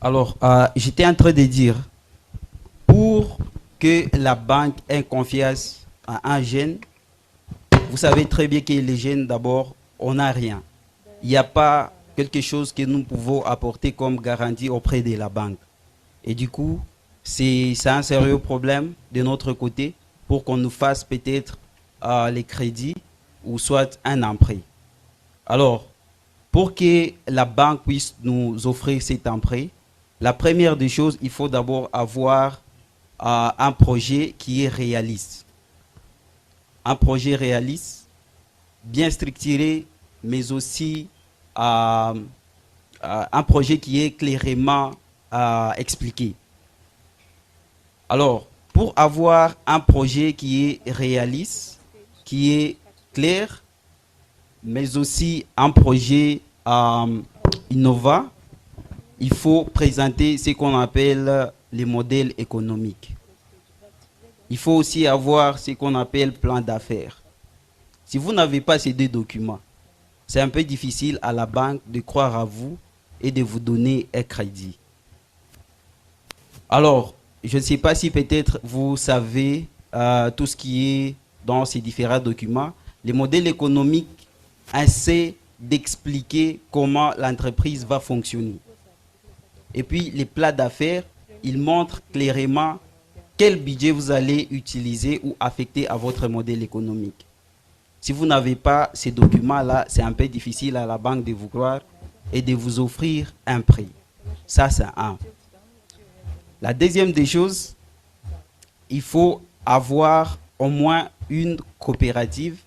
Alors, j'étais en train de dire, pour que la banque ait confiance à un jeune, vous savez très bien que les jeunes, d'abord, on n'a rien. Il n'y a pas quelque chose que nous pouvons apporter comme garantie auprès de la banque. Et du coup, c'est un sérieux problème de notre côté pour qu'on nous fasse peut-être les crédits ou soit un emprunt. Alors, pour que la banque puisse nous offrir cet emprunt, la première des choses, il faut d'abord avoir un projet qui est réaliste. Un projet réaliste, bien structuré, mais aussi un projet qui est clairement expliqué. Alors, pour avoir un projet qui est réaliste, qui est clair, mais aussi un projet innovant, il faut présenter ce qu'on appelle les modèles économiques. Il faut aussi avoir ce qu'on appelle plan d'affaires. Si vous n'avez pas ces deux documents, c'est un peu difficile à la banque de croire à vous et de vous donner un crédit. Alors, je ne sais pas si peut-être vous savez tout ce qui est dans ces différents documents. Les modèles économiques essaient d'expliquer comment l'entreprise va fonctionner. Et puis, les plans d'affaires, ils montrent clairement quel budget vous allez utiliser ou affecter à votre modèle économique. Si vous n'avez pas ces documents-là, c'est un peu difficile à la banque de vous croire et de vous offrir un prêt. Ça, c'est un. La deuxième des choses, il faut avoir au moins une coopérative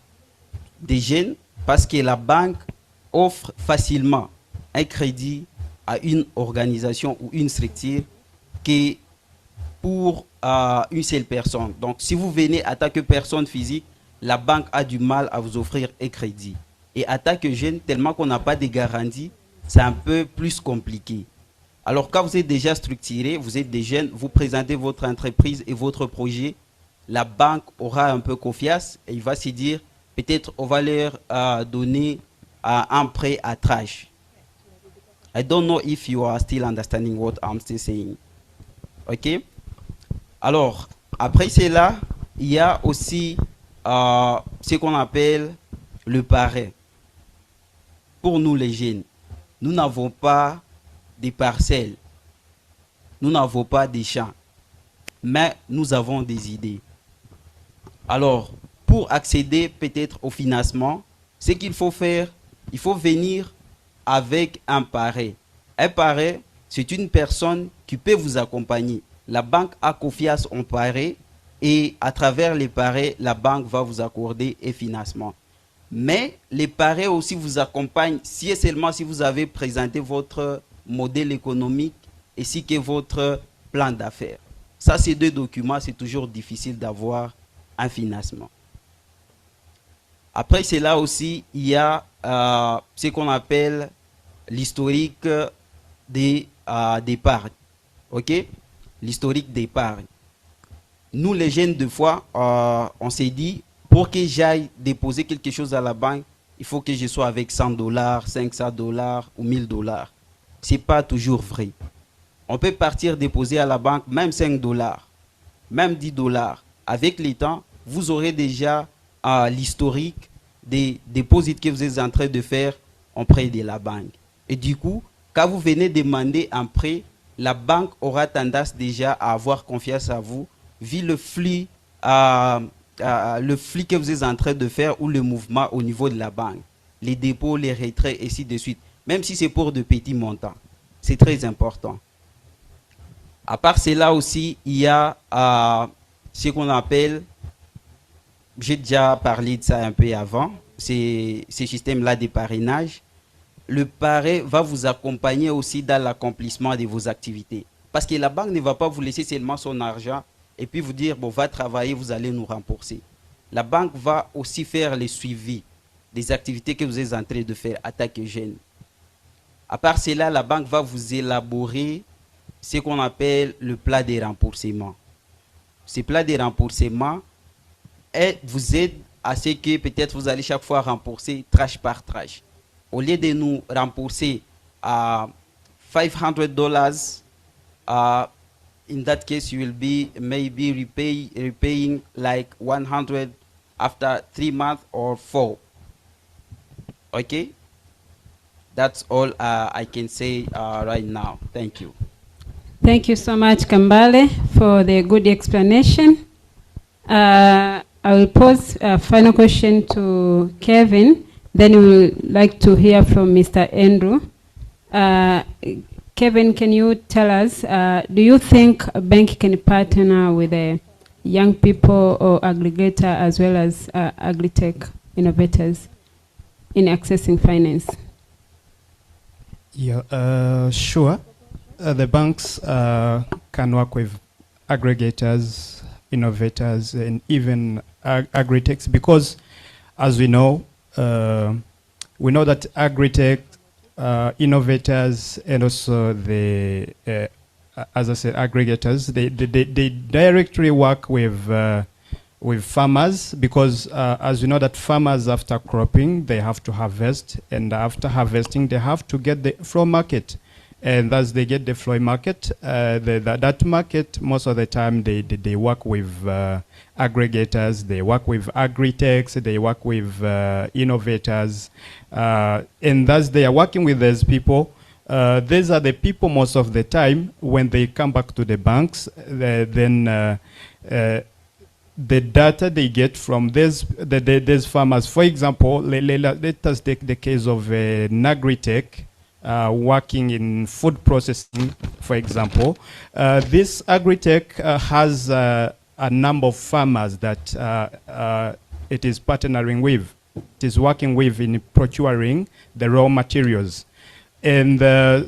des jeunes parce que la banque offre facilement un crédit à une organisation ou une structure qui est pour une seule personne. Donc, si vous venez en tant que personne physique, la banque a du mal à vous offrir un crédit. Et en tant que jeune, tellement qu'on n'a pas de garantie, c'est un peu plus compliqué. Alors, quand vous êtes déjà structuré, vous êtes des jeunes, vous présentez votre entreprise et votre projet, la banque aura un peu confiance et il va se dire, peut-être on va leur donner un prêt à tranche. I don't know if you are still understanding what I'm still saying. OK? Alors, après cela, il y a aussi ce qu'on appelle le parrain. Pour nous les jeunes, nous n'avons pas des parcelles, nous n'avons pas des champs, mais nous avons des idées. Alors, pour accéder peut-être au financement, ce qu'il faut faire, il faut venir avec un parrain. Un parrain, c'est une personne qui peut vous accompagner. La banque a confiance en parrain et à travers les parrains, la banque va vous accorder un financement. Mais les parrains aussi vous accompagnent si et seulement si vous avez présenté votre modèle économique et si que votre plan d'affaires. Ça, ces deux documents, c'est toujours difficile d'avoir un financement. Après cela aussi, il y a ce qu'on appelle l'historique d'épargne. OK? L'historique d'épargne. Nous, les jeunes, des fois, on s'est dit, pour que j'aille déposer quelque chose à la banque, il faut que je sois avec $100, $500 ou $1000. Ce n'est pas toujours vrai. On peut partir déposer à la banque même $5, même $10. Avec le temps, vous aurez déjà l'historique des dépôts que vous êtes en train de faire auprès de la banque. Et du coup, quand vous venez demander un prêt, la banque aura tendance déjà à avoir confiance à vous, vu le flux que vous êtes en train de faire ou le mouvement au niveau de la banque. Les dépôts, les retraits, et ainsi de suite. Même si c'est pour de petits montants. C'est très important. À part cela aussi, il y a ce qu'on appelle, j'ai déjà parlé de ça un peu avant, ces systèmes-là de parrainage. Le parrain va vous accompagner aussi dans l'accomplissement de vos activités. Parce que la banque ne va pas vous laisser seulement son argent et puis vous dire, bon, va travailler, vous allez nous rembourser. La banque va aussi faire le suivi des activités que vous êtes en train de faire en tant que jeune. À part cela, la banque va vous élaborer ce qu'on appelle le plan de remboursement. Ce plan de remboursement vous aide à ce que peut-être vous allez chaque fois rembourser tranche par tranche. Au lieu de nous rembourser à $500, in that case you will be maybe repaying like 100 after 3 months or 4. Okay? That's all I can say right now. Thank you. Thank you so much, Kambale, for the good explanation. I will pose a final question to Kevin. Then we would like to hear from Mr. Andrew. Kevin, can you tell us, do you think a bank can partner with the young people or aggregator as well as agri-tech innovators in accessing finance? Yeah, sure. The banks can work with aggregators, innovators, and even agri-techs because, as we know that agri-tech, innovators, and also the, as I said, aggregators, they directly work with farmers because, as we know that farmers after cropping, they have to harvest, and after harvesting, they have to get the from market. and thus they get the flea market. That market, most of the time, they work with aggregators, they work with agri-techs, they work with innovators, and thus they are working with those people. These are the people most of the time when they come back to the banks, the data they get from these farmers. For example, let us take the case of an agri-tech working in food processing, for example. This agri-tech has a number of farmers that it is partnering with. It is working with in procuring the raw materials. And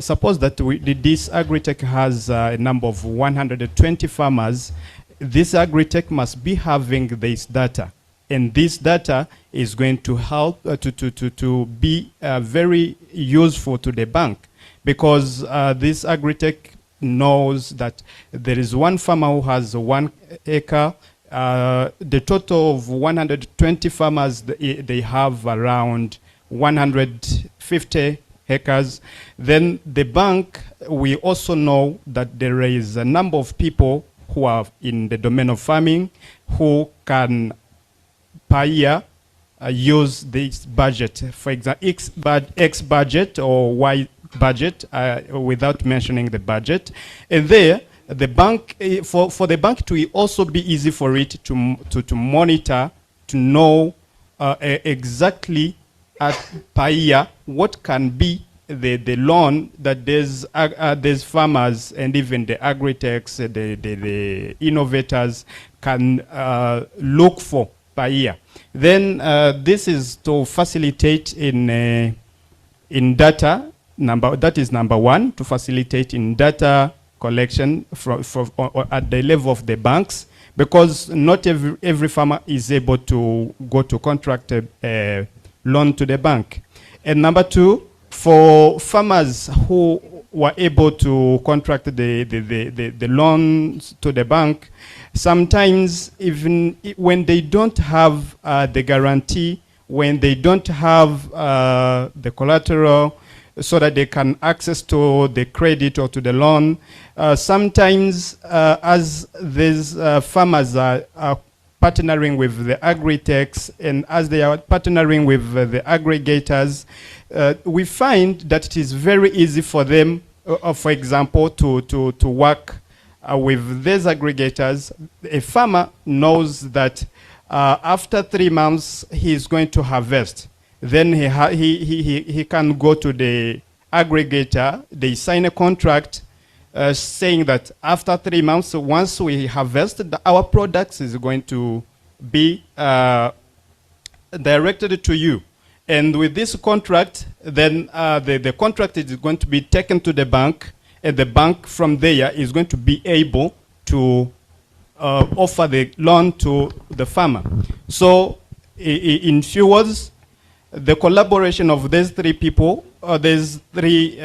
suppose that this agri-tech has a number of 120 farmers. This agri-tech must be having this data, and this data is going to help to be very useful to the bank, because this agri-tech knows that there is one farmer who has 1 acre. The total of 120 farmers, they have around 150 acres. Then the bank, we also know that there is a number of people who are in the domain of farming who can per year use this budget, for example, X budget or Y budget, without mentioning the budget. And there, the bank, for the bank to also be easy for it to monitor, to know exactly per year what can be the loan that these farmers and even the agri-techs, the innovators can look for per year. Then this is to facilitate in data. That is number one, to facilitate in data collection at the level of the banks, because not every farmer is able to go to contract a loan to the bank. And number two, for farmers who were able to contract the loans to the bank, sometimes even when they don't have the guarantee, when they don't have the collateral so that they can access to the credit or to the loan, sometimes as these farmers are partnering with the agri-techs, and as they are partnering with the aggregators, we find that it is very easy for them, for example, to work with these aggregators. A farmer knows that after 3 months he is going to harvest. Then he can go to the aggregator, they sign a contract saying that after 3 months, once we harvest, our products is going to be directed to you. And with this contract, then the contract is going to be taken to the bank, and the bank from there is going to be able to offer the loan to the farmer. So in few words, the collaboration of these three people, these three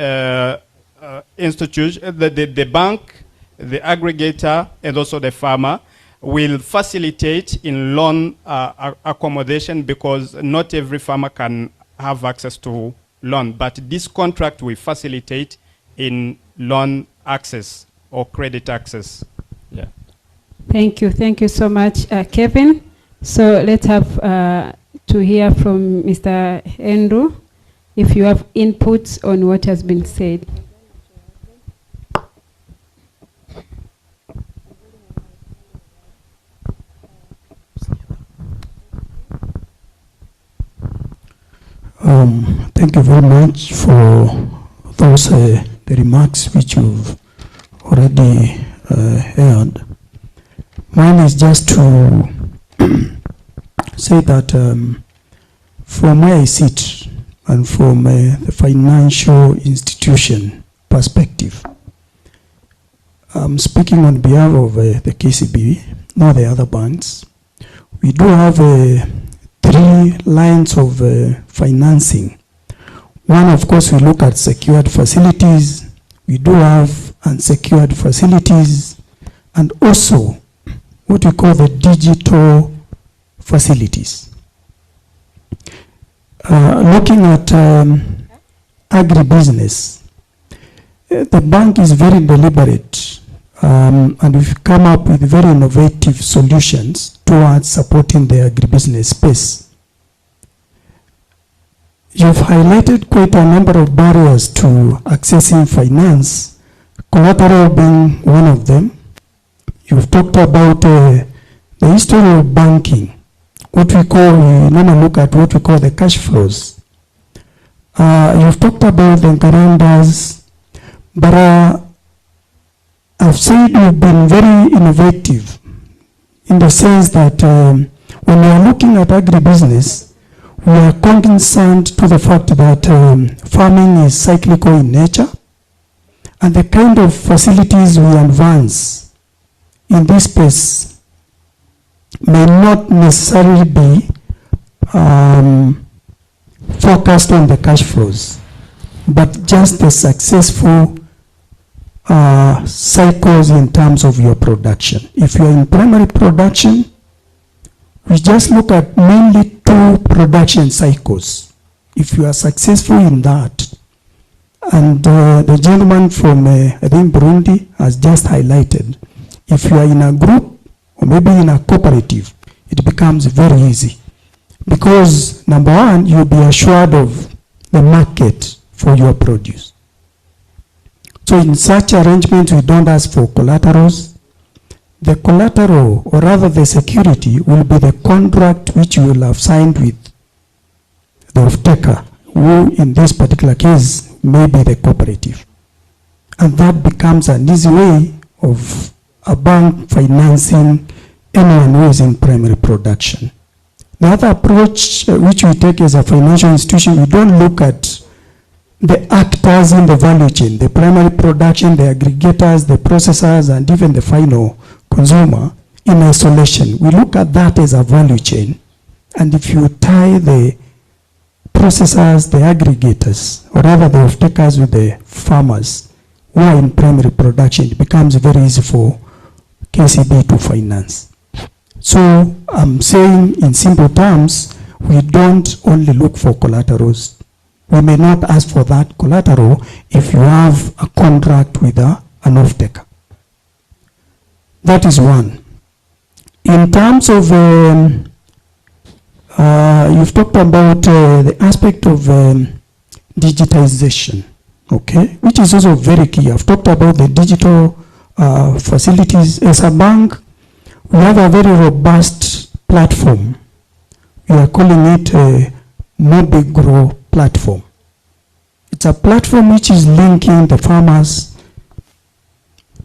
institutions, the bank, the aggregator, and also the farmer, will facilitate in loan accommodation, because not every farmer can have access to loan. But this contract will facilitate in loan access or credit access. Yeah. Thank you so much, Kevin. So let's have to hear from Mr. Andrew, if you have inputs on what has been said. Thank you very much for those the remarks which you've already heard. Mine is just to say that from where I sit and from the financial institution perspective, speaking on behalf of the KCB, not the other banks, we do have 3 lines of financing. One, of course, we look at secured facilities. We do have unsecured facilities, and also what we call the digital facilities. Looking at agribusiness, the bank is very deliberate, and we've come up with very innovative solutions towards supporting the agribusiness space. You've highlighted quite a number of barriers to accessing finance, collateral being one of them. You've talked about the history of banking, what we call, we normally look at what we call the cash flows. You've talked about the guarantors, but I've said you've been very innovative in the sense that when we are looking at agribusiness, we are concerned to the fact that farming is cyclical in nature, and the kind of facilities we advance in this space may not necessarily be focused on the cash flows, but just the successful cycles in terms of your production. If you're in primary production, we just look at mainly 2 production cycles. If you are successful in that, and the gentleman from I think Burundi has just highlighted, if you are in a group or maybe in a cooperative, it becomes very easy. Because number one, you'll be assured of the market for your produce. So in such arrangements, we don't ask for collaterals. The collateral, or rather the security, will be the contract which you will have signed with the off-taker, who in this particular case may be the cooperative. And that becomes an easy way of a bank financing anyone who is in primary production. The other approach which we take as a financial institution, we don't look at the actors in the value chain, the primary production, the aggregators, the processors, and even the final consumer in isolation. We look at that as a value chain. And if you tie the processors, the aggregators, or rather the off-takers with the farmers who are in primary production, it becomes very easy for KCB to finance. So I'm saying in simple terms, we don't only look for collaterals. We may not ask for that collateral if you have a contract with an off-taker. That is one. In terms of, you've talked about the aspect of digitization, okay, which is also very key. I've talked about the digital facilities. As a bank, we have a very robust platform. We are calling it a MobiGrow platform. It's a platform which is linking the farmers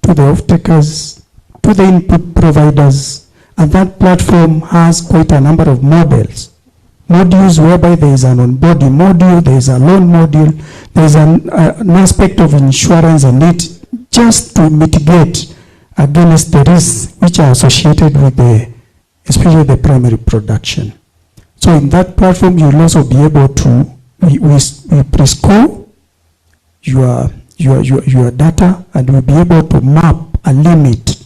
to the off-takers, to the input providers, and that platform has quite a number of modules whereby there is an onboarding module, there is a loan module, there is an aspect of insurance in it, just to mitigate against the risks which are associated with especially the primary production. So in that platform, you'll also be able to, we prescore your data, and we'll be able to map a limit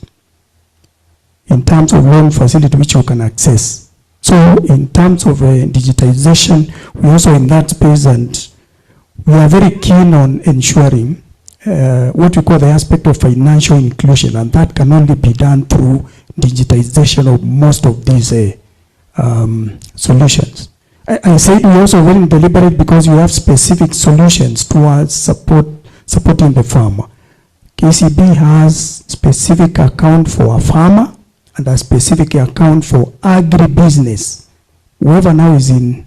in terms of loan facility which you can access. So in terms of digitization, we're also in that space, and we are very keen on ensuring what we call the aspect of financial inclusion, and that can only be done through digitization of most of these solutions. I said we're also very deliberate because you have specific solutions towards supporting the farmer. KCB has specific account for a farmer and a specific account for agribusiness. Whoever now is in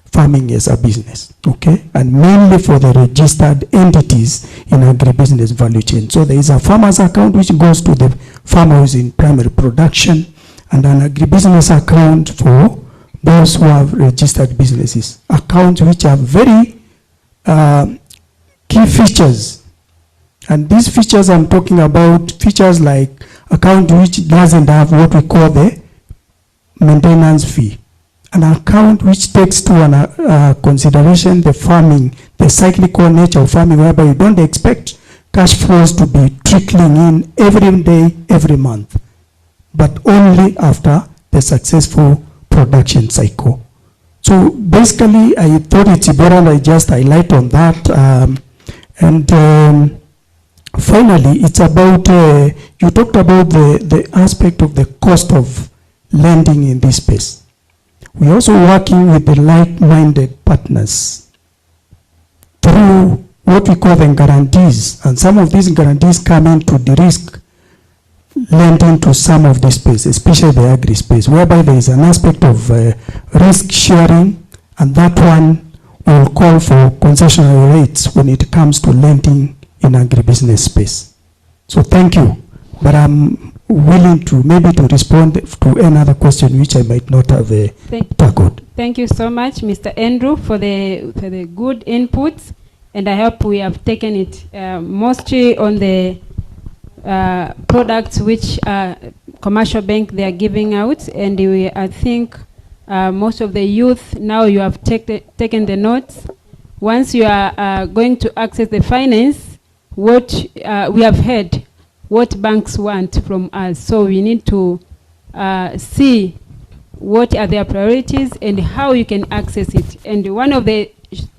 farming as a business, okay? And mainly for the registered entities in agribusiness value chain. So there is a farmer's account which goes to the farmer who is in primary production, and an agribusiness account for those who have registered businesses. Accounts which have very key features. And these features I'm talking about, features like account which doesn't have what we call the maintenance fee. An account which takes to consideration the farming, the cyclical nature of farming, whereby you don't expect cash flows to be trickling in every day, every month, but only after the successful production cycle. So basically, I thought it's important I just highlight on that. Finally, it's about, you talked about the aspect of the cost of lending in this space. We're also working with the like-minded partners through what we call the guarantees, and some of these guarantees come into the risk lending to some of the space, especially the agri space, whereby there is an aspect of risk sharing, and that one will call for concessional rates when it comes to lending in agribusiness space. So thank you, but willing to maybe to respond to another question which I might not have tackled. Thank you so much, Mr. Andrew, for the good inputs, and I hope we have taken it mostly on the products which commercial bank they are giving out, and I think most of the youth now you have taken the notes. Once you are going to access the finance, what we have heard what banks want from us. So we need to see what are their priorities and how you can access it. And one of the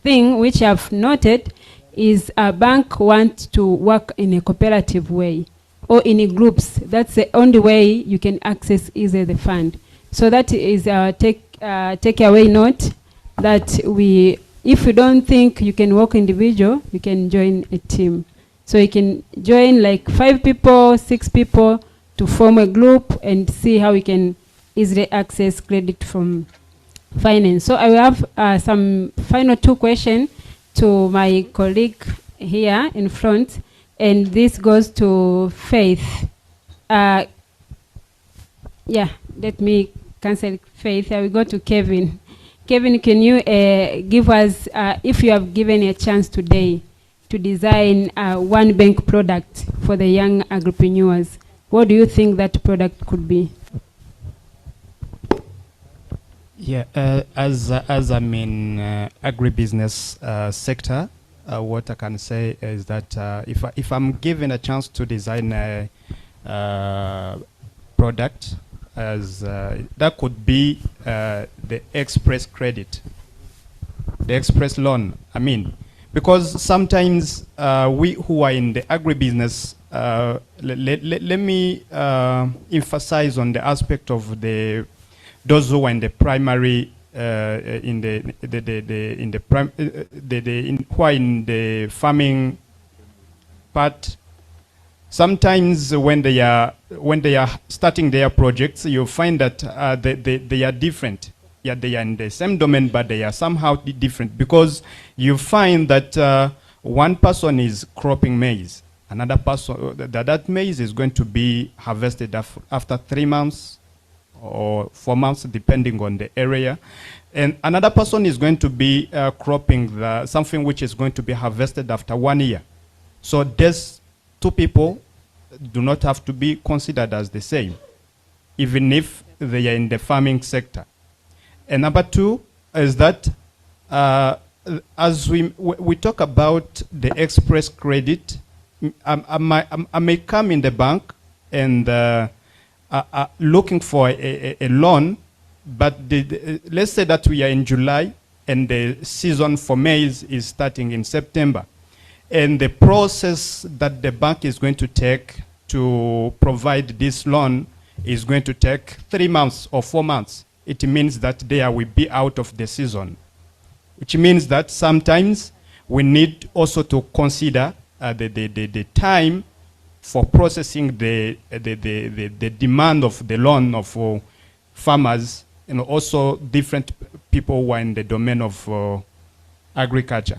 things which I've noted is a bank wants to work in a cooperative way or in groups. That's the only way you can access easily the fund. So that is our take away note, that if you don't think you can work individual, you can join a team. So you can join like 5 people, 6 people to form a group and see how we can easily access credit from finance. So I will have some final 2 questions to my colleague here in front, and this goes to Faith. Yeah, let me cancel Faith. I will go to Kevin. Kevin, can you give us, if you have given a chance today to design one bank product for the young agripreneurs, what do you think that product could be? Yeah, as I'm in agribusiness sector, what I can say is that if I'm given a chance to design a product, as that could be the express credit, the express loan. I mean, because sometimes we who are in the agribusiness, let me emphasize on the aspect of those who are in the primary, who are in the farming part. Sometimes when they are starting their projects, you find that they are different. Yeah, they are in the same domain, but they are somehow different, because you find that one person is cropping maize, another person that maize is going to be harvested after 3 months or 4 months, depending on the area, and another person is going to be cropping something which is going to be harvested after 1 year. So there's 2 people do not have to be considered as the same, even if they are in the farming sector. And number 2 is that as we talk about the express credit, I may come in the bank and looking for a loan, but let's say that we are in July and the season for maize is starting in September. And the process that the bank is going to take to provide this loan is going to take 3 months or 4 months. It means that they will be out of the season, which means that sometimes we need also to consider the time for processing the demand of the loan of farmers, and also different people who are in the domain of agriculture.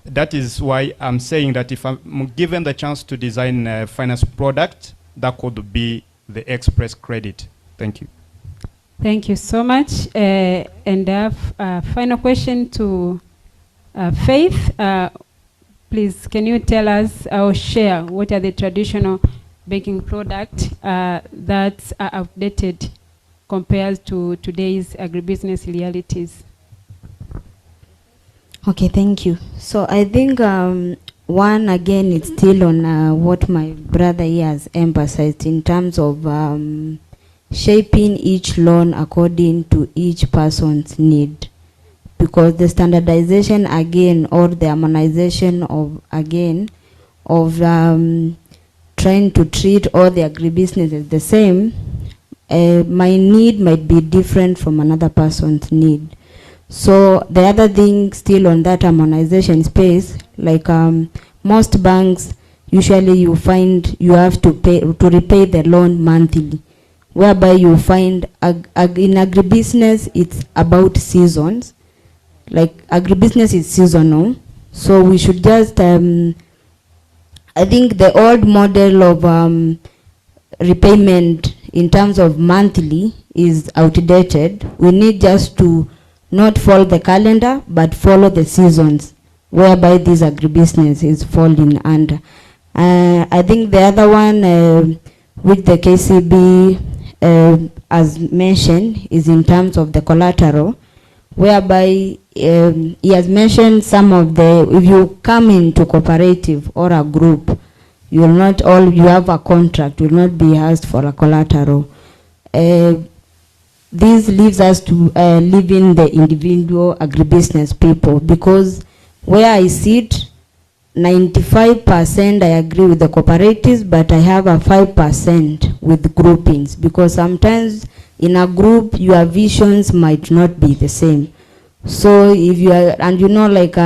That is why I'm saying that if I'm given the chance to design a finance product, that could be the express credit. Thank you. Thank you so much. And I have a final question to Faith. Please, can you tell us or share what are the traditional baking products that are outdated compared to today's agribusiness realities? Okay, thank you. So I think one, again, it's still on what my brother here has emphasized in terms of shaping each loan according to each person's need. Because the standardization again, or the harmonization of again of trying to treat all the agribusinesses the same, my need might be different from another person's need. So the other thing still on that harmonization space, like most banks, usually you find you have to repay the loan monthly, whereby you find in agribusiness it's about seasons. Like agribusiness is seasonal, so we should just I think the old model of repayment in terms of monthly is outdated. We need just to not follow the calendar, but follow the seasons, whereby this agribusiness is falling under. I think the other one, which the KCB has mentioned, is in terms of the collateral, whereby he has mentioned some of the, if you come into cooperative or a group, you will not you have a contract, will not be asked for a collateral. This leaves us to live in the individual agribusiness people, because where I sit, 95% I agree with the cooperatives, but I have a 5% with groupings, because sometimes in a group your visions might not be the same. So if you are, and you know, like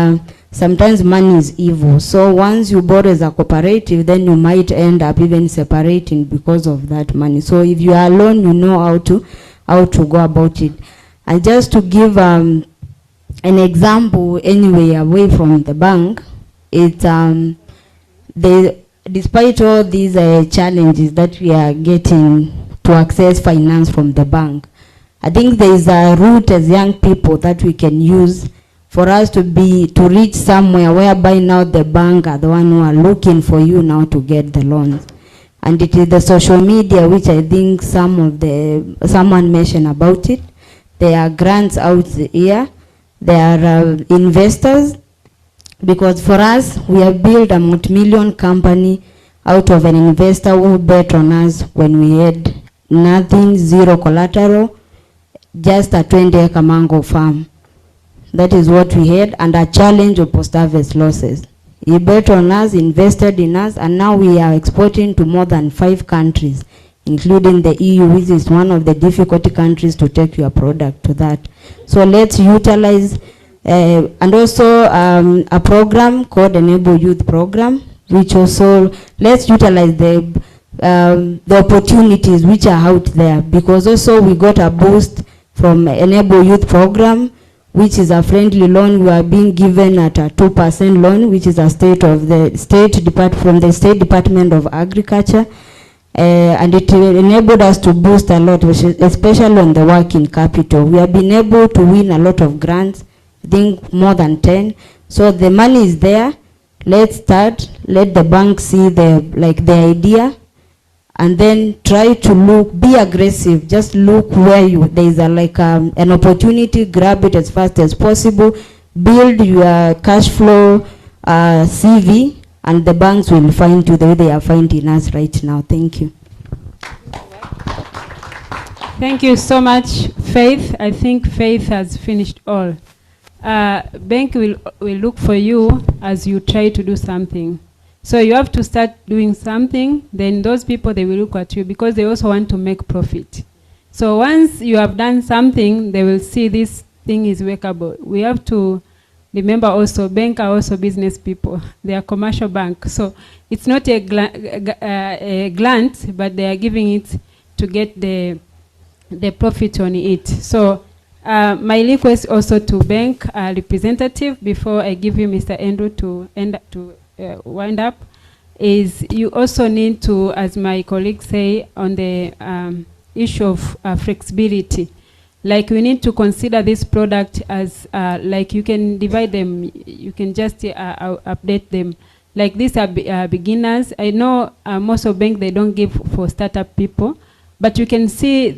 sometimes money is evil. So once you borrow as a cooperative, then you might end up even separating because of that money. So if you are alone, you know how to go about it. And just to give an example, anyway, away from the bank, it's despite all these challenges that we are getting to access finance from the bank, I think there is a route as young people that we can use for us to reach somewhere whereby now the bank are the one who are looking for you now to get the loans. And it is the social media, which I think someone mentioned about it. There are grants out here. There are investors. Because for us, we have built a multi-million company out of an investor who bet on us when we had nothing, zero collateral, just a 20-acre mango farm. That is what we had, and a challenge of post-harvest losses. He bet on us, invested in us, and now we are exporting to more than 5 countries, including the EU, which is one of the difficult countries to take your product to that. So let's utilize, and also a program called Enable Youth Program, which also, let's utilize the opportunities which are out there, because also we got a boost from Enable Youth Program, which is a friendly loan. We are being given at a 2% loan, which is a from the State Department of Agriculture, and it enabled us to boost a lot, especially on the working capital. We have been able to win a lot of grants, I think more than 10. So the money is there. Let's start. Let the bank see the idea, and then try to be aggressive. Just look where there is an opportunity, grab it as fast as possible, build your cash flow CV, and the banks will find you the way they are finding us right now. Thank you. Thank you so much, Faith. I think Faith has finished all. Bank will look for you as you try to do something. So you have to start doing something, then those people, they will look at you because they also want to make profit. So once you have done something, they will see this thing is workable. We have to remember also, bank are also business people. They are commercial bank. So it's not a grant, but they are giving it to get the profit on it. So my request also to bank representative, before I give you Mr. Andrew to wind up, is you also need to, as my colleagues say, on the issue of flexibility. Like, we need to consider this product as like you can divide them, you can just update them. Like, these are beginners. I know most of banks, they don't give for startup people, but you can see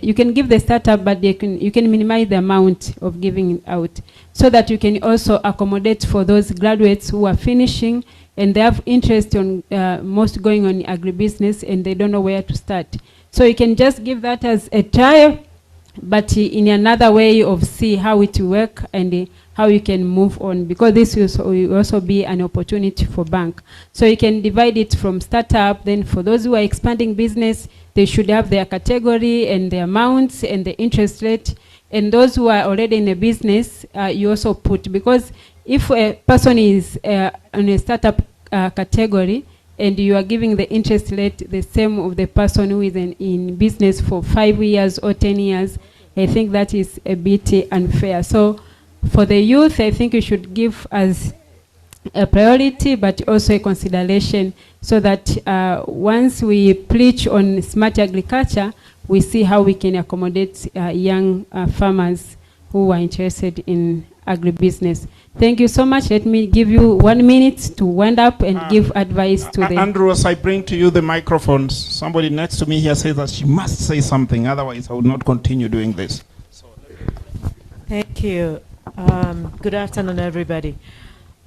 you can give the startup, but you can minimize the amount of giving it out, so that you can also accommodate for those graduates who are finishing and they have interest on most going on agribusiness and they don't know where to start. So you can just give that as a trial, but in another way of see how it will work and how you can move on, because this will also be an opportunity for bank. So you can divide it from startup. Then for those who are expanding business, they should have their category and the amounts and the interest rate. And those who are already in a business, you also put, because if a person is in a startup category and you are giving the interest rate the same of the person who is in business for 5 years or 10 years, I think that is a bit unfair. So for the youth, I think you should give as a priority, but also a consideration, so that once we preach on smart agriculture, we see how we can accommodate young farmers who are interested in agribusiness. Thank you so much. Let me give you 1 minute to wind up and give advice to the... Andrew, as I bring to you the microphones, somebody next to me here says that she must say something, otherwise I will not continue doing this. Thank you. Good afternoon, everybody.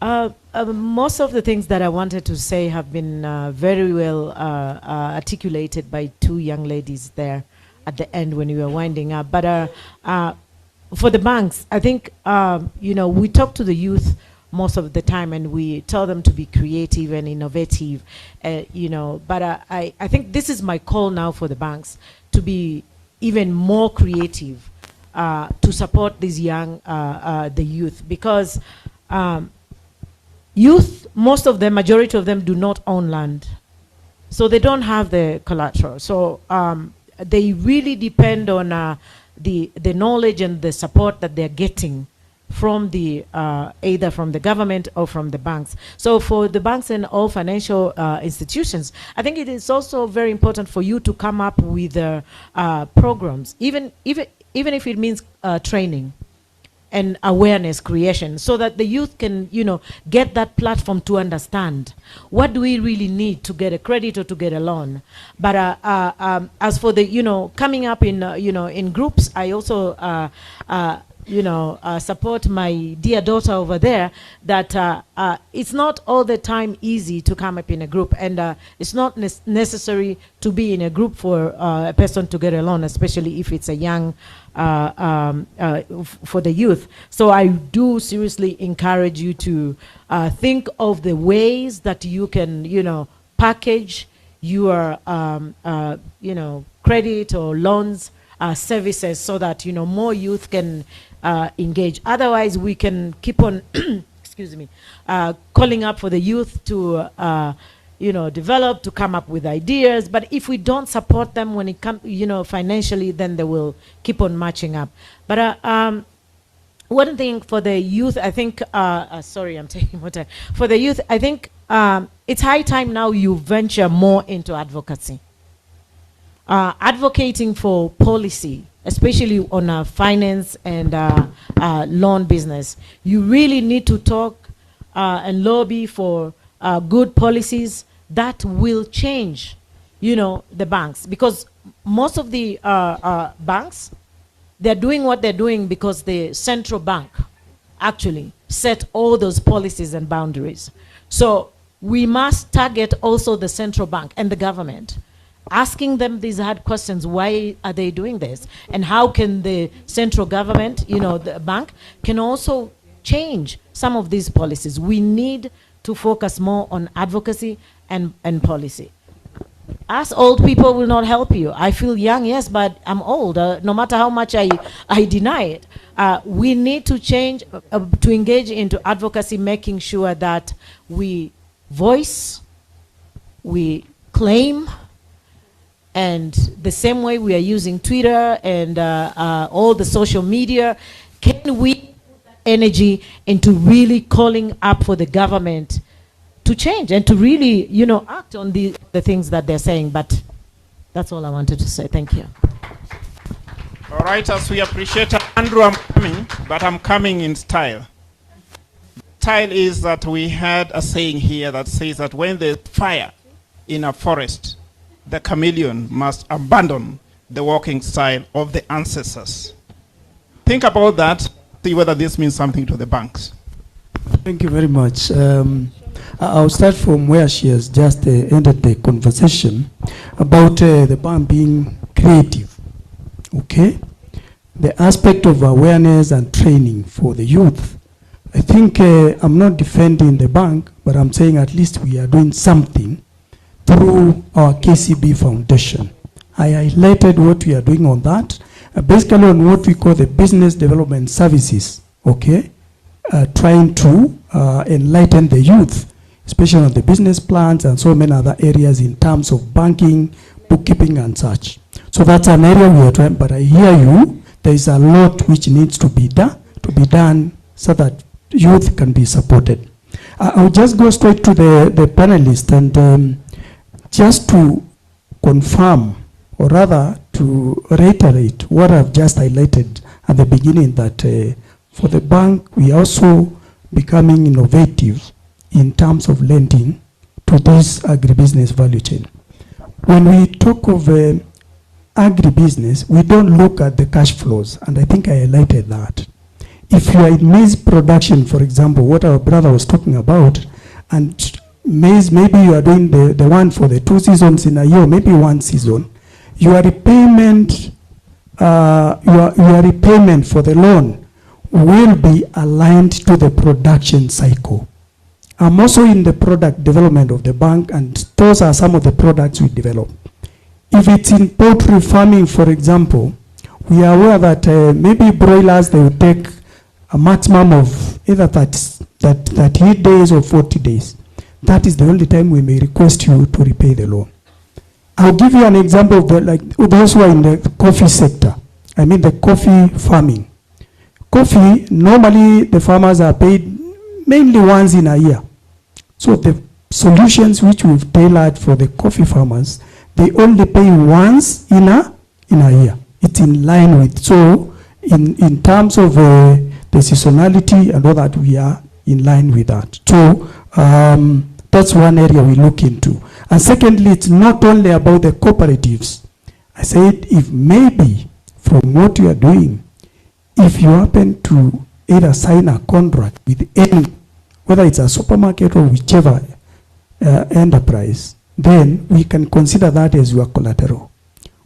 Most of the things that I wanted to say have been very well articulated by two young ladies there at the end when we were winding up. But for the banks, I think, we talk to the youth most of the time and we tell them to be creative and innovative, but I think this is my call now for the banks to be even more creative to support these young, the youth, because youth, most of them, majority of them do not own land. So they don't have the collateral. So they really depend on the knowledge and the support that they're getting from the either from the government or from the banks. So for the banks and all financial institutions, I think it is also very important for you to come up with programs, even if it means training and awareness creation, so that the youth can, get that platform to understand what do we really need to get a credit or to get a loan. But as for the, coming up in, in groups, I also, support my dear daughter over there, that it's not all the time easy to come up in a group, and it's not necessary to be in a group for a person to get a loan, especially if it's a young, for the youth. So I do seriously encourage you to think of the ways that you can, package your, credit or loans services, so that, more youth can engage. Otherwise, we can keep on, excuse me, calling up for the youth to, develop, to come up with ideas. But if we don't support them when it comes, financially, then they will keep on marching up. But one thing for the youth, I think, sorry, I'm taking more time. For the youth, I think it's high time now you venture more into advocacy. Advocating for policy, especially on finance and loan business. You really need to talk and lobby for good policies that will change, the banks. Because most of the banks, they're doing what they're doing because the central bank actually set all those policies and boundaries. So we must target also the central bank and the government, asking them these hard questions. Why are they doing this? And how can the central government, the bank, can also change some of these policies? We need to focus more on advocacy and policy. Us old people will not help you. I feel young, yes, but I'm old. No matter how much I deny it. We need to change, to engage into advocacy, making sure that we voice, we claim, and the same way we are using Twitter and all the social media, can we put that energy into really calling up for the government to change and to really, act on the things that they're saying? But that's all I wanted to say. Thank you. All right, as we appreciate Andrew, I'm coming, but I'm coming in style. Style is that we had a saying here that says that when there's fire in a forest, the chameleon must abandon the walking style of the ancestors. Think about that, see whether this means something to the banks. Thank you very much. I'll start from where she has just ended the conversation about the bank being creative. Okay? The aspect of awareness and training for the youth I think I'm not defending the bank, but I'm saying at least we are doing something through our KCB Foundation. I highlighted what we are doing on that, basically on what we call the business development services, okay? Trying to enlighten the youth, especially on the business plans and so many other areas in terms of banking, bookkeeping and such. So that's an area we are trying, but I hear you, there is a lot which needs to be done so that youth can be supported. I'll just go straight to the panelists and just to confirm, or rather to reiterate what I've just highlighted at the beginning, that for the bank, we are also becoming innovative in terms of lending to this agribusiness value chain. When we talk of agribusiness, we don't look at the cash flows, and I think I highlighted that. If you are in maize production, for example, what our brother was talking about, and maize, maybe you are doing the one for the 2 seasons in a year, maybe 1 season, your repayment, your repayment for the loan will be aligned to the production cycle. I'm also in the product development of the bank, and those are some of the products we develop. If it's in poultry farming, for example, we are aware that maybe broilers, they will take a maximum of either 38 days or 40 days. That is the only time we may request you to repay the loan. I'll give you an example of those who are in the coffee sector. I mean the coffee farming. Coffee, normally the farmers are paid mainly once in a year. So the solutions which we've tailored for the coffee farmers, they only pay once in a year. It's in line with, so in terms of the seasonality and all that, we are in line with that. So that's one area we look into. And secondly, it's not only about the cooperatives. I said, if maybe from what you are doing, if you happen to either sign a contract with any, whether it's a supermarket or whichever enterprise, then we can consider that as your collateral.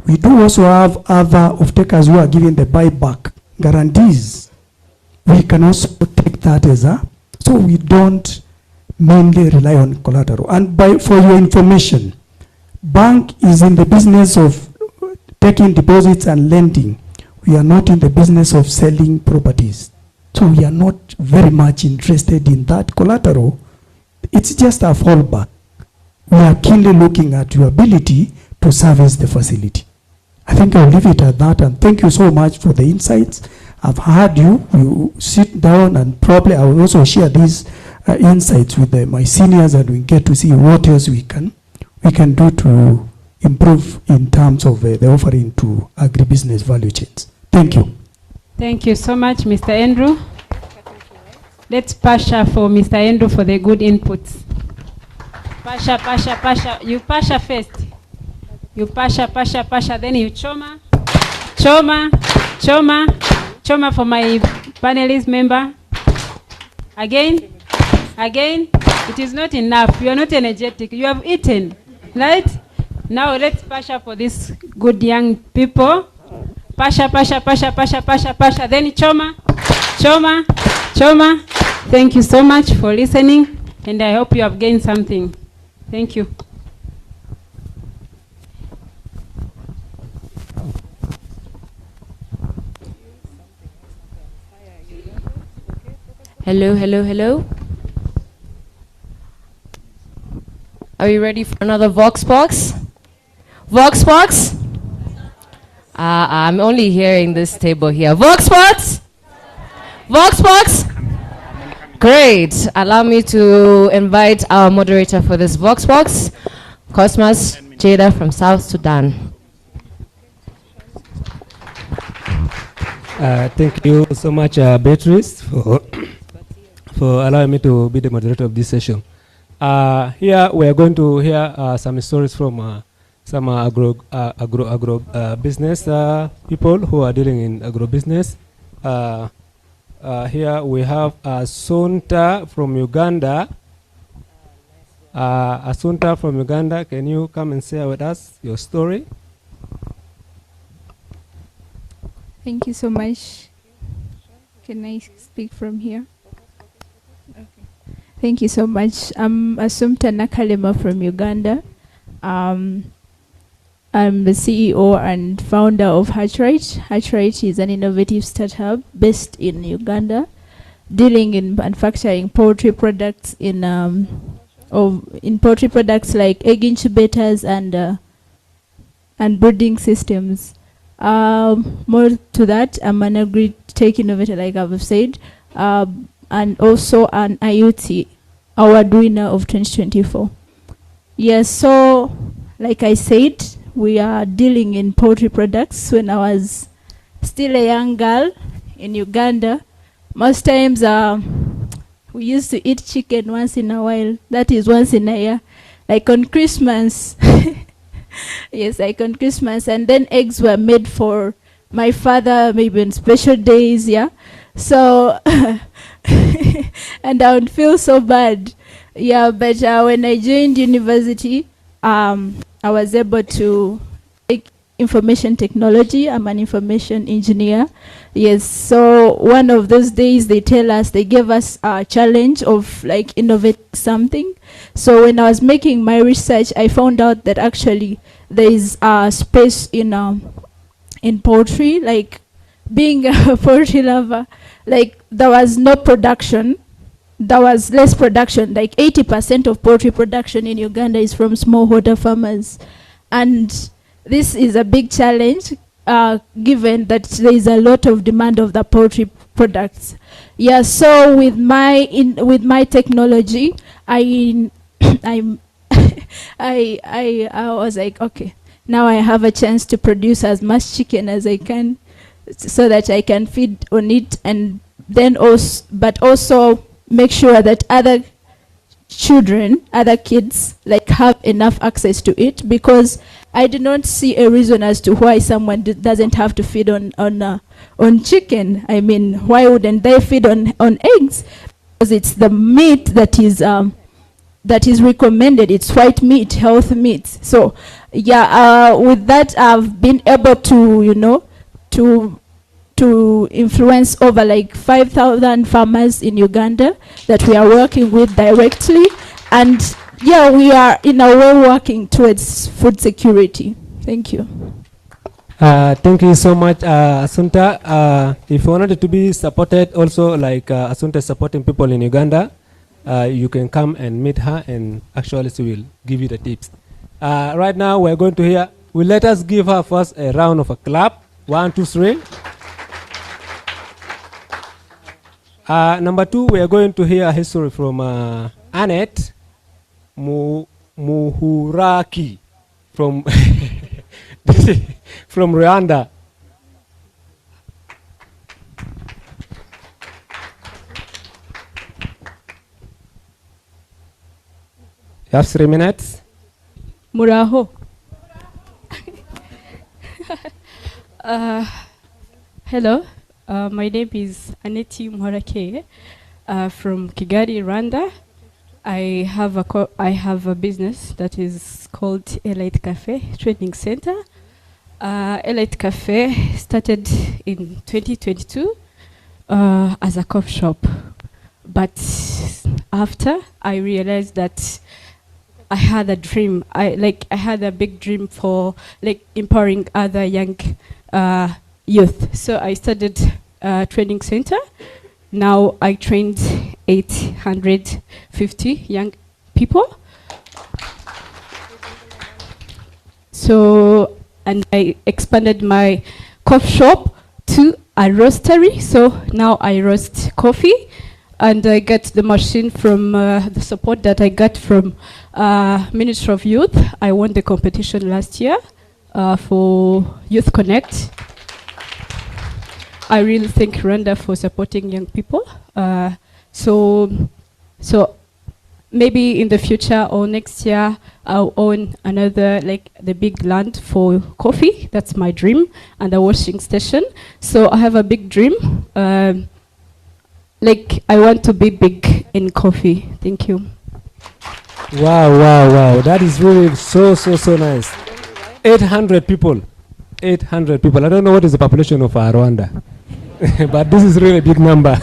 We do also have other off-takers who are giving the buyback guarantees. We can also take that as a, so we don't mainly rely on collateral. And for your information, bank is in the business of taking deposits and lending. We are not in the business of selling properties. So we are not very much interested in that collateral. It's just a fallback. We are keenly looking at your ability to service the facility. I think I'll leave it at that, and thank you so much for the insights. I've heard you. You sit down, and probably I will also share these insights with my seniors, and we get to see what else we can do to improve in terms of the offering to agribusiness value chains. Thank you. Thank you so much, Mr. Andrew. Let's pasha for Mr. Andrew for the good inputs. Pasha. You pasha first. You pasha, then you choma. Choma for my panelist member. Again. It is not enough. You are not energetic. You have eaten, right? Now let's pasha for these good young people. Pasha. Then choma. Thank you so much for listening, and I hope you have gained something. Thank you. Hello. Are you ready for another Vox Box? I'm only hearing this table here. Vox Box? Great. Allow me to invite our moderator for this Vox Box, Cosmas Jada from South Sudan. Thank you so much, Beatrice, for allowing me to be the moderator of this session. Here we are going to hear some stories from some agro business people who are dealing in agro business. Here we have Asunta from Uganda. Asunta from Uganda, can you come and share with us your story? Thank you so much. Can I speak from here? Thank you so much. I'm Assumpta Nakalema from Uganda. I'm the CEO and founder of Hatchright. Hatchright is an innovative startup based in Uganda, dealing in manufacturing poultry products in poultry products like egg incubators and breeding systems. More to that, I'm an agri-tech innovator, like I've said, and also an IoT award winner of 2024. Yes, so like I said, we are dealing in poultry products. When I was still a young girl in Uganda, most times we used to eat chicken once in a while. That is once in a year, like on Christmas. Yes, like on Christmas. And then eggs were made for my father, maybe on special days, yeah. So, and I would feel so bad. Yeah, but when I joined university, I was able to take information technology. I'm an information engineer. Yes, so one of those days they gave us a challenge of like innovate something. So when I was making my research, I found out that actually there is a space in poultry, like being a poultry lover, like there was no production. There was less production, like 80% of poultry production in Uganda is from smallholder farmers. And this is a big challenge, given that there is a lot of demand of the poultry products. Yeah, so with my technology, I was like, okay, now I have a chance to produce as much chicken as I can so that I can feed on it, and then also, but also make sure that other children, other kids, like have enough access to it, because I do not see a reason as to why someone doesn't have to feed on chicken. I mean, why wouldn't they feed on eggs? Because it's the meat that is recommended. It's white meat, health meat. So yeah, with that I've been able to, you know, to influence over like 5,000 farmers in Uganda that we are working with directly. And yeah, we are in a way working towards food security. Thank you. Thank you so much, Assumpta. If you wanted to be supported also, like Assumpta is supporting people in Uganda, you can come and meet her, and actually she will give you the tips. Right now we're going to hear, let us give her first a round of a clap. 1, 2, 3. Number 2, we are going to hear a history from Annette Muhuraki from from Rwanda. You have 3 minutes. Muraho. Hello, my name is Aneti Mwarake from Kigali, Rwanda. I have a business that is called Elite Cafe Training Center. Elite Cafe started in 2022 as a coffee shop, but after I realized that I had a dream. I had a big dream for like empowering other young youth. So I started a training center. Now I trained 850 young people. So, and I expanded my coffee shop to a roastery. So now I roast coffee, and I get the machine from the support that I got from Ministry of Youth. I won the competition last year for Youth Connect. I really thank Rwanda for supporting young people. So maybe in the future or next year, I'll own another, like the big land for coffee. That's my dream, and a washing station. So I have a big dream. Like I want to be big in coffee. Thank you. Wow. That is really so nice. 800 people. 800 people. I don't know what is the population of Rwanda. But this is really a big number.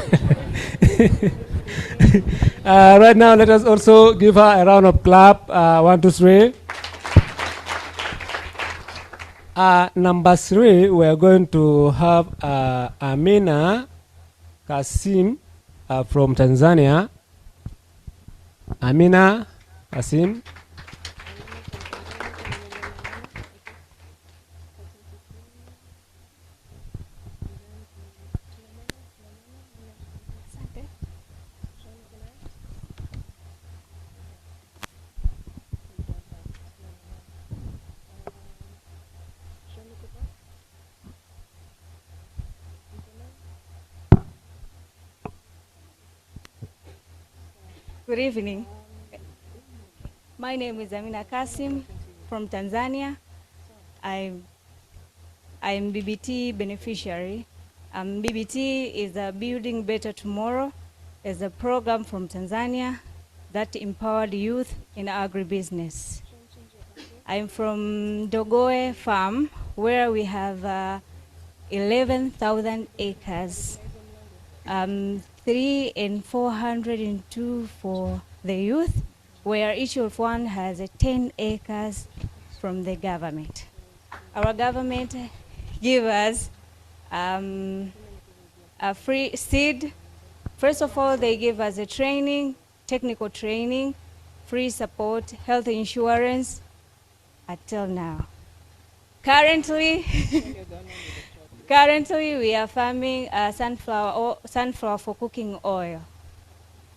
Right now, let us also give her a round of clap. 1, 2, 3. Number 3, we are going to have Amina Kasim from Tanzania. Amina Kasim. Good evening. My name is Amina Kasim from Tanzania. I'm BBT beneficiary. BBT is a Building Better Tomorrow. It's a program from Tanzania that empowered youth in agribusiness. I'm from Dogoe Farm, where we have 11,000 acres. 3 and 402 for the youth, where each of one has 10 acres from the government. Our government give us a free seed. First of all, they give us a training, technical training, free support, health insurance, until now. Currently, we are farming sunflower for cooking oil.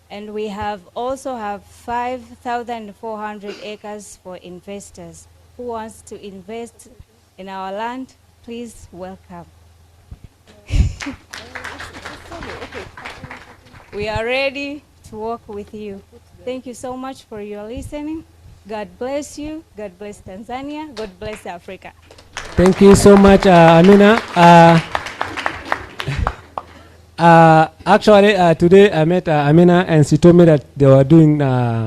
And we also have 5,400 acres for investors. Who wants to invest in our land? Please welcome. We are ready to work with you. Thank you so much for your listening. God bless you. God bless Tanzania. God bless Africa. Thank you so much, Amina. Actually, today I met Amina, and she told me that they were doing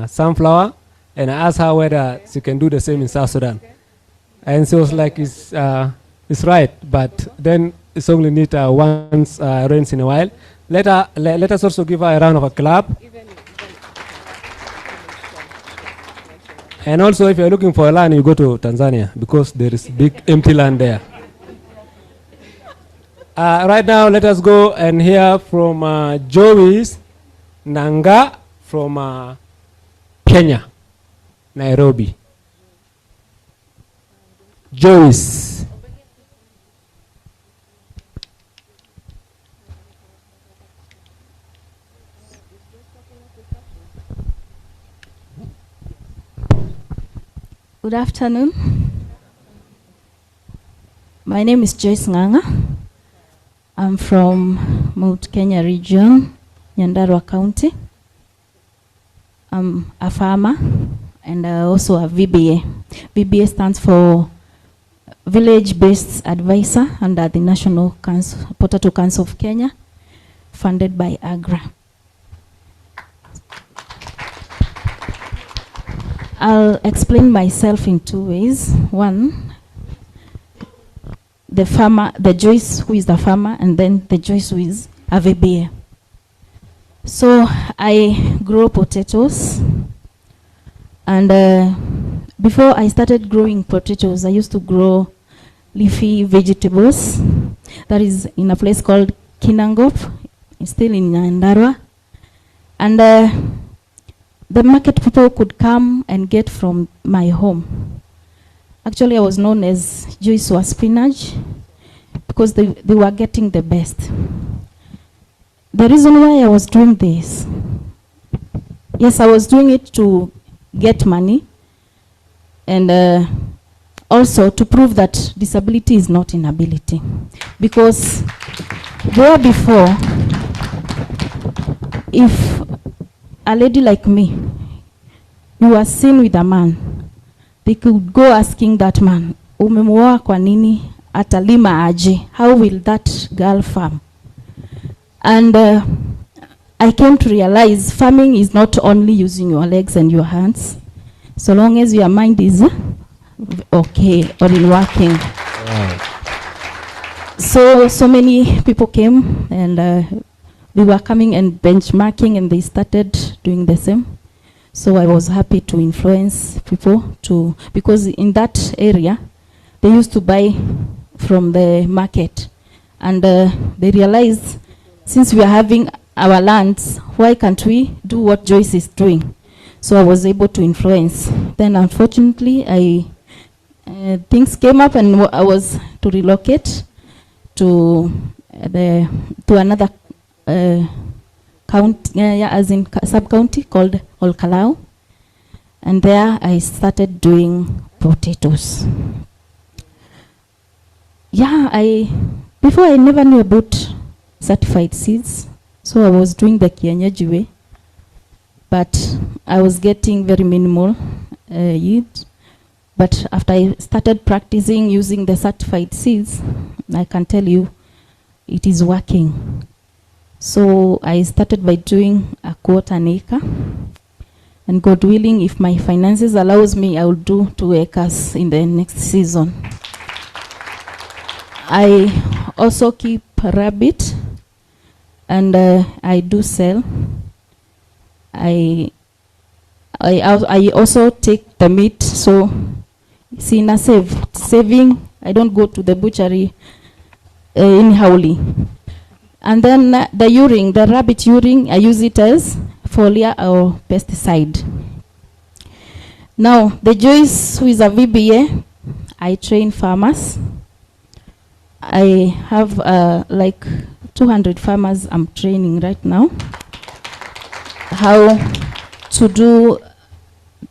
sunflower, and I asked her whether she can do the same in South Sudan. And she was like, it's right, but then it's only need once once in a while. Let us also give her a round of applause. And also, if you're looking for a land, you go to Tanzania, because there is big empty land there. Right now, let us go and hear from Joyce Nanga from Kenya, Nairobi. Joyce. Good afternoon. My name is Joyce Nganga. I'm from Mount Kenya region, Nyandarua County. I'm a farmer and also a VBA. VBA stands for Village-Based Advisor under the National Potato Council of Kenya, funded by AGRA. I'll explain myself in 2 ways. One, the farmer, the Joyce who is the farmer, and then the Joyce who is a VBA. So I grow potatoes, and before I started growing potatoes, I used to grow leafy vegetables. That is in a place called Kinangop, it's still in Nyandarua. And the market people could come and get from my home. Actually, I was known as Joyce wa spinach because they were getting the best. The reason why I was doing this, yes, I was doing it to get money and also to prove that disability is not inability. Because where before, if a lady like me, you were seen with a man, they could go asking that man, umemuoa kwa nini, atalima aje, how will that girl farm? And I came to realize farming is not only using your legs and your hands, so long as your mind is okay or in working. Wow. So many people came and they were coming and benchmarking, and they started doing the same. So I was happy to influence people to, because in that area, they used to buy from the market, and they realized, since we are having our lands, why can't we do what Joyce is doing? So I was able to influence. Then unfortunately, things came up, and I was to relocate to another county, as in sub-county called Olkalau. And there I started doing potatoes. Before I never knew about certified seeds, so I was doing the kienyeji way, but I was getting very minimal yield. But after I started practicing using the certified seeds, I can tell you it is working. So I started by doing a quarter an acre, and God willing, if my finances allows me, I will do 2 acres in the next season. I also keep a rabbit, and I do sell. I also take the meat, so see, in a saving, I don't go to the butchery anyhowly. And then the urine, the rabbit urine, I use it as foliar or pesticide. Now, the Joyce, who is a VBA, I train farmers. I have like 200 farmers I'm training right now how to do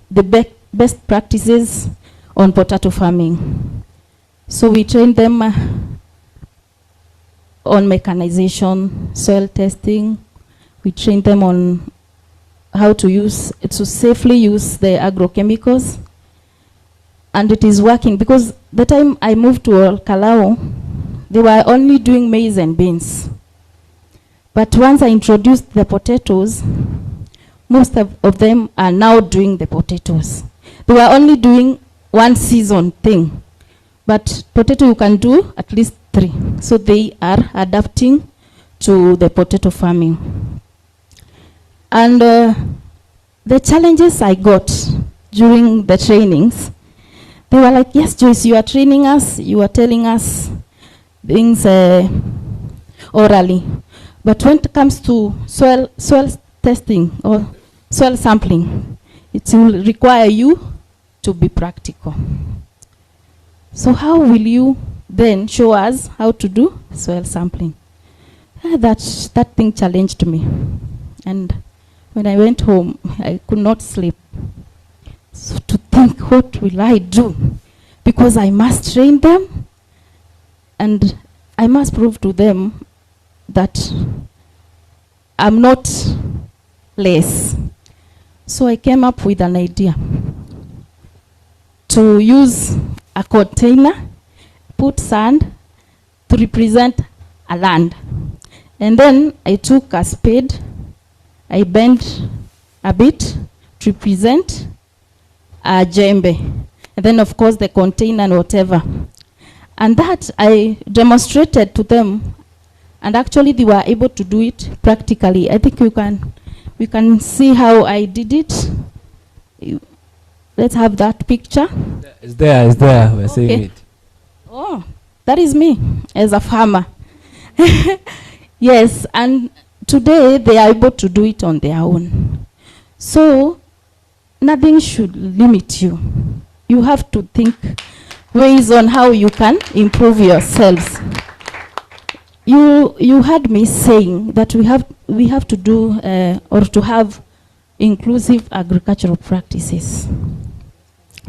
the best practices on potato farming. So we train them on mechanization, soil testing. We train them on how to safely use the agrochemicals. And it is working, because the time I moved to Olkalau, they were only doing maize and beans. But once I introduced the potatoes, most of them are now doing the potatoes. They were only doing one season thing, but potato you can do at least 3. So they are adapting to the potato farming. And the challenges I got during the trainings, they were like, yes, Joyce, you are training us, you are telling us things orally. But when it comes to soil testing or soil sampling, it will require you to be practical. So how will you then show us how to do soil sampling? That thing challenged me. And when I went home, I could not sleep. So to think, what will I do? Because I must train them, and I must prove to them that I'm not less. So I came up with an idea to use a container, put sand to represent a land. And then I took a spade, I bent a bit to represent a djembe. And then of course the container and whatever. And that I demonstrated to them, and actually they were able to do it practically. I think we can see how I did it. Let's have that picture. It's there, we're seeing it. Oh, that is me as a farmer. Yes, and today they are able to do it on their own. So nothing should limit you. You have to think ways on how you can improve yourselves. You heard me saying that we have to do or to have inclusive agricultural practices,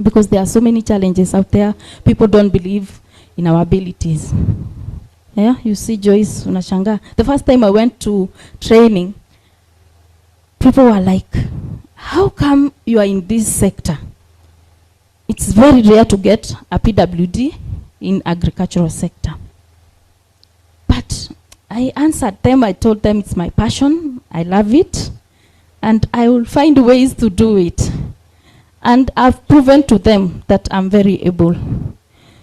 because there are so many challenges out there. People don't believe in our abilities. Yeah, you see, Joyce, unashanga. The first time I went to training, people were like, how come you are in this sector? It's very rare to get a PWD in agricultural sector. But I answered them, I told them it's my passion, I love it, and I will find ways to do it. And I've proven to them that I'm very able.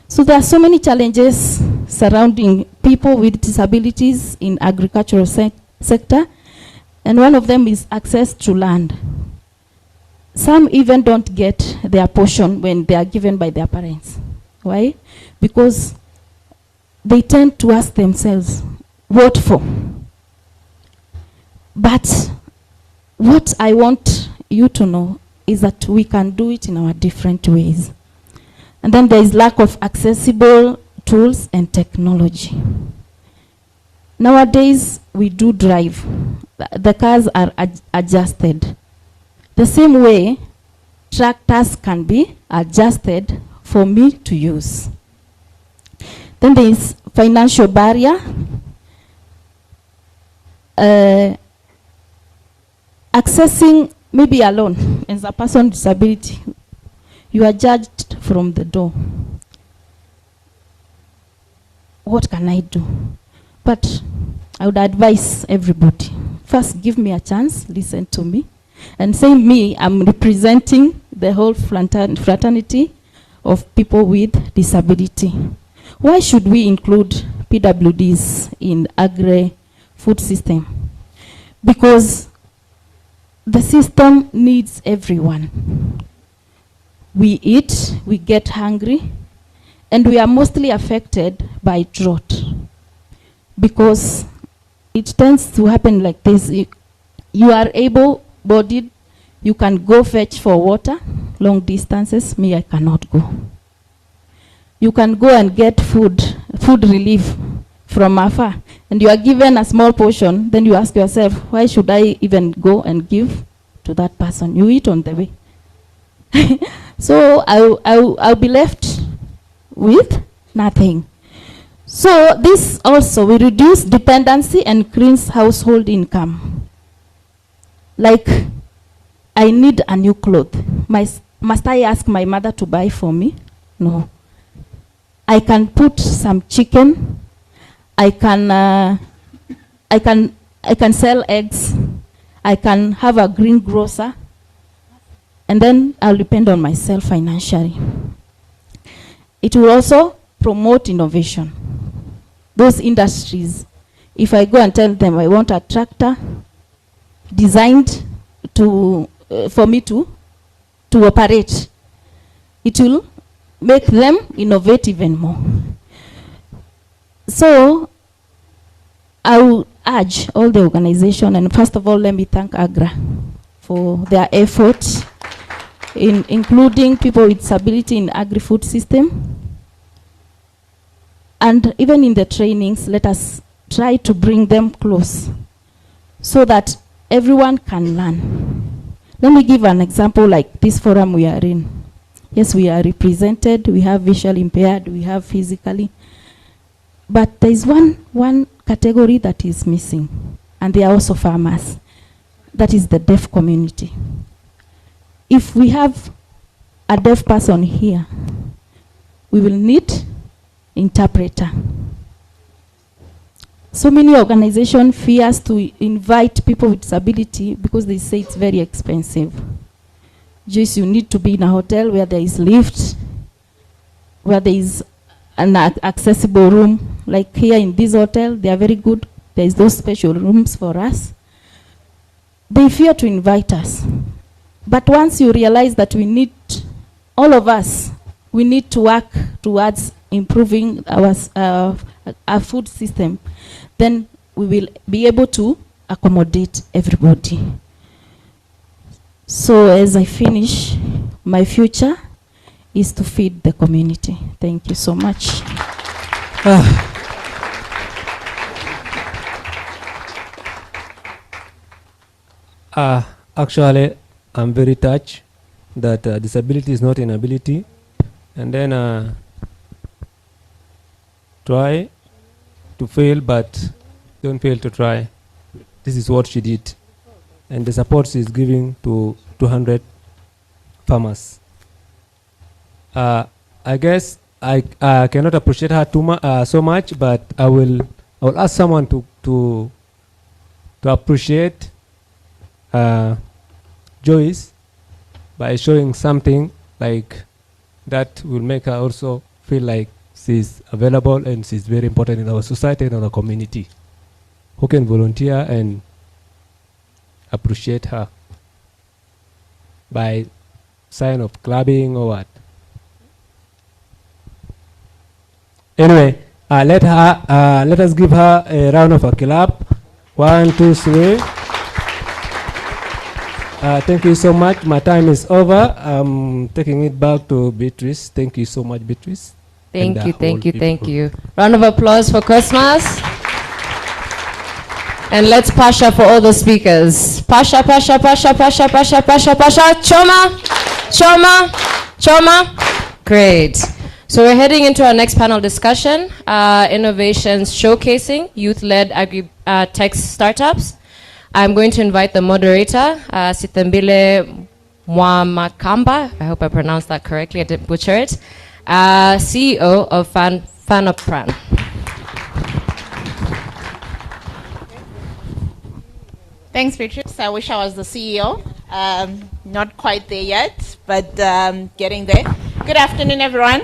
So there are so many challenges surrounding people with disabilities in agricultural sector, and one of them is access to land. Some even don't get their portion when they are given by their parents. Why? Because they tend to ask themselves, what for? But what I want you to know is that we can do it in our different ways. And then there is lack of accessible tools and technology. Nowadays, we do drive. The cars are adjusted. The same way, tractors can be adjusted for me to use. Then there is financial barrier. Accessing maybe a loan as a person with disability, you are judged from the door. What can I do? But I would advise everybody, first give me a chance, listen to me, and say me, I'm representing the whole fraternity of people with disability. Why should we include PWDs in Agri-Food system? Because the system needs everyone. We eat, we get hungry, and we are mostly affected by drought. Because it tends to happen like this. You are able-bodied, you can go fetch for water, long distances. Me, I cannot go. You can go and get food relief from afar, and you are given a small portion, then you ask yourself, why should I even go and give to that person? You eat on the way. So I'll be left with nothing. So this also will reduce dependency and increase household income. Like, I need a new cloth. Must I ask my mother to buy for me? No. I can put some chicken. I can sell eggs. I can have a greengrocer, and then I'll depend on myself financially. It will also promote innovation. Those industries, if I go and tell them I want a tractor designed for me to operate, it will make them innovate even more. So I will urge all the organization, and first of all, let me thank AGRA for their efforts in including people with disability in Agri-Food system. And even in the trainings, let us try to bring them close so that everyone can learn. Let me give an example like this forum we are in. Yes, we are represented, we have visually impaired, we have physically. But there is one category that is missing, and they are also farmers. That is the deaf community. If we have a deaf person here, we will need interpreter. So many organizations fear to invite people with disability because they say it's very expensive. Just you need to be in a hotel where there is lift, where there is an accessible room. Like here in this hotel, they are very good. There is those special rooms for us. They fear to invite us. But once you realize that we need, all of us, we need to work towards improving our food system, then we will be able to accommodate everybody. So as I finish, my future is to feed the community. Thank you so much. Actually, I'm very touched that disability is not inability, and then try to fail, but don't fail to try. This is what she did, and the support she is giving to 200 farmers. I guess I cannot appreciate her so much, but I will ask someone to appreciate Joyce by showing something like that will make her also feel like she's available and she's very important in our society and our community. who can volunteer and appreciate her by sign of clapping or what? Anyway, let us give her a round of applause. 1, 2, 3. Thank you so much. My time is over. I'm taking it back to Beatrice. Thank you so much, Beatrice. Thank you, thank you, thank you. Round of applause for Cosmas. And let's Pasha for all the speakers. Pasha, Pasha, Pasha, Pasha, Pasha, Pasha, Pasha. Choma, Choma, Choma. Great. So we're heading into our next panel discussion, innovations showcasing youth-led agri-tech startups. I'm going to invite the moderator, Sitembile Mwamakamba. I hope I pronounced that correctly. I didn't butcher it. CEO of Fanopran. Thanks, Beatrice. I wish I was the CEO. Not quite there yet, but getting there. Good afternoon, everyone.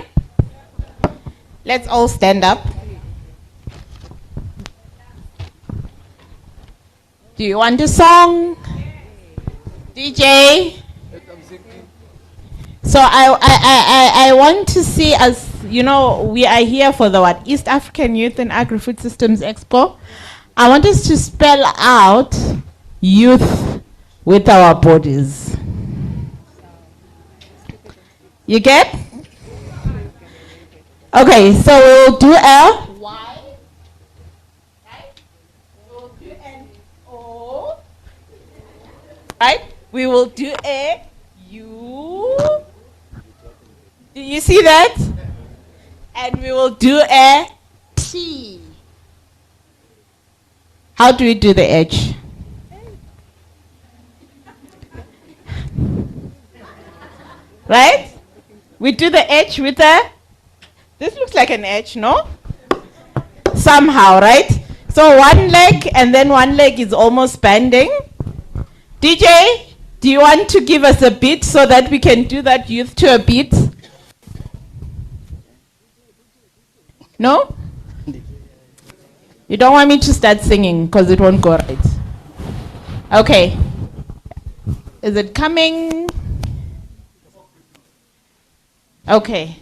Let's all stand up. Do you want a song? DJ? So I want to see us, you know, we are here for the what? East African Youth and Agri-Food Systems Expo. I want us to spell out youth with our bodies. You get? Okay, so we'll do a Y, right? We'll do an O, right? We will do a U. Do you see that? And we will do a T. How do we do the H? Right? We do the H with a, this looks like an H, no? Somehow, right? So one leg and then one leg is almost bending. DJ, do you want to give us a beat so that we can do that youth to a beat? No? You don't want me to start singing because it won't go right. Okay. Is it coming? Okay.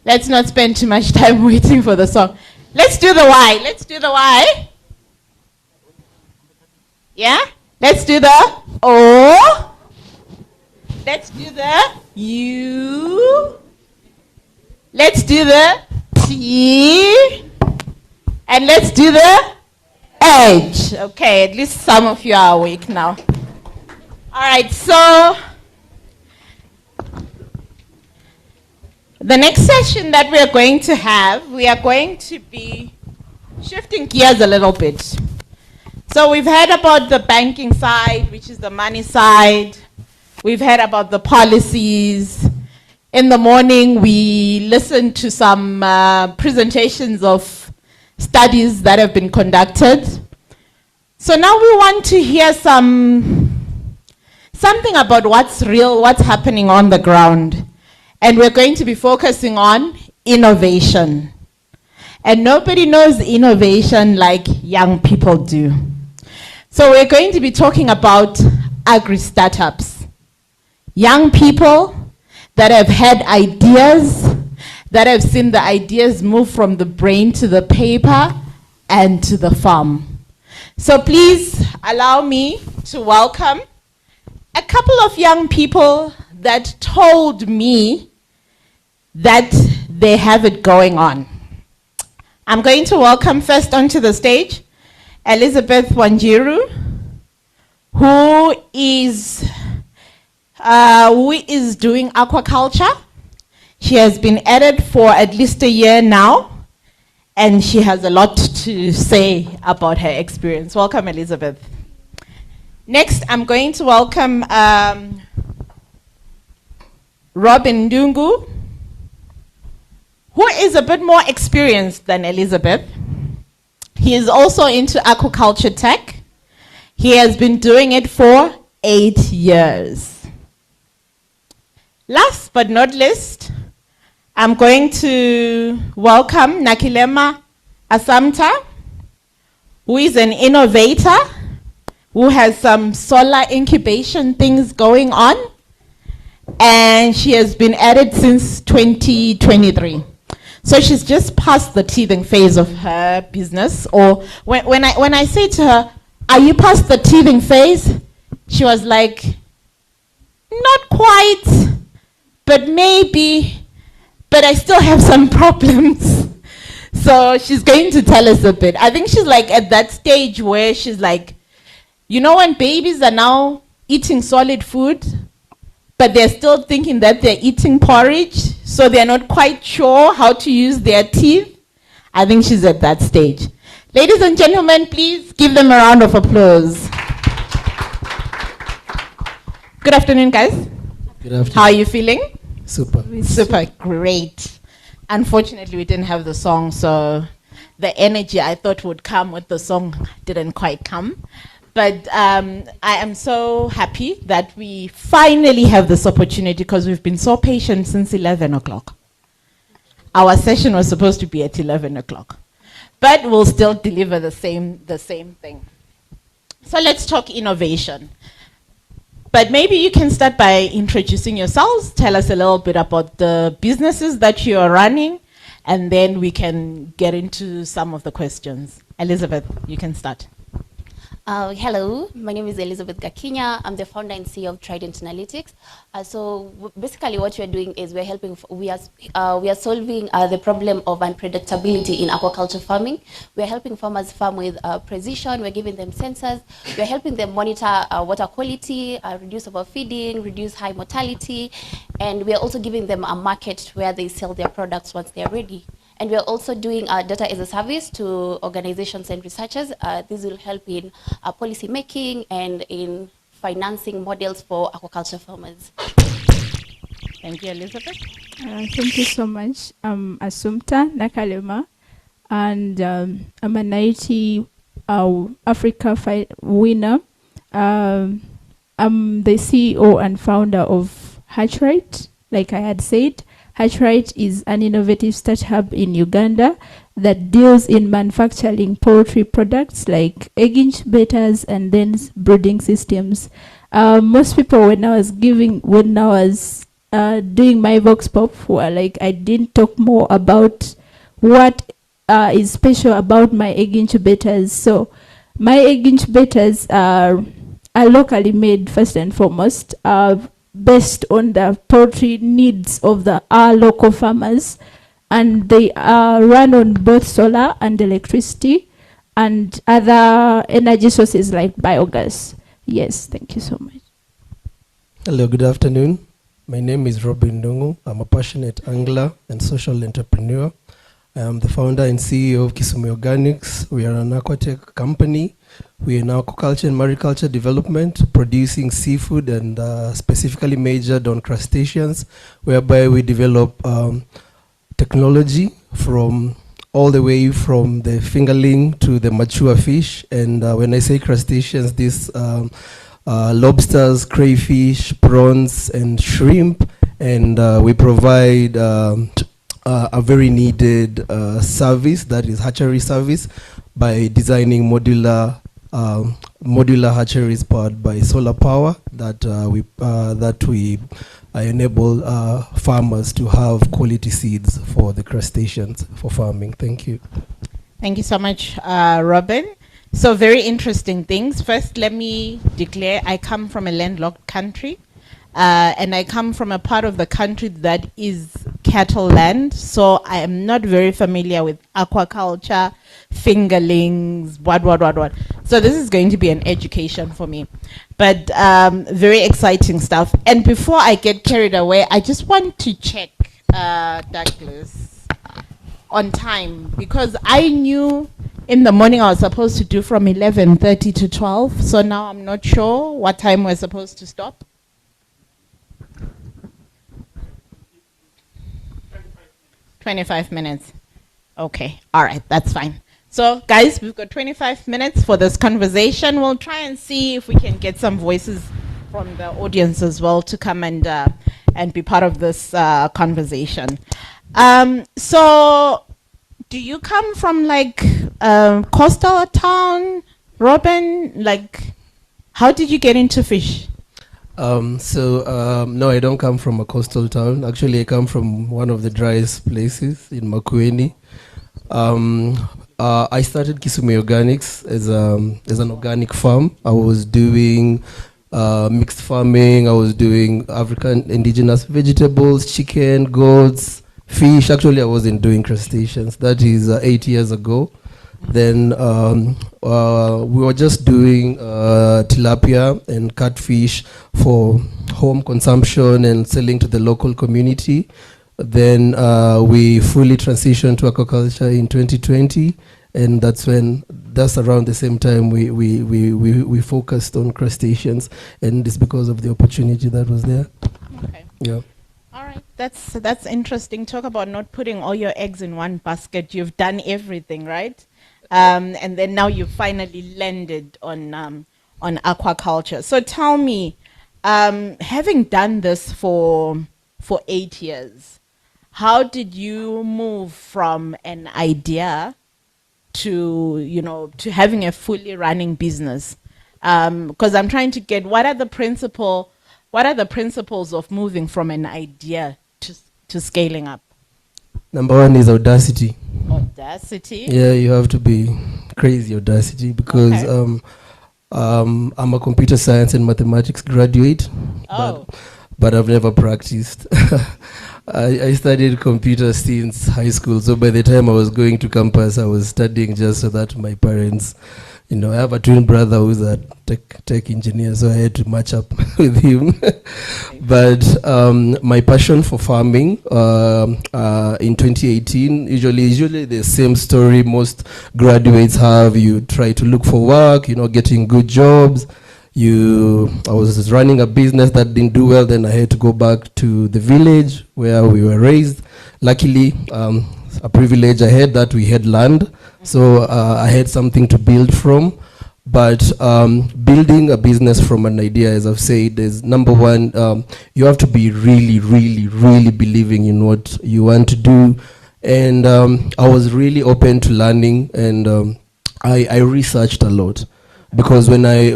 Let's not spend too much time waiting for the song. Let's do the Y. Let's do the Y. Yeah? Let's do the O. Let's do the U. Let's do the T. And let's do the H. Okay, at least some of you are awake now. All right, so the next session that we are going to have, we are going to be shifting gears a little bit. So we've heard about the banking side, which is the money side. We've heard about the policies. In the morning, we listened to some presentations of studies that have been conducted. So now we want to hear something about what's real, what's happening on the ground. And we're going to be focusing on innovation. And nobody knows innovation like young people do. So we're going to be talking about agri-startups. Young people that have had ideas, that have seen the ideas move from the brain to the paper and to the farm. So please allow me to welcome a couple of young people that told me that they have it going on. I'm going to welcome first onto the stage Elizabeth Wanjiru, who is doing aquaculture. She has been at it for at least a year now, and she has a lot to say about her experience. Welcome, Elizabeth. Next, I'm going to welcome Robin Ndungu, who is a bit more experienced than Elizabeth. He is also into aquaculture tech. He has been doing it for 8 years. Last but not least, I'm going to welcome Nakilema Asamta, who is an innovator, who has some solar incubation things going on, and she has been at it since 2023. So she's just past the teething phase of her business. Or when I say to her, "Are you past the teething phase?" She was like, "Not quite, but maybe, but I still have some problems." So she's going to tell us a bit. I think she's like at that stage where she's like, you know, when babies are now eating solid food, but they're still thinking that they're eating porridge, so they're not quite sure how to use their teeth. I think she's at that stage. Ladies and gentlemen, please give them a round of applause. Good afternoon, guys. Good afternoon. How are you feeling? Super. Super, great. Unfortunately, we didn't have the song, so the energy I thought would come with the song didn't quite come. But I am so happy that we finally have this opportunity, because we've been so patient since 11 o'clock. Our session was supposed to be at 11 o'clock. But we'll still deliver the same thing. So let's talk innovation. But maybe you can start by introducing yourselves. Tell us a little bit about the businesses that you are running, and then we can get into some of the questions. Elizabeth, you can start. Hello, my name is Elizabeth Gakinya. I'm the founder and CEO of Trident Analytics. Basically what we're doing is we're helping, we are solving the problem of unpredictability in aquaculture farming. We're helping farmers farm with precision. We're giving them sensors. We're helping them monitor water quality, reduce overfeeding, reduce high mortality. And we're also giving them a market where they sell their products once they're ready. And we are also doing data as a service to organizations and researchers. This will help in policy making and in financing models for aquaculture farmers. Thank you, Elizabeth. Thank you so much. I'm Assumpta Nakalema, and I'm an IT Africa winner. I'm the CEO and founder of Hatchright, like I had said. Hatchright is an innovative startup in Uganda that deals in manufacturing poultry products like egg incubators and then brooding systems. Most people, when I was doing my Vox Pop, were like, I didn't talk more about what is special about my egg incubators. So my egg incubators are locally made first and foremost, based on the poultry needs of our local farmers, and they are run on both solar and electricity and other energy sources like biogas. Yes, thank you so much. Hello, good afternoon. My name is Robin Ndungu. I'm a passionate angler and social entrepreneur. I am the founder and CEO of Kisumu Organics. We are an aquatech company. We are in aquaculture and mariculture development, producing seafood and specifically majored on crustaceans, whereby we develop technology from all the way from the fingerling to the mature fish. And when I say crustaceans, these lobsters, crayfish, prawns, and shrimp. And we provide a very needed service, that is hatchery service, by designing modular hatcheries powered by solar power that we enable farmers to have quality seeds for the crustaceans for farming. Thank you. Thank you so much, Robin. So very interesting things. First, let me declare I come from a landlocked country. And I come from a part of the country that is cattle land, so I am not very familiar with aquaculture, fingerlings, what. So this is going to be an education for me. But very exciting stuff. And before I get carried away, I just want to check, Douglas, on time, because I knew in the morning I was supposed to do from 11:30 to 12, so now I'm not sure what time we're supposed to stop. 25 minutes. Okay, all right, that's fine. So guys, we've got 25 minutes for this conversation. We'll try and see if we can get some voices from the audience as well to come and be part of this conversation. So do you come from like coastal town, Robin? Like, how did you get into fish? No, I don't come from a coastal town. Actually, I come from one of the driest places in Makueni. I started Kisumu Organics as an organic farm. I was doing mixed farming. I was doing African indigenous vegetables, chicken, goats, fish. Actually, I wasn't doing crustaceans. That is 8 years ago. Then we were just doing tilapia and catfish for home consumption and selling to the local community. Then we fully transitioned to aquaculture in 2020, and that's around the same time we focused on crustaceans, and it's because of the opportunity that was there. Okay. Yeah. All right, that's interesting. Talk about not putting all your eggs in one basket. You've done everything, right? And then now you finally landed on aquaculture. So tell me, having done this for 8 years, how did you move from an idea to having a fully running business? Because I'm trying to get what are the principles of moving from an idea to scaling up? Number one is audacity. Audacity? Yeah, you have to be crazy audacity because I'm a computer science and mathematics graduate, but I've never practiced. I studied computers since high school, so by the time I was going to campus, I was studying just so that my parents, I have a twin brother who's a tech engineer, so I had to match up with him. But my passion for farming in 2018, usually the same story most graduates have. You try to look for work, getting good jobs. I was running a business that didn't do well, then I had to go back to the village where we were raised. Luckily, a privilege I had that we had land, so I had something to build from. But building a business from an idea, as I've said, is number one, you have to be really, really, really believing in what you want to do. And I was really open to learning, and I researched a lot. Because when I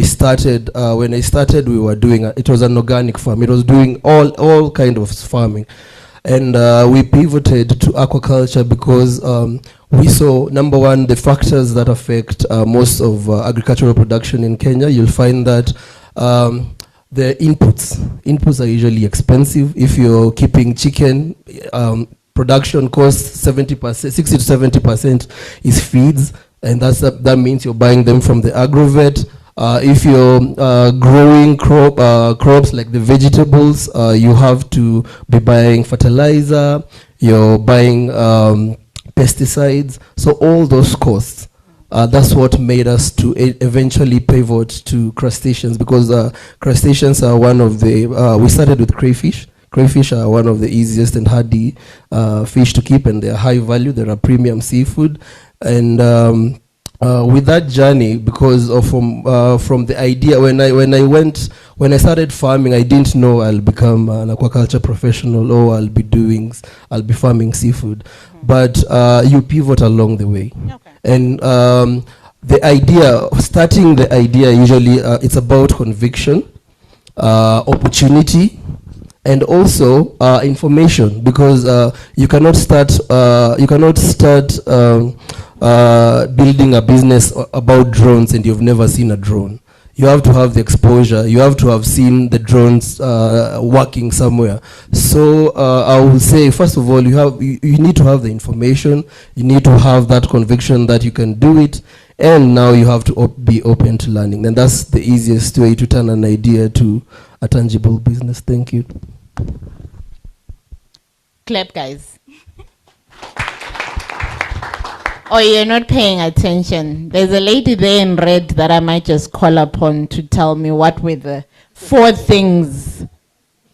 started, we were doing it was an organic farm. It was doing all kind of farming, and we pivoted to aquaculture because we saw, number one, the factors that affect most of agricultural production in Kenya. You'll find that the inputs are usually expensive. If you're keeping chicken, production costs 60 to 70% is feeds. And that means you're buying them from the agrovet. If you're growing crops like the vegetables, you have to be buying fertilizer, you're buying pesticides. So all those costs, that's what made us to eventually pivot to crustaceans, because crustaceans are one of the, we started with crayfish. Crayfish are one of the easiest and hardy fish to keep, and they're high value, they're a premium seafood. And with that journey, because of from the idea, when I started farming, I didn't know I'll become an aquaculture professional or I'll be farming seafood. But you pivot along the way. And starting the idea, usually it's about conviction, opportunity, and also information, because you cannot start building a business about drones and you've never seen a drone. You have to have the exposure. You have to have seen the drones working somewhere. So I will say, first of all, you need to have the information. You need to have that conviction that you can do it, and now you have to be open to learning. And that's the easiest way to turn an idea to a tangible business. Thank you. Clap, guys. Oh, you're not paying attention. There's a lady there in red that I might just call upon to tell me what were the 4 things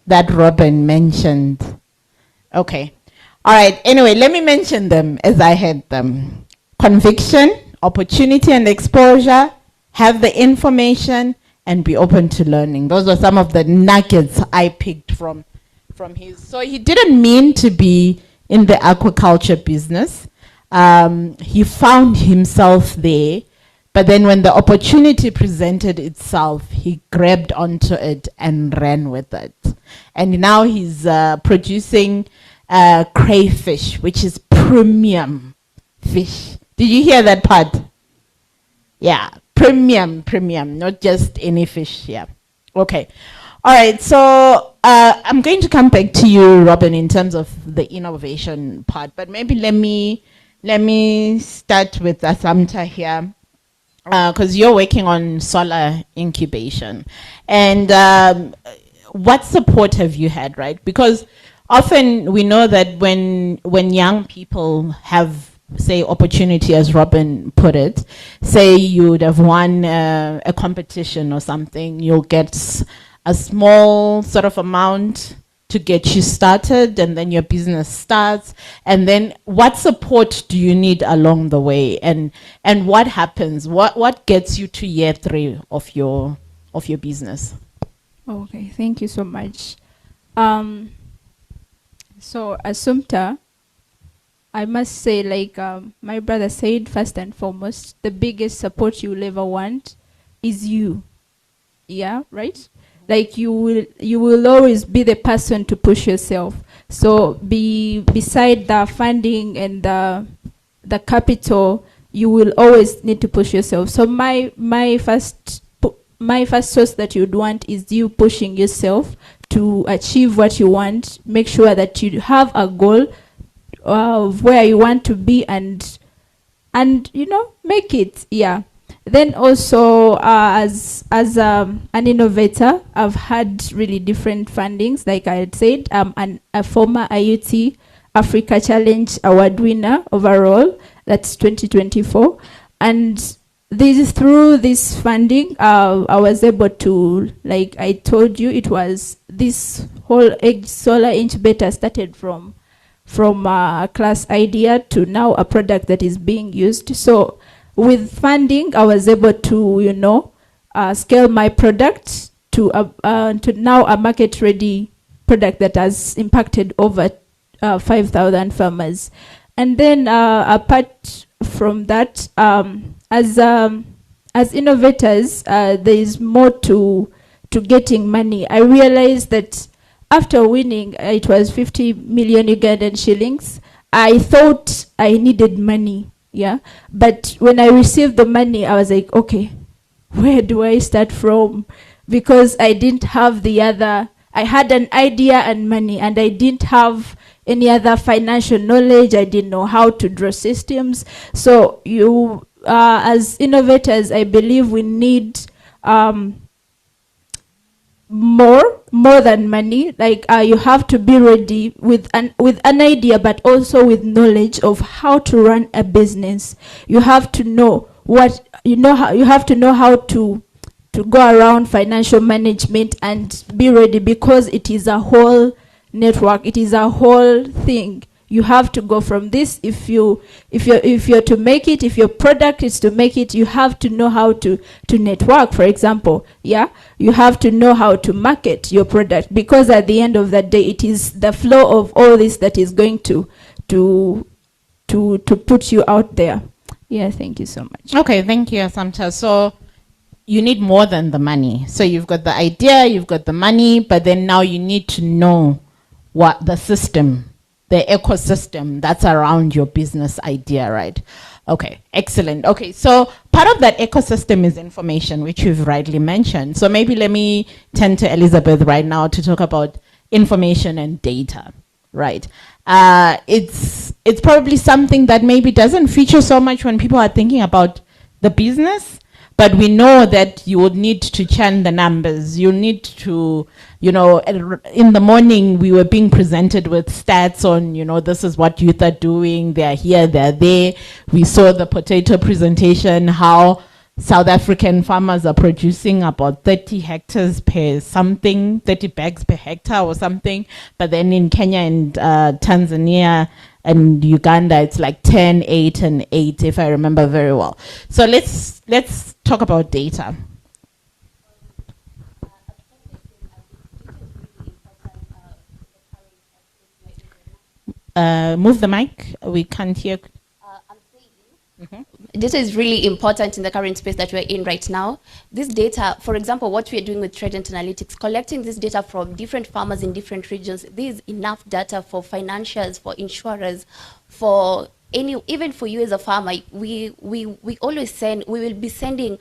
that Robin mentioned. Okay. All right. Anyway, let me mention them as I had them. Conviction, opportunity and exposure, have the information, and be open to learning. Those are some of the nuggets I picked from his. So he didn't mean to be in the aquaculture business. He found himself there, but then when the opportunity presented itself, he grabbed onto it and ran with it. And now he's producing crayfish, which is premium fish. Did you hear that part? Yeah, premium, not just any fish. Yeah. Okay. All right. So I'm going to come back to you, Robin, in terms of the innovation part. But maybe let me start with Asamta here, because you're working on solar incubation. And what support have you had, right? Because often we know that when young people have, say, opportunity, as Robin put it, say you would have won a competition or something, you'll get a small sort of amount to get you started, and then your business starts. And then what support do you need along the way? And what happens? What gets you to year 3 of your business? Okay, thank you so much. So Assumpta, I must say, like my brother said, first and foremost, the biggest support you will ever want is you. Yeah, right? Like you will always be the person to push yourself. So beside the funding and the capital, you will always need to push yourself. So my first source that you'd want is you pushing yourself to achieve what you want. Make sure that you have a goal of where you want to be, and make it. Yeah. Then also as an innovator, I've had really different fundings. Like I had said, I'm a former IUT Africa Challenge Award winner overall. That's 2024. And through this funding, I was able to, like I told you, it was this whole solar incubator started from a class idea to now a product that is being used. So with funding, I was able to, scale my product to now a market-ready product that has impacted over 5,000 farmers. And then apart from that, as innovators, there is more to getting money. I realized that after winning, it was 50 million Ugandan shillings. I thought I needed money. Yeah, but when I received the money, I was like, okay, where do I start from? Because I didn't have I had an idea and money, and I didn't have any other financial knowledge. I didn't know how to draw systems. So as innovators, I believe we need more than money. Like you have to be ready with an idea, but also with knowledge of how to run a business. You have to know you have to know how to go around financial management and be ready, because it is a whole network. It is a whole thing. You have to go from this. If you're to make it, if your product is to make it, you have to know how to network, for example. Yeah, you have to know how to market your product, because at the end of the day, it is the flow of all this that is going to put you out there. Yeah, thank you so much. Okay, thank you, Asamta. So you need more than the money. So you've got the idea, you've got the money, but then now you need to know what the ecosystem that's around your business idea, right? Okay, excellent. Okay, so part of that ecosystem is information, which you've rightly mentioned. So maybe let me turn to Elizabeth right now to talk about information and data, right? It's probably something that maybe doesn't feature so much when people are thinking about the business, but we know that you would need to churn the numbers. You need to, in the morning we were being presented with stats on, this is what youth are doing. They're here, they're there. We saw the potato presentation, how South African farmers are producing about 30 hectares per something, 30 bags per hectare or something. But then in Kenya and Tanzania and Uganda, it's like 10, 8, and 8, if I remember very well. So let's talk about data. Move the mic. We can't hear. Data is really important in the current space that we're in right now. This data, for example, what we're doing with Trident Analytics, collecting this data from different farmers in different regions, there is enough data for financiers, for insurers, for even for you as a farmer. We always send, we will be sending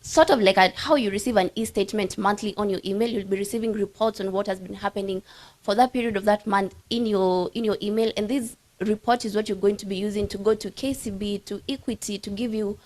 sort of like how you receive an e-statement monthly on your email. You'll be receiving reports on what has been happening for that period of that month in your email, and this report is what you're going to be using to go to KCB, to Equity, to give you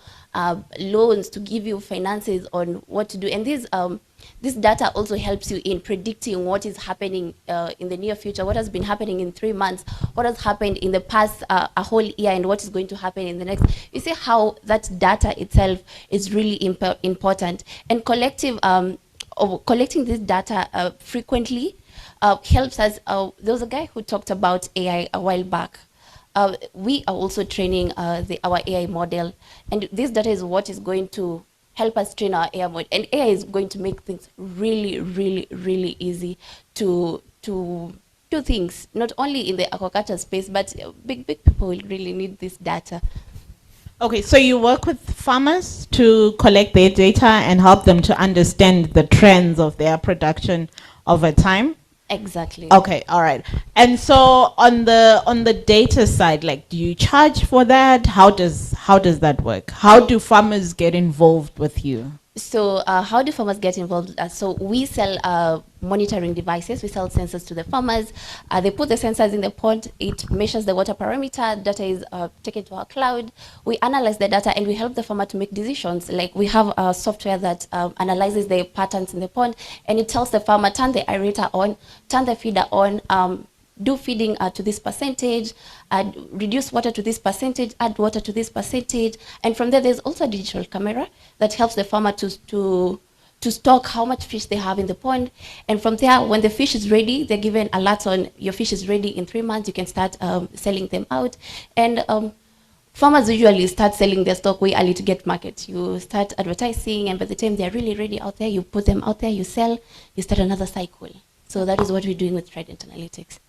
loans, to give you finances on what to do. And this data also helps you in predicting what is happening in the near future, what has been happening in 3 months, what has happened in the past a whole year, and what is going to happen in the next. You see how that data itself is really important. And collecting this data frequently helps us. There was a guy who talked about AI a while back. We are also training our AI model, and this data is what is going to help us train our AI model. And AI is going to make things really, really, really easy to do things, not only in the aquaculture space, but big people will really need this data. Okay, so you work with farmers to collect their data and help them to understand the trends of their production over time? Exactly. Okay, all right. And so on the data side, like, do you charge for that? How does that work? How do farmers get involved with you? So how do farmers get involved? So we sell monitoring devices. We sell sensors to the farmers. They put the sensors in the pond. It measures the water parameter. Data is taken to our cloud. We analyze the data, and we help the farmer to make decisions. Like, we have a software that analyzes the patterns in the pond, and it tells the farmer, turn the aerator on, turn the feeder on, do feeding to this percentage, reduce water to this percentage, add water to this percentage. And from there, there's also a digital camera that helps the farmer to stock how much fish they have in the pond. And from there, when the fish is ready, they're given alerts on your fish is ready in 3 months, you can start selling them out. And farmers usually start selling their stock way early to get market. You start advertising, and by the time they're really ready out there, you put them out there, you sell, you start another cycle. So that is what we're doing with Trident Analytics.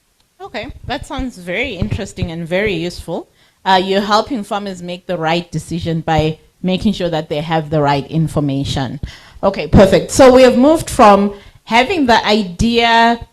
Okay, that sounds very interesting and very useful. You're helping farmers make the right decision by making sure that they have the right information. Okay, perfect. So we have moved from having the idea,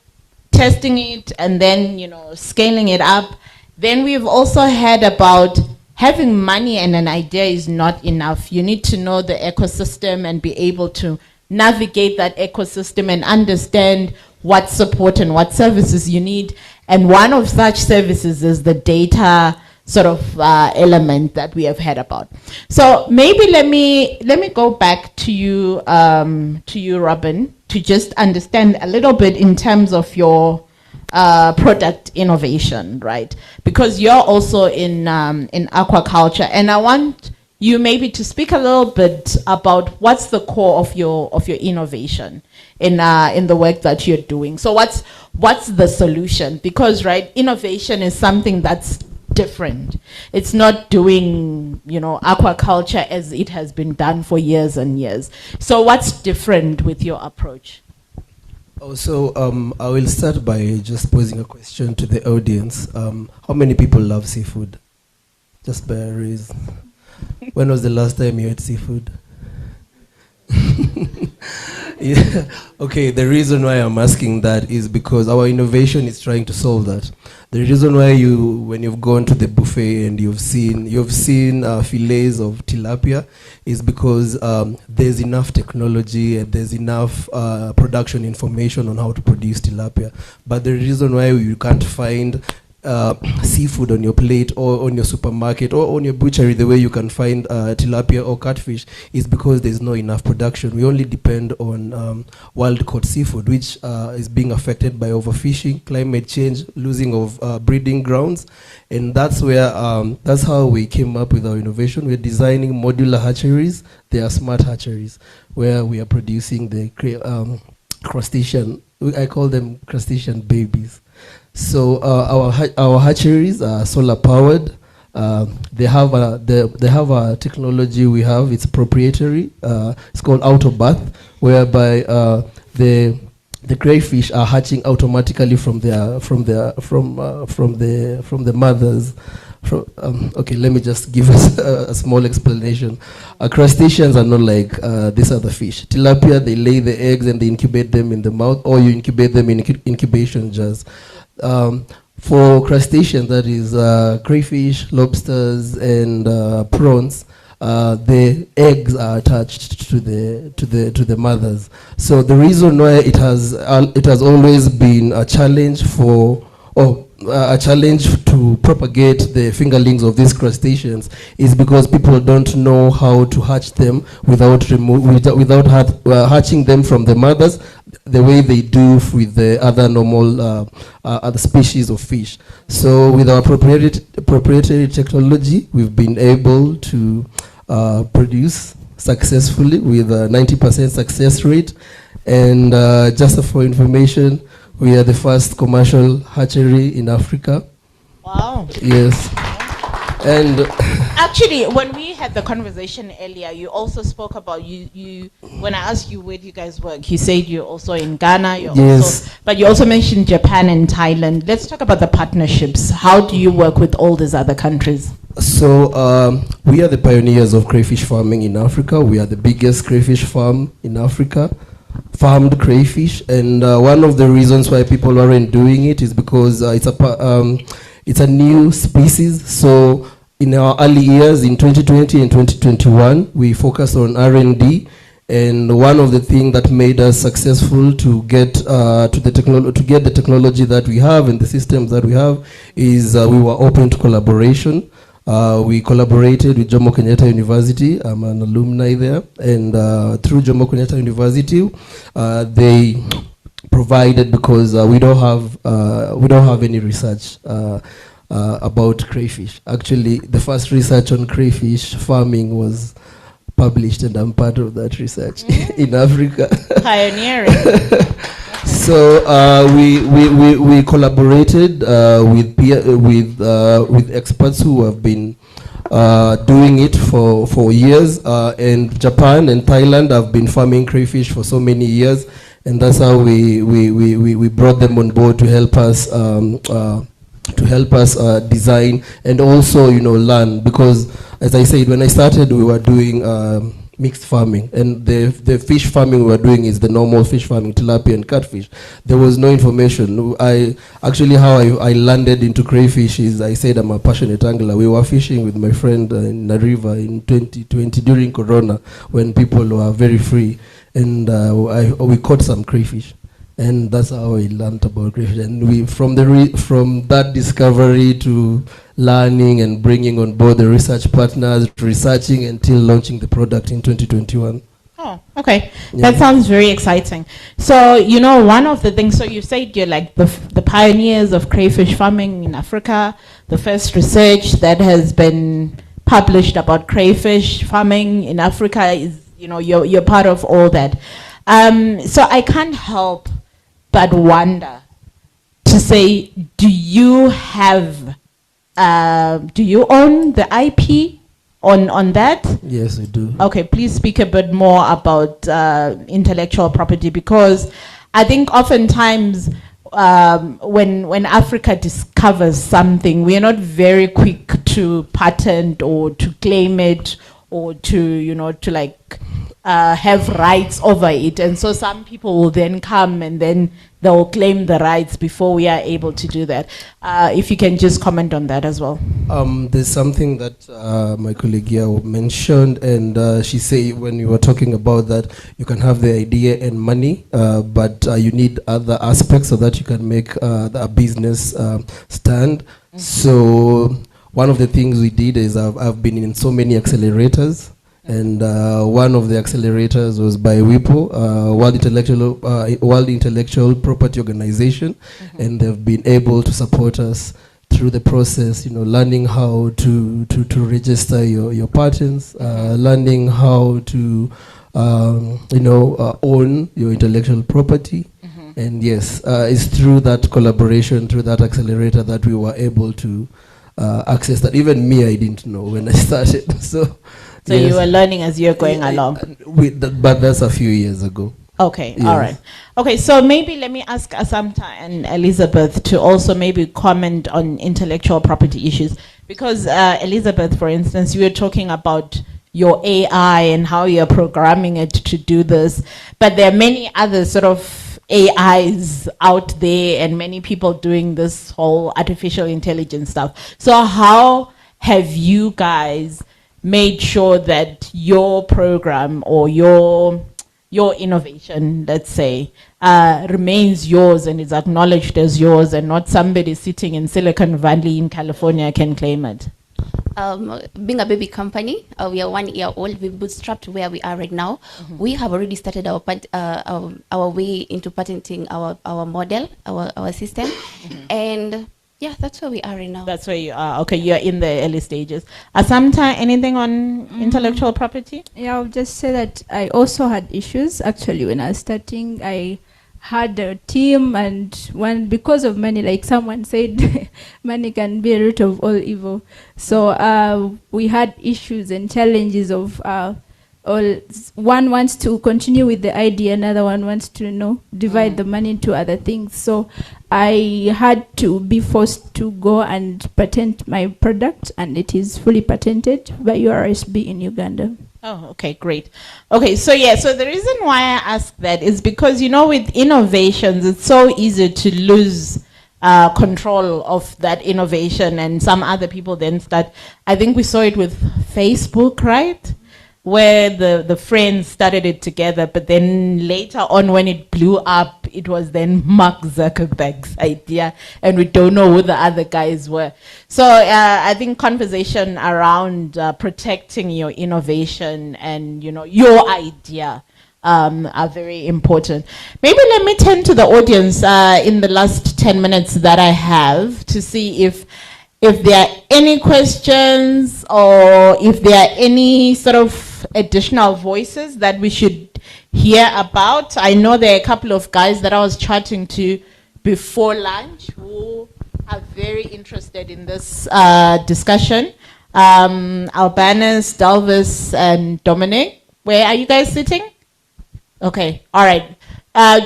testing it, and then, scaling it up. Then we've also had about having money and an idea is not enough. You need to know the ecosystem and be able to navigate that ecosystem and understand what support and what services you need. And one of such services is the data sort of element that we have heard about. So maybe let me go back to you, Robin, to just understand a little bit in terms of your product innovation, right? Because you're also in aquaculture, and I want you maybe to speak a little bit about what's the core of your innovation in the work that you're doing. So what's the solution? Because, right, innovation is something that's different. It's not doing, aquaculture as it has been done for years and years. So what's different with your approach? Also, I will start by just posing a question to the audience. How many people love seafood? Just by a raise. When was the last time you ate seafood? Yeah. Okay, the reason why I'm asking that is because our innovation is trying to solve that. The reason why when you've gone to the buffet and you've seen fillets of tilapia is because there's enough technology and there's enough production information on how to produce tilapia. But the reason why you can't find seafood on your plate or on your supermarket or on your butchery the way you can find tilapia or catfish is because there's not enough production. We only depend on wild caught seafood, which is being affected by overfishing, climate change, losing of breeding grounds, and that's how we came up with our innovation. We're designing modular hatcheries. They are smart hatcheries where we are producing the crustacean. I call them crustacean babies. So our hatcheries are solar powered. They have a technology we have. It's proprietary. It's called auto bath, whereby the crayfish are hatching automatically from the mothers. Okay, let me just give us a small explanation. Crustaceans are not like these other fish. Tilapia, they lay the eggs and they incubate them in the mouth, or you incubate them in incubation jars. For crustaceans, that is crayfish, lobsters, and prawns, the eggs are attached to the mothers. So the reason why it has always been a challenge a challenge to propagate the fingerlings of these crustaceans is because people don't know how to hatch them without hatching them from the mothers the way they do with the other normal other species of fish. So with our proprietary technology, we've been able to produce successfully with a 90% success rate. And just for information, we are the first commercial hatchery in Africa. Wow. Yes. And actually, when we had the conversation earlier, you also spoke about you when I asked you where do you guys work, you said you're also in Ghana. Yes. But you also mentioned Japan and Thailand. Let's talk about the partnerships. How do you work with all these other countries? So we are the pioneers of crayfish farming in Africa. We are the biggest crayfish farm in Africa. Farmed crayfish, and one of the reasons why people aren't doing it is because it's a new species. So in our early years in 2020 and 2021, we focused on R&D, and one of the things that made us successful to get the technology that we have and the systems that we have is we were open to collaboration. We collaborated with Jomo Kenyatta University. I'm an alumni there, and through Jomo Kenyatta University, they provided, because we don't have any research about crayfish. Actually, the first research on crayfish farming was published, and I'm part of that research in Africa. Pioneering. So we collaborated with experts who have been doing it for years, and Japan and Thailand have been farming crayfish for so many years, and that's how we brought them on board to help us design and also learn, because as I said, when I started we were doing mixed farming, and the fish farming we were doing is the normal fish farming, tilapia and catfish. There was no information. How I landed into crayfish is, I said I'm a passionate angler. We were fishing with my friend in a river in 2020 during Corona, when people were very free, and we caught some crayfish, and that's how I learned about crayfish. And we from that discovery to learning and bringing on board the research partners, researching until launching the product in 2021. Oh, okay. Yeah. That sounds very exciting. So, one of the things, so you said you're like the pioneers of crayfish farming in Africa, the first research that has been published about crayfish farming in Africa is, you're part of all that. So I can't help but wonder to say, do you own the IP on that? Yes, I do. Okay, please speak a bit more about intellectual property, because I think oftentimes when Africa discovers something, we are not very quick to patent or to claim it or to have rights over it, and so some people will then come and then they'll claim the rights before we are able to do that. If you can just comment on that as well. There's something that my colleague here mentioned, and she said when you were talking about that, you can have the idea and money, but you need other aspects so that you can make a business stand. Mm-hmm. So one of the things we did is I've been in so many accelerators. And one of the accelerators was by WIPO, World Intellectual Property Organization, mm-hmm. and they've been able to support us through the process, learning how to register your patents, learning how to own your intellectual property. Mm-hmm. And yes, it's through that collaboration, through that accelerator, that we were able to access that. Even me, I didn't know when I started. So yes. You were learning as you're going along. But that's a few years ago. Okay, yes. All right. Okay, so maybe let me ask Asamta and Elizabeth to also maybe comment on intellectual property issues, Because Elizabeth, for instance, you were talking about your AI and how you're programming it to do this, but there are many other sort of AIs out there and many people doing this whole artificial intelligence stuff. So how have you guys made sure that your program or your innovation, let's say, remains yours and is acknowledged as yours and not somebody sitting in Silicon Valley in California can claim it? Being a baby company, we are 1 year old. We bootstrapped where we are right now. We have already started our way into patenting our model, our system, and yeah, that's where we are right now. That's where you are. Okay, you're in the early stages. Asamta, anything on intellectual property? Yeah, I'll just say that I also had issues actually when I was starting. I had a team, and because of money, like someone said, money can be a root of all evil. So we had issues and challenges of one wants to continue with the idea, another one wants to divide the money into other things. So I had to be forced to go and patent my product, and it is fully patented by URSB in Uganda. Oh, okay, great. Okay, so the reason why I ask that is because, with innovations, it's so easy to lose control of that innovation, and some other people then start. I think we saw it with Facebook, right? Where the friends started it together, but then later on when it blew up, it was then Mark Zuckerberg's idea, and we don't know who the other guys were. So I think conversation around protecting your innovation and your idea are very important. Maybe let me turn to the audience in the last 10 minutes that I have to see if there are any questions or if there are any sort of additional voices that we should hear about. I know there are a couple of guys that I was chatting to before lunch who are very interested in this discussion. Albanus, Dalvis, and Dominic, where are you guys sitting? Okay, all right.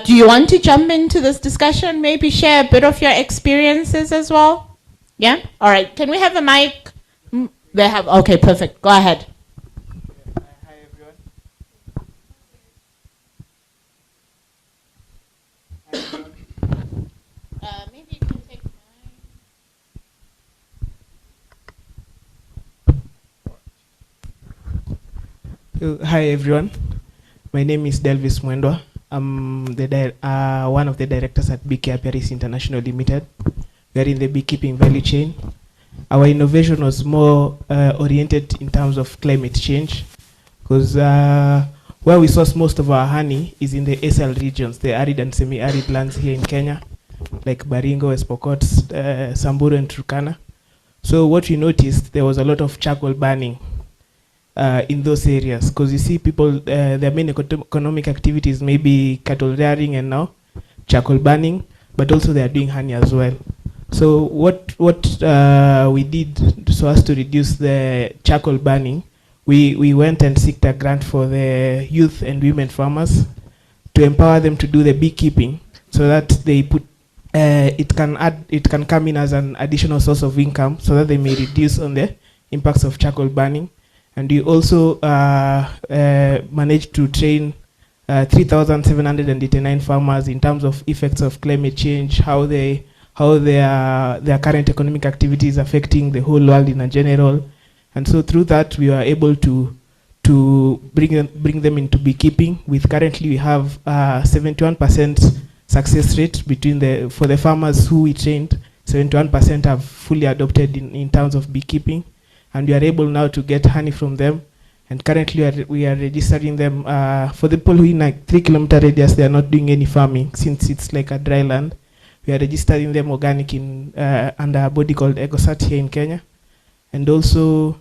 Do you want to jump into this discussion? Maybe share a bit of your experiences as well? Yeah? All right. Can we have a mic? They have. Okay, perfect. Go ahead. Hi, everyone. Maybe you can take Hi, everyone. My name is Delvis Mwendwa. I'm one of the directors at BK Paris International Limited. We are in the beekeeping value chain. Our innovation was more oriented in terms of climate change, because where we source most of our honey is in the SL regions, the arid and semi-arid lands here in Kenya, like Baringo, West Pokot, Samburu, and Turkana. So what we noticed, there was a lot of charcoal burning in those areas, because you see people, their main economic activities may be cattle rearing and now charcoal burning, but also they are doing honey as well. So what we did so as to reduce the charcoal burning, we went and sought a grant for the youth and women farmers to empower them to do the beekeeping, so that they put it can come in as an additional source of income, so that they may reduce on the impacts of charcoal burning. And we also managed to train 3,789 farmers in terms of effects of climate change, how their current economic activity is affecting the whole world in a general. And so through that, we were able to bring them into beekeeping. Currently we have 71% success rate for the farmers who we trained. 71% have fully adopted in terms of beekeeping, and we are able now to get honey from them. And currently we are registering them for the people who in like 3-kilometer radius. They are not doing any farming since it's like a dry land. We are registering them organic under a body called ECOSAT here in Kenya. And also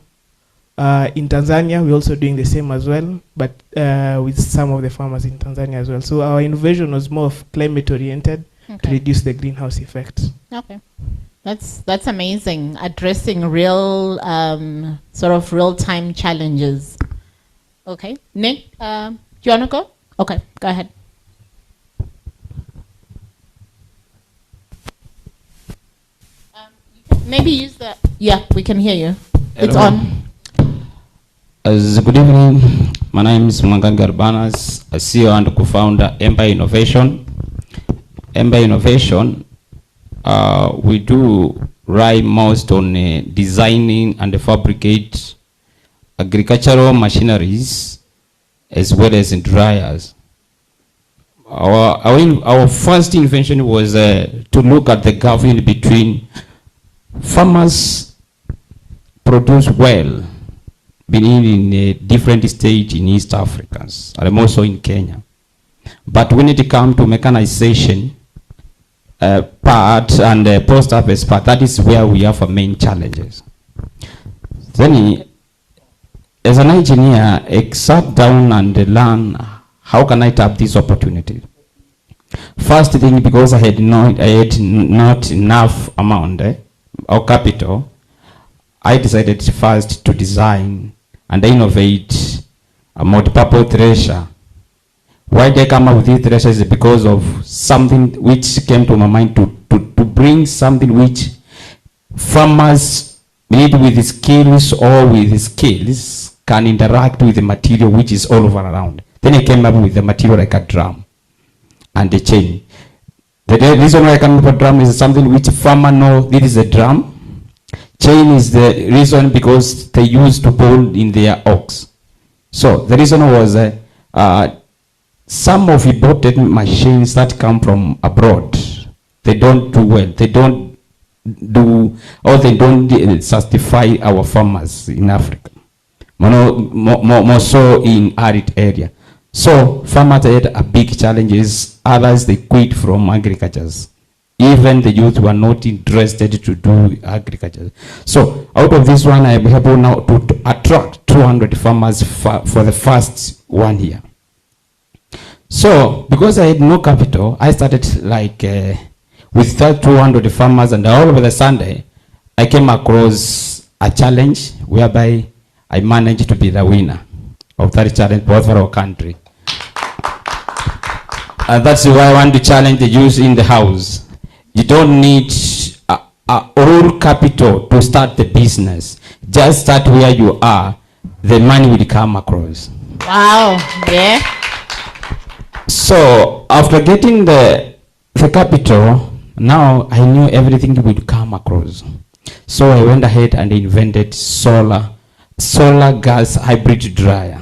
in Tanzania, we're also doing the same as well, but with some of the farmers in Tanzania as well. So our innovation was more of climate oriented to reduce the greenhouse effect. Okay. That's amazing. Addressing real sort of real-time challenges. Okay. Nick, do you want to go? Okay, go ahead. Maybe Yeah, we can hear you. It's Hello. on. Good evening. My name is Mwangan Garbanas, a CEO and co-founder Empire Innovation. Empire Innovation, we do rely most on designing and fabricate agricultural machineries as well as in dryers. Our first invention was to look at the gap in between farmers produce well, being in a different stage in East Africa and also in Kenya. But when it comes to mechanization part and post-harvest part, that is where we have our main challenges. Then, as an engineer, I sat down and learned how can I tap this opportunity. First thing, because I had not enough amount or capital, I decided first to design and innovate a multi-purpose thresher. Why they come up with this thresher is because of something which came to my mind to bring something which farmers need with skills or with skills can interact with the material which is all over around. Then I came up with the material like a drum and the chain. The reason why I came up with a drum is something which farmer know this is a drum. Chain is the reason because they used to pull in their ox. So the reason was some of imported machines that come from abroad, they don't do well. They don't do, or they don't satisfy our farmers in Africa. More so in arid area. So farmers had a big challenges. Others they quit from agriculture. Even the youth were not interested to do agriculture. So out of this one, I am able now to attract 200 farmers for the first 1 year. So because I had no capital, I started like with that 200 farmers, and all over the Sunday, I came across a challenge whereby I managed to be the winner of that challenge both for our country. And that's why I want to challenge the youth in the house. You don't need all capital to start the business. Just start where you are. The money will come across. Wow, yeah. So after getting the capital, now I knew everything would come across. So I went ahead and invented solar gas hybrid dryer.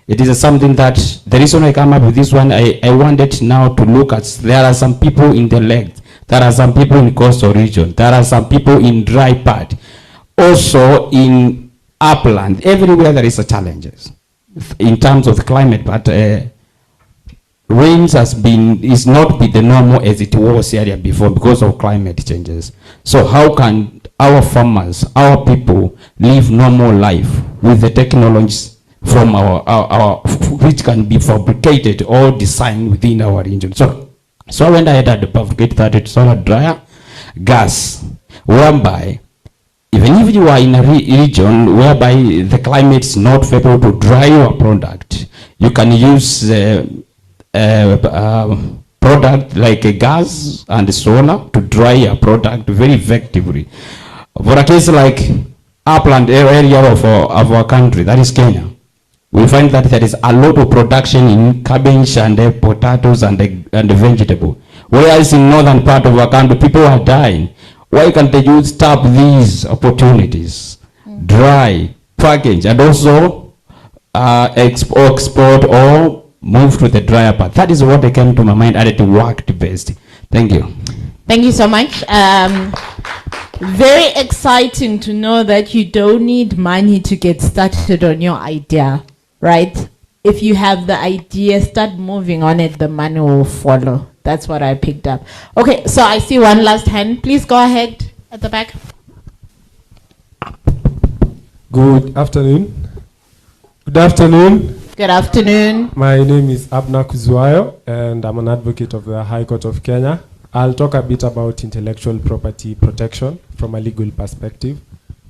It is something that, the reason I come up with this one, I wanted now to look at, there are some people in the lakes, there are some people in coastal region, there are some people in dry part, also in upland, everywhere there is a challenges in terms of the climate, but rains is not be the normal as it was earlier before because of climate changes. So how can our farmers, our people live normal life with the technologies from our which can be fabricated or designed within our region? So I went ahead and fabricated that solar dryer gas, whereby even if you are in a region whereby the climate is not favorable to dry your product, you can use product like a gas and solar to dry your product very effectively. For a case like upland area of our country, that is Kenya, we find that there is a lot of production in cabbage and potatoes and vegetable. Whereas in northern part of our country, people are dying. Why can't the youth tap these opportunities? Dry, package, and also export or move to the dryer part. That is what came to my mind, and it worked best. Thank you. Thank you so much. Very exciting to know that you don't need money to get started on your idea, right? If you have the idea, start moving on it, the money will follow. That's what I picked up. Okay, so I see one last hand. Please go ahead at the back. Good afternoon. Good afternoon. Good afternoon. My name is Abna Kuzuayo, and I'm an advocate of the High Court of Kenya. I'll talk a bit about intellectual property protection from a legal perspective.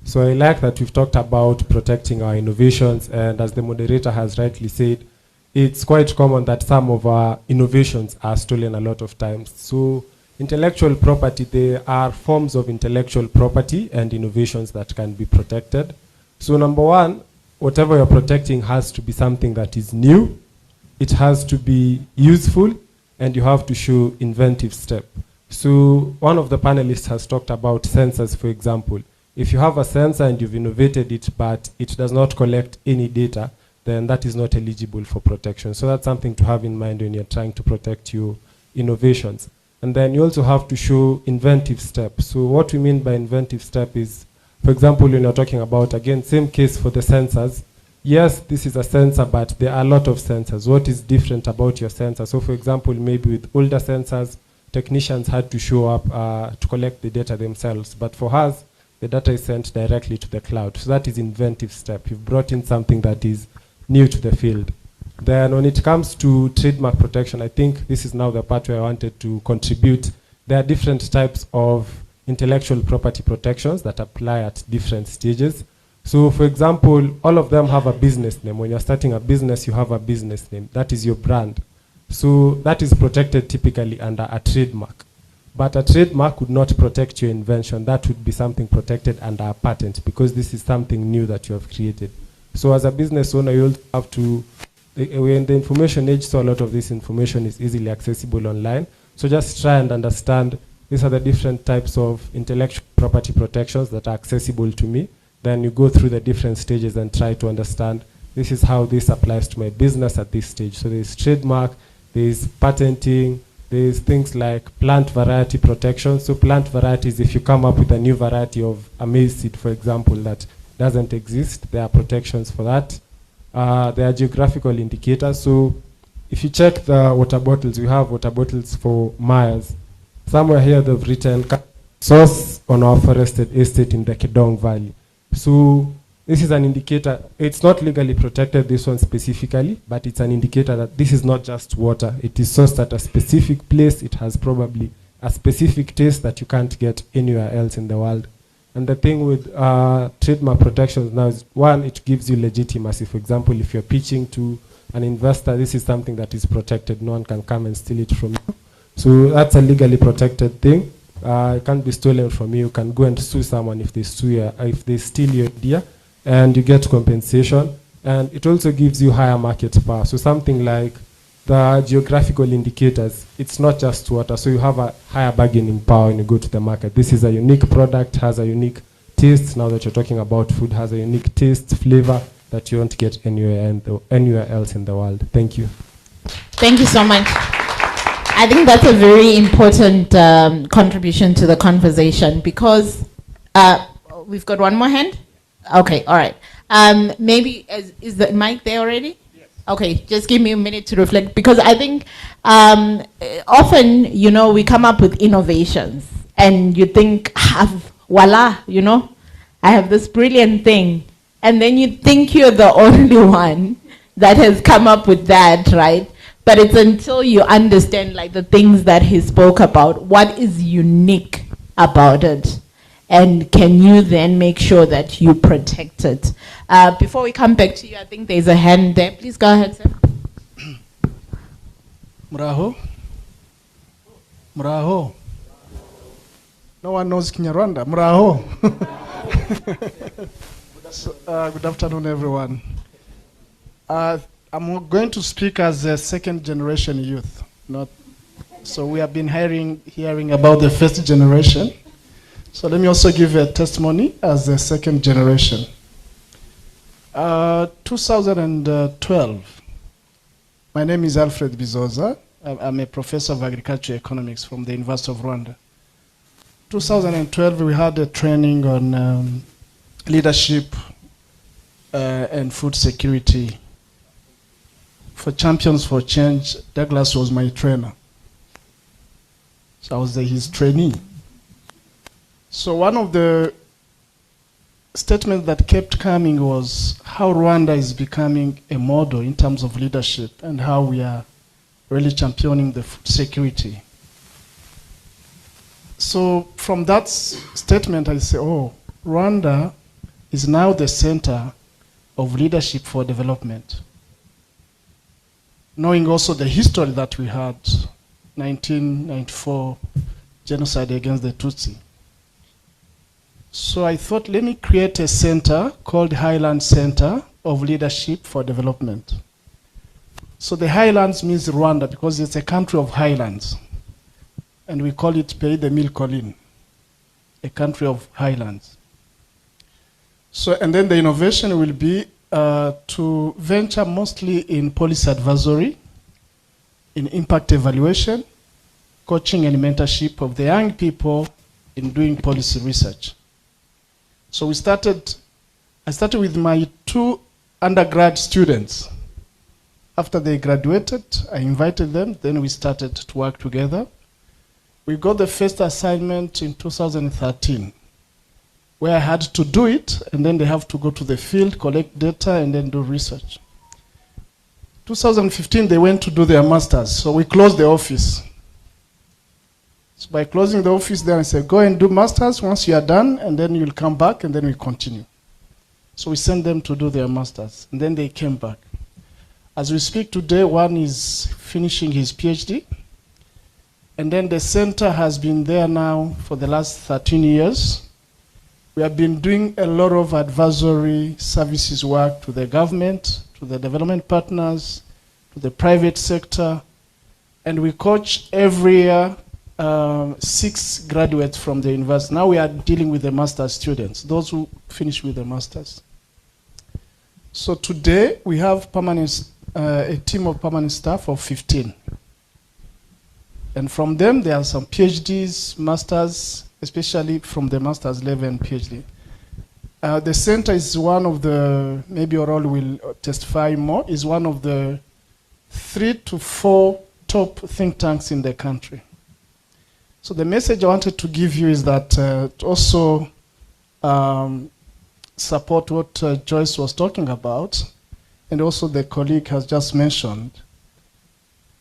So I like that we've talked about protecting our innovations, and as the moderator has rightly said, it's quite common that some of our innovations are stolen a lot of times. So intellectual property, there are forms of intellectual property and innovations that can be protected. So number one, whatever you're protecting has to be something that is new, it has to be useful, and you have to show inventive step. So one of the panelists has talked about sensors, for example. If you have a sensor and you've innovated it, but it does not collect any data, then that is not eligible for protection. So that's something to have in mind when you're trying to protect your innovations. And then you also have to show inventive step. So what we mean by inventive step is, for example, when you're talking about, again, same case for the sensors. Yes, this is a sensor, but there are a lot of sensors. What is different about your sensor? So for example, maybe with older sensors, technicians had to show up to collect the data themselves. But for us, the data is sent directly to the cloud. So that is inventive step. You've brought in something that is new to the field. Then when it comes to trademark protection, I think this is now the part where I wanted to contribute. There are different types of intellectual property protections that apply at different stages. So for example, all of them have a business name. When you're starting a business, you have a business name. That is your brand. So that is protected typically under a trademark. But a trademark would not protect your invention. That would be something protected under a patent, because this is something new that you have created. So as a business owner, you also have to, we're in the information age, so a lot of this information is easily accessible online. So just try and understand, these are the different types of intellectual property protections that are accessible to me. Then you go through the different stages and try to understand, this is how this applies to my business at this stage. So there's trademark, there's patenting, there's things like plant variety protection. So plant varieties, if you come up with a new variety of a maize seed, for example, that doesn't exist, there are protections for that. There are geographical indicators. So if you check the water bottles, we have water bottles for Myers. Somewhere here they've written source on our forested estate in the Kedong Valley. So this is an indicator. It's not legally protected, this one specifically, but it's an indicator that this is not just water. It is sourced at a specific place. It has probably a specific taste that you can't get anywhere else in the world. And the thing with trademark protections now is, one, it gives you legitimacy. For example, if you're pitching to an investor, this is something that is protected. No one can come and steal it from you. So that's a legally protected thing. It can't be stolen from you. You can go and sue someone if they if they steal your idea, and you get compensation. And it also gives you higher market power. So something like the geographical indicators, it's not just water. So you have a higher bargaining power when you go to the market. This is a unique product, has a unique taste. Now that you're talking about food, has a unique taste, flavor that you won't get anywhere else in the world. Thank you. Thank you so much. I think that's a very important contribution to the conversation, because we've got one more hand. Okay, all right. Maybe is the mic there already? Yes. Okay, just give me a minute to reflect, because I think often, you know, we come up with innovations and you think, voila, you know, I have this brilliant thing. And then you think you're the only one that has come up with that, right? But it's until you understand, like, the things that he spoke about, what is unique about it, and can you then make sure that you protect it. Before we come back to you, I think there's a hand there. Please go ahead, sir. Muraho. Muraho. No one knows Kinyarwanda. Muraho. Good afternoon, everyone. I'm going to speak as a second generation youth. So we have been hearing about the first generation. So let me also give a testimony as a second generation. 2012, my name is Alfred Bizoza. I'm a professor of agricultural economics from the University of Rwanda. 2012, we had a training on leadership and food security. For Champions for Change, Douglas was my trainer. So I was his trainee. So one of the statements that kept coming was how Rwanda is becoming a model in terms of leadership and how we are really championing the food security. So from that statement, I say, oh, Rwanda is now the center of leadership for development. Knowing also the history that we had, 1994, genocide against the Tutsi. So I thought, let me create a center called Highland Center of Leadership for Development. So the Highlands means Rwanda because it's a country of highlands. And we call it Pays de Mille Collines, a country of highlands. So, and then the innovation will be to venture mostly in policy advisory, in impact evaluation, coaching and mentorship of the young people in doing policy research. So I started with my 2 undergrad students. After they graduated, I invited them, then we started to work together. We got the first assignment in 2013, where I had to do it, and then they have to go to the field, collect data, and then do research. 2015, they went to do their masters, so we closed the office. So by closing the office, then I said, go and do masters once you are done, and then you'll come back, and then we continue. So we sent them to do their masters, and then they came back. As we speak today, one is finishing his PhD, and then the center has been there now for the last 13 years. We have been doing a lot of advisory services work to the government, to the development partners, to the private sector, and we coach every year 6 graduates from the university. Now we are dealing with the master's students, those who finish with the masters. So today we have a team of permanent staff of 15. And from them there are some PhDs, masters, especially from the master's level and PhD. The center is one of the, maybe Orol will testify more, is one of the 3 to 4 top think tanks in the country. So the message I wanted to give you is that to also support what Joyce was talking about, and also the colleague has just mentioned.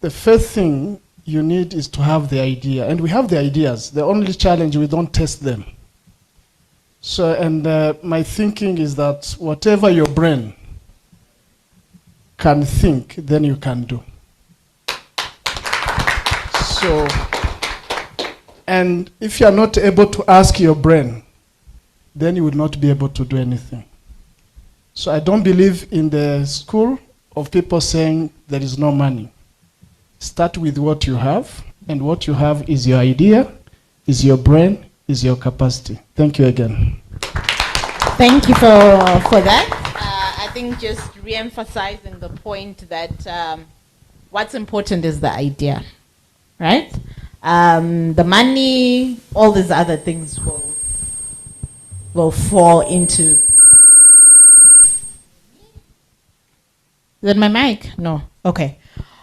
The first thing you need is to have the idea, and we have the ideas. The only challenge, we don't test them. So, and my thinking is that whatever your brain can think, then you can do. So, and if you are not able to ask your brain, then you will not be able to do anything. So I don't believe in the school of people saying there is no money. Start with what you have, and what you have is your idea, is your brain, is your capacity. Thank you again. Thank you for that. I think just re-emphasizing the point that what's important is the idea, right? The money, all these other things will fall into. Is that my mic? No. Okay.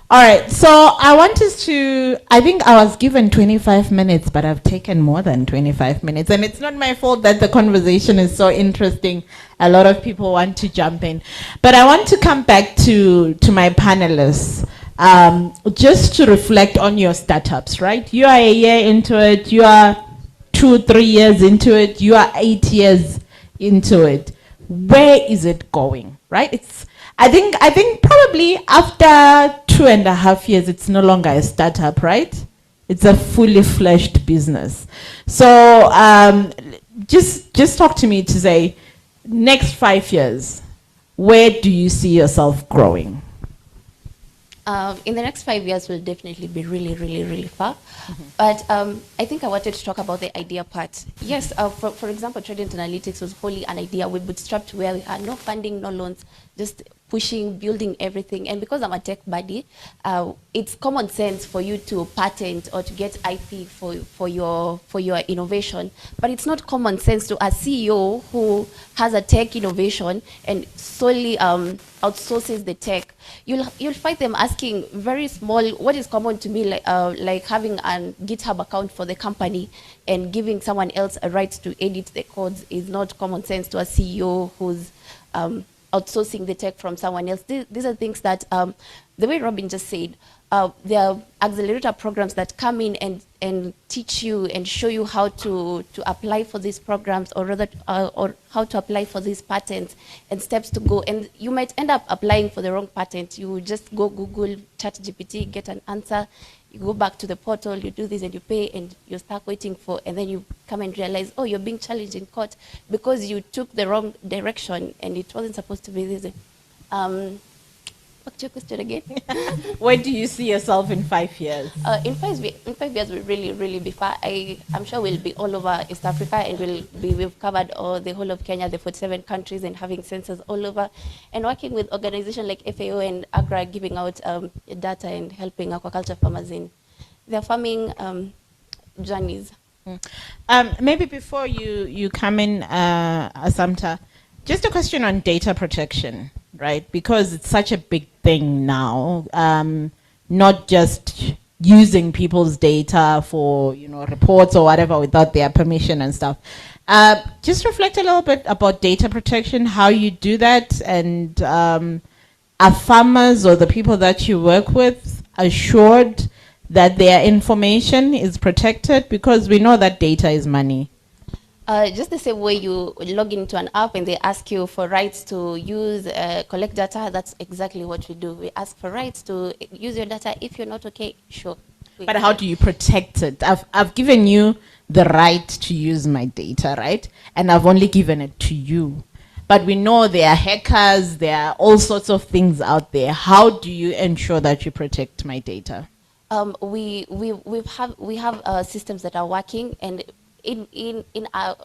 All right. So I want us to, I think I was given 25 minutes, but I've taken more than 25 minutes. And it's not my fault that the conversation is so interesting. A lot of people want to jump in. But I want to come back to my panelists. Just to reflect on your startups, right? You are a year into it, you are 2-3 years into it, you are 8 years into it. Where is it going, right? I think probably after 2.5 years, it's no longer a startup, right? It's a fully fledged business. So just talk to me to say, next 5 years, where do you see yourself growing? In the next 5 years, we'll definitely be really, really, really far. But I think I wanted to talk about the idea part. Yes, for example, Trident Analytics was wholly an idea. We bootstrapped where we had no funding, no loans, just pushing, building everything. And because I'm a tech buddy, it's common sense for you to patent or to get IP for your innovation. But it's not common sense to a CEO who has a tech innovation and solely outsources the tech. You'll find them asking very small, what is common to me, like having a GitHub account for the company and giving someone else a right to edit the codes is not common sense to a CEO who's outsourcing the tech from someone else. These are things that, the way Robin just said, there are accelerator programs that come in and teach you and show you how to apply for these programs, or rather, or how to apply for these patents and steps to go. And you might end up applying for the wrong patent. You just go Google, ChatGPT, get an answer. you go back to the portal, you do this and you pay, and you're stuck waiting for, and then you come and realize, oh, you're being challenged in court because you took the wrong direction and it wasn't supposed to be this. What's your question again? Where do you see yourself in 5 years? In 5 years, we'll really be far. I'm sure we'll be all over East Africa, and we've covered the whole of Kenya, the 47 countries, and having sensors all over, and working with organizations like FAO and Agra, giving out data and helping aquaculture farmers in their farming journeys. Maybe before you come in, Assumpta, just a question on data protection, right? Because it's such a big thing now, not just using people's data for, reports or whatever without their permission and stuff. Just reflect a little bit about data protection, how you do that, and are farmers or the people that you work with assured that their information is protected? Because we know that data is money. Just the same way you log into an app and they ask you for rights to use, collect data, that's exactly what we do. We ask for rights to use your data. If you're not okay, sure. But how do you protect it? I've given you the right to use my data, right? And I've only given it to you. But we know there are hackers, there are all sorts of things out there. How do you ensure that you protect my data? We have systems that are working, and in our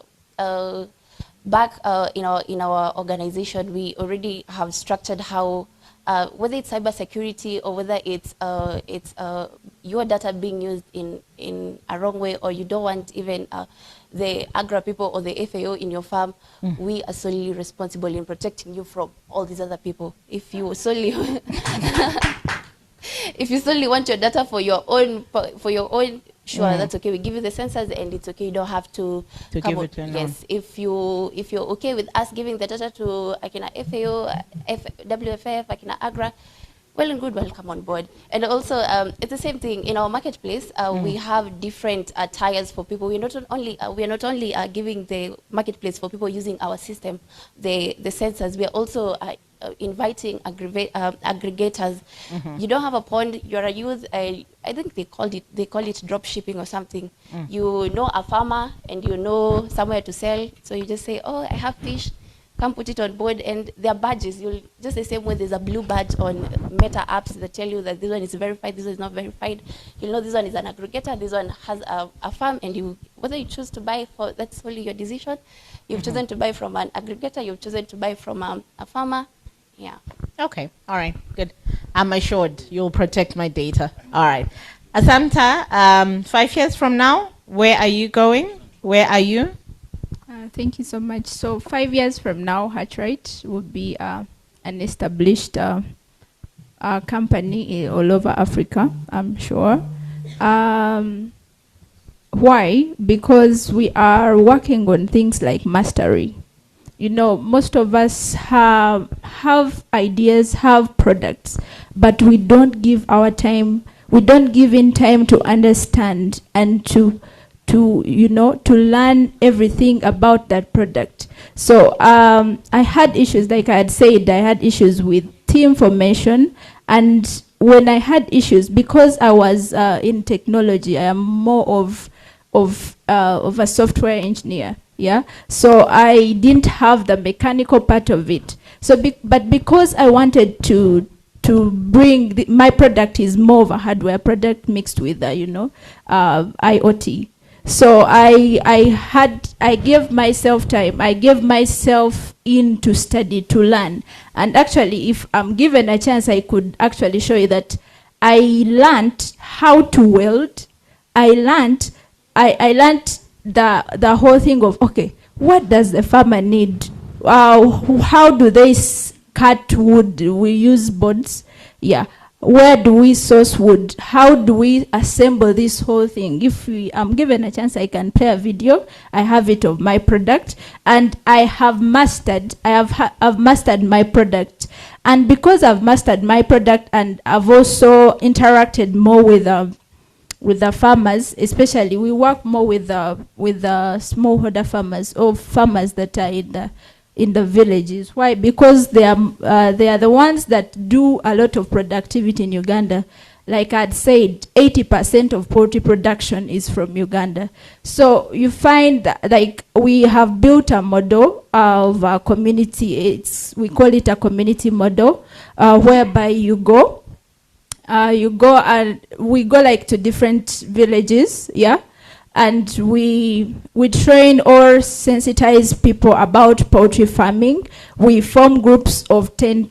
back in our organization, we already have structured how whether it's cybersecurity or whether it's your data being used in a wrong way, or you don't want even the Agra people or the FAO in your farm, we are solely responsible in protecting you from all these other people. If you solely if you solely want your data for your own, sure, that's okay. We give you the sensors, and it's okay. You don't have to give it to anyone. Yes, if you're okay with us giving the data to Akina FAO, WFF, Akina Agra, well and good, welcome on board. And also, it's the same thing in our marketplace. We have different tiers for people. We are not only giving the marketplace for people using our system, the sensors. We are also inviting aggregators. You don't have a pond, you're a youth, I think they call it drop shipping or something. You know a farmer and you know somewhere to sell, so you just say, oh, I have fish, come put it on board, and their badges, you'll just the same way there's a blue badge on Meta apps that tell you that this one is verified, this one is not verified. You'll know this one is an aggregator, this one has a farm, and whether you choose to buy for, that's only your decision. You've chosen to buy from an aggregator, you've chosen to buy from a farmer. Yeah. Okay. All right. Good. I'm assured you'll protect my data. All right. Assumpta, 5 years from now, where are you going? Where are you? Thank you so much. So 5 years from now, Hatchright will be an established company all over Africa, I'm sure. Why? Because we are working on things like mastery. Most of us have ideas, have products, but we don't give our time, we don't give in time to understand and to learn everything about that product. So I had issues, like I had said, I had issues with team formation, and when I had issues, because I was in technology, I am more of a software engineer. Yeah, so I didn't have the mechanical part of it. So, but because I wanted to bring my product is more of a hardware product mixed with IoT. So I gave myself time. I gave myself in to study, to learn. And actually, if I'm given a chance, I could actually show you that I learned how to weld. I learned the whole thing of, okay, what does the farmer need? How do they cut wood? We use boards. Yeah. Where do we source wood? How do we assemble this whole thing? If I'm given a chance, I can play a video. I have it of my product, and I've mastered my product. And because I've mastered my product, and I've also interacted more with the farmers, especially we work more with the smallholder farmers, or farmers that are in the villages. Why? Because they are the ones that do a lot of productivity in Uganda. like I'd said, 80% of poultry production is from Uganda. So you find that, like, we have built a model of a community. We call it a community model, whereby you go and we go like to different villages, yeah, and we train or sensitize people about poultry farming. We form groups of 10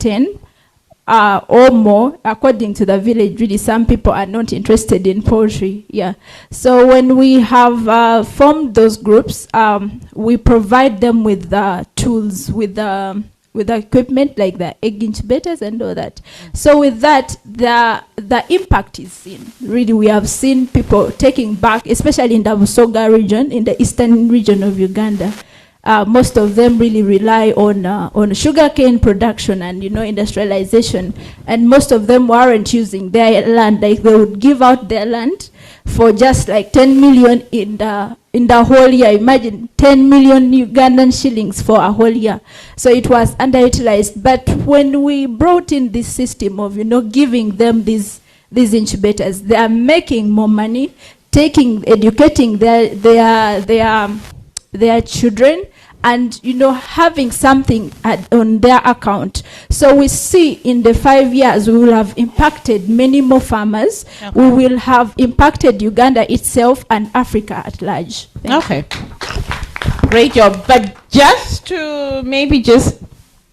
or more according to the village. Really, some people are not interested in poultry, yeah. So when we have formed those groups, we provide them with the tools, with the equipment like the egg incubators and all that. So with that, the impact is seen. Really, we have seen people taking back, especially in the Busoga region, in the eastern region of Uganda. Most of them really rely on sugarcane production and, industrialization. And most of them weren't using their land. Like, they would give out their land for just like 10 million in the whole year. Imagine 10 million Ugandan shillings for a whole year. So it was underutilized. But when we brought in this system of, giving them these incubators, they are making more money, educating their children, and having something on their account. So we see in the 5 years we will have impacted many more farmers. Okay. We will have impacted Uganda itself and Africa at large. Okay, great job. But just to maybe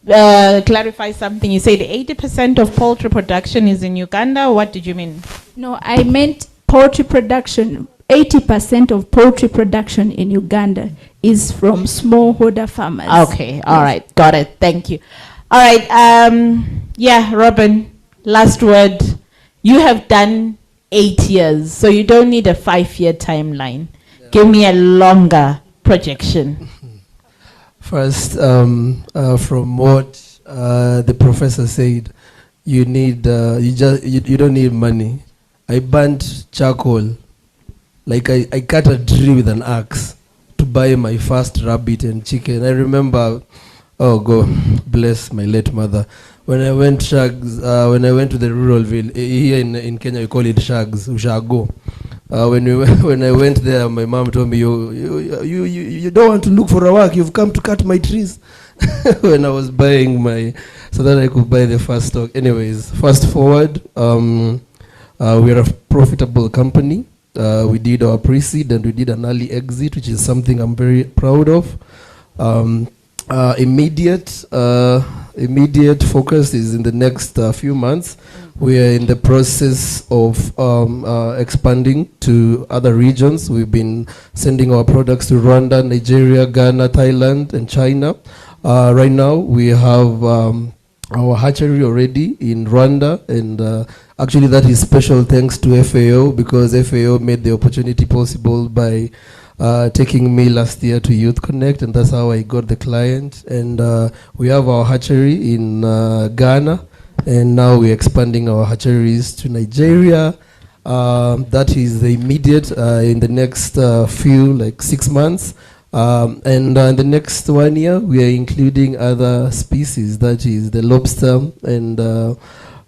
clarify something, you said 80% of poultry production is in Uganda. What did you mean? No, I meant poultry production. 80% of poultry production in Uganda is from smallholder farmers. Okay, all right, got it. Thank you. All right, yeah, Robin, last word. You have done 8 years, so you don't need a 5-year timeline. Yeah. Give me a longer projection. First, from what the professor said, you don't need money. I burnt charcoal. Like I cut a tree with an axe to buy my first rabbit and chicken. I remember, oh God, bless my late mother. When I went to the rural village, here in Kenya we call it shags, ushago. When I went there, my mom told me, you don't want to look for a work, you've come to cut my trees. When I was buying so that I could buy the first stock. Anyways, fast forward, we are a profitable company. We did our pre-seed and we did an early exit, which is something I'm very proud of. Immediate focus is in the next few months. We are in the process of expanding to other regions. We've been sending our products to Rwanda, Nigeria, Ghana, Thailand, and China. Right now, we have our hatchery already in Rwanda, and actually that is special thanks to FAO, because FAO made the opportunity possible by taking me last year to Youth Connect, and that's how I got the client. And we have our hatchery in Ghana, and now we're expanding our hatcheries to Nigeria. That is the immediate in the next few, like 6 months. And in the next 1 year, we are including other species, that is the lobster and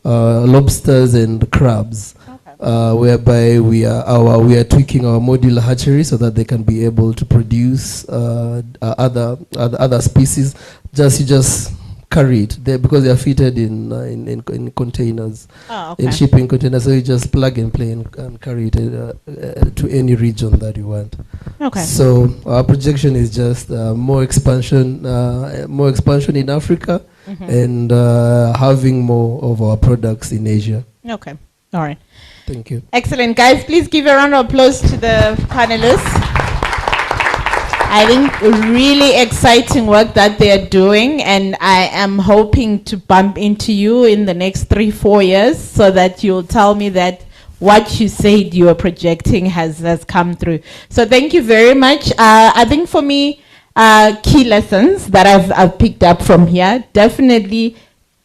lobsters and crabs, whereby we are tweaking our modular hatchery so that they can be able to produce other species. You just carry it there because they are fitted in containers, in shipping containers. So you just plug and play and carry it to any region that you want. Okay. So our projection is just more expansion in Africa, and having more of our products in Asia. Okay. All right. Thank you. Excellent, guys. Please give a round of applause to the panelists. I think really exciting work that they're doing, and I am hoping to bump into you in the next 3-4 years so that you'll tell me that what you said you were projecting has come through. So thank you very much. I think for me, key lessons that I've picked up from here, definitely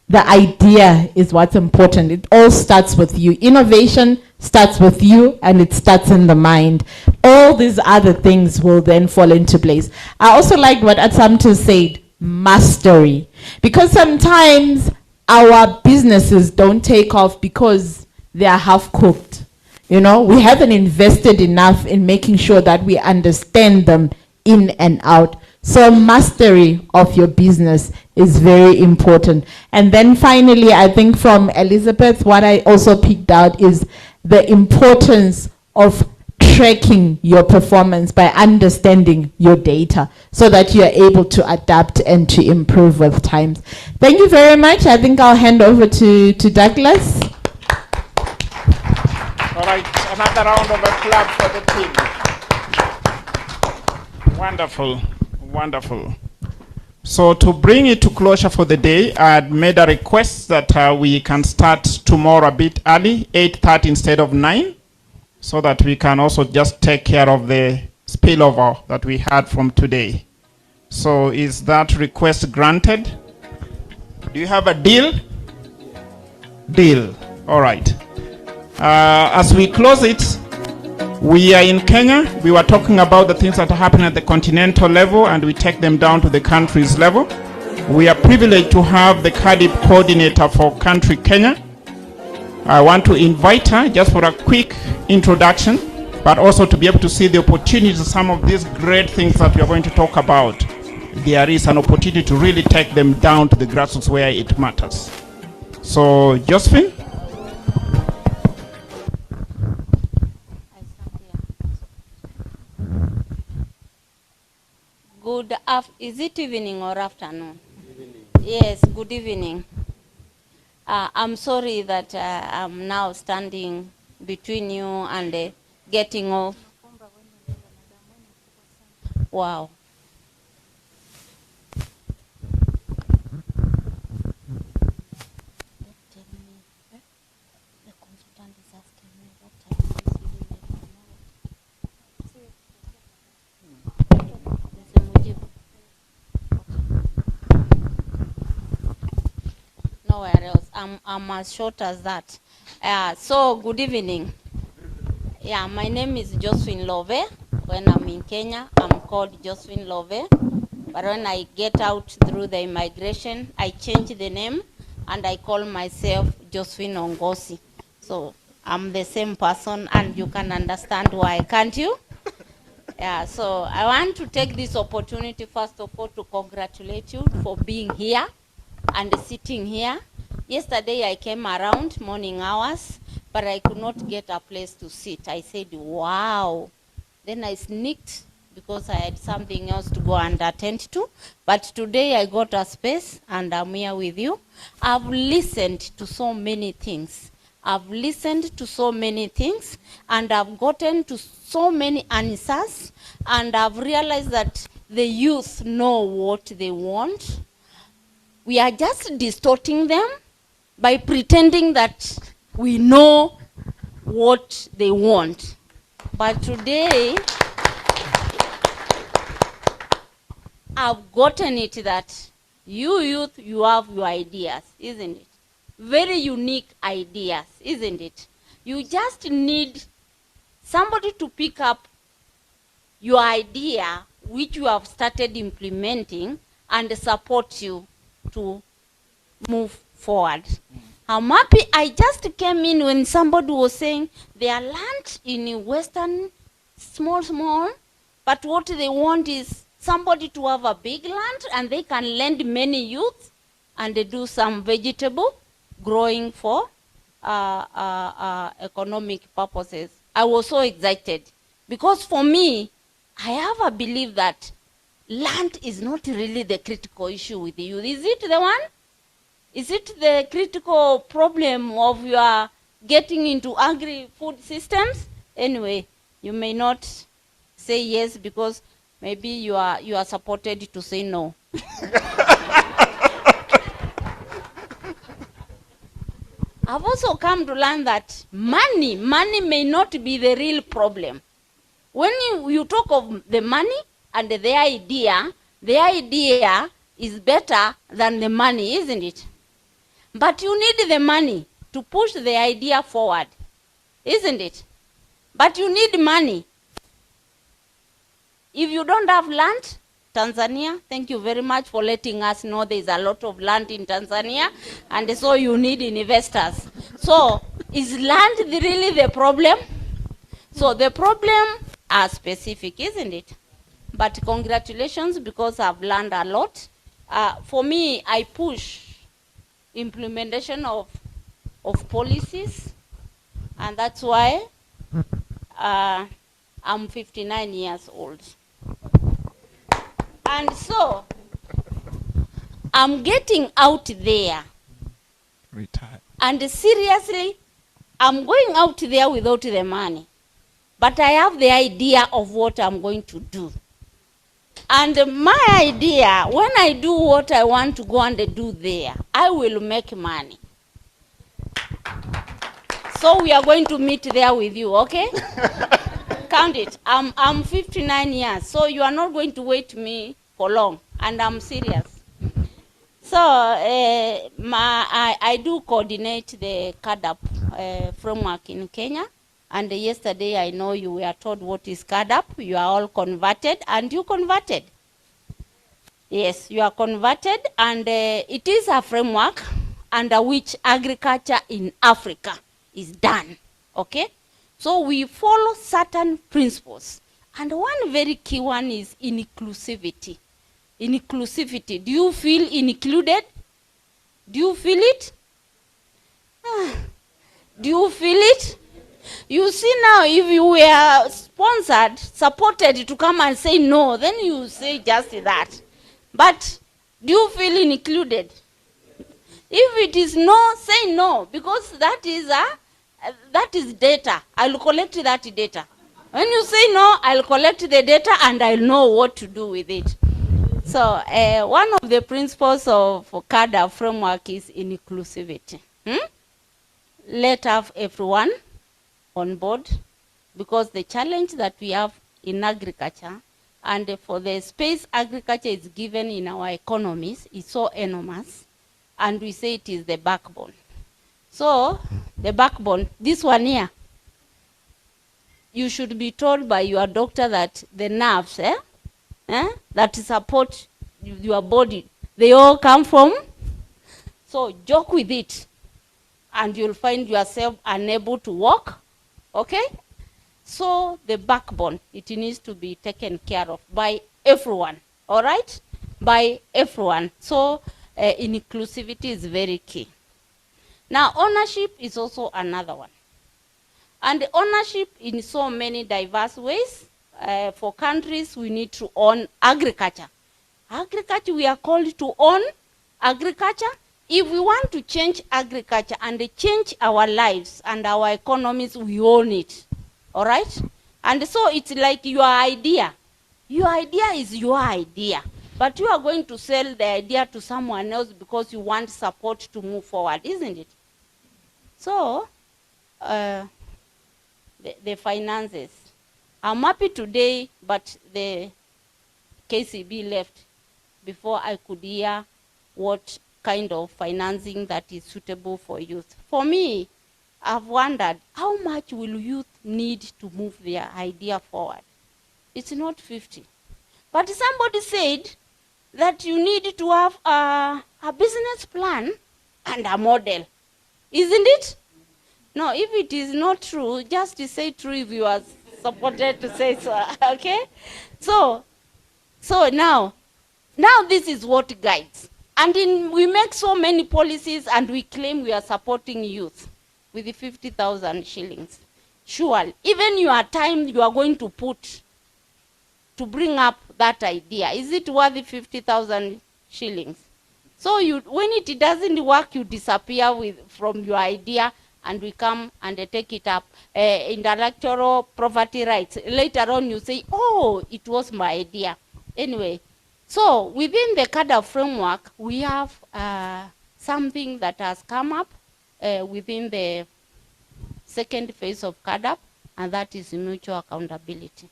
the idea is what's important. It all starts with you. Innovation starts with you, and it starts in the mind. All these other things will then fall into place. I also like what Atsamtu said, mastery. Because sometimes our businesses don't take off because they are half cooked. You know, we haven't invested enough in making sure that we understand them in and out. So mastery of your business is very important. And then finally, I think from Elizabeth, what I also picked out is the importance of tracking your performance by understanding your data so that you're able to adapt and to improve with times. Thank you very much. I think I'll hand over to Douglas. All right, another round of applause for the team. Wonderful, wonderful. So to bring it to closure for the day, I had made a request that we can start tomorrow a bit early, 8:30 instead of 9, so that we can also just take care of the spillover that we had from today. So is that request granted? Do you have a deal? Deal. All right. As we close it, we are in Kenya. We were talking about the things that are happening at the continental level, and we take them down to the country's level. We are privileged to have the CADIP coordinator for country Kenya. I want to invite her just for a quick introduction, but also to be able to see the opportunities of some of these great things that we are going to talk about. There is an opportunity to really take them down to the grassroots where it matters. So, Josephine? Is it evening or afternoon? Evening. Yes, good evening. I'm sorry that I'm now standing between you and getting off. Wow. Nowhere else. I'm as short as that. So good evening. Yeah, my name is Josephine Love. When I'm in Kenya, I'm called Josephine Love. But when I get out through the immigration, I change the name and I call myself Josephine Ongosi. So I'm the same person, and you can understand why, can't you? Yeah, so I want to take this opportunity first of all to congratulate you for being here and sitting here. Yesterday I came around morning hours, but I could not get a place to sit. I said, wow. Then I sneaked because I had something else to go and attend to. But today I got a space and I'm here with you. I've listened to so many things. I've listened to so many things, and I've gotten to so many answers, and I've realized that the youth know what they want. We are just distorting them by pretending that we know what they want. But today, I've gotten it that you youth, you have your ideas, isn't it? Very unique ideas, isn't it? You just need somebody to pick up your idea, which you have started implementing, and support you to move forward. I'm happy. I just came in when somebody was saying they are land in Western, small, but what they want is somebody to have a big land and they can lend many youth and they do some vegetable growing for economic purposes. I was so excited because for me, I have a belief that land is not really the critical issue with the youth. Is it the one? Is it the critical problem of your getting into agri-food systems? Anyway, you may not say yes because maybe you are supported to say no. I've also come to learn that money may not be the real problem. When you talk of the money and the idea is better than the money, isn't it? But you need the money to push the idea forward, isn't it? But you need money. If you don't have land, Tanzania, thank you very much for letting us know there's a lot of land in Tanzania, and so you need investors. So Is land really the problem? So the problem are specific, isn't it? But congratulations, because I've learned a lot. For me, I push implementation of policies, and that's why I'm 59 years old. And so I'm getting out there. Retired. And seriously, I'm going out there without the money. But I have the idea of what I'm going to do. And my idea, when I do what I want to go and do there, I will make money. So we are going to meet there with you, okay? Count it. I'm 59 years, so you are not going to wait me for long, and I'm serious. So I do coordinate the CADAP framework in Kenya, and yesterday I know you were told what is CADAP. You are all converted, and you converted. Yes, you are converted, and it is a framework under which agriculture in Africa is done, okay? So we follow certain principles, and one very key one is inclusivity. Inclusivity. Do you feel included? Do you feel it? Do you feel it? You see now, if you were sponsored, supported to come and say no, then you say just that. But do you feel included? If it is no, say no, because that is data. I'll collect that data. When you say no, I'll collect the data and I'll know what to do with it. So one of the principles of CADA framework is inclusivity. Let have everyone on board, because the challenge that we have in agriculture, and for the space agriculture is given in our economies, is so enormous, and we say it is the backbone. So the backbone, this one here, you should be told by your doctor that the nerves that support your body, they all come from. So joke with it, and you'll find yourself unable to walk, okay? So the backbone, it needs to be taken care of by everyone, all right? By everyone. So inclusivity is very key. Now ownership is also another one. And ownership in so many diverse ways. For countries, we need to own agriculture. Agriculture, we are called to own agriculture. If we want to change agriculture and change our lives and our economies, we own it. All right? And so it's like your idea. Your idea is your idea. But you are going to sell the idea to someone else because you want support to move forward, isn't it? So, the finances. I'm happy today, but the KCB left before I could hear what kind of financing that is suitable for youth. For me, I've wondered, how much will youth need to move their idea forward? It's not 50. But somebody said that you need to have a business plan and a model. Isn't it? No, if it is not true, just say true if you are supported to say so, okay? So now this is what guides. And we make so many policies and we claim we are supporting youth with the 50,000 shillings. Sure, even your time you are going to put to bring up that idea, is it worth 50,000 shillings? So when it doesn't work, you disappear from your idea, and we come and take it up. Intellectual property rights. Later on you say, oh, it was my idea. Anyway, so within the CADA framework, we have something that has come up within the second phase of CADA, and that is mutual accountability.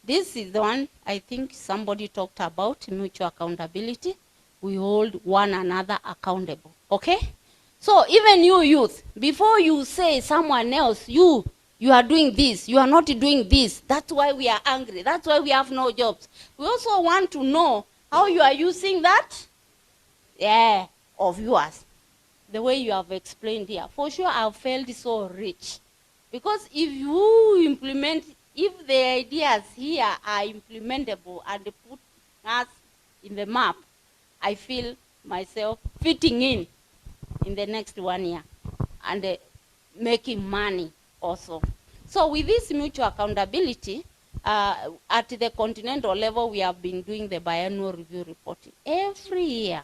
This is the one I think somebody talked about, mutual accountability. We hold one another accountable, okay? So even you youth, before you say someone else, you are doing this, you are not doing this, that's why we are angry, that's why we have no jobs. We also want to know how you are using that of yours. the way you have explained here. For sure, I've felt so rich. Because if you implement, if the ideas here are implementable and they put us in the map, I feel myself fitting in the next 1 year and making money also. So with this mutual accountability, at the continental level, we have been doing the biannual review reporting. Every year,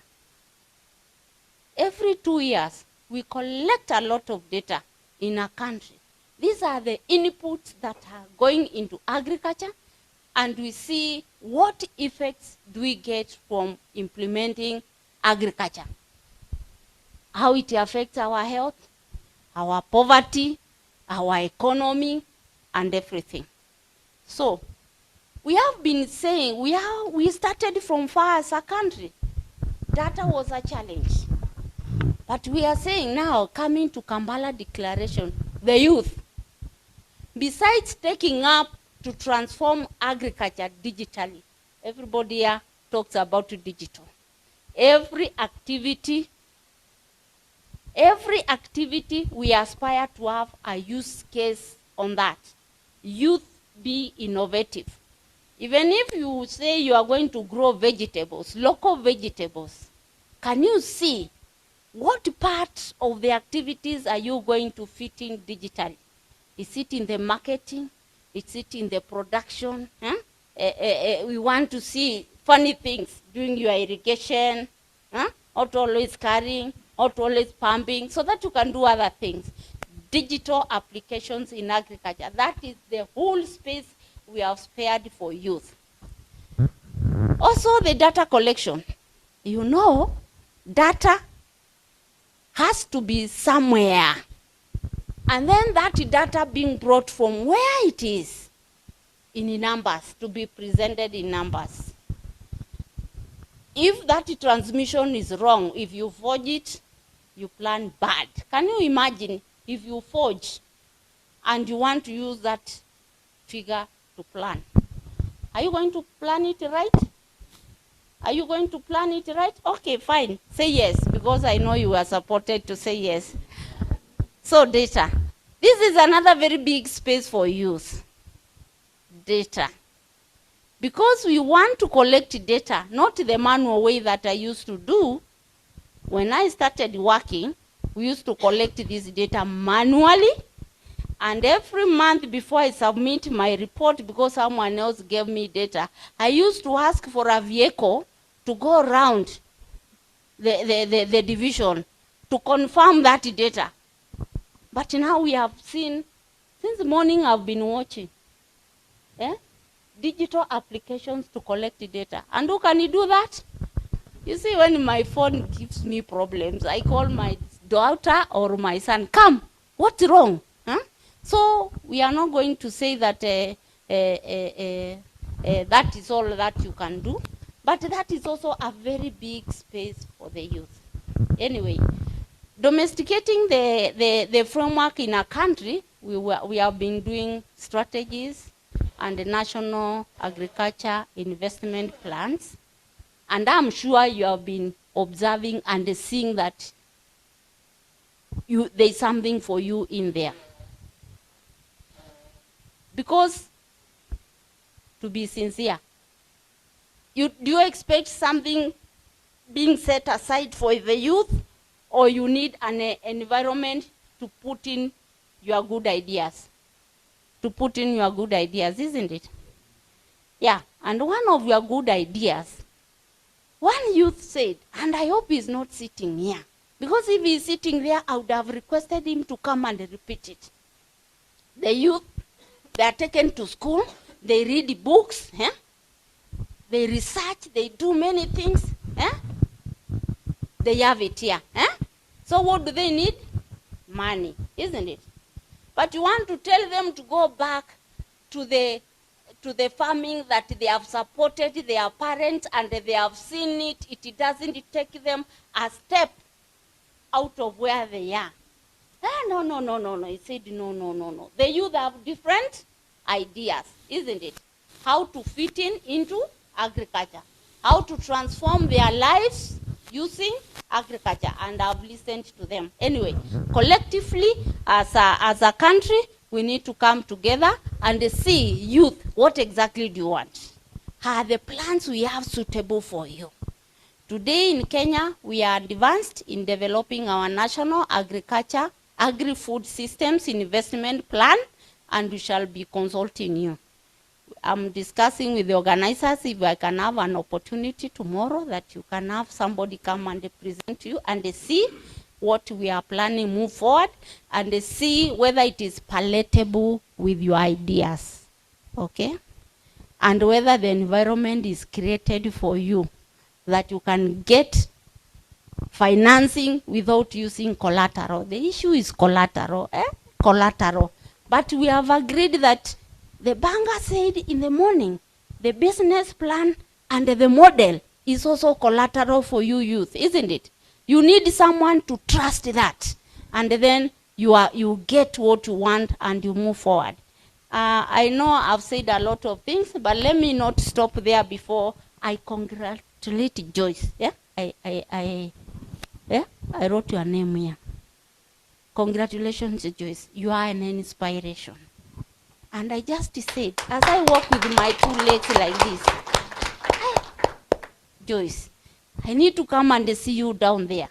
every 2 years, we collect a lot of data in a country. These are the inputs that are going into agriculture, and we see what effects do we get from implementing agriculture. How it affects our health, our poverty, our economy, and everything. So, we have been saying, we started from far as a country. Data was a challenge. But we are saying now, coming to Kampala Declaration, the youth, besides taking up to transform agriculture digitally, everybody here talks about digital. Every activity we aspire to have a use case on that. Youth be innovative. Even if you say you are going to grow vegetables, local vegetables, can you see what part of the activities are you going to fit in digitally? Is it in the marketing? Is it in the production? Huh? We want to see funny things during your irrigation, huh? Not always carrying, not always pumping, so that you can do other things. Digital applications in agriculture. That is the whole space we have spared for youth. Also, the data collection. You know, data has to be somewhere. And then that data being brought from where it is in numbers, to be presented in numbers. If that transmission is wrong, if you forge it, you plan bad. Can you imagine if you forge and you want to use that figure to plan? Are you going to plan it right? Are you going to plan it right? Okay, fine. Say yes, because I know you are supported to say yes. So data. This is another very big space for youth. Data. Because we want to collect data, not the manual way that I used to do. When I started working, we used to collect this data manually. And every month before I submit my report, because someone else gave me data, I used to ask for a vehicle to go around the division to confirm that data. But now we have seen, since the morning I've been watching, digital applications to collect data. And who can do that? You see, when my phone gives me problems, I call my daughter or my son, come, what's wrong? Huh? So we are not going to say that that is all that you can do, but that is also a very big space for the youth. Anyway, domesticating the framework in a country, we have been doing strategies and the national agriculture investment plans. And I'm sure you have been observing and seeing that there's something for you in there. Because, to be sincere, do you expect something being set aside for the youth, or you need an environment to put in your good ideas? To put in your good ideas, isn't it? Yeah, and one of your good ideas, one youth said, and I hope he's not sitting here, because if he's sitting there, I would have requested him to come and repeat it. The youth, they are taken to school, they read books, they research, they do many things. They have it here. So what do they need? Money, isn't it? But you want to tell them to go back to the farming that they have supported their parents and they have seen it. It doesn't take them a step out of where they are. No. He said, no. The youth have different ideas, isn't it? How to fit into agriculture. How to transform their lives using agriculture, and I've listened to them. Anyway, collectively, as a country, we need to come together and see, youth, what exactly do you want? Are the plans we have suitable for you? Today in Kenya, we are advanced in developing our national agriculture, agri-food systems investment plan, and we shall be consulting you. I'm discussing with the organizers if I can have an opportunity tomorrow that you can have somebody come and present to you and see what we are planning move forward and see whether it is palatable with your ideas, okay? And whether the environment is created for you that you can get financing without using collateral. The issue is collateral, collateral. But we have agreed that the banker said in the morning, the business plan and the model is also collateral for you youth, isn't it? You need someone to trust that. And then you get what you want and you move forward. I know I've said a lot of things, but let me not stop there before I congratulate Joyce. Yeah, I wrote your name here. Congratulations, Joyce. You are an inspiration. And I just said, as I walk with my two legs like this, Joyce, I need to come and see you down there.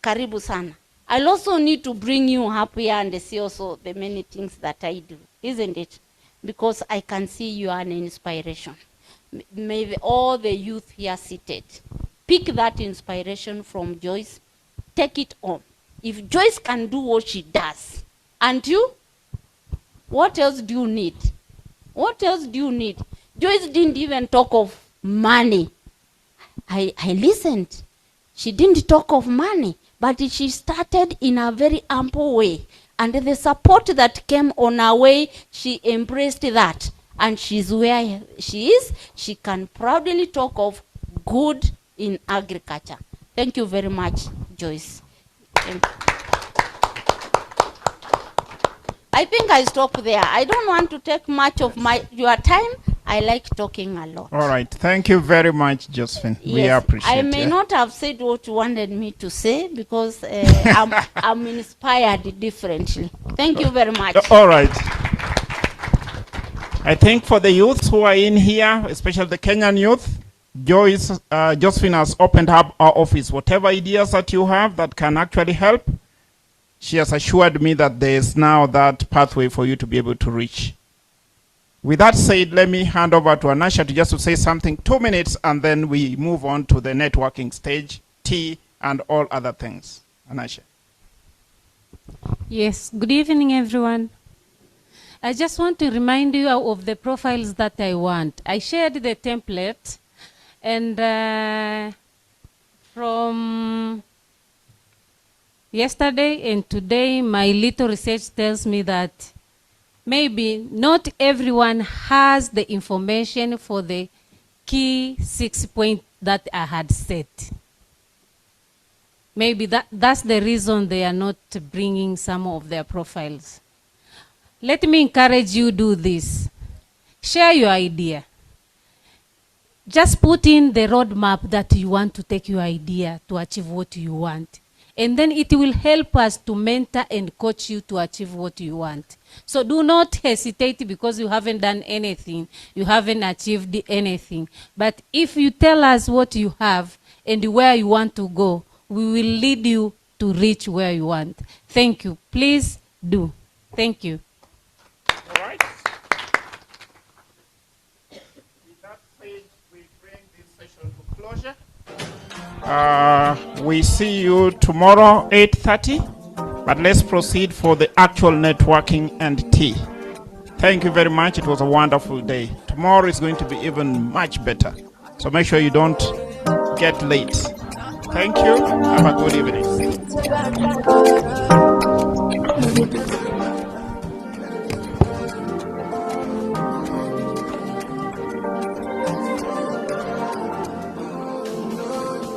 Karibu sana. I'll also need to bring you up here and see also the many things that I do, isn't it? Because I can see you are an inspiration. May all the youth here seated pick that inspiration from Joyce, take it on. If Joyce can do what she does, and you, what else do you need? What else do you need? Joyce didn't even talk of money. I listened. She didn't talk of money, but she started in a very ample way. And the support that came on her way, she embraced that. And she's where she is. She can proudly talk of good in agriculture. Thank you very much, Joyce. Thank you. I think I stop there. I don't want to take much of your time. I like talking a lot. All right. Thank you very much, Josephine. Yes, we appreciate it. I may not have said what you wanted me to say because I'm inspired differently. Thank you very much. All right. I think for the youths who are in here, especially the Kenyan youth, Josephine has opened up our office. Whatever ideas that you have that can actually help, she has assured me that there is now that pathway for you to be able to reach. With that said, let me hand over to Anasha to say something, 2 minutes, and then we move on to the networking stage, tea, and all other things. Anasha. Yes, good evening, everyone. I just want to remind you of the profiles that I want. I shared the template, and from yesterday and today, my little research tells me that maybe not everyone has the information for the key 6 points that I had set. Maybe that's the reason they are not bringing some of their profiles. Let me encourage you to do this. Share your idea. Just put in the roadmap that you want to take your idea to achieve what you want. And then it will help us to mentor and coach you to achieve what you want. So do not hesitate because you haven't done anything. You haven't achieved anything. But if you tell us what you have and where you want to go, we will lead you to reach where you want. Thank you. Please do. Thank you. All right. With that said, we bring this session to closure. We see you tomorrow, 8:30. But let's proceed for the actual networking and tea. Thank you very much. It was a wonderful day. Tomorrow is going to be even much better. So make sure you don't get late. Thank you. Have a good evening.